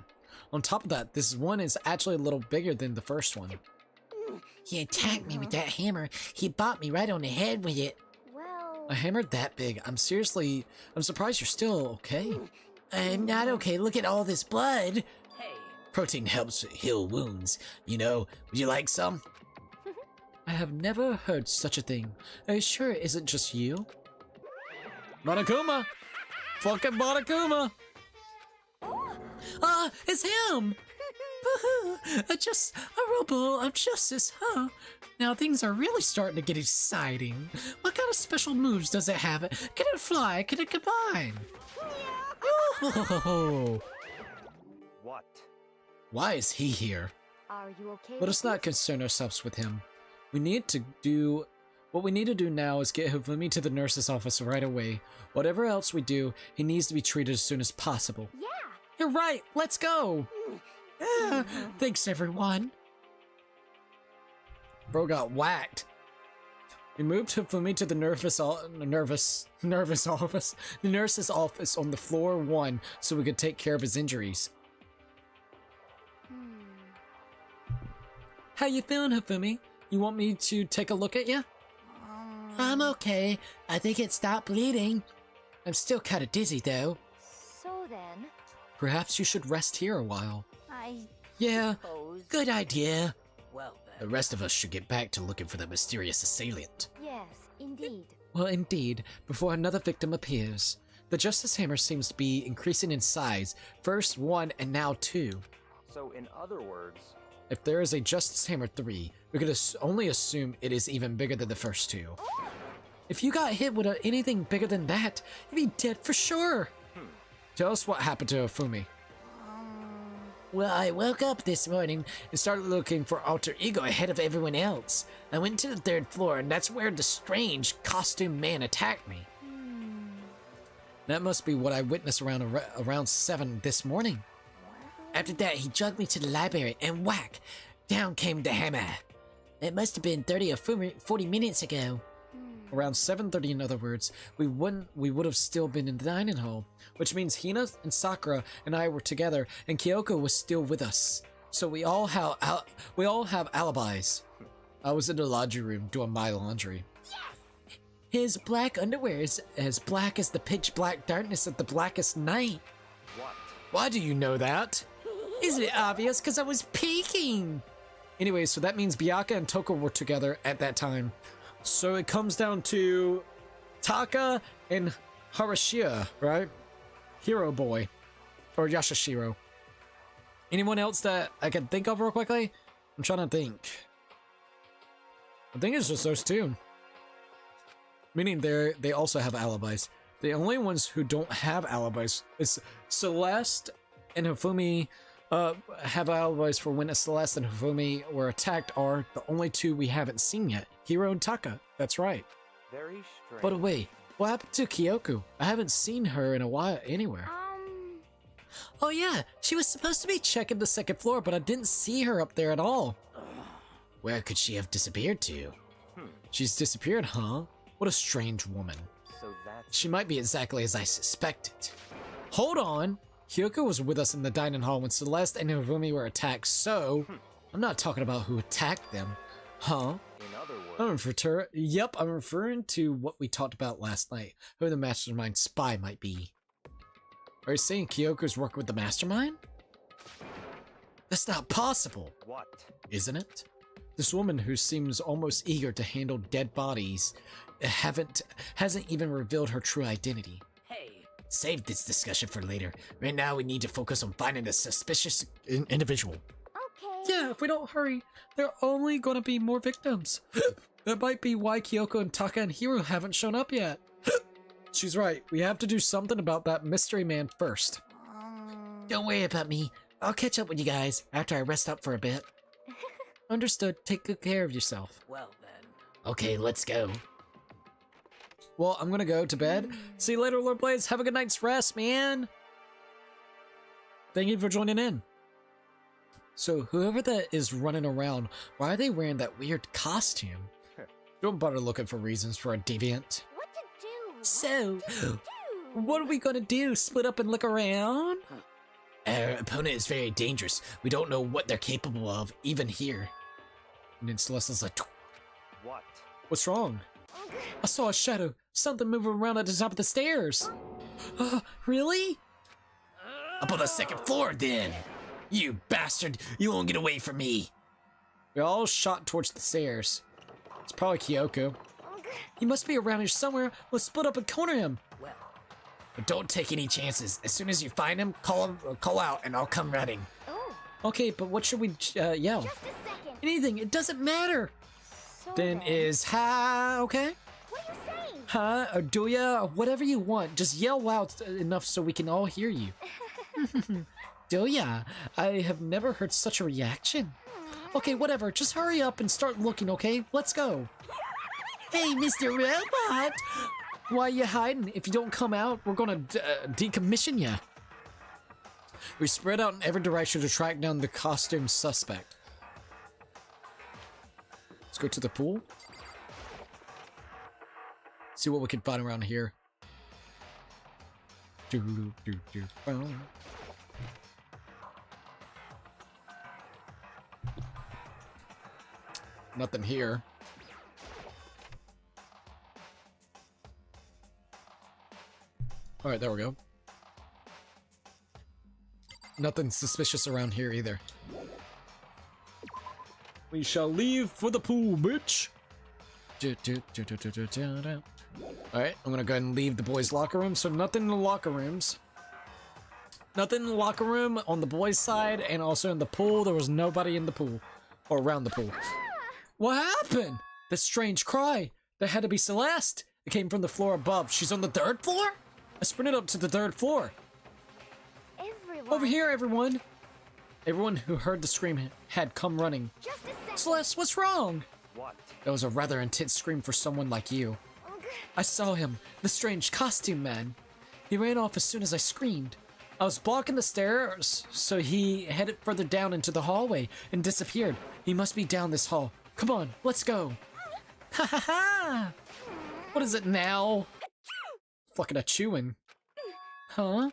On top of that, this one is actually a little bigger than the first one. He attacked me with that hammer. He bopped me right on the head with it. Well, A hammer that big? I'm surprised you're still okay. I'm not okay. Look at all this blood. Hey. Protein helps heal wounds. You know, would you like some? I have never heard such a thing. Are you sure it isn't just you? Monokuma! Fucking Monokuma! It's him! Just a Robo of Justice, huh? Now things are really starting to get exciting. What kind of special moves does it have? Can it fly? Can it combine? Oh! What? Why is he here? are you okay? Let with us not this? concern ourselves with him. What we need to do now is get Hifumi to the nurse's office right away. Whatever else we do, he needs to be treated as soon as possible. Yeah. You're right, let's go! Thanks, everyone. Bro got whacked. We moved Hifumi to the nurse's office on the floor 1 so we could take care of his injuries. How you feeling, Hifumi? You want me to take a look at you? I'm okay. I think it stopped bleeding. I'm still kind of dizzy, though. So then, Perhaps you should rest here a while. Yeah, Suppose. good idea. Well The then. rest of us should get back to looking for the mysterious assailant. yes, indeed. Well, indeed, before another victim appears. The Justice Hammer seems to be increasing in size. First 1 and now 2. So in other words, If there is a Justice Hammer 3, we could only assume it is even bigger than the first 2. If you got hit with anything bigger than that, you'd be dead for sure. Tell us what happened to Hifumi. Well, I woke up this morning And started looking for alter ego ahead of everyone else. I went to the 3rd floor, and that's where the strange costume man attacked me. That must be what I witnessed around 7 this morning. After that, he dragged me to the library, and whack! Down came the hammer. It must have been 30 or 40 minutes ago. Around 7:30, in other words, we would have still been in the dining hall, which means Hina and Sakura and I were together, and Kyoko was still with us. So we all have alibis. I was in the laundry room doing my laundry. His black underwear is as black as the pitch black darkness of the blackest night. what? Why do you know that? Isn't it obvious? Because I was peeking. Anyway, so that means Byakuya and Toko were together at that time. So it comes down to Taka and Harashia, right? Hero Boy. Or Yashashiro. Anyone else that I can think of real quickly? I'm trying to think. I think it's just those two. Meaning they also have alibis. The only ones who don't have alibis is Celeste and Hifumi. Have alibis for when Celeste and Hifumi were attacked are the only 2 we haven't seen yet. Hiro and Taka. That's right. Very strange. But wait, what happened to Kyoko? I haven't seen her in a while anywhere. Oh yeah, she was supposed to be checking the second floor, but I didn't see her up there at all. Where could she have disappeared to? She's disappeared, huh? What a strange woman. So that's She might be exactly as I suspected. Hold on! Kyoko was with us in the dining hall when Celeste and Hifumi were attacked, so... I'm not talking about who attacked them. Huh? in other I'm words. I'm referring to what we talked about last night. Who the mastermind spy might be. Are you saying Kyoko's working with the mastermind? That's not possible, What? isn't it? This woman who seems almost eager to handle dead bodies hasn't even revealed her true identity. Hey, Save this discussion for later. Right now we need to focus on finding a suspicious individual. Okay. Yeah, if we don't hurry, there are only gonna be more victims. That might be why Kyoko and Taka and Hiro haven't shown up yet. She's right. We have to do something about that mystery man first. Don't worry about me. I'll catch up with you guys after I rest up for a bit. Understood. Take good care of yourself. well then. Okay, let's go. Well, I'm gonna go to bed. See you later, Lord Blades. Have a good night's rest, man. Thank you for joining in. So, whoever that is running around, why are they wearing that weird costume? Don't bother looking for reasons for a deviant. What to do? So, What are we gonna do? Split up and look around? our opponent is very dangerous. We don't know what they're capable of, even here. And then Celeste's like, What? what's wrong? I saw a shadow. Something moving around at the top of the stairs. Really? Up on the second floor, then. You bastard! You won't get away from me. We all shot towards the stairs. It's probably Kyoko. He must be around here somewhere. Let's split up and corner him. Well, But don't take any chances. As soon as you find him, call out, and I'll come running. Oh, Okay, but what should we yell? just a second. Anything. It doesn't matter. So Then is ha okay? What are you saying? Ha or do ya or whatever you want. Just yell loud enough so we can all hear you. Do ya? I have never heard such a reaction. Okay, whatever. Just hurry up and start looking, okay? Let's go. Hey, Mr. Robot! Why you hiding? If you don't come out, we're gonna decommission ya. We spread out in every direction to track down the costume suspect. Let's go to the pool. See what we can find around here. Nothing here. Alright, there we go. Nothing suspicious around here either. We shall leave for the pool, bitch! Alright, I'm gonna go ahead and leave the boys' locker room. So nothing in the locker rooms. Nothing in the locker room on the boys' side, and also in the pool. There was nobody in the pool. Or around the pool. What happened? That strange cry. That had to be Celeste. It came from the floor above. She's on the third floor? I sprinted up to the third floor. Everyone. Over here, everyone. Everyone who heard the scream had come running. Just a second. Celeste, what's wrong? What? That was a rather intense scream for someone like you. I saw him, the strange costume man. He ran off as soon as I screamed. I was blocking the stairs, so he headed further down into the hallway and disappeared. He must be down this hall. Come on, let's go. Ha ha ha! What is it now? Fucking a chewing. Huh?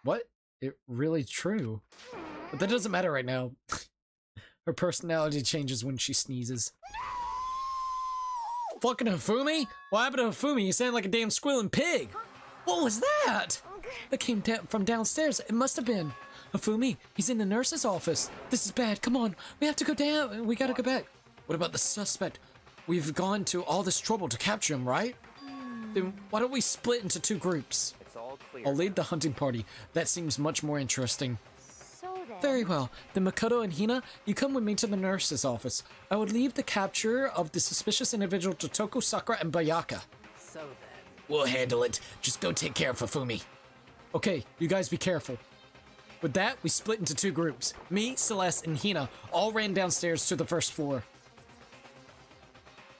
What? It really true. But that doesn't matter right now. Her personality changes when she sneezes. Fucking Hifumi? What happened to Hifumi? You sound like a damn squealing pig. What was that? That came down from downstairs. It must have been. Hifumi, he's in the nurse's office. This is bad. Come on. We have to go down. We gotta go back. What about the suspect? We've gone to all this trouble to capture him, right? Then why don't we split into two groups? It's all clear. I'll lead the hunting party. That seems much more interesting. So then. Very well. Then Makoto and Hina, you come with me to the nurse's office. I would leave the capture of the suspicious individual to Toko, Sakura, and Bayaka. so then. We'll handle it. Just go take care of Hifumi. Okay, you guys be careful. With that, we split into two groups. Me, Celeste, and Hina all ran downstairs to the first floor.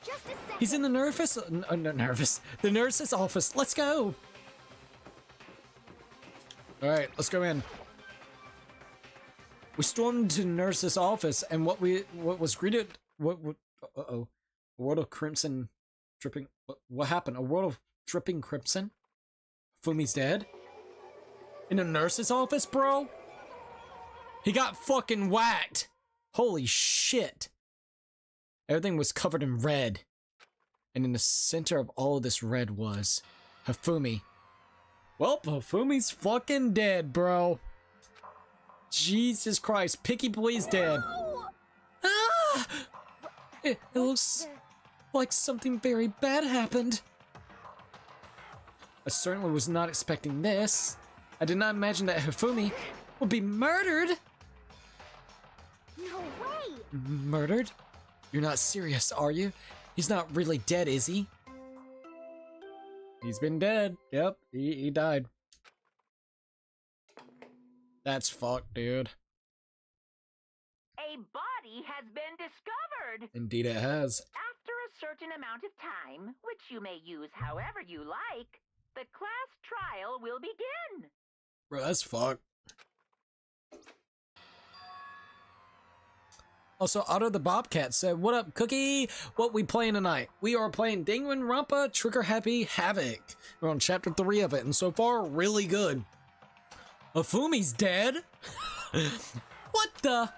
Just a second. He's in the the nurse's office. Let's go. Alright, let's go in. We stormed to nurse's office, and what was greeted... Uh-oh. A world of crimson dripping... What happened? A world of dripping crimson? Fumi's dead? In a nurse's office, bro? He got fucking whacked! Holy shit. Everything was covered in red. And in the center of all of this red was Hifumi. Well, Hifumi's fucking dead, bro. Jesus Christ, Picky Boy's dead. Ah! It looks like something very bad happened. I certainly was not expecting this. I did not imagine that Hifumi would be murdered. No way! Murdered? You're not serious, are you? He's not really dead, is he? He's been dead. Yep, he died. That's fucked, dude. A body has been discovered. Indeed it has. After a certain amount of time, which you may use however you like, the class trial will begin. Bro, that's fucked. Also, Otto the Bobcat said, "What up, Cookie? What we playing tonight? We are playing Danganronpa Trigger Happy Havoc. We're on chapter 3 of it, and so far, really good. Hifumi's dead? What the?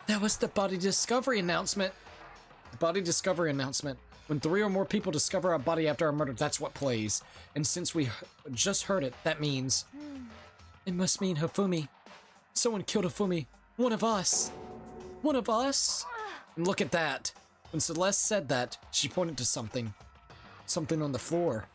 That was the body discovery announcement. The body discovery announcement. When 3 or more people discover a body after a murder, that's what plays. And since we just heard it, that means... It must mean Hifumi. Someone killed Hifumi. One of us. One of us? And look at that. When Celeste said that, she pointed to something. Something on the floor.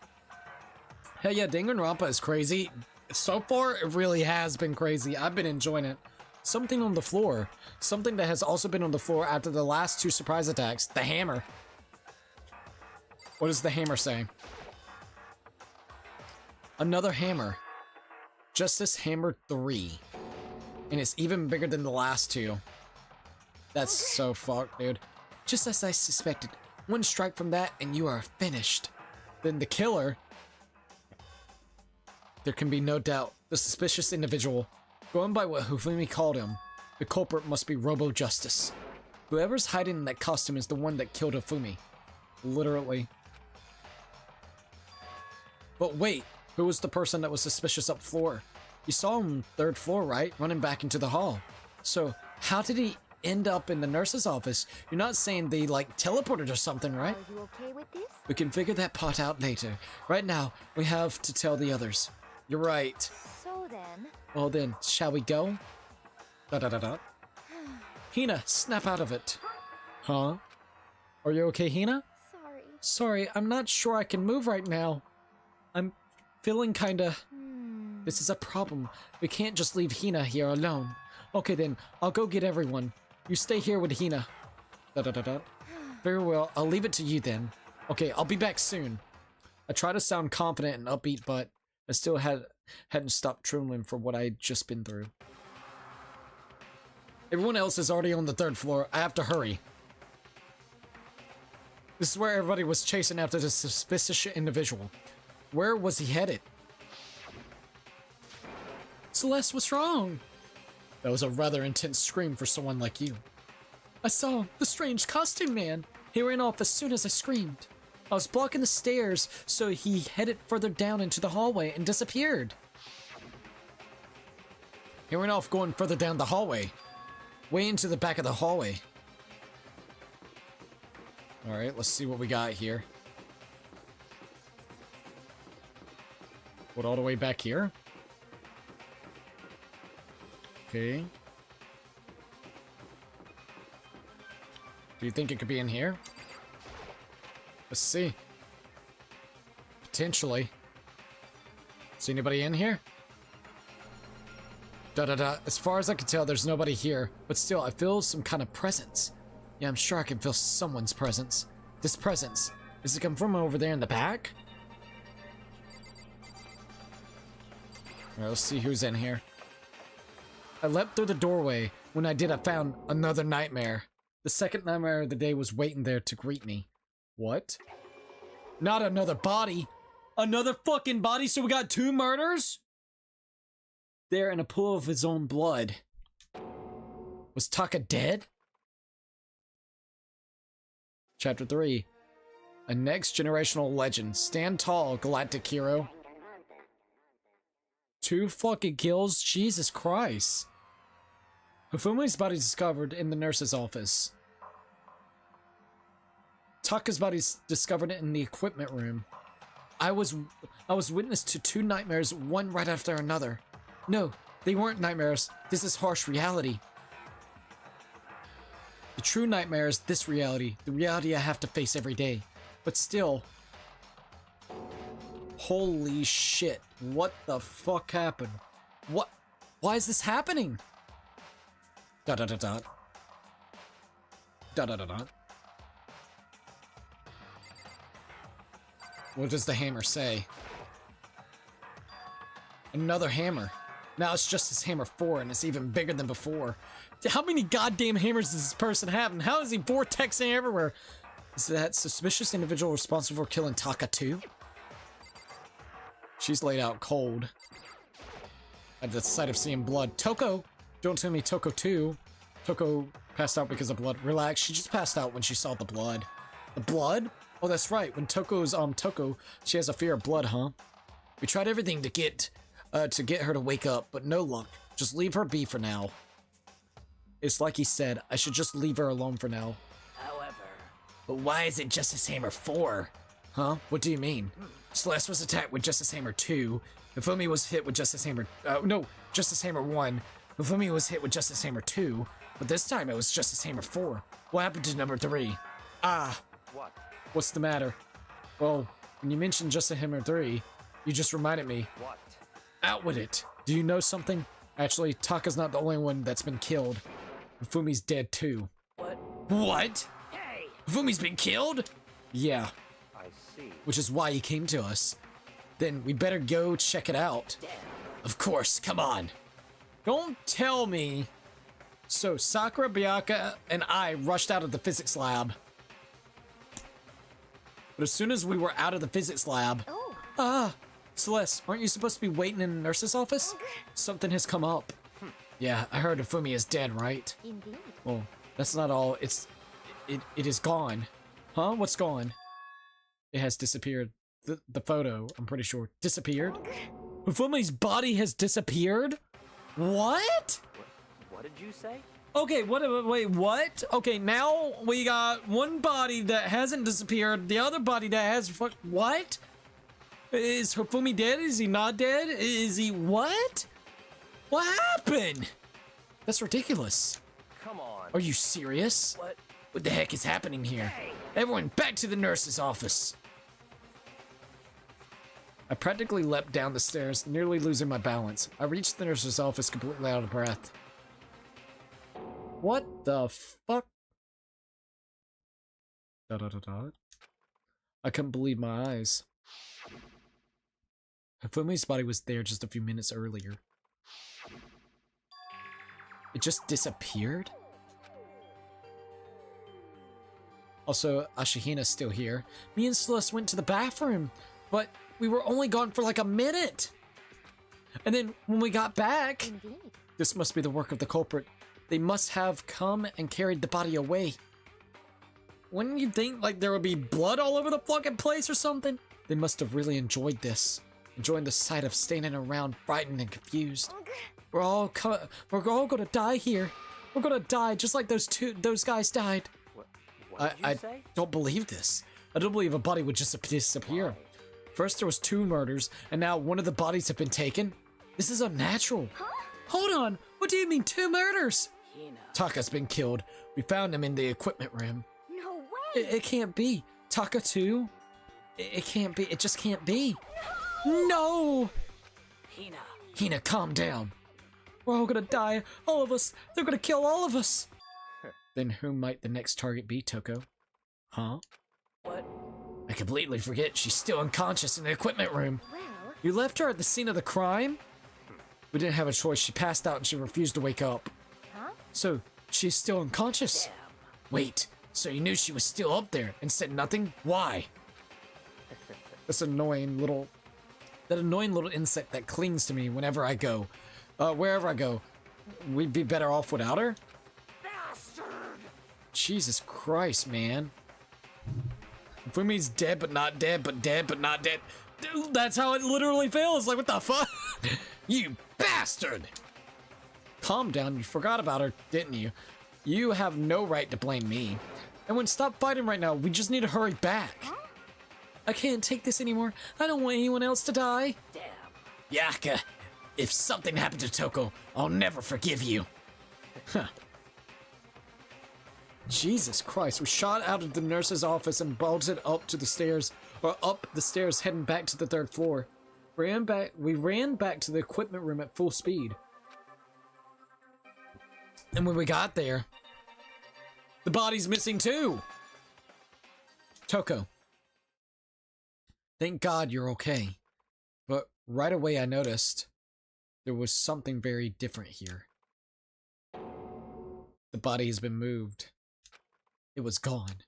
Hey, yeah, Danganronpa is crazy. So far, it really has been crazy. I've been enjoying it. Something on the floor. Something that has also been on the floor after the last 2 surprise attacks. The hammer. What does the hammer say? Another hammer. Justice Hammer 3. And it's even bigger than the last 2. That's so fucked, dude. Just as I suspected. One strike from that and you are finished. Then the killer... There can be no doubt. The suspicious individual. Going by what Hifumi called him, the culprit must be Robo Justice. Whoever's hiding in that costume is the one that killed Hifumi. Literally. But wait, who was the person that was suspicious up floor? You saw him 3rd floor, right? Running back into the hall. So, how did he end up in the nurse's office? You're not saying they, like, teleported or something, right? Are you okay with this? We can figure that part out later. Right now, we have to tell the others. You're right. So then... Well then, shall we go? Da-da-da-da. Hina, snap out of it. Huh? Are you okay, Hina? Sorry. Sorry, I'm not sure I can move right now. I'm feeling kinda... This is a problem. We can't just leave Hina here alone. Okay then, I'll go get everyone. You stay here with Hina. Da-da-da-da. Very well, I'll leave it to you then. Okay, I'll be back soon. I try to sound confident and upbeat, but I still hadn't stopped trembling for what I'd just been through. Everyone else is already on the 3rd floor. I have to hurry. This is where everybody was chasing after the suspicious individual. Where was he headed? Celeste, what's wrong? That was a rather intense scream for someone like you. I saw the strange costume man. He ran off as soon as I screamed. I was blocking the stairs, so he headed further down into the hallway and disappeared. He ran off going further down the hallway. Way into the back of the hallway. Alright, let's see what we got here. What, all the way back here? Okay. Do you think it could be in here? Let's see. Potentially. See anybody in here? Da-da-da. As far as I can tell, there's nobody here. But still, I feel some kind of presence. Yeah, I'm sure I can feel someone's presence. This presence. Does it come from over there in the back? Alright, let's see who's in here. I leapt through the doorway. When I did, I found another nightmare. The second nightmare of the day was waiting there to greet me. What? Not another body. Another fucking body, so we got 2 murders? there in a pool of his own blood. Was Taka dead? Chapter 3. A next generational legend. Stand tall, galactic hero. 2 fucking kills? Jesus Christ. Hifumi's body discovered in the nurse's office. Taka's body's discovered in the equipment room. I was witness to 2 nightmares, one right after another. No, they weren't nightmares. This is harsh reality. The true nightmare is this reality, the reality I have to face every day. But still, holy shit, what the fuck happened? What? Why is this happening? Dot dot dot dot. Dot dot dot dot. What does the hammer say? Another hammer. Now it's Justice Hammer 4 and it's even bigger than before. How many goddamn hammers does this person have and how is he vortexing everywhere? Is that suspicious individual responsible for killing Taka too? She's laid out cold. At the sight of seeing blood. Toko! Don't tell me Toko too. Toko passed out because of blood. Relax, she just passed out when she saw the blood. The blood? Oh, that's right. When Toko's Toko, she has a fear of blood, huh? We tried everything to get her to wake up, but no luck. Just leave her be for now. It's like he said, I should just leave her alone for now. However, but why is it Justice Hammer 4? Huh? What do you mean? Celeste was attacked with Justice Hammer 2. Hifumi was hit with Justice Hammer... no, Justice Hammer 1. Hifumi was hit with Justice Hammer 2. But this time it was Justice Hammer 4. What happened to number 3? Ah! What? What's the matter? Well, when you mentioned Justice Hammer 3, you just reminded me. What? Out with it! Do you know something? Actually, Taka's not the only one that's been killed. Hifumi's dead too. what? What? Hey! Hifumi's been killed? Yeah, I see. which is why he came to us. Then we better go check it out. Damn. Of course, come on. Don't tell me. So Sakura, Byakuya, and I rushed out of the physics lab. But as soon as we were out of the physics lab... Oh, Celeste, aren't you supposed to be waiting in the nurse's office? Something has come up. Yeah, I heard Hifumi is dead, right? indeed. Well, that's not all. It is gone. Huh? What's gone? It has disappeared. The photo, I'm pretty sure, disappeared. Hifumi's body has disappeared? What? What did you say? Okay, wait, what? Okay, now we got one body that hasn't disappeared, the other body that has what? Is Hifumi dead? Is he not dead? Is he what? What happened? That's ridiculous. Come on. Are you serious? What? What the heck is happening here? Everyone back to the nurse's office. I practically leapt down the stairs, nearly losing my balance. I reached the nurse's office completely out of breath. What the fuck? Dot dot dot dot. I couldn't believe my eyes. Hifumi's body was there just a few minutes earlier. It just disappeared? Also, Ashihina's still here. Me and Celeste went to the bathroom, but we were only gone for like a minute. And then when we got back, Indeed. this must be the work of the culprit. They must have come and carried the body away. Wouldn't you think like there would be blood all over the fucking place or something? They must have really enjoyed this. Enjoying the sight of standing around frightened and confused. We're all gonna die here. We're gonna die just like those guys died. What did you say? Don't believe this. I don't believe a body would just disappear. First there was 2 murders, and now one of the bodies have been taken. This is unnatural. Hold on, what do you mean 2 murders? Hina. Taka's been killed. We found him in the equipment room. No way. It can't be. Taka too? It can't be. It just can't be. No! Hina. Hina, calm down. We're all gonna die. All of us. They're gonna kill all of us. Then who might the next target be, Toko? Huh? What? I completely forget she's still unconscious in the equipment room. Well, You left her at the scene of the crime? We didn't have a choice. She passed out and she refused to wake up. huh? So, she's still unconscious? Damn. Wait, so you knew she was still up there and said nothing? Why? That annoying little insect that clings to me whenever I go. wherever I go, we'd be better off without her? Jesus Christ, man. Fumi's dead but not dead, but dead but not dead. Dude, that's how it literally feels. Like, what the fuck? You bastard! Calm down, you forgot about her, didn't you? You have no right to blame me. And when stop fighting right now, we just need to hurry back. I can't take this anymore. I don't want anyone else to die. Damn. Yaka, if something happened to Toko, I'll never forgive you. Huh. Jesus Christ, we shot out of the nurse's office and bolted up to the stairs, or up the stairs heading back to the 3rd floor. We ran back to the equipment room at full speed. And when we got there, the body's missing too! Toko. Thank God you're okay. But right away I noticed there was something very different here. The body has been moved. It was gone.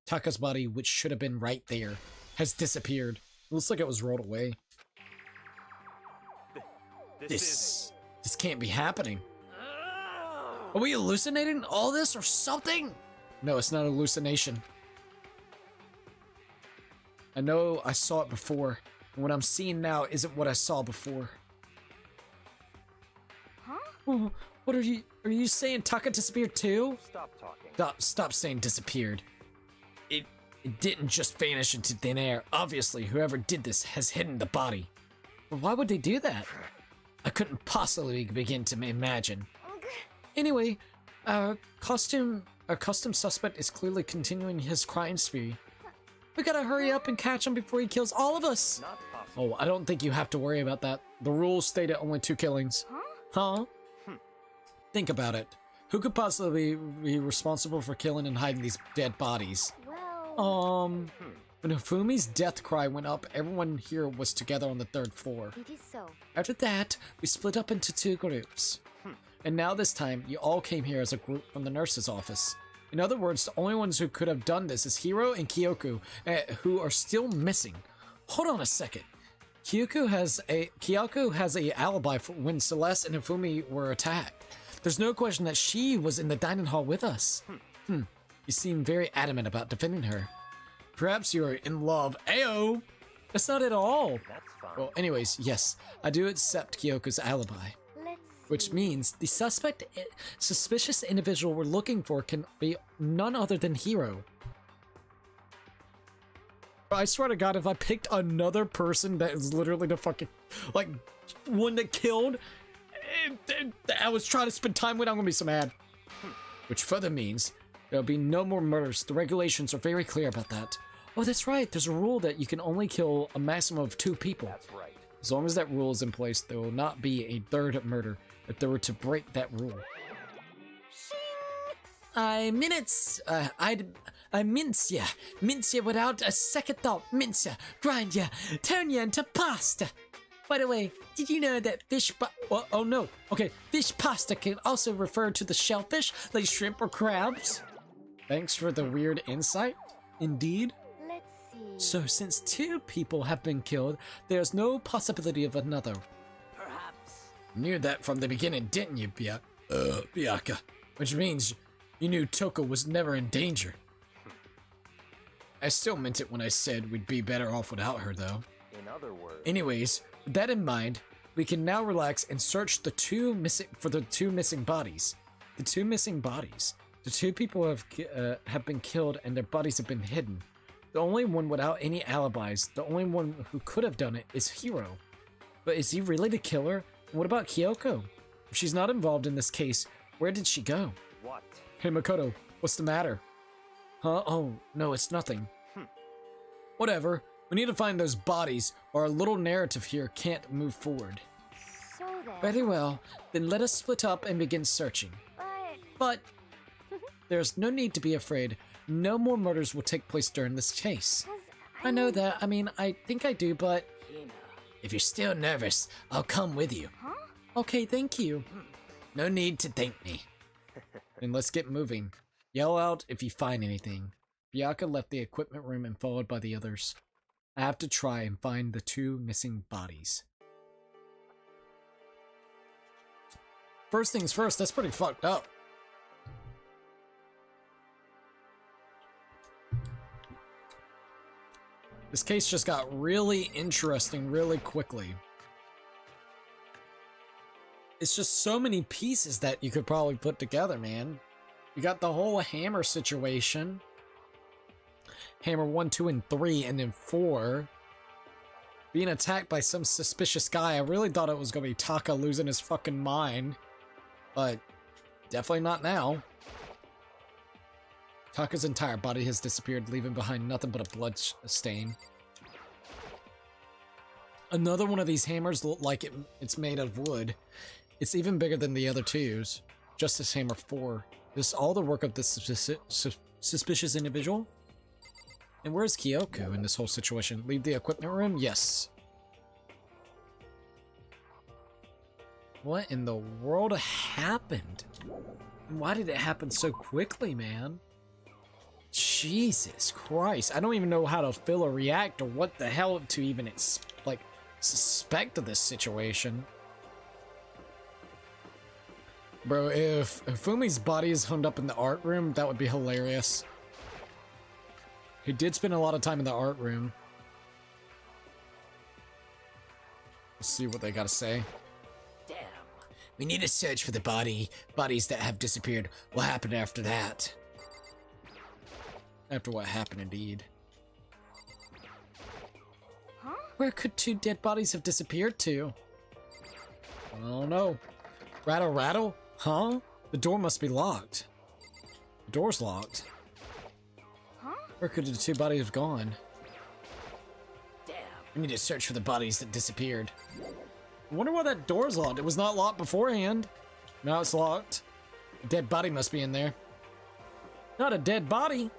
Taka's body, which should have been right there, has disappeared. It looks like it was rolled away. This can't be happening. Are we hallucinating all this or something? No, it's not a hallucination. I know I saw it before, and what I'm seeing now isn't what I saw before. Huh? Oh, what are you saying Taka disappeared too? Stop talking. Stop saying disappeared. It didn't just vanish into thin air. Obviously, whoever did this has hidden the body. But why would they do that? I couldn't possibly begin to imagine. Anyway, our custom suspect is clearly continuing his crime spree. We gotta hurry up and catch him before he kills all of us. Not possible. Oh, I don't think you have to worry about that. The rules state at only 2 killings. Huh? Think about it. Who could possibly be responsible for killing and hiding these dead bodies? Well, When Hifumi's death cry went up, everyone here was together on the 3rd floor. it is so. After that, we split up into 2 groups. And now this time, you all came here as a group from the nurse's office. In other words, the only ones who could have done this is Hiro and Kyoku, who are still missing. Hold on a second. Kyoku has a alibi for when Celeste and Hifumi were attacked. There's no question that she was in the dining hall with us. You seem very adamant about defending her. Perhaps you're in love. Ayo! That's not at all. That's fine. Well, anyways, yes, I do accept Kyoku's alibi. Let's Which see. means the suspicious individual we're looking for can be none other than Hiro. I swear to God, if I picked another person that is literally the fucking, like, one that killed, I was trying to spend time with, I'm gonna be so mad. Which further means there'll be no more murders. The regulations are very clear about that. Oh, that's right. There's a rule that you can only kill a maximum of 2 people. That's right. As long as that rule is in place, there will not be a 3rd murder if they were to break that rule. I mince ya without a second thought. Mince ya, grind ya, turn ya into pasta. By the way, did you know that oh no, okay, fish pasta can also refer to the shellfish, like shrimp or crabs? Thanks for the weird insight. Indeed. Let's see. So since 2 people have been killed, there's no possibility of another. Perhaps. Knew that from the beginning, didn't you, Byakuya? Which means you knew Toko was never in danger. I still meant it when I said we'd be better off without her, though. In other words. Anyways, with that in mind, we can now relax and search for the 2 missing bodies. The 2 missing bodies. The 2 people have been killed and their bodies have been hidden. The only one without any alibis, the only one who could have done it, is Hiro. But is he really the killer? And what about Kyoko? If she's not involved in this case, where did she go? What? Hey Makoto, what's the matter? Huh? Oh, no, it's nothing. Whatever. We need to find those bodies, or our little narrative here can't move forward. So then. Very well, then let us split up and begin searching. But there's no need to be afraid. No more murders will take place during this case. I know that. I mean, I think I do, but if you're still nervous, I'll come with you. Huh? Okay, thank you. No need to thank me. Then let's get moving. Yell out if you find anything. Byakuya left the equipment room and followed by the others. I have to try and find the 2 missing bodies. First things first, that's pretty fucked up. This case just got really interesting really quickly. It's just so many pieces that you could probably put together, man. You got the whole Hammer situation. Hammer 1, 2, and 3, and then 4. Being attacked by some suspicious guy. I really thought it was going to be Taka losing his fucking mind. But definitely not now. Taka's entire body has disappeared, leaving behind nothing but a blood stain. Another one of these hammers look like it's made of wood. It's even bigger than the other twos. Justice Hammer 4. This is all the work of this suspicious individual? And where's Kyoko in this whole situation? Leave the equipment room? Yes. What in the world happened? And why did it happen so quickly, man? Jesus Christ. I don't even know how to feel or react or what the hell to even, suspect of this situation. Bro, if Fumi's body is hung up in the art room, that would be hilarious. He did spend a lot of time in the art room. Let's see what they gotta say. Damn. We need to search for the bodies that have disappeared. What happened after that? After what happened, indeed. Huh? Where could 2 dead bodies have disappeared to? I don't know. Rattle, rattle? Huh? The door must be locked. The door's locked. Huh? Where could the 2 bodies have gone? Damn. We need to search for the bodies that disappeared. I wonder why that door's locked. It was not locked beforehand. Now it's locked. A dead body must be in there. Not a dead body.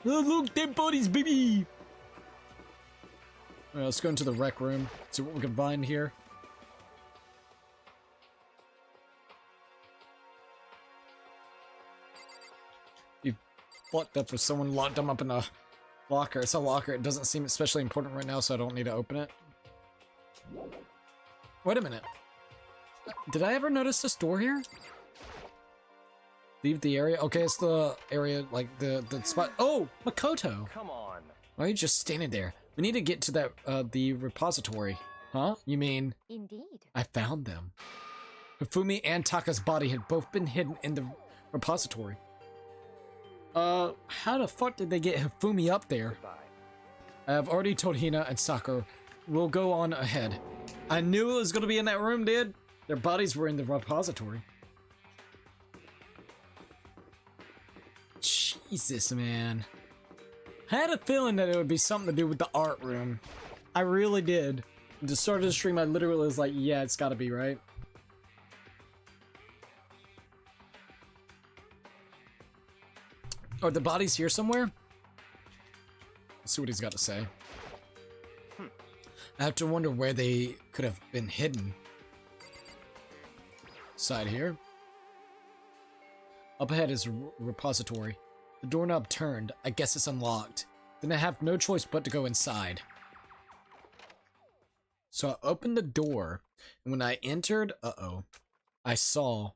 Oh, look, dead bodies, baby! Alright, let's go into the rec room. See what we can find here. You fucked up if someone locked them up in a locker. It's a locker. It doesn't seem especially important right now, so I don't need to open it. Wait a minute. Did I ever notice this door here? Leave the area. Okay, it's the area, like the spot. Oh, Makoto. Come on. Why are you just standing there? We need to get to that the repository. Huh? You mean Indeed. I found them? Hifumi and Taka's body had both been hidden in the repository. How the fuck did they get Hifumi up there? Goodbye. I have already told Hina and Sakura. We'll go on ahead. I knew it was gonna be in that room, dude. Their bodies were in the repository. Jesus, man. I had a feeling that it would be something to do with the art room. I really did. At the start of the stream, I literally was like, yeah, it's gotta be, right? Are the bodies here somewhere? Let's see what he's got to say. I have to wonder where they could have been hidden. Side here. Up ahead is a repository. The doorknob turned. I guess it's unlocked. Then I have no choice but to go inside. So I opened the door, and when I entered, I saw...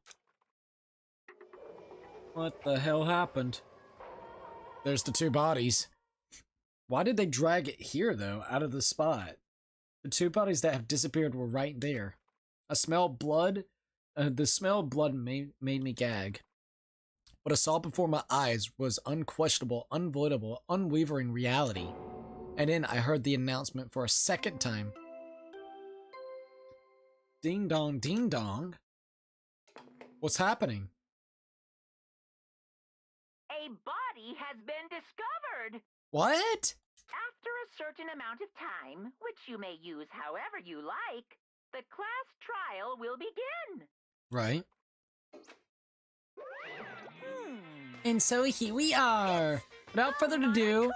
What the hell happened? There's the 2 bodies. Why did they drag it here, though, out of the spot? The 2 bodies that have disappeared were right there. I smelled blood. The smell of blood made me gag. What I saw before my eyes was unquestionable, unavoidable, unwavering reality. And then I heard the announcement for a second time. Ding dong, ding dong. What's happening? A body has been discovered. What? After a certain amount of time, which you may use however you like, the class trial will begin. Right. And so here we are. Without further ado,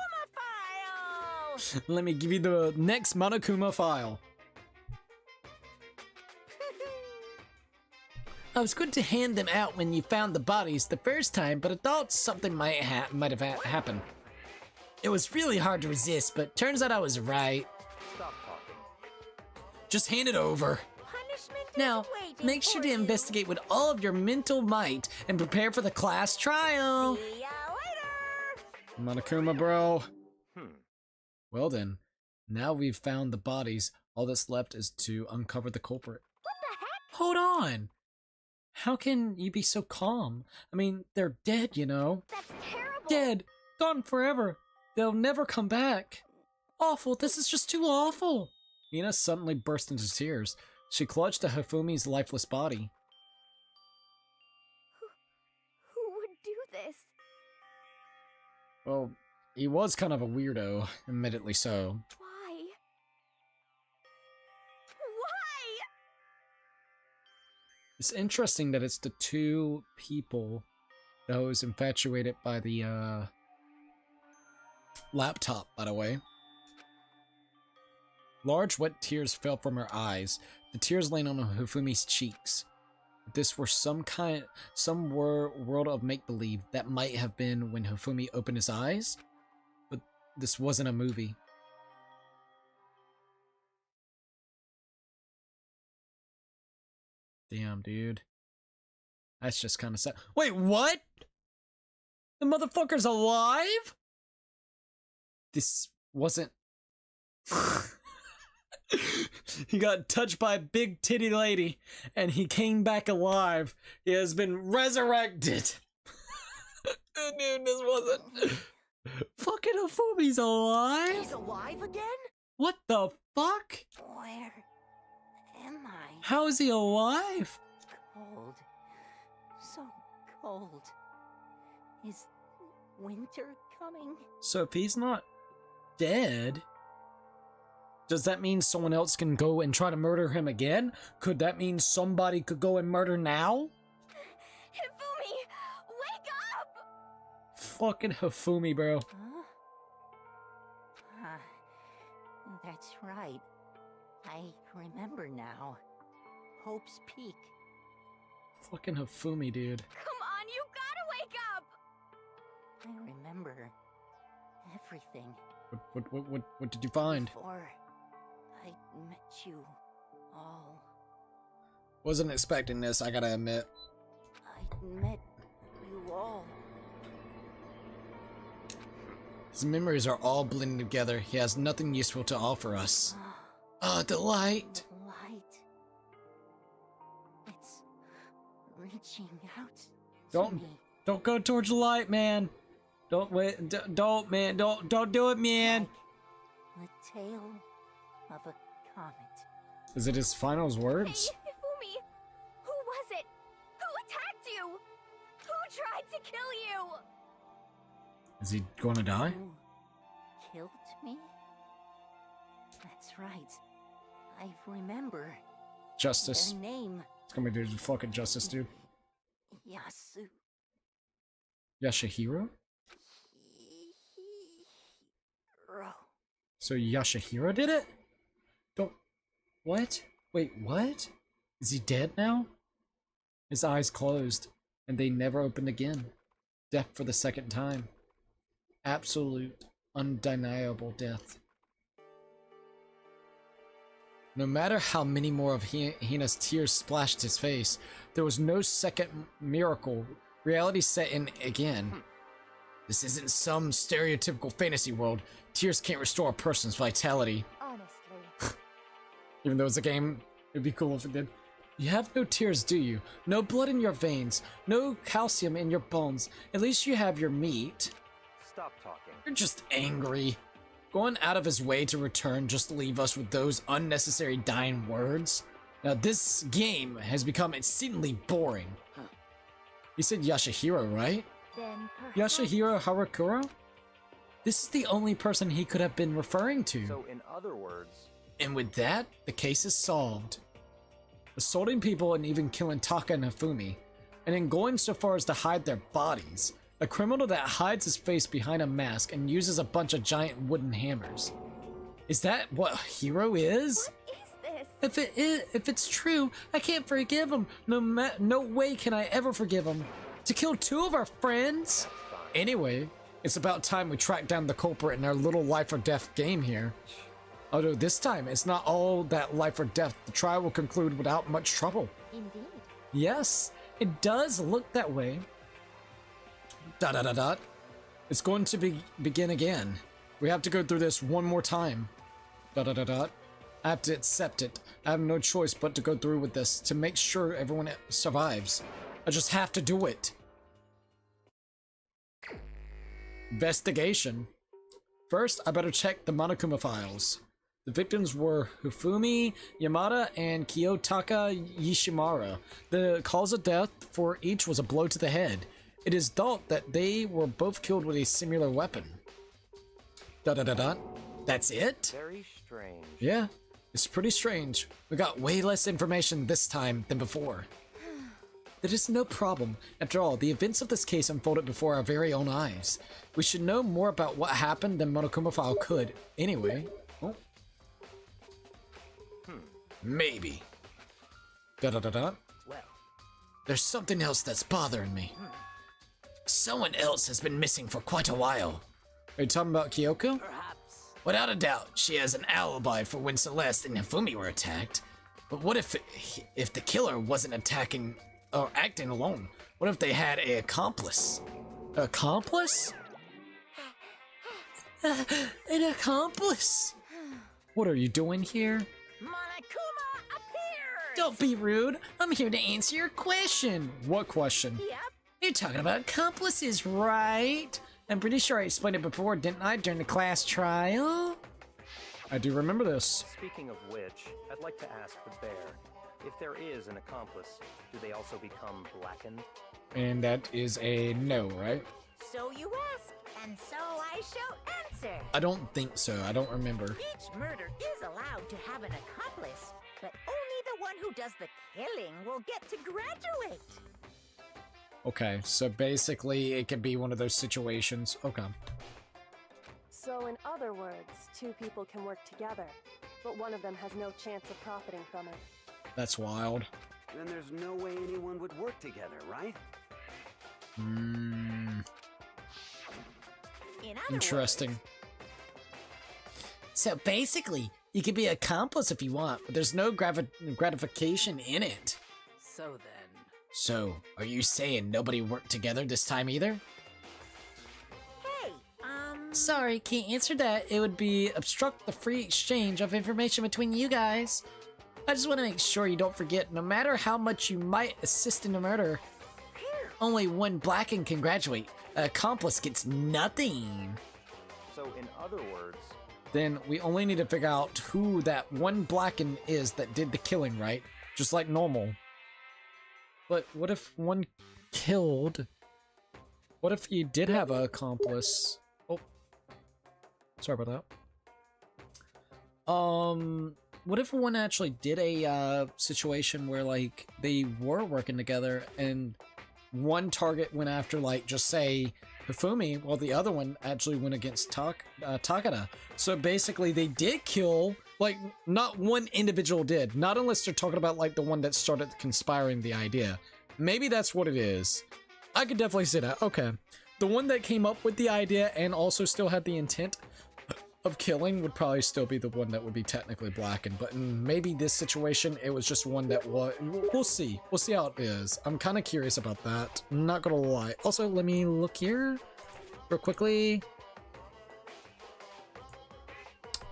let me give you the next Monokuma file. I was going to hand them out when you found the bodies the first time, but I thought something might have happened. It was really hard to resist, but turns out I was right. Stop talking. Just hand it over. Punishment Now, make sure to investigate with all of your mental might and prepare for the class trial. See ya later! Monokuma, bro. Hmm. Well then, now we've found the bodies. All that's left is to uncover the culprit. What the heck? Hold on. How can you be so calm? I mean, they're dead, you know. That's terrible! Dead. Gone forever. They'll never come back. Awful. This is just too awful. Mina suddenly burst into tears. She clutched at Hifumi's lifeless body. Who would do this? Well, he was kind of a weirdo, admittedly so. Why? Why? It's interesting that it's the two people that was infatuated by the laptop, by the way. Large wet tears fell from her eyes, the tears laying on Hifumi's cheeks. If this were some world of make-believe, that might have been when Hifumi opened his eyes, but this wasn't a movie. Damn, dude. That's just kind of sad. Wait, what? The motherfucker's alive? This wasn't... He got touched by a big titty lady, and he came back alive. He has been resurrected. Dude, this wasn't... Fucking Hifumi's alive? He's alive again? What the fuck? Where am I? How is he alive? Cold. So cold. Is winter coming? So if he's not dead, does that mean someone else can go and try to murder him again? Could that mean somebody could go and murder now? Hifumi, wake up! Fucking Hifumi, bro. Huh? That's right. I remember now. Hope's Peak. Fucking Hifumi, dude. Come on, you gotta wake up! I remember everything. What did you find? Before I met you all. Wasn't expecting this, I gotta admit. I met you all. His memories are all blending together. He has nothing useful to offer us. Ah, delight! Light. It's reaching out Don't- to me. Don't go towards the light, man. Don't wait. Don't, man. Don't do it, man. Like the tail of a comet. Is it his final Hey, words? Hifumi! Who was it? Who attacked you? Who tried to kill you? Is he going to die? Who killed me? That's right. I remember Justice. their name. It's gonna be fucking justice, dude. Yasu. Yashahiro? Hiro. So Yashahiro did it? Don't... What? Wait, what? Is he dead now? His eyes closed, and they never opened again. Death for the second time. Absolute, undeniable death. No matter how many more of Hina's tears splashed his face, there was no second miracle. Reality set in again. This isn't some stereotypical fantasy world. Tears can't restore a person's vitality. Honestly. Even though it's a game, it'd be cool if it did. You have no tears, do you? No blood in your veins, no calcium in your bones. At least you have your meat. Stop talking. You're just angry. Going out of his way to return just to leave us with those unnecessary dying words. Now this game has become exceedingly boring. You said Yashahiro, right? Then perhaps... Yashahiro Harakura? This is the only person he could have been referring to. So, in other words, And with that, the case is solved. Assaulting people and even killing Taka and Hifumi, and then going so far as to hide their bodies. A criminal that hides his face behind a mask and uses a bunch of giant wooden hammers. Is that what Hero is? What is this? If it's true, I can't forgive him. No way can I ever forgive him. To kill two of our friends? Anyway, it's about time we track down the culprit in our little life or death game here. Although this time, it's not all that life or death. The trial will conclude without much trouble. Indeed. Yes, it does look that way. Dot dot dot dot. It's going to begin again. We have to go through this one more time. Dot dot dot dot. I have to accept it. I have no choice but to go through with this to make sure everyone survives. I just have to do it. Investigation. First, I better check the Monokuma files. The victims were Hifumi Yamada and Kiyotaka Yishimura. The cause of death for each was a blow to the head. It is thought that they were both killed with a similar weapon. Dot dot dot dot. That's it? Very strange. Yeah, it's pretty strange. We got way less information this time than before. That is no problem. After all, the events of this case unfolded before our very own eyes. We should know more about what happened than Monokuma file could. Anyway. Oh. Maybe. Da da da da. Well, There's something else that's bothering me. Someone else has been missing for quite a while. Are you talking about Kyoko? perhaps. Without a doubt, she has an alibi for when Celeste and Hifumi were attacked. But what if the killer wasn't attacking or acting alone? What if they had an accomplice? Accomplice? An accomplice? What are you doing here? Monokuma appears! Don't be rude. I'm here to answer your question. What question? Yep. You're talking about accomplices, right? I'm pretty sure I explained it before, didn't I, during the class trial? I do remember this. Speaking of which, I'd like to ask the bear, if there is an accomplice, do they also become blackened? And that is a no, right? So you ask, and so I shall answer. I don't think so. I don't remember. Each murder is allowed to have an accomplice, but only the one who does the killing will get to graduate. Okay, so basically it can be one of those situations. Okay. So, in other words, two people can work together, but one of them has no chance of profiting from it. That's wild. Then there's no way anyone would work together, right? In other Interesting. words, So basically, you can be an accomplice if you want, but there's no gratification in it. So then, So, are you saying nobody worked together this time either? hey, Sorry, can't answer that. It would be obstruct the free exchange of information between you guys. I just want to make sure you don't forget, no matter how much you might assist in a murder, only one Blacken can graduate. An accomplice gets nothing. So in other words, Then we only need to figure out who that one Blacken is that did the killing, right? Just like normal. But what if one killed? What if you did have an accomplice? Oh, sorry about that. What if one actually did a situation where like they were working together and one target went after like just say Hifumi, while the other one actually went against Takada. So basically they did kill, like not one individual did, not unless they're talking about like the one that started conspiring the idea. Maybe that's what it is. I could definitely see that. Okay. The one that came up with the idea and also still had the intent of killing would probably still be the one that would be technically blackened, but in maybe this situation it was just one that was. We'll see how it is. I'm kind of curious about that, not gonna lie. Also, let me look here real quickly.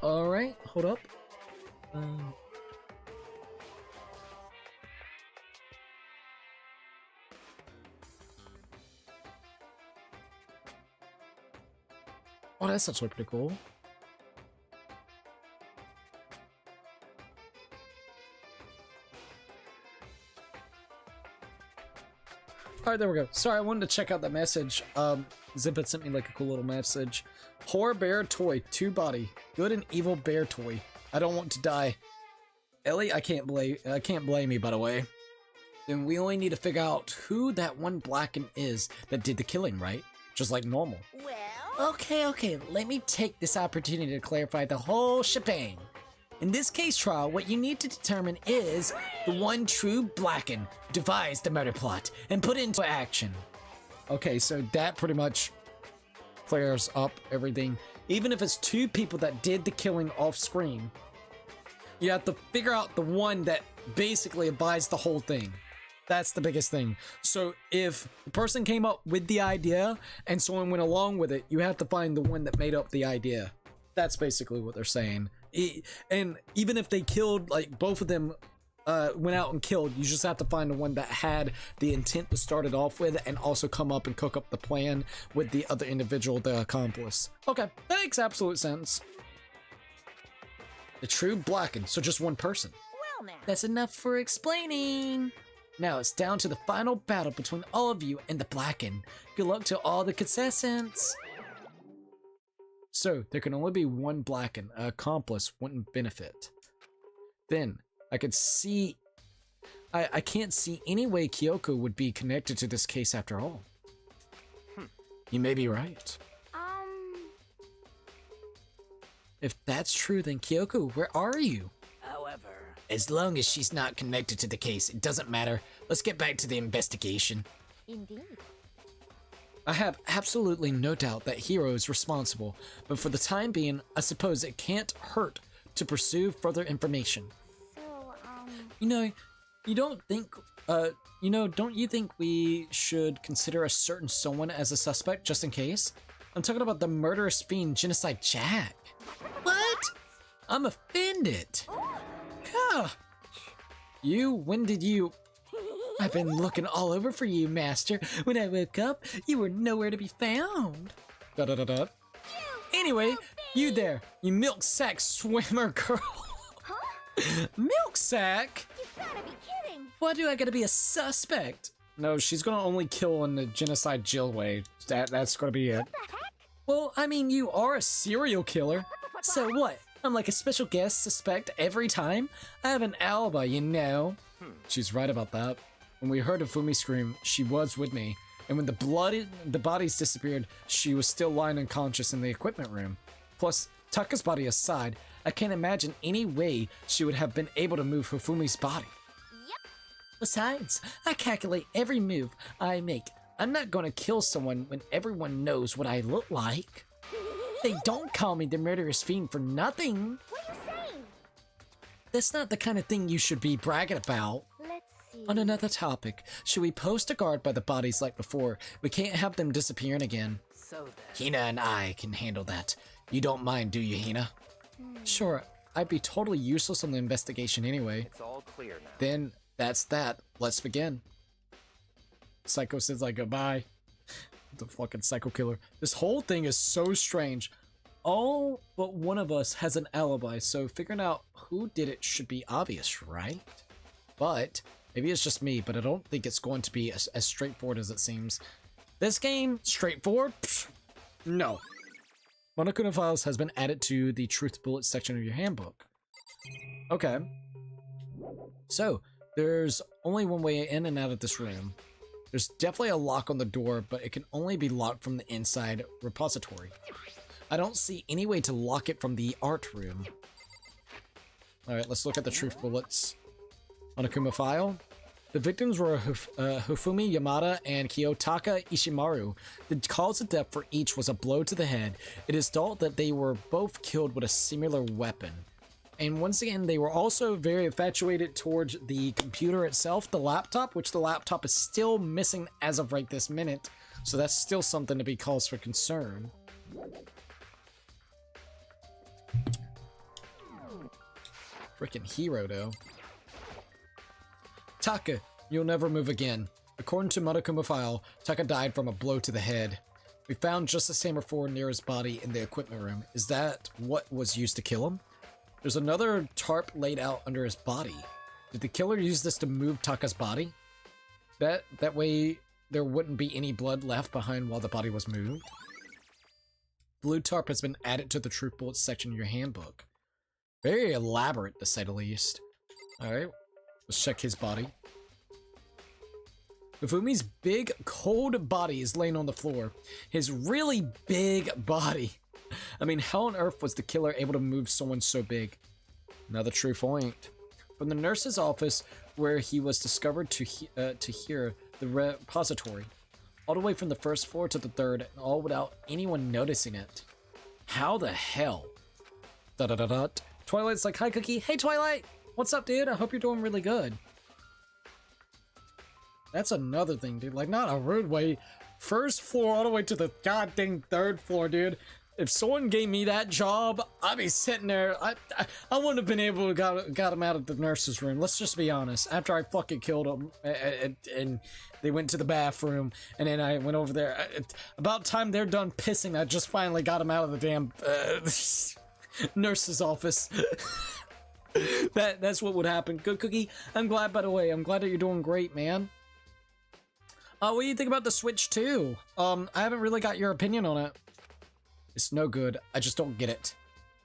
All right, hold up. Oh, that's actually pretty cool. Alright, there we go. Sorry, I wanted to check out that message. Zip had sent me like a cool little message. Horror bear toy, 2 body. Good and evil bear toy. I don't want to die. Ellie, I can't blame you, by the way. Then we only need to figure out who that one Blacken is that did the killing, right? Just like normal. well, Okay, let me take this opportunity to clarify the whole shebang. In this case trial, what you need to determine is the one true Blacken who devised the murder plot and put it into action. Okay, so that pretty much clears up everything. even if it's two people that did the killing off screen, you have to figure out the one that basically abides the whole thing. That's the biggest thing. So if the person came up with the idea and someone went along with it, you have to find the one that made up the idea. That's basically what they're saying. And even if they killed, like, both of them went out and killed, you just have to find the one that had the intent to start it off with and also come up and cook up the plan with the other individual, the accomplice. Okay, that makes absolute sense. The true Blackened, so just one person. Well now. That's enough for explaining. Now it's down to the final battle between all of you and the Blackened. Good luck to all the contestants. So there can only be one Blackened. An accomplice wouldn't benefit. Then I could see. I can't see any way Kyoko would be connected to this case after all. You may be right. If that's true, then Kyoko, where are you? However, As long as she's not connected to the case, it doesn't matter. Let's get back to the investigation. Indeed. I have absolutely no doubt that Hiro is responsible, but for the time being, I suppose it can't hurt to pursue further information. So, Don't you think we should consider a certain someone as a suspect just in case? I'm talking about the murderous fiend Genocide Jack. What? I'm offended. Huh. When did you... I've been looking all over for you, Master. When I woke up, you were nowhere to be found. Anyway, you there, you milk sack swimmer girl. Milk sack? You gotta be kidding! Why do I gotta be a suspect? No, she's gonna only kill in the Genocide Jill way. That's gonna be it. Well, I mean, you are a serial killer. So what? I'm like a special guest suspect every time? I have an alibi, you know. She's right about that. When we heard Ifumi scream, she was with me. And when the bodies disappeared, she was still lying unconscious in the equipment room. Plus, Taka's body aside, I can't imagine any way she would have been able to move Hifumi's body. Besides, I calculate every move I make. I'm not gonna kill someone when everyone knows what I look like. They don't call me the murderous fiend for nothing. What are you saying? That's not the kind of thing you should be bragging about. Let's see. On another topic, should we post a guard by the bodies like before? We can't have them disappearing again. so then. Hina and I can handle that. You don't mind, do you, Hina? Sure, I'd be totally useless on the investigation anyway. It's all clear now. Then, that's that. Let's begin. Psycho says like goodbye. The fucking psycho killer. This whole thing is so strange. All but one of us has an alibi, so figuring out who did it should be obvious, right? But maybe it's just me, but I don't think it's going to be as straightforward as it seems. This game, straightforward? Pfft, no. Monokuma Files has been added to the Truth Bullet section of your handbook. Okay. So, there's only one way in and out of this room. There's definitely a lock on the door, but it can only be locked from the inside repository. I don't see any way to lock it from the art room. Alright, let's look at the truth bullets. Monokuma file. The victims were Hifumi Yamada and Kiyotaka Ishimaru. The cause of death for each was a blow to the head. It is thought that they were both killed with a similar weapon. And once again, they were also very infatuated towards the computer itself, the laptop, which the laptop is still missing as of right this minute. So that's still something to be cause for concern. Freaking hero, though. Taka, you'll never move again. According to Monokuma file, Taka died from a blow to the head. We found just the same or near his body in the equipment room. Is that what was used to kill him? There's another tarp laid out under his body. Did the killer use this to move Taka's body? That way there wouldn't be any blood left behind while the body was moved. Blue tarp has been added to the truth bullets section of your handbook. Very elaborate, to say the least. Alright, let's check his body. Hifumi's big, cold body is laying on the floor. His really big body. I mean, how on earth was the killer able to move someone so big? Another true point. From the nurse's office, where he was discovered to here, the repository. All the way from the first floor to the third, and all without anyone noticing it. How the hell? Da-da-da-da. Twilight's like, hi, Cookie. Hey, Twilight. What's up, dude? I hope you're doing really good. That's another thing, dude. Like, not a rude way. First floor all the way to the goddamn third floor, dude. If someone gave me that job, I'd be sitting there. I wouldn't have been able to got him out of the nurse's room. Let's just be honest. After I fucking killed him, and they went to the bathroom, and then I went over there. About time they're done pissing, I just finally got him out of the damn nurse's office. That's what would happen. Good Cookie. I'm glad, by the way. I'm glad that you're doing great, man. What do you think about the Switch 2? I haven't really got your opinion on it. It's no good. I just don't get it.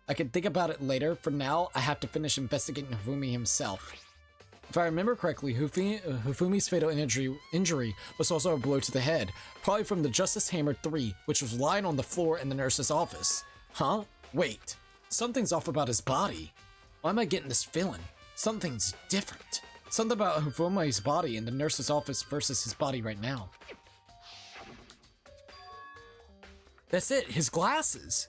I can think about it later. For now, I have to finish investigating Hifumi himself. If I remember correctly, Hifumi's fatal injury was also a blow to the head, probably from the Justice Hammer 3, which was lying on the floor in the nurse's office. Huh? Wait. Something's off about his body. Why am I getting this feeling? Something's different. Something about Hifumi's body in the nurse's office versus his body right now. That's it, his glasses.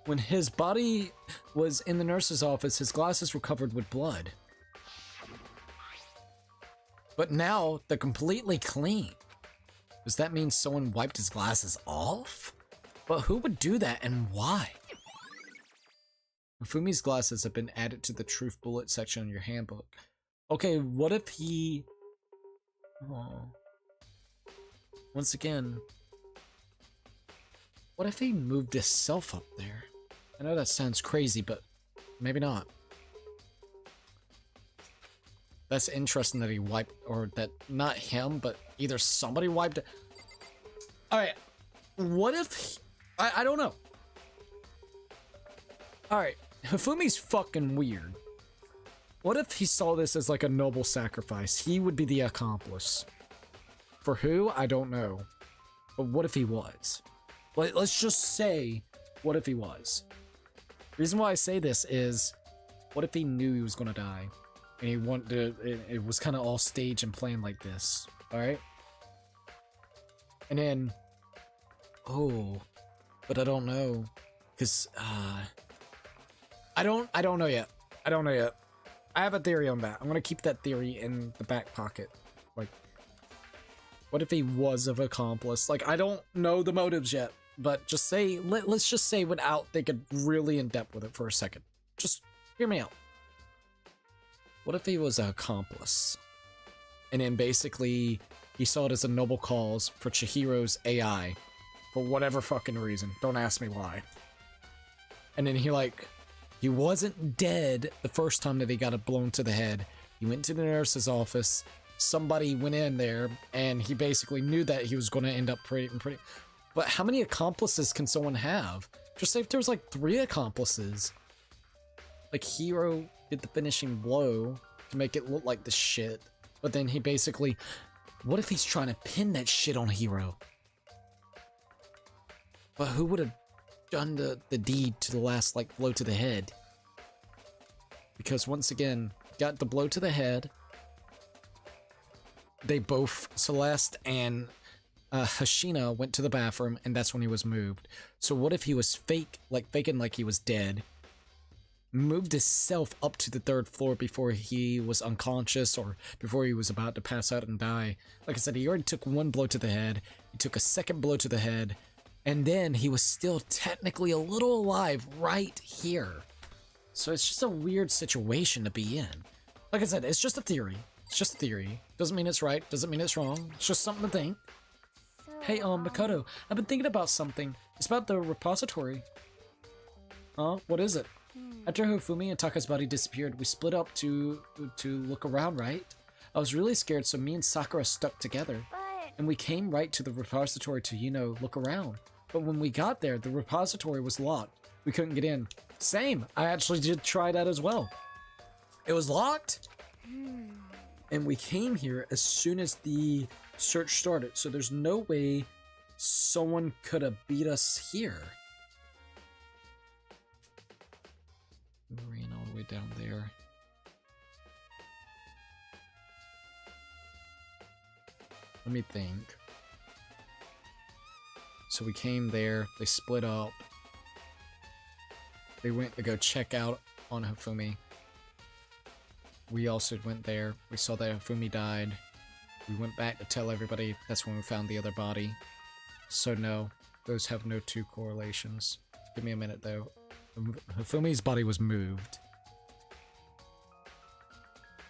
When his body was in the nurse's office, his glasses were covered with blood. But now, they're completely clean. Does that mean someone wiped his glasses off? But who would do that and why? Hifumi's glasses have been added to the truth bullet section in your handbook. Okay, what if he... Oh. Once again... What if he moved himself up there? I know that sounds crazy, but maybe not. That's interesting that he wiped, or that not him, but either somebody wiped it. Alright, what if... I don't know. Alright, Hifumi's fucking weird. What if he saw this as like a noble sacrifice? He would be the accomplice. For who? I don't know. But what if he was? Let's just say, what if he was? The reason why I say this is, what if he knew he was gonna die? And he wanted to, it was kind of all staged and planned like this, alright? And then, oh, but I don't know, because, I don't know yet. I don't know yet. I have a theory on that. I'm gonna keep that theory in the back pocket. Like, what if he was an accomplice? Like, I don't know the motives yet. But just say, let's just say without thinking really in depth with it for a second. Just hear me out. What if he was an accomplice? And then basically, he saw it as a noble cause for Chihiro's AI. For whatever fucking reason. Don't ask me why. And then he wasn't dead the first time that he got it blown to the head. He went to the nurse's office. Somebody went in there, and he basically knew that he was going to end up pretty... But how many accomplices can someone have? Just say if there's like 3 accomplices. Like Hiro did the finishing blow to make it look like the shit. But then he basically... What if he's trying to pin that shit on Hiro? But who would have done the deed to the last like blow to the head? Because once again, got the blow to the head. They both, Celeste and... Hashina went to the bathroom, and that's when he was moved. So what if he was faking like he was dead, moved himself up to the 3rd floor before he was unconscious or before he was about to pass out and die? Like I said, he already took 1 blow to the head, he took a 2nd blow to the head, and then he was still technically a little alive right here. So it's just a weird situation to be in. Like I said, it's just a theory. It's just a theory. Doesn't mean it's right, doesn't mean it's wrong. It's just something to think. Hey, Makoto, I've been thinking about something. It's about the repository. Huh? What is it? After Hifumi and Taka's body disappeared, we split up to look around, right? I was really scared, so me and Sakura stuck together. And we came right to the repository to, look around. But when we got there, the repository was locked. We couldn't get in. Same! I actually did try that as well. It was locked! And we came here as soon as the search started, so there's no way someone could have beat us here. We ran all the way down there. Let me think. So we came there, they split up, They went to go check out on Hifumi. We also went there. We saw that Hifumi died. We went back to tell everybody. That's when we found the other body. So no, those have no two correlations. Give me a minute though. Hifumi's body was moved.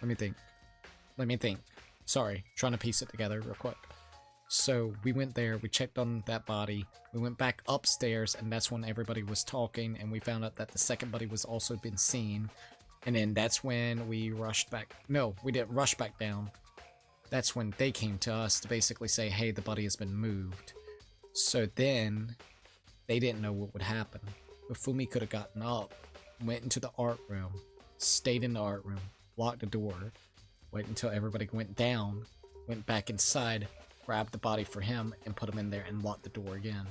Let me think. Sorry, trying to piece it together real quick. So we went there, we checked on that body, we went back upstairs, and that's when everybody was talking, and we found out that the second body was also been seen. And then that's when we rushed back. No, we didn't rush back down. That's when they came to us to basically say, hey, the body has been moved. So then, they didn't know what would happen. Hifumi could have gotten up, went into the art room, stayed in the art room, locked the door, wait until everybody went down, went back inside, grabbed the body for him, and put him in there and locked the door again.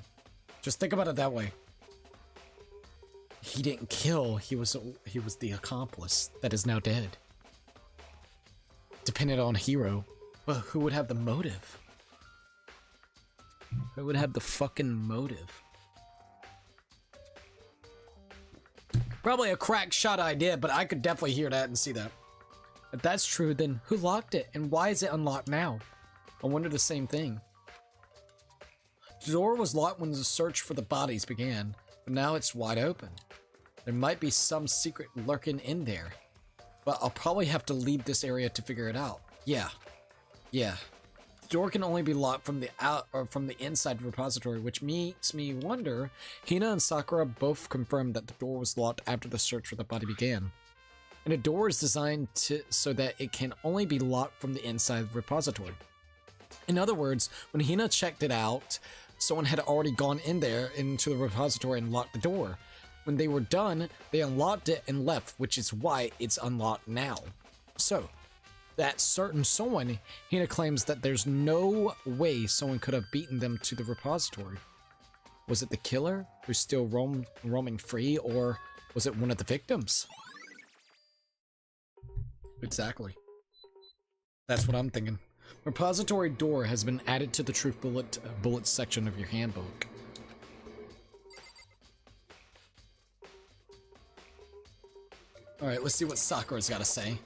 Just think about it that way. He didn't kill, he was the accomplice that is now dead. Depended on Hiro. But who would have the motive? Who would have the fucking motive? Probably a crack shot idea, but I could definitely hear that and see that. If that's true, then who locked it, and why is it unlocked now? I wonder the same thing. The door was locked when the search for the bodies began, but now it's wide open. There might be some secret lurking in there, but I'll probably have to leave this area to figure it out. Yeah. The door can only be locked from the out or from the inside repository, which makes me wonder. Hina and Sakura both confirmed that the door was locked after the search for the body began. And the door is designed so that it can only be locked from the inside repository. In other words, when Hina checked it out, someone had already gone in there into the repository and locked the door. When they were done, they unlocked it and left, which is why it's unlocked now. So, that certain someone, Hina claims that there's no way someone could have beaten them to the repository. Was it the killer who's still roaming free, or was it one of the victims? Exactly. That's what I'm thinking. Repository door has been added to the truth bullet section of your handbook. Alright, let's see what Sakura's got to say.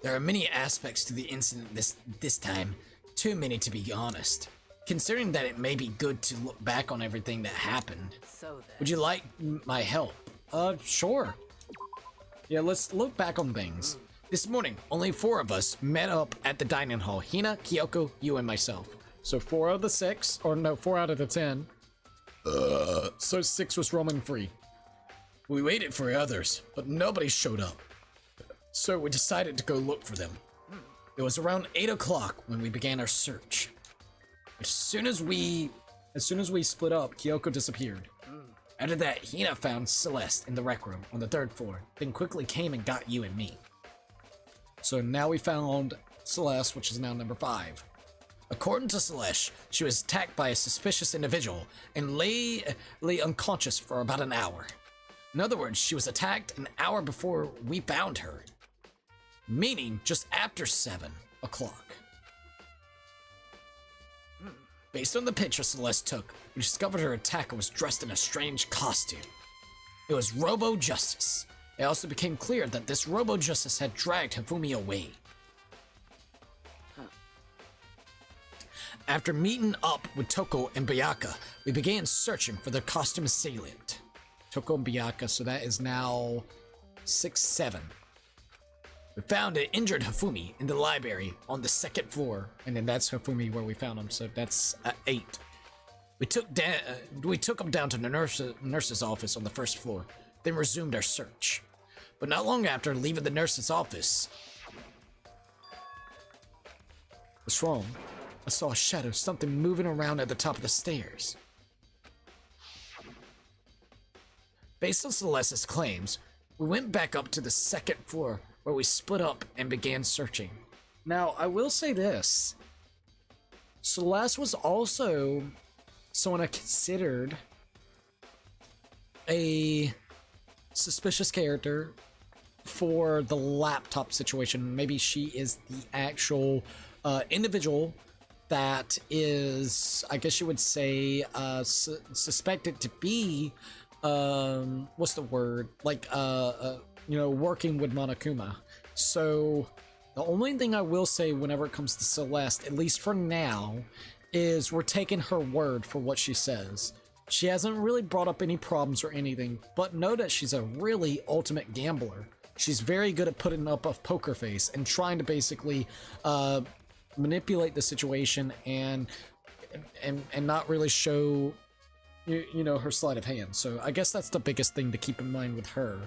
There are many aspects to the incident this time. Too many, to be honest. Considering that it may be good to look back on everything that happened. Would you like my help? Sure. Yeah, let's look back on things. This morning, only 4 of us met up at the dining hall. Hina, Kyoko, you, and myself. So 4 out of the 6, or no, 4 out of the 10. So 6 was roaming free. We waited for others, but nobody showed up. So we decided to go look for them. It was around 8 o'clock when we began our search. As soon as we split up, Kyoko disappeared. After that, Hina found Celeste in the rec room on the 3rd floor, then quickly came and got you and me. So now we found Celeste, which is now number 5. According to Celeste, she was attacked by a suspicious individual and lay unconscious for about an hour. In other words, she was attacked an hour before we found her. Meaning just after 7 o'clock. Based on the picture Celeste took, we discovered her attacker was dressed in a strange costume. It was Robo Justice. It also became clear that this Robo Justice had dragged Hifumi away. After meeting up with Toko and Bayaka, we began searching for the costume assailant. Toko and Bayaka, so that is now 6, 7. We found an injured Hifumi in the library on the 2nd floor, and then that's Hifumi where we found him, so that's 8. We took him down to the nurse's office on the 1st floor, then resumed our search. But not long after leaving the nurse's office... What's wrong? I saw a shadow, something moving around at the top of the stairs. Based on Celeste's claims, we went back up to the 2nd floor where we split up and began searching. Now, I will say this. Celeste was also someone I considered a suspicious character for the laptop situation. Maybe she is the actual individual that is, I guess you would say, suspected to be what's the word? Like, you know, working with Monokuma. So the only thing I will say whenever it comes to Celeste, at least for now, is we're taking her word for what she says. She hasn't really brought up any problems or anything, but know that she's a really ultimate gambler. She's very good at putting up a poker face and trying to basically manipulate the situation and not really show you know, her sleight of hand. So I guess that's the biggest thing to keep in mind with her.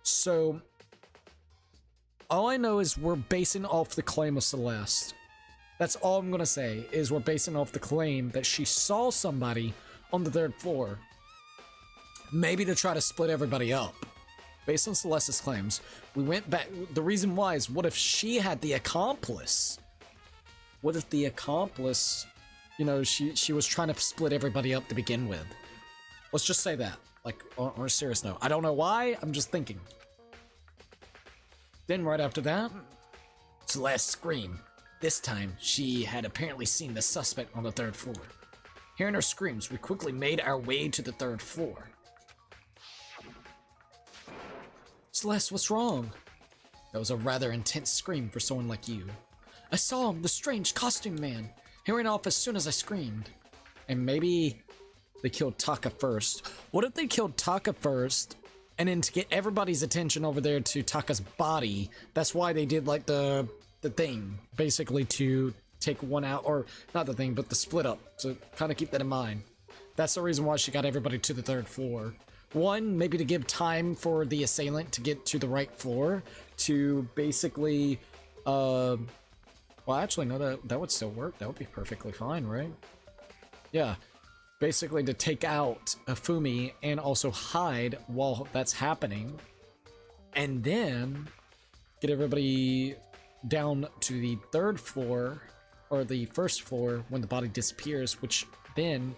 So all I know is we're basing off the claim of Celeste. That's all I'm gonna say, is we're basing off the claim that she saw somebody on the 3rd floor, maybe to try to split everybody up. Based on Celeste's claims, we went back. The reason why is, what if she had the accomplice? What if the accomplice, you know, she was trying to split everybody up to begin with? Let's just say that, like, on a serious note. I don't know why, I'm just thinking. Then right after that, Celeste screamed. This time, she had apparently seen the suspect on the 3rd floor. Hearing her screams, we quickly made our way to the 3rd floor. Celeste, what's wrong? That was a rather intense scream for someone like you. I saw him, the strange costume man. He ran off as soon as I screamed. And maybe they killed Taka first. What if they killed Taka first, and then to get everybody's attention over there to Taka's body, that's why they did like the thing, basically to take one out, or not the thing, but the split up. So kind of keep that in mind. That's the reason why she got everybody to the 3rd floor. One, maybe to give time for the assailant to get to the right floor to basically, well, actually, no, that would still work. That would be perfectly fine, right? Yeah. Basically to take out Afumi and also hide while that's happening. And then get everybody down to the 3rd floor, or the 1st floor, when the body disappears, which then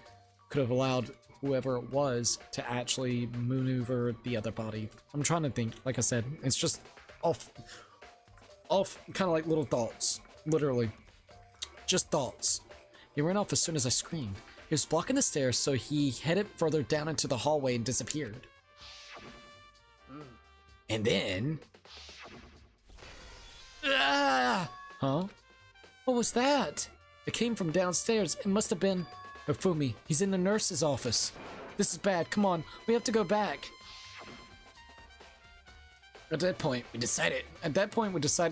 could have allowed whoever it was to actually maneuver the other body. I'm trying to think. Like I said, it's just off kind of like little thoughts. Literally. Just thoughts. He ran off as soon as I screamed. He was blocking the stairs, so he headed further down into the hallway and disappeared. And then... Ah! Huh? What was that? It came from downstairs. It must have been... Hifumi. He's in the nurse's office. This is bad. Come on. We have to go back. At that point, we decided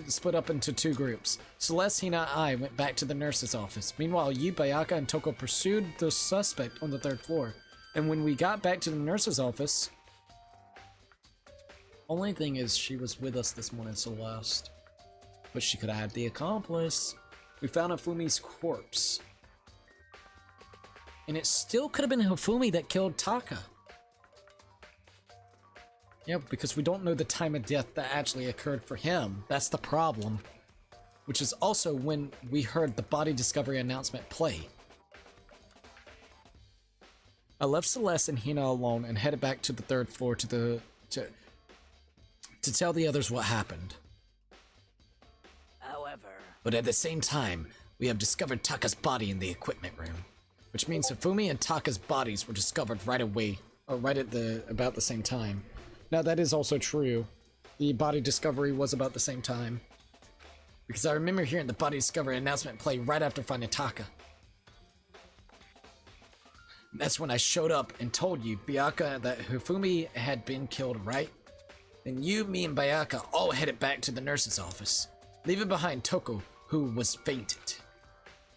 to split up into 2 groups. Celeste, Hina, and I went back to the nurse's office. Meanwhile, you, Bayaka, and Toko pursued the suspect on the 3rd floor. And when we got back to the nurse's office... Only thing is, she was with us this morning, Celeste. But she could have had the accomplice. We found Hifumi's corpse. And it still could have been Hifumi that killed Taka. Yeah, because we don't know the time of death that actually occurred for him. That's the problem. Which is also when we heard the body discovery announcement play. I left Celeste and Hina alone and headed back to the 3rd floor to tell the others what happened. However... But at the same time, we have discovered Taka's body in the equipment room. Which means Hifumi and Taka's bodies were discovered right away, or right at about the same time. Now that is also true. The body discovery was about the same time. Because I remember hearing the body discovery announcement play right after finding Taka. And that's when I showed up and told you, Bayaka, that Hifumi had been killed, right? Then you, me, and Bayaka all headed back to the nurse's office, leaving behind Toko, who was fainted.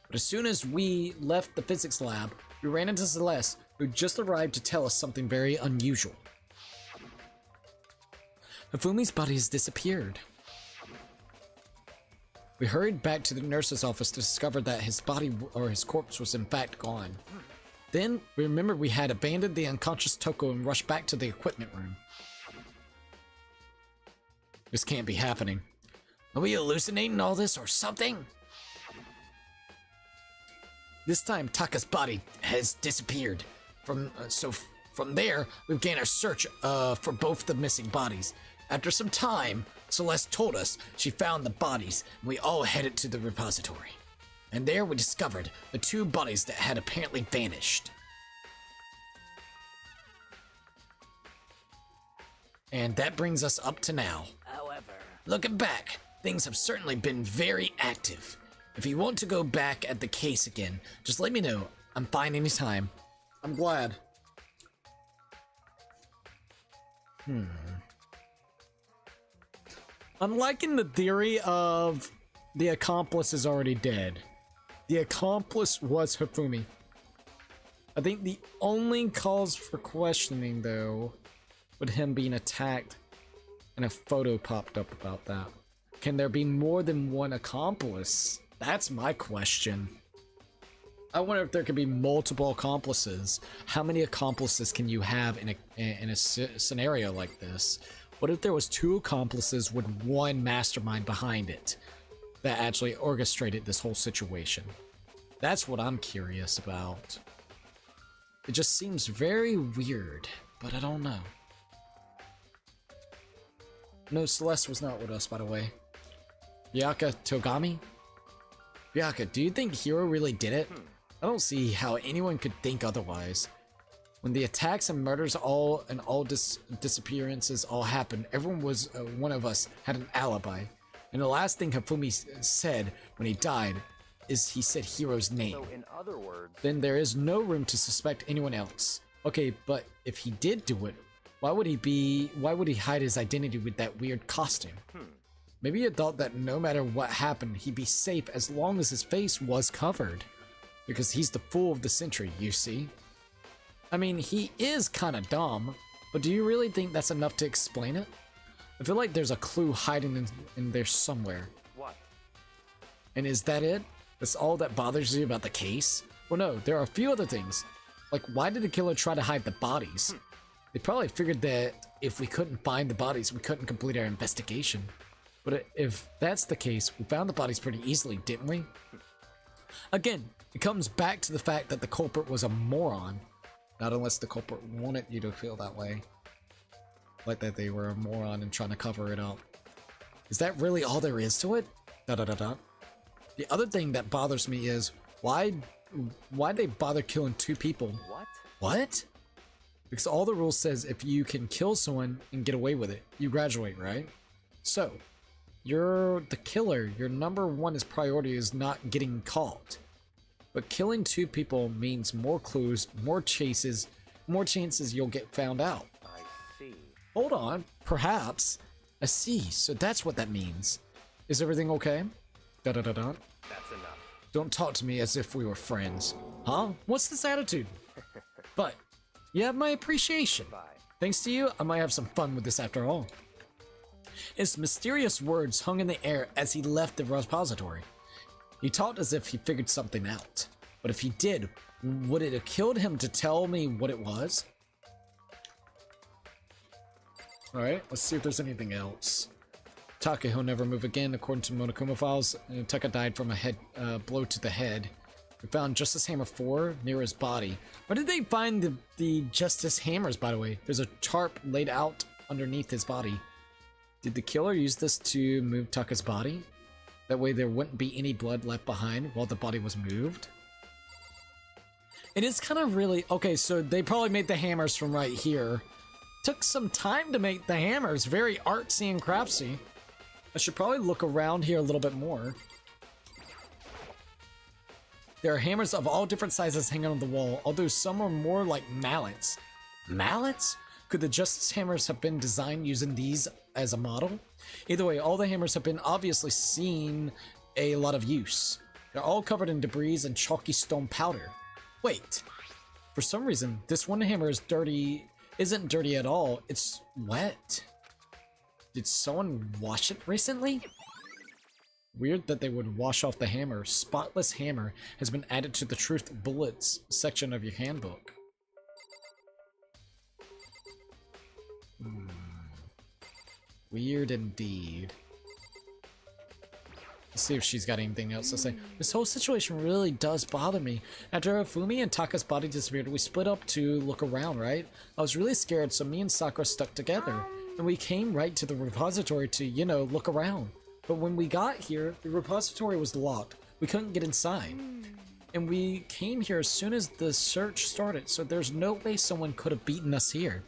But as soon as we left the physics lab, we ran into Celeste, who just arrived to tell us something very unusual. Hifumi's body has disappeared. We hurried back to the nurse's office to discover that his body, or his corpse, was in fact gone. Then, we remembered we had abandoned the unconscious Toko and rushed back to the equipment room. This can't be happening. Are we hallucinating all this or something? This time, Taka's body has disappeared. From there, we began our search for both the missing bodies. After some time, Celeste told us she found the bodies, and we all headed to the repository. And there we discovered the 2 bodies that had apparently vanished. And that brings us up to now. However, Looking back, things have certainly been very active. If you want to go back at the case again, just let me know. I'm fine anytime. I'm glad. I'm liking the theory of the accomplice is already dead. The accomplice was Hifumi. I think the only cause for questioning, though, would him being attacked, and a photo popped up about that. Can there be more than one accomplice? That's my question. I wonder if there could be multiple accomplices. How many accomplices can you have in a scenario like this? What if there was 2 accomplices with one mastermind behind it that actually orchestrated this whole situation? That's what I'm curious about. It just seems very weird, but I don't know. No, Celeste was not with us, by the way. Byaka Togami? Byaka, do you think Hiro really did it? I don't see how anyone could think otherwise. When the attacks and murders all disappearances all happened, everyone was one of us had an alibi. And the last thing Hifumi said when he died is he said Hiro's name. So in other words, Then there is no room to suspect anyone else. Okay, but if he did do it, why would he hide his identity with that weird costume? Maybe he thought that no matter what happened, he'd be safe as long as his face was covered. Because he's the fool of the century, you see? I mean, he is kinda dumb, but do you really think that's enough to explain it? I feel like there's a clue hiding in there somewhere. what? And is that it? That's all that bothers you about the case? Well, no, there are a few other things. Like, why did the killer try to hide the bodies? They probably figured that if we couldn't find the bodies, we couldn't complete our investigation. But if that's the case, we found the bodies pretty easily, didn't we? Again, it comes back to the fact that the culprit was a moron. Not unless the culprit wanted you to feel that way. Like that they were a moron and trying to cover it up. Is that really all there is to it? The other thing that bothers me is, why'd they bother killing 2 people? What? What? Because all the rules says if you can kill someone and get away with it, you graduate, right? So, you're the killer. Your number 1 priority is not getting caught. But killing 2 people means more clues, more chases, more chances you'll get found out. I see. Hold on, perhaps. I see, so that's what that means. Is everything okay? That's enough. Don't talk to me as if we were friends. Huh? What's this attitude? But, you have my appreciation. Bye. Thanks to you, I might have some fun with this after all. His mysterious words hung in the air as he left the repository. He talked as if he figured something out. But if he did, would it have killed him to tell me what it was? Alright, let's see if there's anything else. Taka, he'll never move again. According to Monokuma files, Taka died from a head blow to the head. We found Justice Hammer 4 near his body. Where did they find the Justice Hammers, by the way? There's a tarp laid out underneath his body. Did the killer use this to move Taka's body? That way there wouldn't be any blood left behind while the body was moved? It is kind of really... Okay, so they probably made the hammers from right here. Took some time to make the hammers. Very artsy and craftsy. I should probably look around here a little bit more. There are hammers of all different sizes hanging on the wall, although some are more like mallets. Mallets? Could the Justice Hammers have been designed using these as a model? Either way, all the hammers have been obviously seen a lot of use. They're all covered in debris and chalky stone powder. Wait, for some reason, this one hammer is dirty. Isn't dirty at all, it's wet. Did someone wash it recently? Weird that they would wash off the hammer. Spotless hammer has been added to the Truth Bullets section of your handbook. Weird indeed. Let's see if she's got anything else to say. This whole situation really does bother me. After Fumi and Taka's body disappeared, we split up to look around, right? I was really scared, so me and Sakura stuck together. And we came right to the repository to, you know, look around. But when we got here, the repository was locked. We couldn't get inside. And we came here as soon as the search started, so there's no way someone could have beaten us here.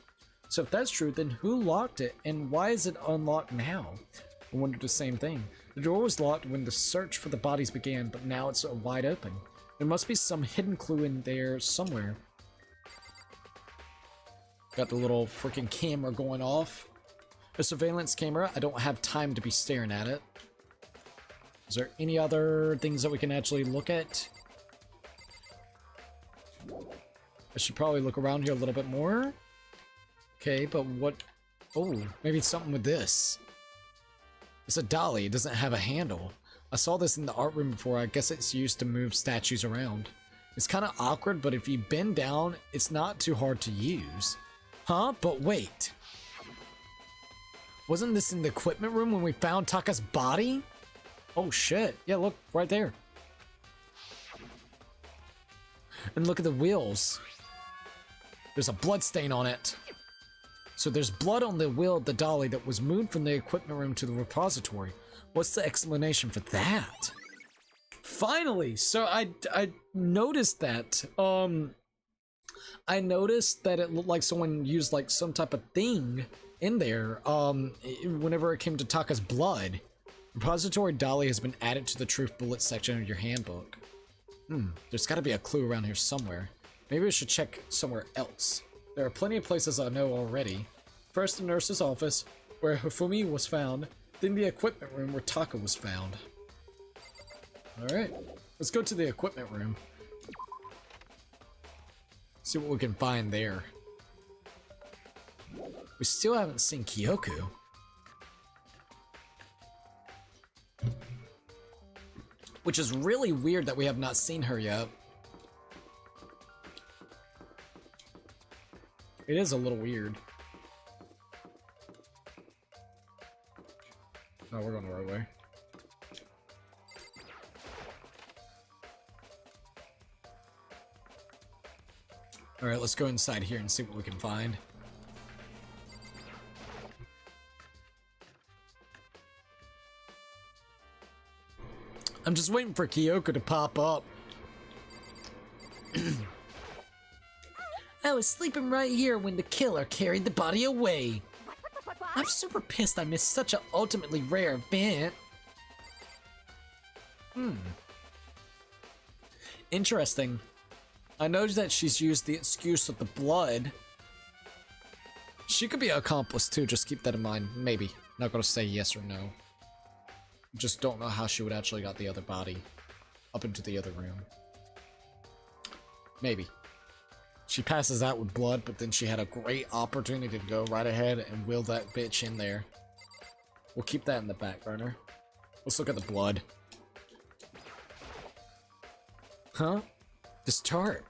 So if that's true, then who locked it, and why is it unlocked now? I wondered the same thing. The door was locked when the search for the bodies began, but now it's wide open. There must be some hidden clue in there somewhere. Got the little freaking camera going off. A surveillance camera. I don't have time to be staring at it. Is there any other things that we can actually look at? I should probably look around here a little bit more. Okay, but what? Oh, maybe it's something with this. It's a dolly. It doesn't have a handle. I saw this in the art room before. I guess it's used to move statues around. It's kind of awkward, but if you bend down, it's not too hard to use. Huh? But wait. Wasn't this in the equipment room when we found Taka's body? Oh shit. Yeah, look, right there. And look at the wheels. There's a blood stain on it. So there's blood on the wheel of the dolly that was moved from the equipment room to the repository. What's the explanation for that? Finally! So I noticed that. I noticed that it looked like someone used like some type of thing in there whenever it came to Taka's blood. Repository dolly has been added to the truth bullet section of your handbook. There's got to be a clue around here somewhere. Maybe we should check somewhere else. There are plenty of places I know already. First, the nurse's office, where Hifumi was found. Then the equipment room, where Taka was found. Alright, let's go to the equipment room. See what we can find there. We still haven't seen Kyoko. Which is really weird that we have not seen her yet. It is a little weird. Oh, we're going the right way. Alright, let's go inside here and see what we can find. I'm just waiting for Kyoko to pop up. I was sleeping right here when the killer carried the body away. I'm super pissed I missed such an ultimately rare event. Interesting. I know that she's used the excuse of the blood. She could be an accomplice too, just keep that in mind. Maybe. Not gonna say yes or no. Just don't know how she would actually got the other body up into the other room. Maybe. She passes out with blood, but then she had a great opportunity to go right ahead and wheel that bitch in there. We'll keep that in the back burner. Let's look at the blood. Huh? This chart.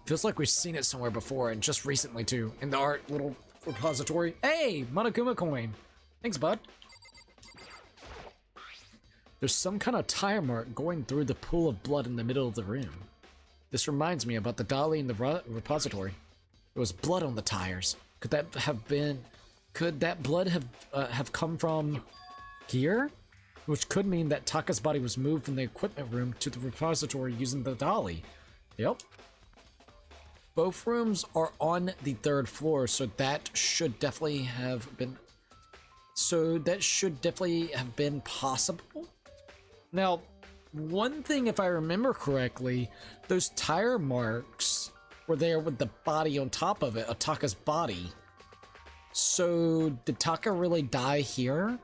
Feels like we've seen it somewhere before, and just recently too, in the art little repository. Hey! Monokuma coin! Thanks, bud. There's some kind of tire mark going through the pool of blood in the middle of the room. This reminds me about the dolly in the repository. There was blood on the tires. Could that have been... Could that blood have come from here? Which could mean that Taka's body was moved from the equipment room to the repository using the dolly. Yep. Both rooms are on the 3rd floor, so that should definitely have been... possible? Now, one thing, if I remember correctly, those tire marks were there with the body on top of it, Taka's body. So, did Taka really die here?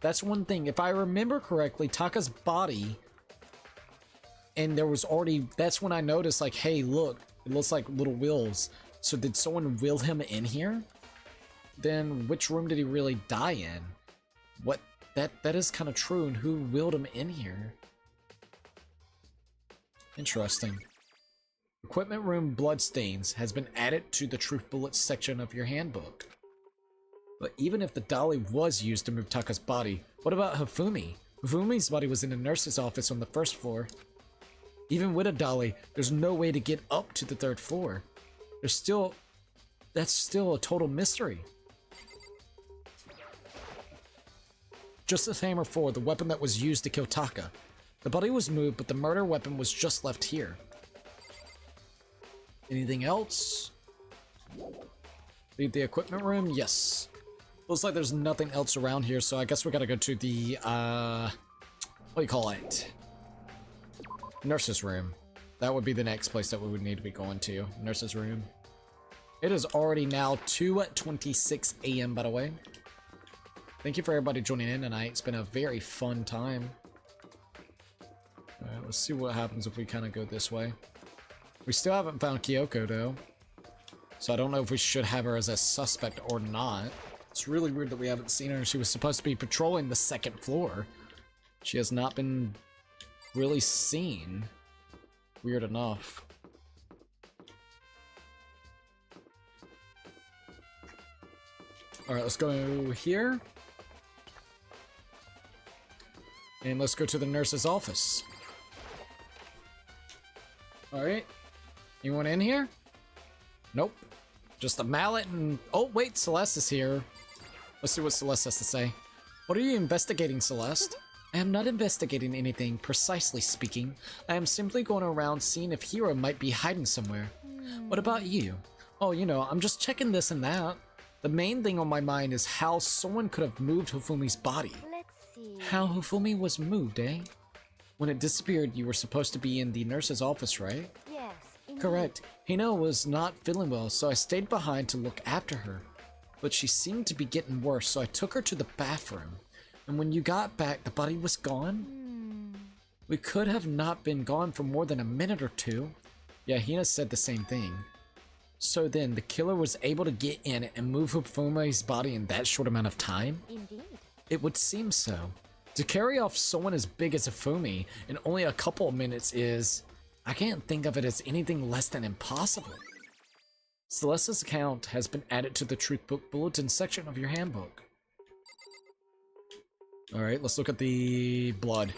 That's one thing. If I remember correctly, Taka's body, and there was already, that's when I noticed, like, hey, look, it looks like little wheels. So did someone wheel him in here? Then which room did he really die in? What? That is kind of true, and who wheeled him in here? Interesting. Equipment room bloodstains has been added to the truth bullets section of your handbook. But even if the dolly was used to move Taka's body, what about Hifumi? Hifumi's body was in the nurse's office on the 1st floor. Even with a dolly, there's no way to get up to the 3rd floor. That's still a total mystery. Justice Hammer 4, the weapon that was used to kill Taka. The body was moved, but the murder weapon was just left here. Anything else? Leave the equipment room? Yes. Looks like there's nothing else around here, so I guess we gotta go to the, what do you call it? Nurse's room. That would be the next place that we would need to be going to. Nurse's room. It is already now 2:26 a.m. by the way. Thank you for everybody joining in tonight. It's been a very fun time. Alright, let's see what happens if we kind of go this way. We still haven't found Kyoko though. So I don't know if we should have her as a suspect or not. It's really weird that we haven't seen her. She was supposed to be patrolling the second floor. She has not been really seen. Weird enough. Alright, let's go here. And let's go to the nurse's office. Alright. Anyone in here? Nope. Just a mallet and... Oh, wait, Celeste is here. Let's see what Celeste has to say. What are you investigating, Celeste? I am not investigating anything, precisely speaking. I am simply going around seeing if Hiro might be hiding somewhere. What about you? Oh, you know, I'm just checking this and that. The main thing on my mind is how someone could have moved Hifumi's body. Let's see. How Hifumi was moved, eh? When it disappeared, you were supposed to be in the nurse's office, right? Yes. Indeed. Correct. Hina was not feeling well, so I stayed behind to look after her. But she seemed to be getting worse, so I took her to the bathroom. And when you got back, the body was gone? We could have not been gone for more than a minute or two. Yeah, Hina said the same thing. So then, the killer was able to get in and move Hifumi's body in that short amount of time? Indeed. It would seem so. To carry off someone as big as Hifumi in only a couple of minutes is... I can't think of it as anything less than impossible. Celeste's account has been added to the Truth Book Bulletin section of your handbook. Alright, let's look at the blood.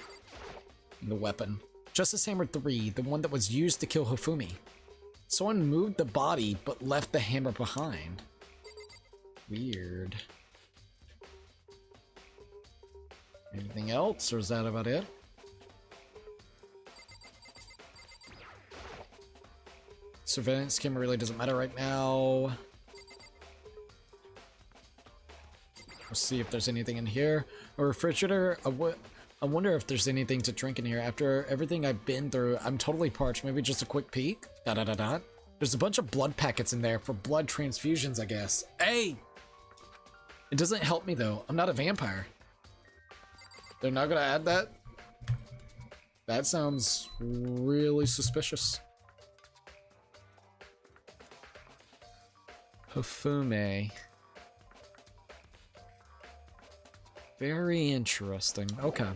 And the weapon. Justice Hammer 3, the one that was used to kill Hifumi. Someone moved the body, but left the hammer behind. Weird. Anything else, or is that about it? Surveillance camera really doesn't matter right now. Let's see if there's anything in here. A refrigerator. I wonder if there's anything to drink in here. After everything I've been through, I'm totally parched. Maybe just a quick peek. There's a bunch of blood packets in there for blood transfusions, I guess. Hey! It doesn't help me though. I'm not a vampire. They're not gonna add that? That sounds really suspicious. Hifumi. Very interesting. Okay.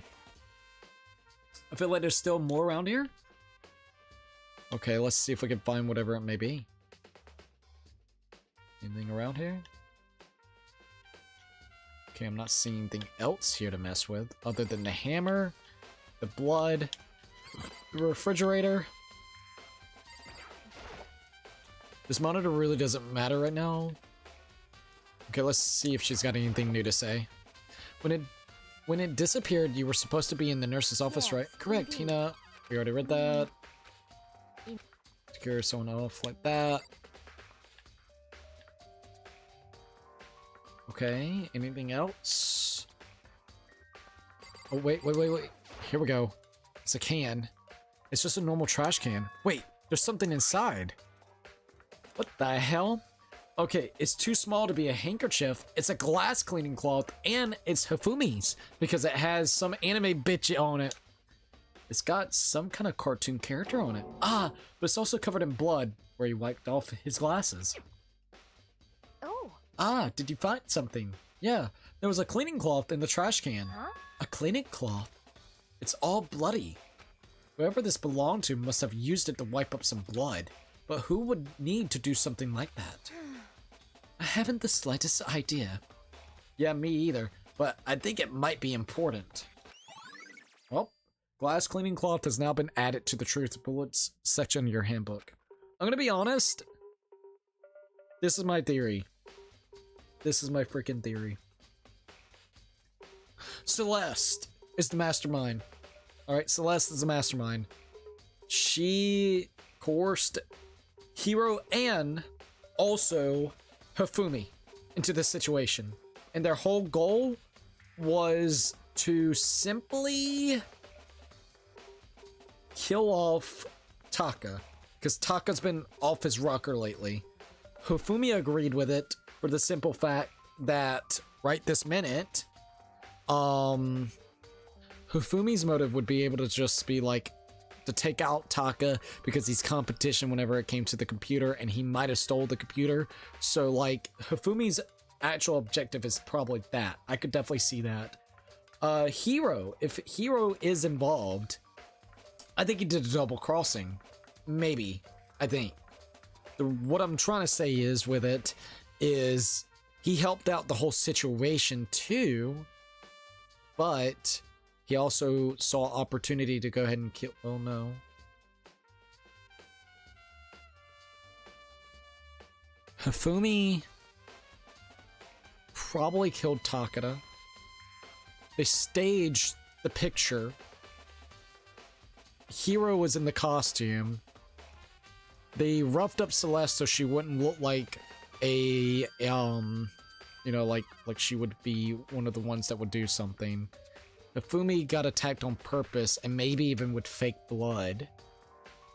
I feel like there's still more around here. Okay, let's see if we can find whatever it may be. Anything around here? Okay, I'm not seeing anything else here to mess with, other than the hammer, the blood, the refrigerator. This monitor really doesn't matter right now. Okay, let's see if she's got anything new to say. When it disappeared, you were supposed to be in the nurse's office, right? Correct, Tina. We already read that. Secure someone off like that. Okay, anything else? Oh, wait. Here we go. It's a can. It's just a normal trash can. Wait, there's something inside. What the hell? Okay, it's too small to be a handkerchief. It's a glass cleaning cloth, and it's Hifumi's because it has some anime bitch on it. It's got some kind of cartoon character on it. Ah, but it's also covered in blood where he wiped off his glasses. Oh. Ah, did you find something? Yeah, there was a cleaning cloth in the trash can. Huh? A cleaning cloth? It's all bloody. Whoever this belonged to must have used it to wipe up some blood. But who would need to do something like that? I haven't the slightest idea. Yeah, me either, but I think it might be important. Well, glass cleaning cloth has now been added to the Truth Bullets section of your handbook. I'm gonna be honest. This is my theory. This is my freaking theory. Celeste is the mastermind. Alright, Celeste is the mastermind. She coerced Hiro and also Hifumi into this situation. And their whole goal was to simply kill off Taka, because Taka's been off his rocker lately. Hifumi agreed with it for the simple fact that right this minute, Hifumi's motive would be able to just be like to take out Taka because he's competition whenever it came to the computer, and he might have stole the computer. So like Hifumi's actual objective is probably that. I could definitely see that. Hiro, if Hiro is involved, I think he did a double crossing. Maybe. I think. What I'm trying to say is with it is he helped out the whole situation too, but he also saw opportunity to go ahead and kill. Oh no. Hifumi probably killed Takada. They staged the picture. Hiro was in the costume. They roughed up Celeste so she wouldn't look like a, you know, like she would be one of the ones that would do something. Hifumi got attacked on purpose and maybe even with fake blood.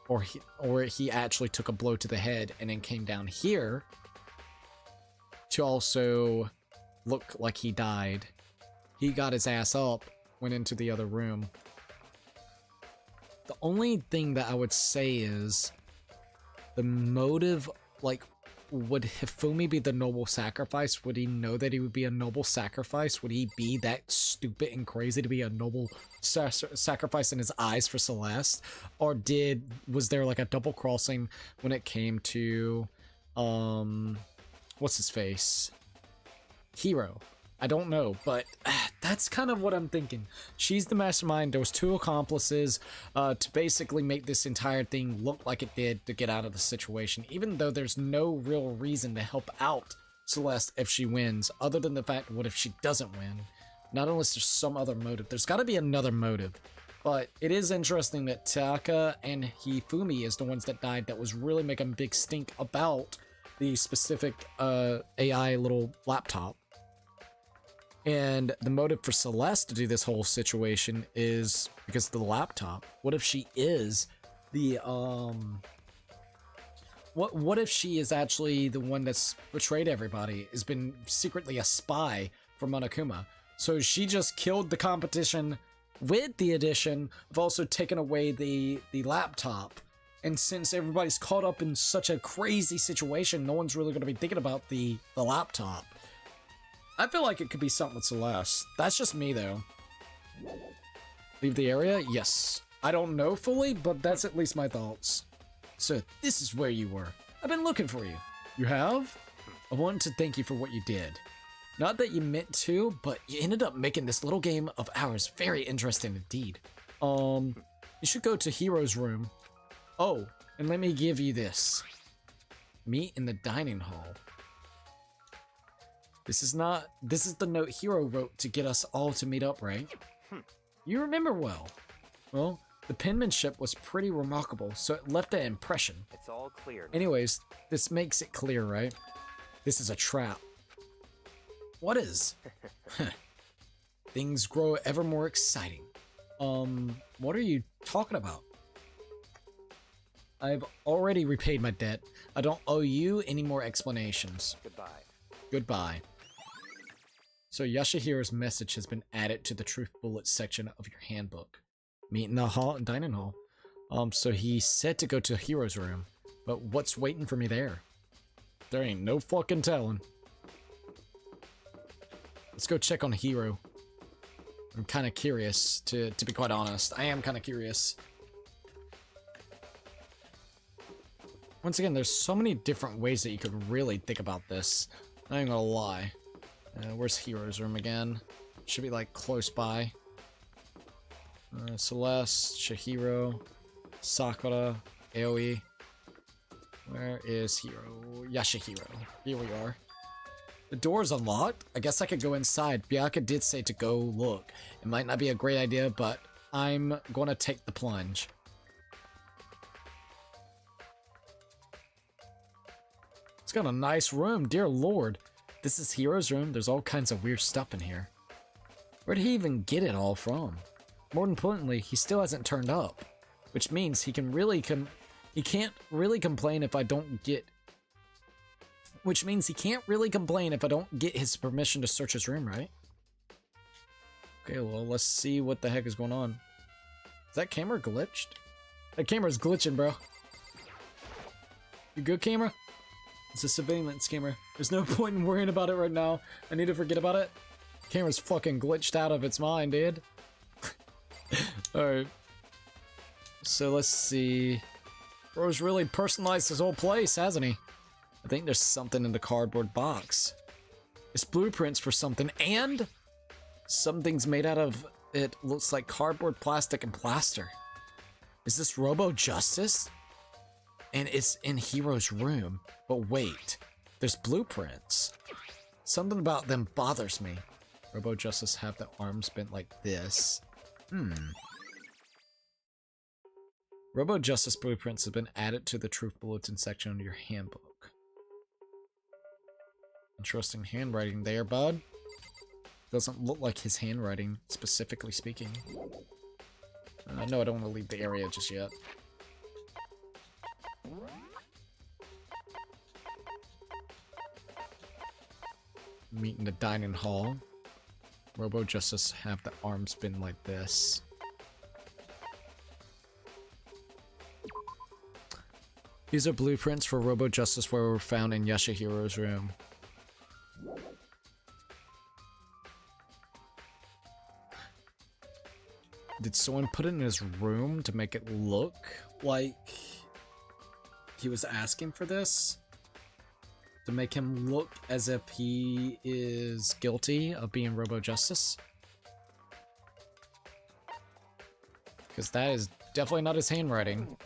Or he actually took a blow to the head and then came down here to also look like he died. He got his ass up, went into the other room. The only thing that I would say is the motive, like, would Hifumi be the noble sacrifice? Would he know that he would be a noble sacrifice? Would he be that stupid and crazy to be a noble sacrifice in his eyes for Celeste? Or was there like a double crossing when it came to, what's his face? Hiro. I don't know, but that's kind of what I'm thinking. She's the mastermind. There was two accomplices to basically make this entire thing look like it did to get out of the situation, even though there's no real reason to help out Celeste if she wins, other than the fact, what if she doesn't win? Not unless there's some other motive. There's got to be another motive. But it is interesting that Taka and Hifumi is the ones that died that was really making a big stink about the specific AI little laptop. And the motive for Celeste to do this whole situation is because of the laptop. What if she is the, what if she is actually the one that's betrayed everybody, has been secretly a spy for Monokuma? So she just killed the competition with the addition of also taking away the laptop. And since everybody's caught up in such a crazy situation, no one's really going to be thinking about the laptop. I feel like it could be something with Celeste. That's just me, though. Leave the area? Yes. I don't know fully, but that's at least my thoughts. So, this is where you were. I've been looking for you. You have? I wanted to thank you for what you did. Not that you meant to, but you ended up making this little game of ours very interesting indeed. You should go to Hiro's room. Oh, and let me give you this. Meet in the dining hall. This is the note Hiro wrote to get us all to meet up, right? You remember well. Well, the penmanship was pretty remarkable, so it left an impression. It's all clear. Anyways, this makes it clear, right? This is a trap. What is? Things grow ever more exciting. What are you talking about? I've already repaid my debt. I don't owe you any more explanations. Goodbye. Goodbye. So Yashihiro's message has been added to the truth bullets section of your handbook. Meet in the dining hall. So he said to go to Hiro's room, but what's waiting for me there? There ain't no fucking telling. Let's go check on Hiro. I'm kind of curious, to be quite honest. I am kind of curious. Once again, there's so many different ways that you could really think about this. I ain't gonna lie. Where's Hiro's room again? Should be like close by. Celeste, Chihiro, Sakura, Aoi. Where is Hiro? Yashihiro. Here we are. The door is unlocked? I guess I could go inside. Byakuya did say to go look. It might not be a great idea, but I'm gonna take the plunge. It's got a nice room, dear lord. This is Hero's room. There's all kinds of weird stuff in here. Where did he even get it all from? More importantly, he still hasn't turned up, which means he can't really complain if I don't get his permission to search his room, right? Okay, well, let's see what the heck is going on. Is that camera glitched? That camera's glitching, bro. You good, camera? It's a surveillance camera. There's no point in worrying about it right now. I need to forget about it. Camera's fucking glitched out of its mind, dude. Alright. So let's see. Bro's really personalized his whole place, hasn't he? I think there's something in the cardboard box. It's blueprints for something, and something's made out of, it looks like cardboard, plastic, and plaster. Is this Robo Justice? And it's in Hero's room. But wait, there's blueprints. Something about them bothers me. Robo Justice have the arms bent like this. Robo Justice blueprints have been added to the Truth Bulletin section of your handbook. Interesting handwriting there, bud. Doesn't look like his handwriting, specifically speaking. No, I don't want to leave the area just yet. Meet in the dining hall. Robo Justice have the arms bend like this. These are blueprints for Robo Justice where were found in Yashihiro's room. Did someone put it in his room to make it look like he was asking for this? To make him look as if he is guilty of being Robo Justice? Because that is definitely not his handwriting.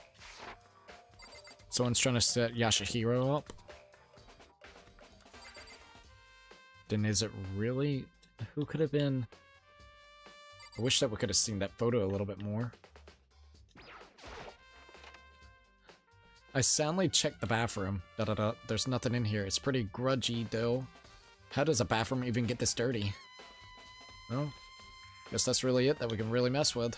Someone's trying to set Yashihiro up. Then is it really? Who could have been? I wish that we could have seen that photo a little bit more. I soundly checked the bathroom. There's nothing in here. It's pretty grudgy, though. How does a bathroom even get this dirty? Well, guess that's really it that we can really mess with.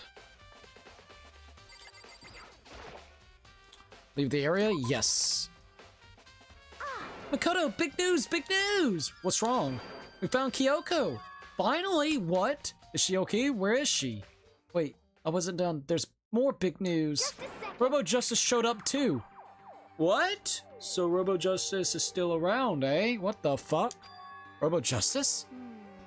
Leave the area? Yes. Makoto, big news, big news! What's wrong? We found Kyoko! Finally? What? Is she okay? Where is she? Wait, I wasn't done. There's more big news. Robo Justice showed up too. What? So Robo Justice is still around, eh? What the fuck? Robo Justice?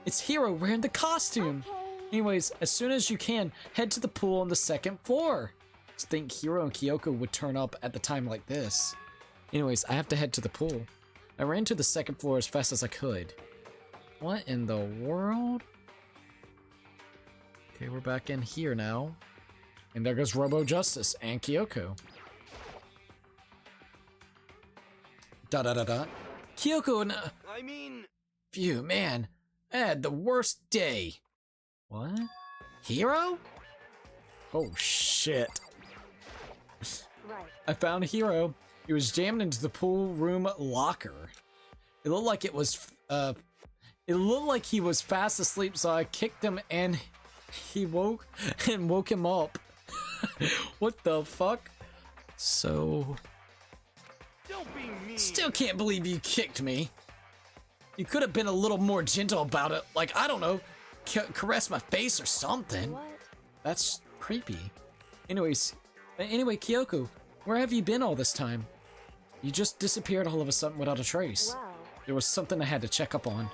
It's Hiro wearing the costume. Anyways, as soon as you can, head to the pool on the second floor. Just think Hiro and Kyoko would turn up at the time like this. Anyways, I have to head to the pool. I ran to the second floor as fast as I could. What in the world? Okay, we're back in here now. And there goes Robo Justice and Kyoko. Kyoko and I mean... Phew, man. I had the worst day. What? Hiro? Oh, shit. Right. I found Hiro. He was jammed into the pool room locker. It looked like it looked like he was fast asleep, so I kicked him and he woke him up. What the fuck? So... Don't be mean. Still can't believe you kicked me. You could have been a little more gentle about it. Like, I don't know, caress my face or something. What? That's creepy. Anyway, Kyoko, where have you been all this time? You just disappeared all of a sudden without a trace. Wow. There was something I had to check up on.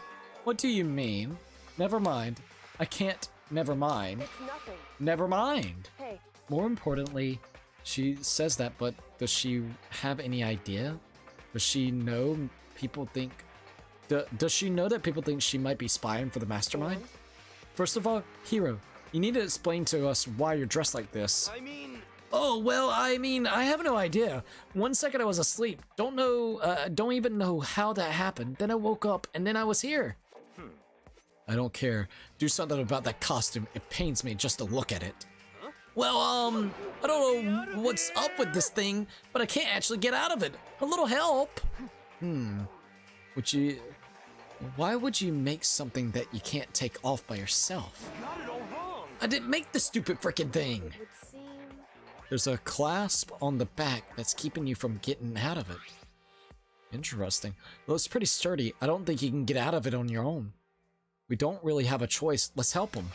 What do you mean? Never mind. I can't never mind. It's nothing. Never mind. Hey, More importantly, she says that, but does she have any idea? Does she know people think... Does she know that people think she might be spying for the mastermind? and? First of all, Hiro, you need to explain to us why you're dressed like this. I mean... Oh, well, I mean, I have no idea. 1 second I was asleep. Don't even know how that happened. Then I woke up, and then I was here. I don't care. Do something about that costume. It pains me just to look at it. Well, I don't know what's up with this thing, but I can't actually get out of it. A little help. Why would you make something that you can't take off by yourself? You got it all wrong. I didn't make the stupid freaking thing! It would seem. There's a clasp on the back that's keeping you from getting out of it. Interesting. Well, it's pretty sturdy. I don't think you can get out of it on your own. We don't really have a choice. Let's help him.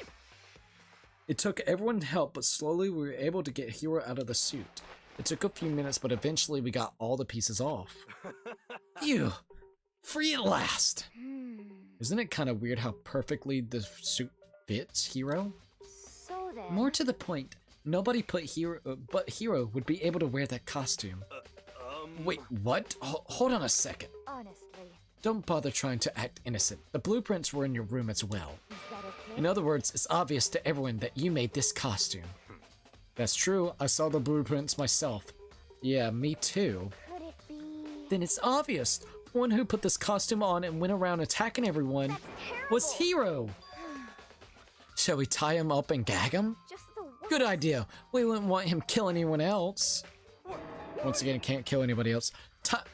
It took everyone to help, but slowly we were able to get Hiro out of the suit. It took a few minutes, but eventually we got all the pieces off. Phew! Free at last! Isn't it kind of weird how perfectly the suit fits Hiro? So then. More to the point, nobody but Hiro would be able to wear that costume. Wait, what? Hold on a second. Honestly, Don't bother trying to act innocent. The blueprints were in your room as well. is that okay? In other words, it's obvious to everyone that you made this costume. That's true, I saw the blueprints myself. Yeah, me too. Could it be? Then it's obvious. The one who put this costume on and went around attacking everyone That's terrible. was Hiro. Shall we tie him up and gag him? Just the worst. Good idea. We wouldn't want him kill anyone else. Once again, can't kill anybody else.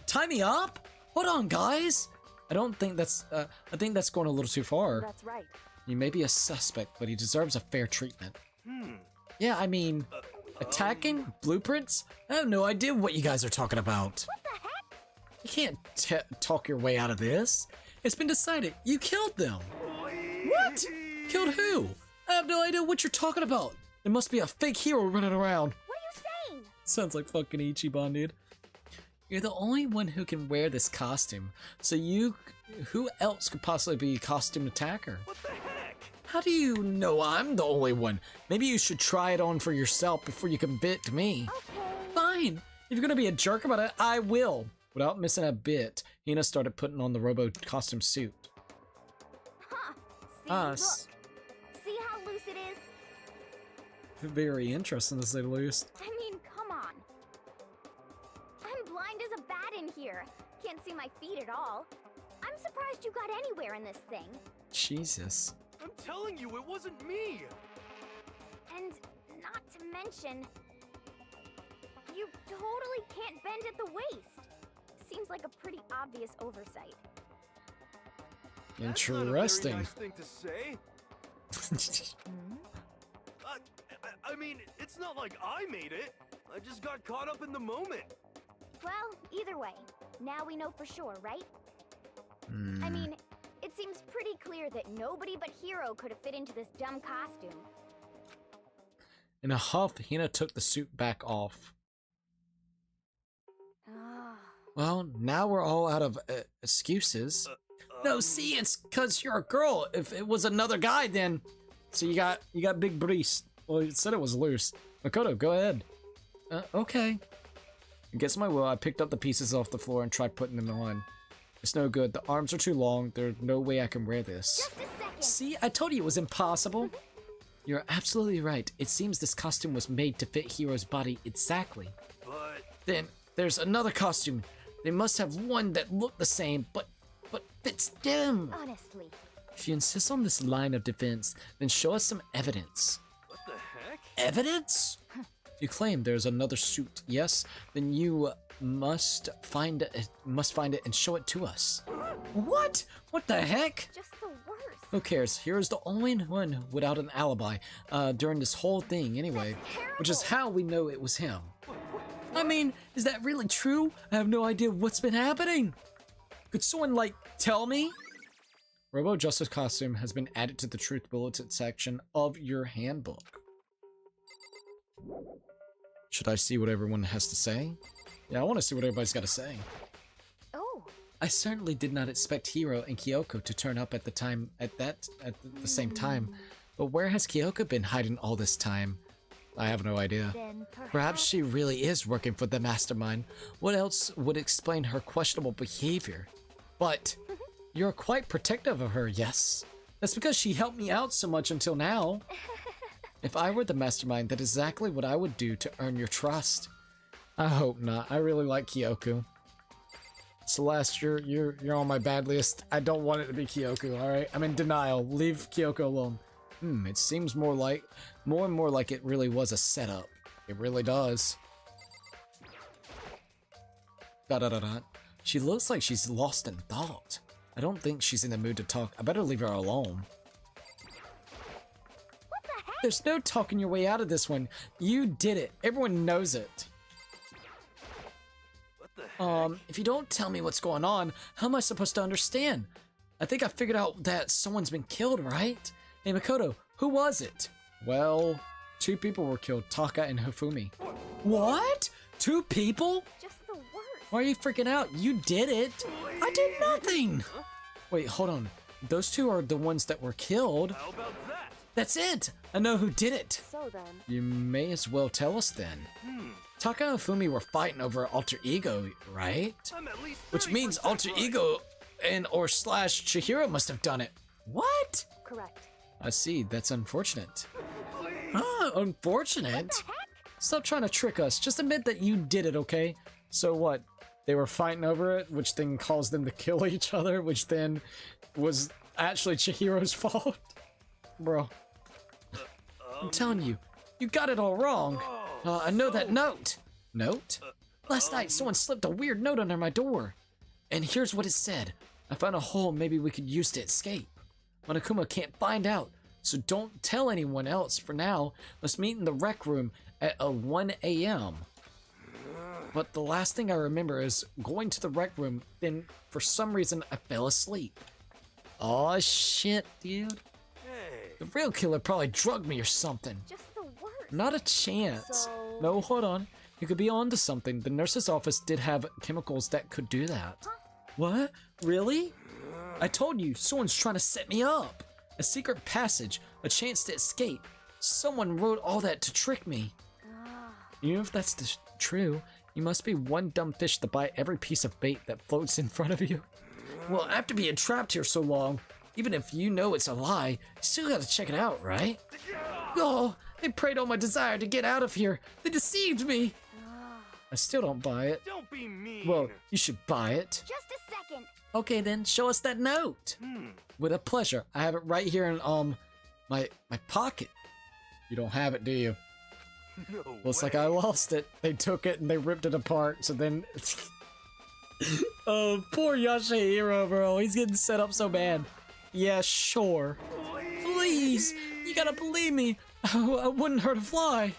Tie me up? Hold on, guys. I think that's going a little too far. That's right. He may be a suspect, but he deserves a fair treatment. Yeah, I mean, attacking blueprints? I have no idea what you guys are talking about. What the heck? You can't talk your way out of this. It's been decided. You killed them. What? Killed who? I have no idea what you're talking about. There must be a fake hero running around. What are you saying? Sounds like fucking Ichiban, dude. You're the only one who can wear this costume. So who else could possibly be a costume attacker? What the heck? How do you know I'm the only one? Maybe you should try it on for yourself before you convict me. Okay. Fine. If you're gonna be a jerk about it, I will. Without missing a bit, Hina started putting on the robo costume suit. Huh. See, Us. look. See how loose it is? Very interesting to say the least. I mean, come on. I'm blind as a bat in here. Can't see my feet at all. I'm surprised you got anywhere in this thing. Jesus. I'm telling you, it wasn't me. And not to mention, you totally can't bend at the waist. Seems like a pretty obvious oversight. That's not a very Interesting. nice thing to say. I mean, it's not like I made it. I just got caught up in the moment. Well, either way, now we know for sure, right? I mean, it seems pretty clear that nobody but Hiro could have fit into this dumb costume. In a huff, Hina took the suit back off. Ah. Well, now we're all out of excuses. No, see, it's because you're a girl. If it was another guy, then... So you got big breast. Well, you said it was loose. Makoto, go ahead. Okay. Against my will, I picked up the pieces off the floor and tried putting them on. It's no good. The arms are too long. There's no way I can wear this. Just a second. See, I told you it was impossible. You're absolutely right. It seems this costume was made to fit Hiro's body exactly. But Then, there's another costume. They must have one that looked the same, but fits them. Honestly. If you insist on this line of defense, then show us some evidence. what the heck? Evidence? You claim there's another suit, yes? Then you must find it and show it to us. What? What the heck? Just the worst. Who cares? Here's the only one without an alibi during this whole thing anyway, which is how we know it was him. I mean, is that really true? I have no idea what's been happening. Could someone, like, tell me? Robo Justice costume has been added to the Truth Bulletin section of your handbook. Should I see what everyone has to say? Yeah, I want to see what everybody's got to say. Oh. I certainly did not expect Hiro and Kyoko to turn up at the same time. But where has Kyoko been hiding all this time? I have no idea. Then Perhaps she really is working for the mastermind. What else would explain her questionable behavior? But you're quite protective of her, yes? That's because she helped me out so much until now. If I were the mastermind, that's exactly what I would do to earn your trust. I hope not. I really like Kyoko. Celeste, you're on my bad list. I don't want it to be Kyoko, alright? I'm in denial. Leave Kyoko alone. It seems more and more like it really was a setup. It really does. She looks like she's lost in thought. I don't think she's in the mood to talk. I better leave her alone. What the heck? There's no talking your way out of this one. You did it. Everyone knows it. What the heck? If you don't tell me what's going on, how am I supposed to understand? I think I figured out that someone's been killed, right? Hey, Makoto, who was it? Well, 2 people were killed, Taka and Hifumi. What? 2 people? Just the worst. Why are you freaking out? You did it. I did nothing. Wait, hold on. Those 2 are the ones that were killed. How about that? That's it. I know who did it. So then, You may as well tell us then. Taka and Hifumi were fighting over alter ego, right? I'm at least Which means 30% alter right. ego and or slash Chihiro must have done it. What? correct. I see. That's unfortunate. Ah, unfortunate? Stop trying to trick us. Just admit that you did it, okay? So what? They were fighting over it, which then caused them to kill each other, which then was actually Chihiro's fault? Bro. I'm telling you, you got it all wrong. I know that note. Note? Last night, someone slipped a weird note under my door. And here's what it said. I found a hole maybe we could use to escape. Monokuma can't find out, so don't tell anyone else for now. Let's meet in the rec room at 1 a.m. But the last thing I remember is going to the rec room, then for some reason I fell asleep. Aw, shit, dude. Hey. The real killer probably drugged me or something. Just the worst. Not a chance. So- No, hold on. You could be onto something. The nurse's office did have chemicals that could do that. What? Really? I told you, someone's trying to set me up. A secret passage, a chance to escape. Someone wrote all that to trick me. You know, if that's true, you must be one dumb fish to bite every piece of bait that floats in front of you. Well, after being trapped here so long, even if you know it's a lie, you still gotta check it out, right? Oh, they preyed on my desire to get out of here. They deceived me. I still don't buy it. Don't be mean. Well, you should buy it. Just a second. Okay, then show us that note. With a pleasure. I have it right here in my pocket. You don't have it, do you? No Looks way. like I lost it. They took it and they ripped it apart. So then, oh, poor Yashihiro, bro. He's getting set up so bad. Yeah, sure. Please, you gotta believe me. I wouldn't hurt a fly.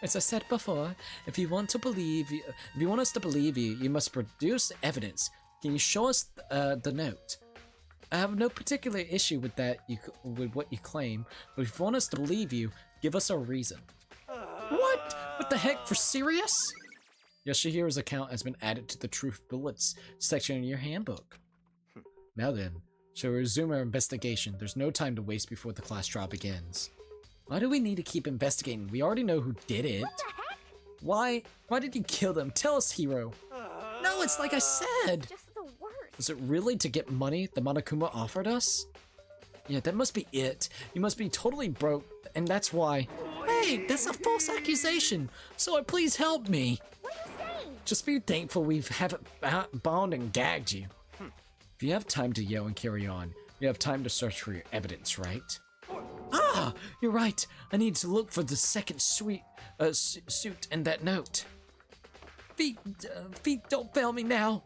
As I said before, if you want us to believe you, you must produce evidence. Can you show us the note? I have no particular issue with that. With what you claim, but if you want us to believe you, give us a reason. What? What the heck? For serious? Yoshihiro's account has been added to the Truth Bullets section in your handbook. Now then, shall we resume our investigation? There's no time to waste before the class trial begins. Why do we need to keep investigating? We already know who did it. What the heck? Why? Why did you kill them? Tell us, Hiro. No, it's like I said. Just the worst. Was it really to get money the Monokuma offered us? Yeah, that must be it. You must be totally broke, and that's why. Hey, that's a false accusation. So please help me. What are you saying? Just be thankful we haven't bound and gagged you. If you have time to yell and carry on, you have time to search for your evidence, right? Ah, you're right. I need to look for the second suit and that note. Feet, don't fail me now.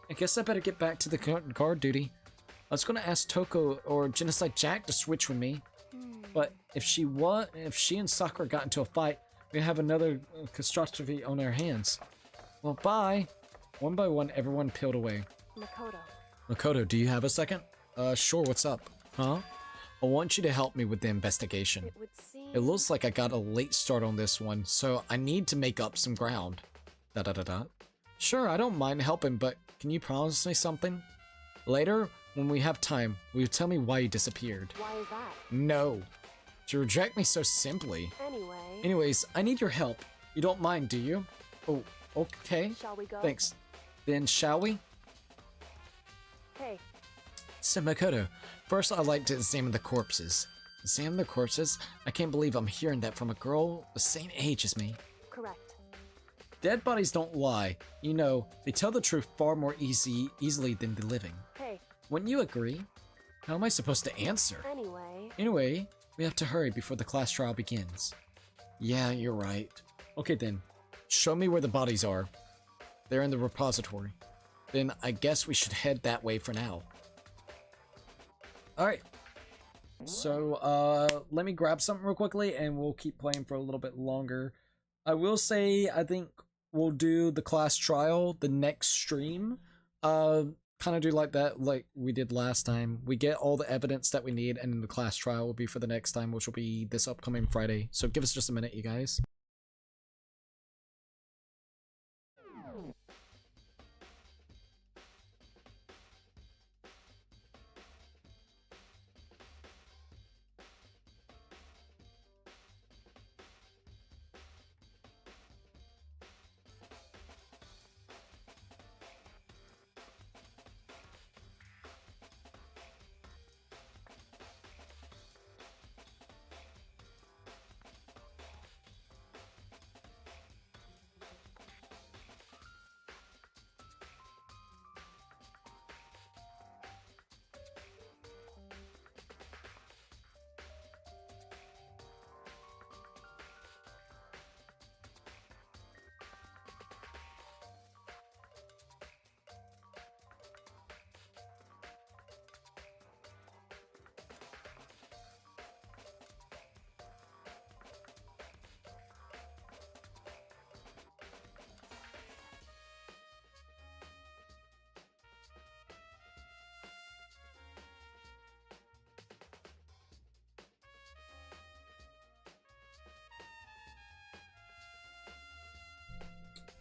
I guess I better get back to the guard duty. I was gonna ask Toko or Genocide Jack to switch with me, but if she and Sakura got into a fight, we have another catastrophe on our hands. Well, bye. One by one, everyone peeled away. Makoto. Makoto, do you have a second? Sure, what's up? Huh? I want you to help me with the investigation. It would seem. It looks like I got a late start on this one, so I need to make up some ground. Sure, I don't mind helping, but can you promise me something? Later, when we have time, will you tell me why you disappeared? Why is that? No. To reject me so simply. Anyway. Anyways, I need your help. You don't mind, do you? Oh, okay. Shall we go? Thanks. Then shall we? Hey, So Makoto, first I'd like to examine the corpses. Examine the corpses? I can't believe I'm hearing that from a girl the same age as me. correct. Dead bodies don't lie. You know, they tell the truth far more easily than the living. Hey, Wouldn't you agree? How am I supposed to answer? anyway. Anyway, we have to hurry before the class trial begins. Yeah, you're right. Okay then, show me where the bodies are. They're in the repository. then I guess we should head that way for now. Alright. So, let me grab something real quickly and we'll keep playing for a little bit longer. I will say, I think we'll do the class trial the next stream. Kind of do like that, like we did last time. We get all the evidence that we need, and then the class trial will be for the next time, which will be this upcoming Friday. So give us just a minute, you guys.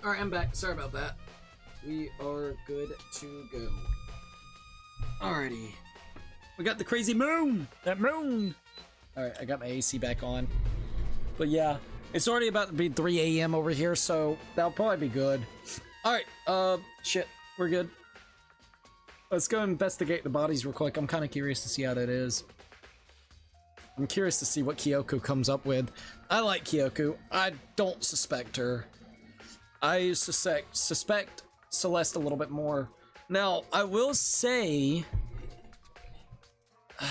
Alright, I'm back. Sorry about that. We are good to go. Alrighty. We got the crazy moon! That moon! Alright, I got my AC back on. But yeah, it's already about to be 3 a.m. over here, so that'll probably be good. Alright, shit. We're good. Let's go investigate the bodies real quick. I'm kind of curious to see how that is. I'm curious to see what Kyoko comes up with. I like Kyoko. I don't suspect her. I suspect Celeste a little bit more. Now, I will say... the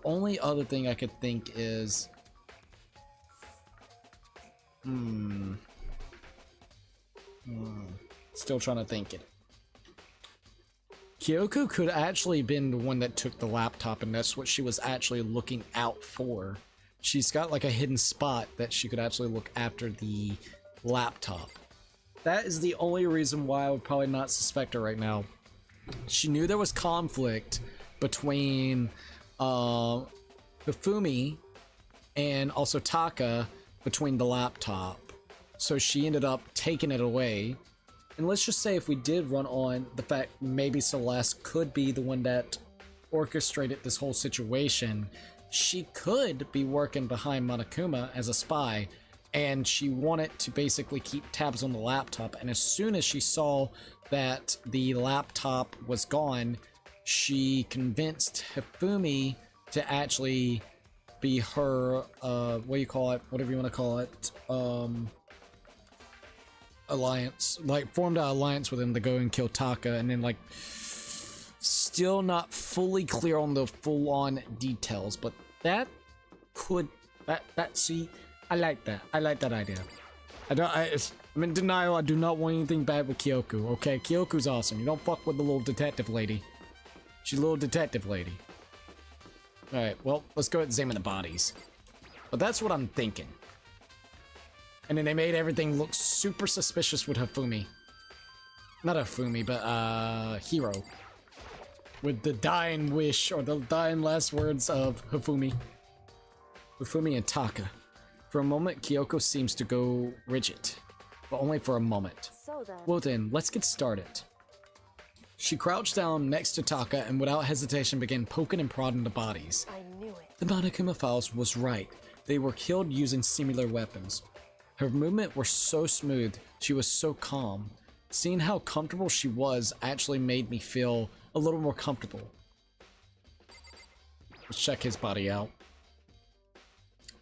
only other thing I could think is... Still trying to think it. Kyoko could actually have been the one that took the laptop, and that's what she was actually looking out for. She's got like a hidden spot that she could actually look after the laptop. That is the only reason why I would probably not suspect her right now. She knew there was conflict between Hifumi and also Taka between the laptop. So she ended up taking it away. And let's just say if we did run on the fact maybe Celeste could be the one that orchestrated this whole situation, she could be working behind Monokuma as a spy, and she wanted to basically keep tabs on the laptop, and as soon as she saw that the laptop was gone, she convinced Hifumi to actually be her, what do you call it, whatever you want to call it, alliance, like formed an alliance with him to go and kill Taka, and then like still not fully clear on the full-on details, but that could, see, I like that. I like that idea. I'm in denial. I do not want anything bad with Kyoko, okay? Kyoko's awesome. You don't fuck with the little detective lady. She's a little detective lady. Alright, well, let's go examine the bodies. But that's what I'm thinking. And then they made everything look super suspicious with Hifumi. Not Hifumi, but, Hiro. With the dying wish, or the dying last words of Hifumi. Hifumi and Taka. For a moment, Kyoko seems to go rigid, but only for a moment. So then... Well then, let's get started. She crouched down next to Taka and without hesitation began poking and prodding the bodies. I knew it. The Monokuma files was right. They were killed using similar weapons. Her movement were so smooth, she was so calm. Seeing how comfortable she was actually made me feel a little more comfortable. Let's check his body out.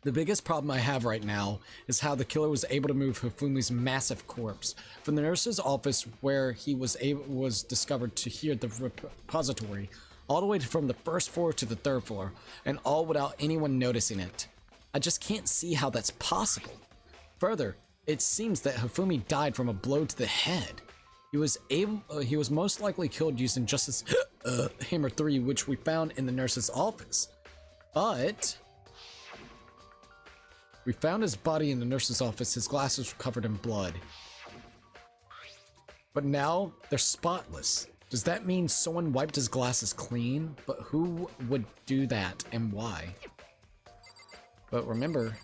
The biggest problem I have right now is how the killer was able to move Hifumi's massive corpse from the nurse's office where he was discovered to here the repository, all the way from the first floor to the third floor, and all without anyone noticing it. I just can't see how that's possible. Further, it seems that Hifumi died from a blow to the head. he was most likely killed using Justice Hammer 3, which we found in the nurse's office. But we found his body in the nurse's office. His glasses were covered in blood. But now they're spotless. Does that mean someone wiped his glasses clean? But who would do that and why? But remember,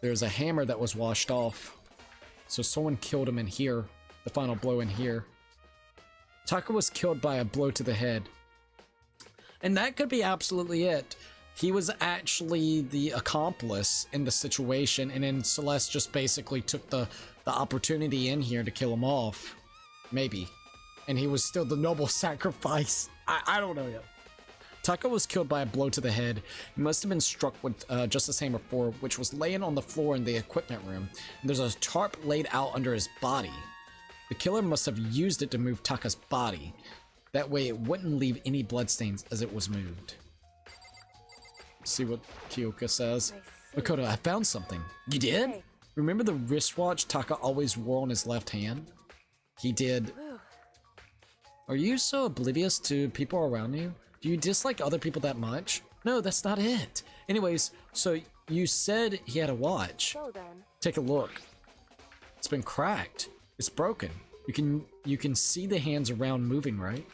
there's a hammer that was washed off. So someone killed him in here. The final blow in here. Taka was killed by a blow to the head. And that could be absolutely it. He was actually the accomplice in the situation, and then Celeste just basically took the opportunity in here to kill him off. Maybe. And he was still the noble sacrifice. I don't know yet. Taka was killed by a blow to the head. He must have been struck with Justice Hammer 4, which was laying on the floor in the equipment room. And there's a tarp laid out under his body. The killer must have used it to move Taka's body. That way it wouldn't leave any bloodstains as it was moved. Let's see what Kyoka says. Makoto, I found something. You did? Hey. Remember the wristwatch Taka always wore on his left hand? He did. Are you so oblivious to people around you? Do you dislike other people that much? No, that's not it. Anyways, so you said he had a watch. So then, Take a look. It's been cracked. It's broken. You can see the hands around moving, right?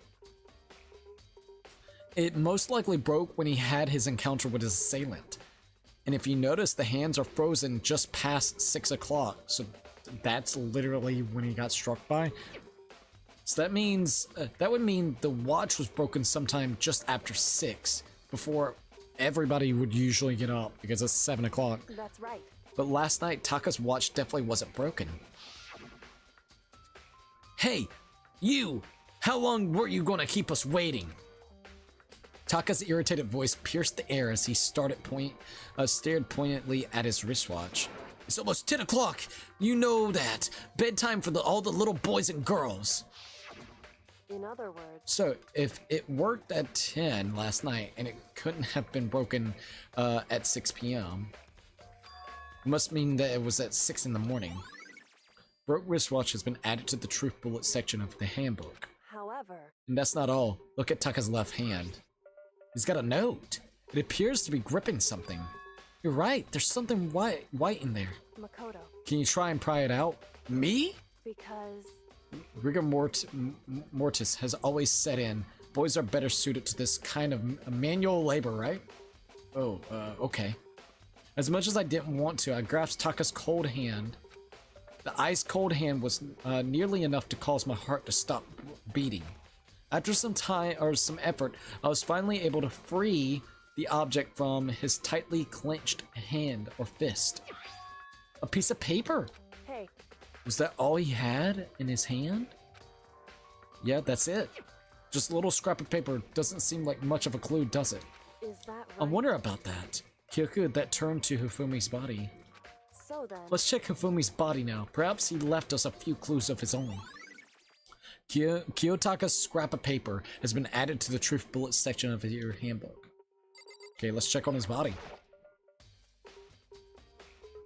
It most likely broke when he had his encounter with his assailant. And if you notice, the hands are frozen just past 6 o'clock. So that's literally when he got struck by. So that means, that would mean the watch was broken sometime just after 6, before everybody would usually get up, because it's 7 o'clock. that's right. But last night, Taka's watch definitely wasn't broken. Hey, you! How long were you gonna keep us waiting? Taka's irritated voice pierced the air as he stared pointedly at his wristwatch. It's almost 10 o'clock! You know that! Bedtime for all the little boys and girls! In other words, So, if it worked at 10 last night, and it couldn't have been broken at 6 p.m., it must mean that it was at 6 in the morning. Broke wristwatch has been added to the truth bullet section of the handbook. however, And that's not all. Look at Taka's left hand. He's got a note. It appears to be gripping something. You're right, there's something white in there. Makoto, Can you try and pry it out? Me? because Rigor mortis has always set in. Boys are better suited to this kind of manual labor, right? Oh, okay. As much as I didn't want to, I grasped Taka's cold hand. The ice cold hand was nearly enough to cause my heart to stop beating. After some time or some effort, I was finally able to free the object from his tightly clenched hand or fist. A piece of paper. hey, Was that all he had in his hand? Yeah, that's it. Just a little scrap of paper. Doesn't seem like much of a clue, does it? is that right? I wonder about that. Kyoku, that turned to Hifumi's body. So then, Let's check Hifumi's body now. Perhaps he left us a few clues of his own. Kiyotaka's scrap of paper has been added to the truth bullet section of your handbook. Okay, let's check on his body.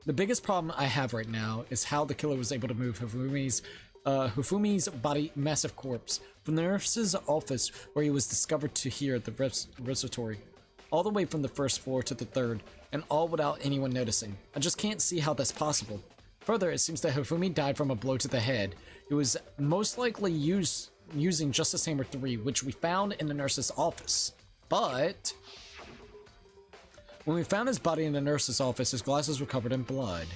The biggest problem I have right now is how the killer was able to move Hifumi's body, massive corpse, from the nurse's office where he was discovered to here at the respiratory, all the way from the first floor to the third, and all without anyone noticing. I just can't see how that's possible. Further, it seems that Hifumi died from a blow to the head. He was most likely using Justice Hammer 3, which we found in the nurse's office. But when we found his body in the nurse's office, his glasses were covered in blood.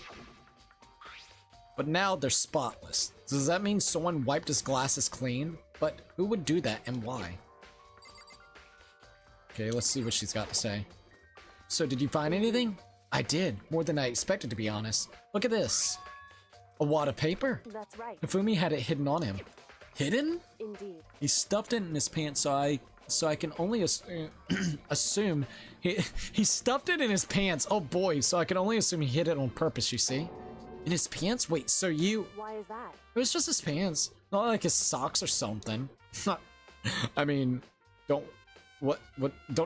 But now they're spotless. Does that mean someone wiped his glasses clean? But who would do that and why? Okay, let's see what she's got to say. So, did you find anything? I did, more than I expected, to be honest. Look at this. A wad of paper. that's right. Hifumi had it hidden on him. Hidden? Indeed. He stuffed it in his pants, so I can only assume he stuffed it in his pants. Oh boy, so I can only assume he hid it on purpose, you see? In his pants? Wait, so you... Why is that? It was just his pants. Not like his socks or something. I mean, don't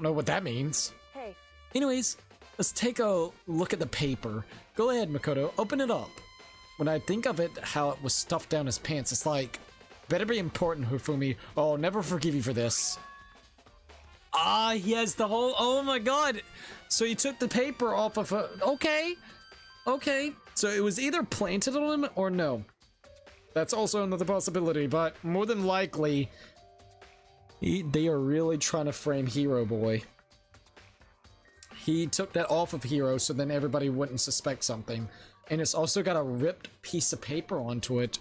know what that means. Hey, Anyways, let's take a look at the paper. Go ahead, Makoto, open it up. when I think of it, how it was stuffed down his pants, it's like, better be important, Hifumi. Oh, never forgive you for this. Ah, he has the whole, oh my god. So he took the paper off of okay. Okay. So it was either planted on him or no. That's also another possibility, but more than likely, they are really trying to frame Hero Boy. He took that off of Hero so then everybody wouldn't suspect something. And it's also got a ripped piece of paper onto it.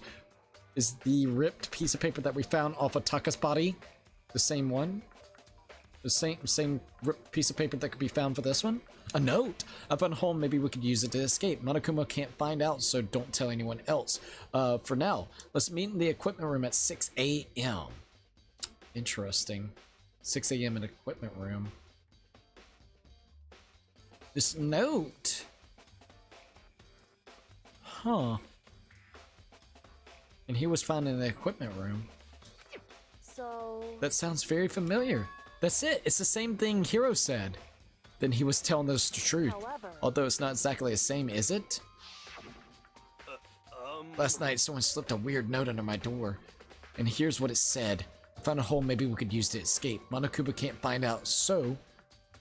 Is the ripped piece of paper that we found off of Taka's body the same one? The same ripped piece of paper that could be found for this one? A note! I found a hole, maybe we could use it to escape. Monokuma can't find out, so don't tell anyone else. For now, let's meet in the equipment room at 6 a.m. Interesting. 6 a.m. in the equipment room. This note! Huh. And he was found in the equipment room. So... That sounds very familiar. That's it. It's the same thing Hiro said. Then he was telling us the truth. However, Although it's not exactly the same, is it? Last night, someone slipped a weird note under my door. And here's what it said. I found a hole maybe we could use to escape. Monokuma can't find out, so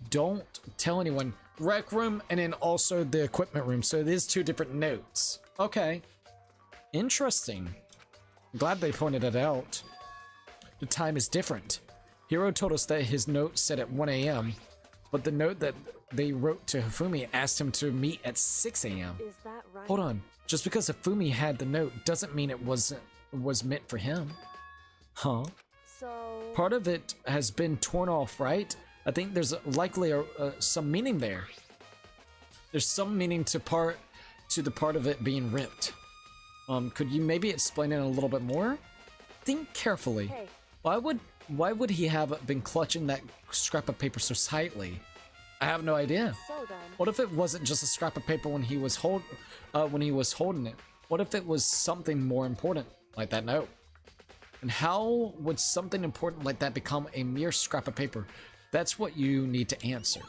don't tell anyone. Rec room and then also the equipment room. So it is two different notes. Okay. Interesting. I'm glad they pointed it out. The time is different. Hiro told us that his note said at 1 a.m. But the note that they wrote to Hifumi asked him to meet at 6 a.m. is that right? Hold on. Just because Hifumi had the note doesn't mean it was meant for him. Huh? So... Part of it has been torn off, right? I think there's likely some meaning there. There's some meaning to the part of it being ripped. Could you maybe explain it a little bit more? Think carefully. Hey. Why would he have been clutching that scrap of paper so tightly? I have no idea. So then... What if it wasn't just a scrap of paper when he was holding it? What if it was something more important, like that note? And how would something important like that become a mere scrap of paper? That's what you need to answer.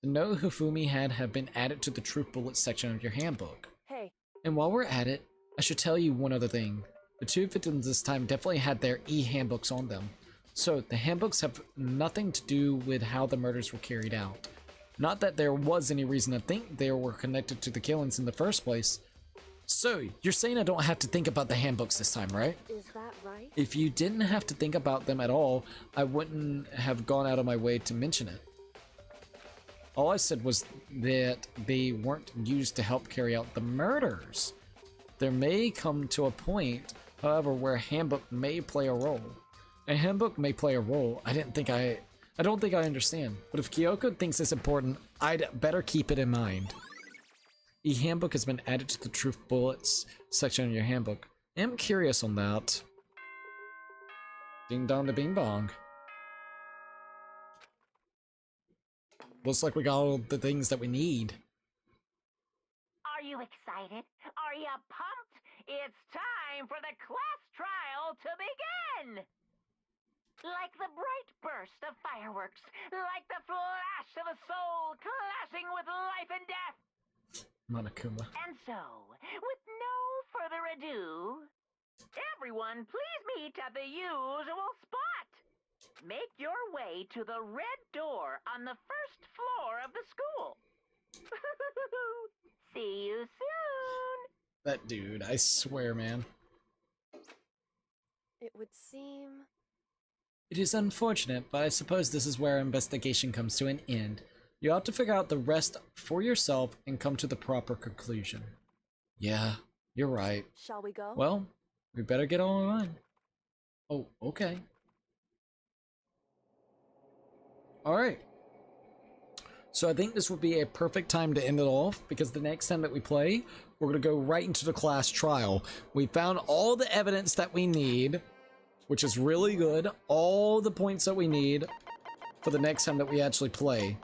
The note Hifumi had have been added to the truth bullet section of your handbook. Hey. And while we're at it, I should tell you one other thing. The two victims this time definitely had their e-handbooks on them. So the handbooks have nothing to do with how the murders were carried out. Not that there was any reason to think they were connected to the killings in the first place. So, you're saying I don't have to think about the handbooks this time, right? Is that right? If you didn't have to think about them at all, I wouldn't have gone out of my way to mention it. All I said was that they weren't used to help carry out the murders. There may come to a point, however, where a handbook may play a role. A handbook may play a role. I don't think I understand. But if Kyoko thinks it's important, I'd better keep it in mind. The handbook has been added to the truth bullets section of your handbook. I'm curious on that. Ding dong to bing bong. Looks like we got all the things that we need. Are you excited? Are you pumped? It's time for the class trial to begin! Like the bright burst of fireworks, like the flash of a soul clashing with life and death. Monokuma. And so, with no further ado, everyone please meet at the usual spot. Make your way to the red door on the first floor of the school. See you soon. That dude, I swear, man. It would seem... It is unfortunate, but I suppose this is where our investigation comes to an end. You ought to figure out the rest for yourself and come to the proper conclusion. Yeah, you're right. Shall we go? Well, we better get on. Oh, okay. Alright. So I think this would be a perfect time to end it off, because the next time that we play, we're going to go right into the class trial. We found all the evidence that we need, which is really good. All the points that we need for the next time that we actually play,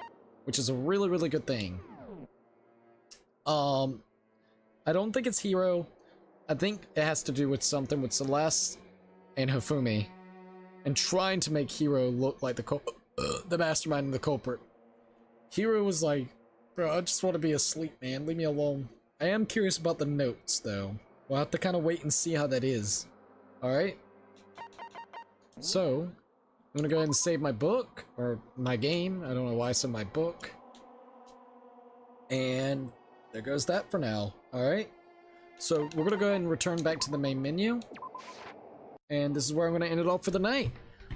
which is a really, really good thing. I don't think it's Hiro. I think it has to do with something with Celeste and Hifumi, and trying to make Hiro look like the mastermind and the culprit. Hiro was like, bro, I just want to be asleep, man. Leave me alone. I am curious about the notes, though. We'll have to kind of wait and see how that is. Alright? So, I'm gonna go ahead and save my book, or my game. I don't know why I said my book. And there goes that for now. Alright? So, we're gonna go ahead and return back to the main menu. And this is where I'm gonna end it off for the night.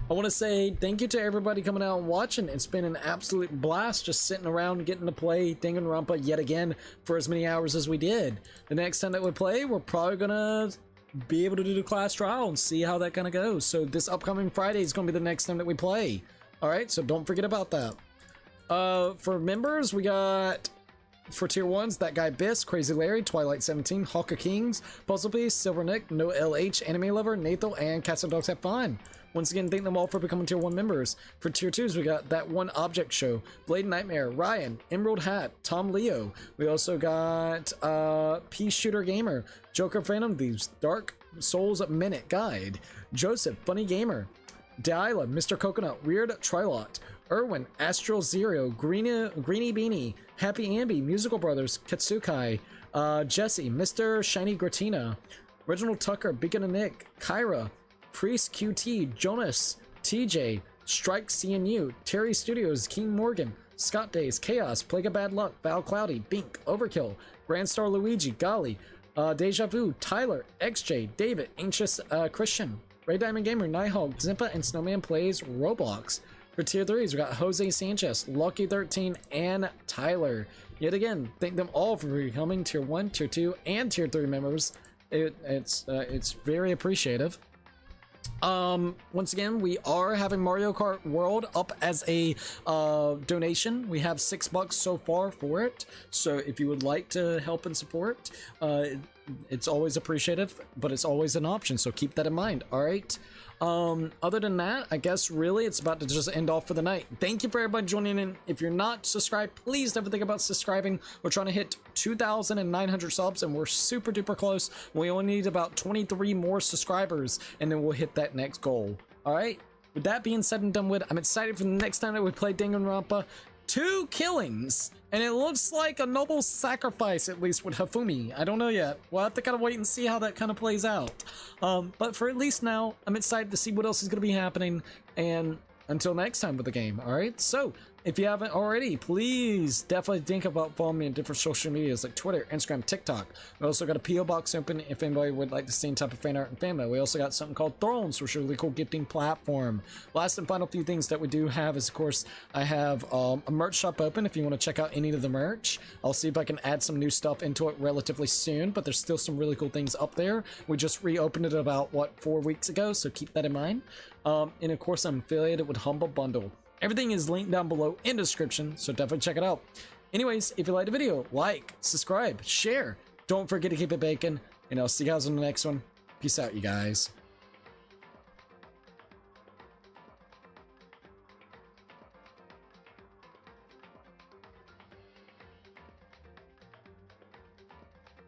I want to say thank you to everybody coming out and watching. It's been an absolute blast just sitting around getting to play Danganronpa yet again for as many hours as we did. The next time that we play, we're probably gonna be able to do the class trial and see how that kind of goes. So this upcoming Friday is gonna be the next time that we play. Alright, so don't forget about that. For members, we got... For tier 1s, that guy Biss, Crazy Larry, Twilight 17, Hawk of Kings, Puzzle Piece, Silver Nick, No LH, Anime Lover, Nathal, and Cats and Dogs Have Fun. Once again, thank them all for becoming tier 1 members. For tier 2s, we got That One Object Show, Blade Nightmare, Ryan, Emerald Hat, Tom Leo. We also got Pea Shooter Gamer, Joker Phantom Thieves, Dark Souls Minute Guide, Joseph, Funny Gamer, Delilah, Mr. Coconut, Weird Trilot, Erwin, Astral Zero, Greenie Beanie, Happy Ambi, Musical Brothers, Katsukai, Jesse, Mr. Shiny Gratina, Reginald Tucker, Beacon of Nick, Kyra, Priest QT, Jonas, TJ, Strike CNU, Terry Studios, King Morgan, Scott Days, Chaos, Plague of Bad Luck, Val Cloudy, Bink, Overkill, Grand Star Luigi, Golly, Deja Vu, Tyler, XJ, David, Anxious Christian, Ray Diamond Gamer, Nighthawk, Zimpa, and Snowman Plays Roblox. For tier 3s, we got Jose Sanchez, Lucky13, and Tyler. Yet again, thank them all for becoming tier 1, tier 2, and tier 3 members. It's very appreciative. Once again, we are having Mario Kart World up as a donation. We have $6 so far for it. So if you would like to help and support, it's always appreciative, but it's always an option. So keep that in mind. All right. Other than that, I guess really it's about to just end off for the night. Thank you for everybody joining in. If you're not subscribed, please never think about subscribing. We're trying to hit 2,900 subs and we're super duper close. We only need about 23 more subscribers and then we'll hit that next goal. All right. With that being said and done with, I'm excited for the next time that we play Danganronpa. 2 killings, and it looks like a noble sacrifice, at least with Hifumi. I don't know yet. We'll have to kind of wait and see how that kind of plays out. But for at least now, I'm excited to see what else is going to be happening, and until next time with the game, alright? So, if you haven't already, please definitely think about following me on different social medias like Twitter, Instagram, TikTok. We also got a P.O. box open if anybody would like to see any type of fan art and fan mail. We also got something called Thrones, which is a really cool gifting platform. Last and final few things that we do have is, of course, I have a merch shop open if you want to check out any of the merch. I'll see if I can add some new stuff into it relatively soon, but there's still some really cool things up there. We just reopened it about, 4 weeks ago, so keep that in mind. And of course, I'm affiliated with Humble Bundle. Everything is linked down below in the description, so definitely check it out. Anyways, if you liked the video, like, subscribe, share. Don't forget to keep it bacon, and I'll see you guys on the next one. Peace out, you guys.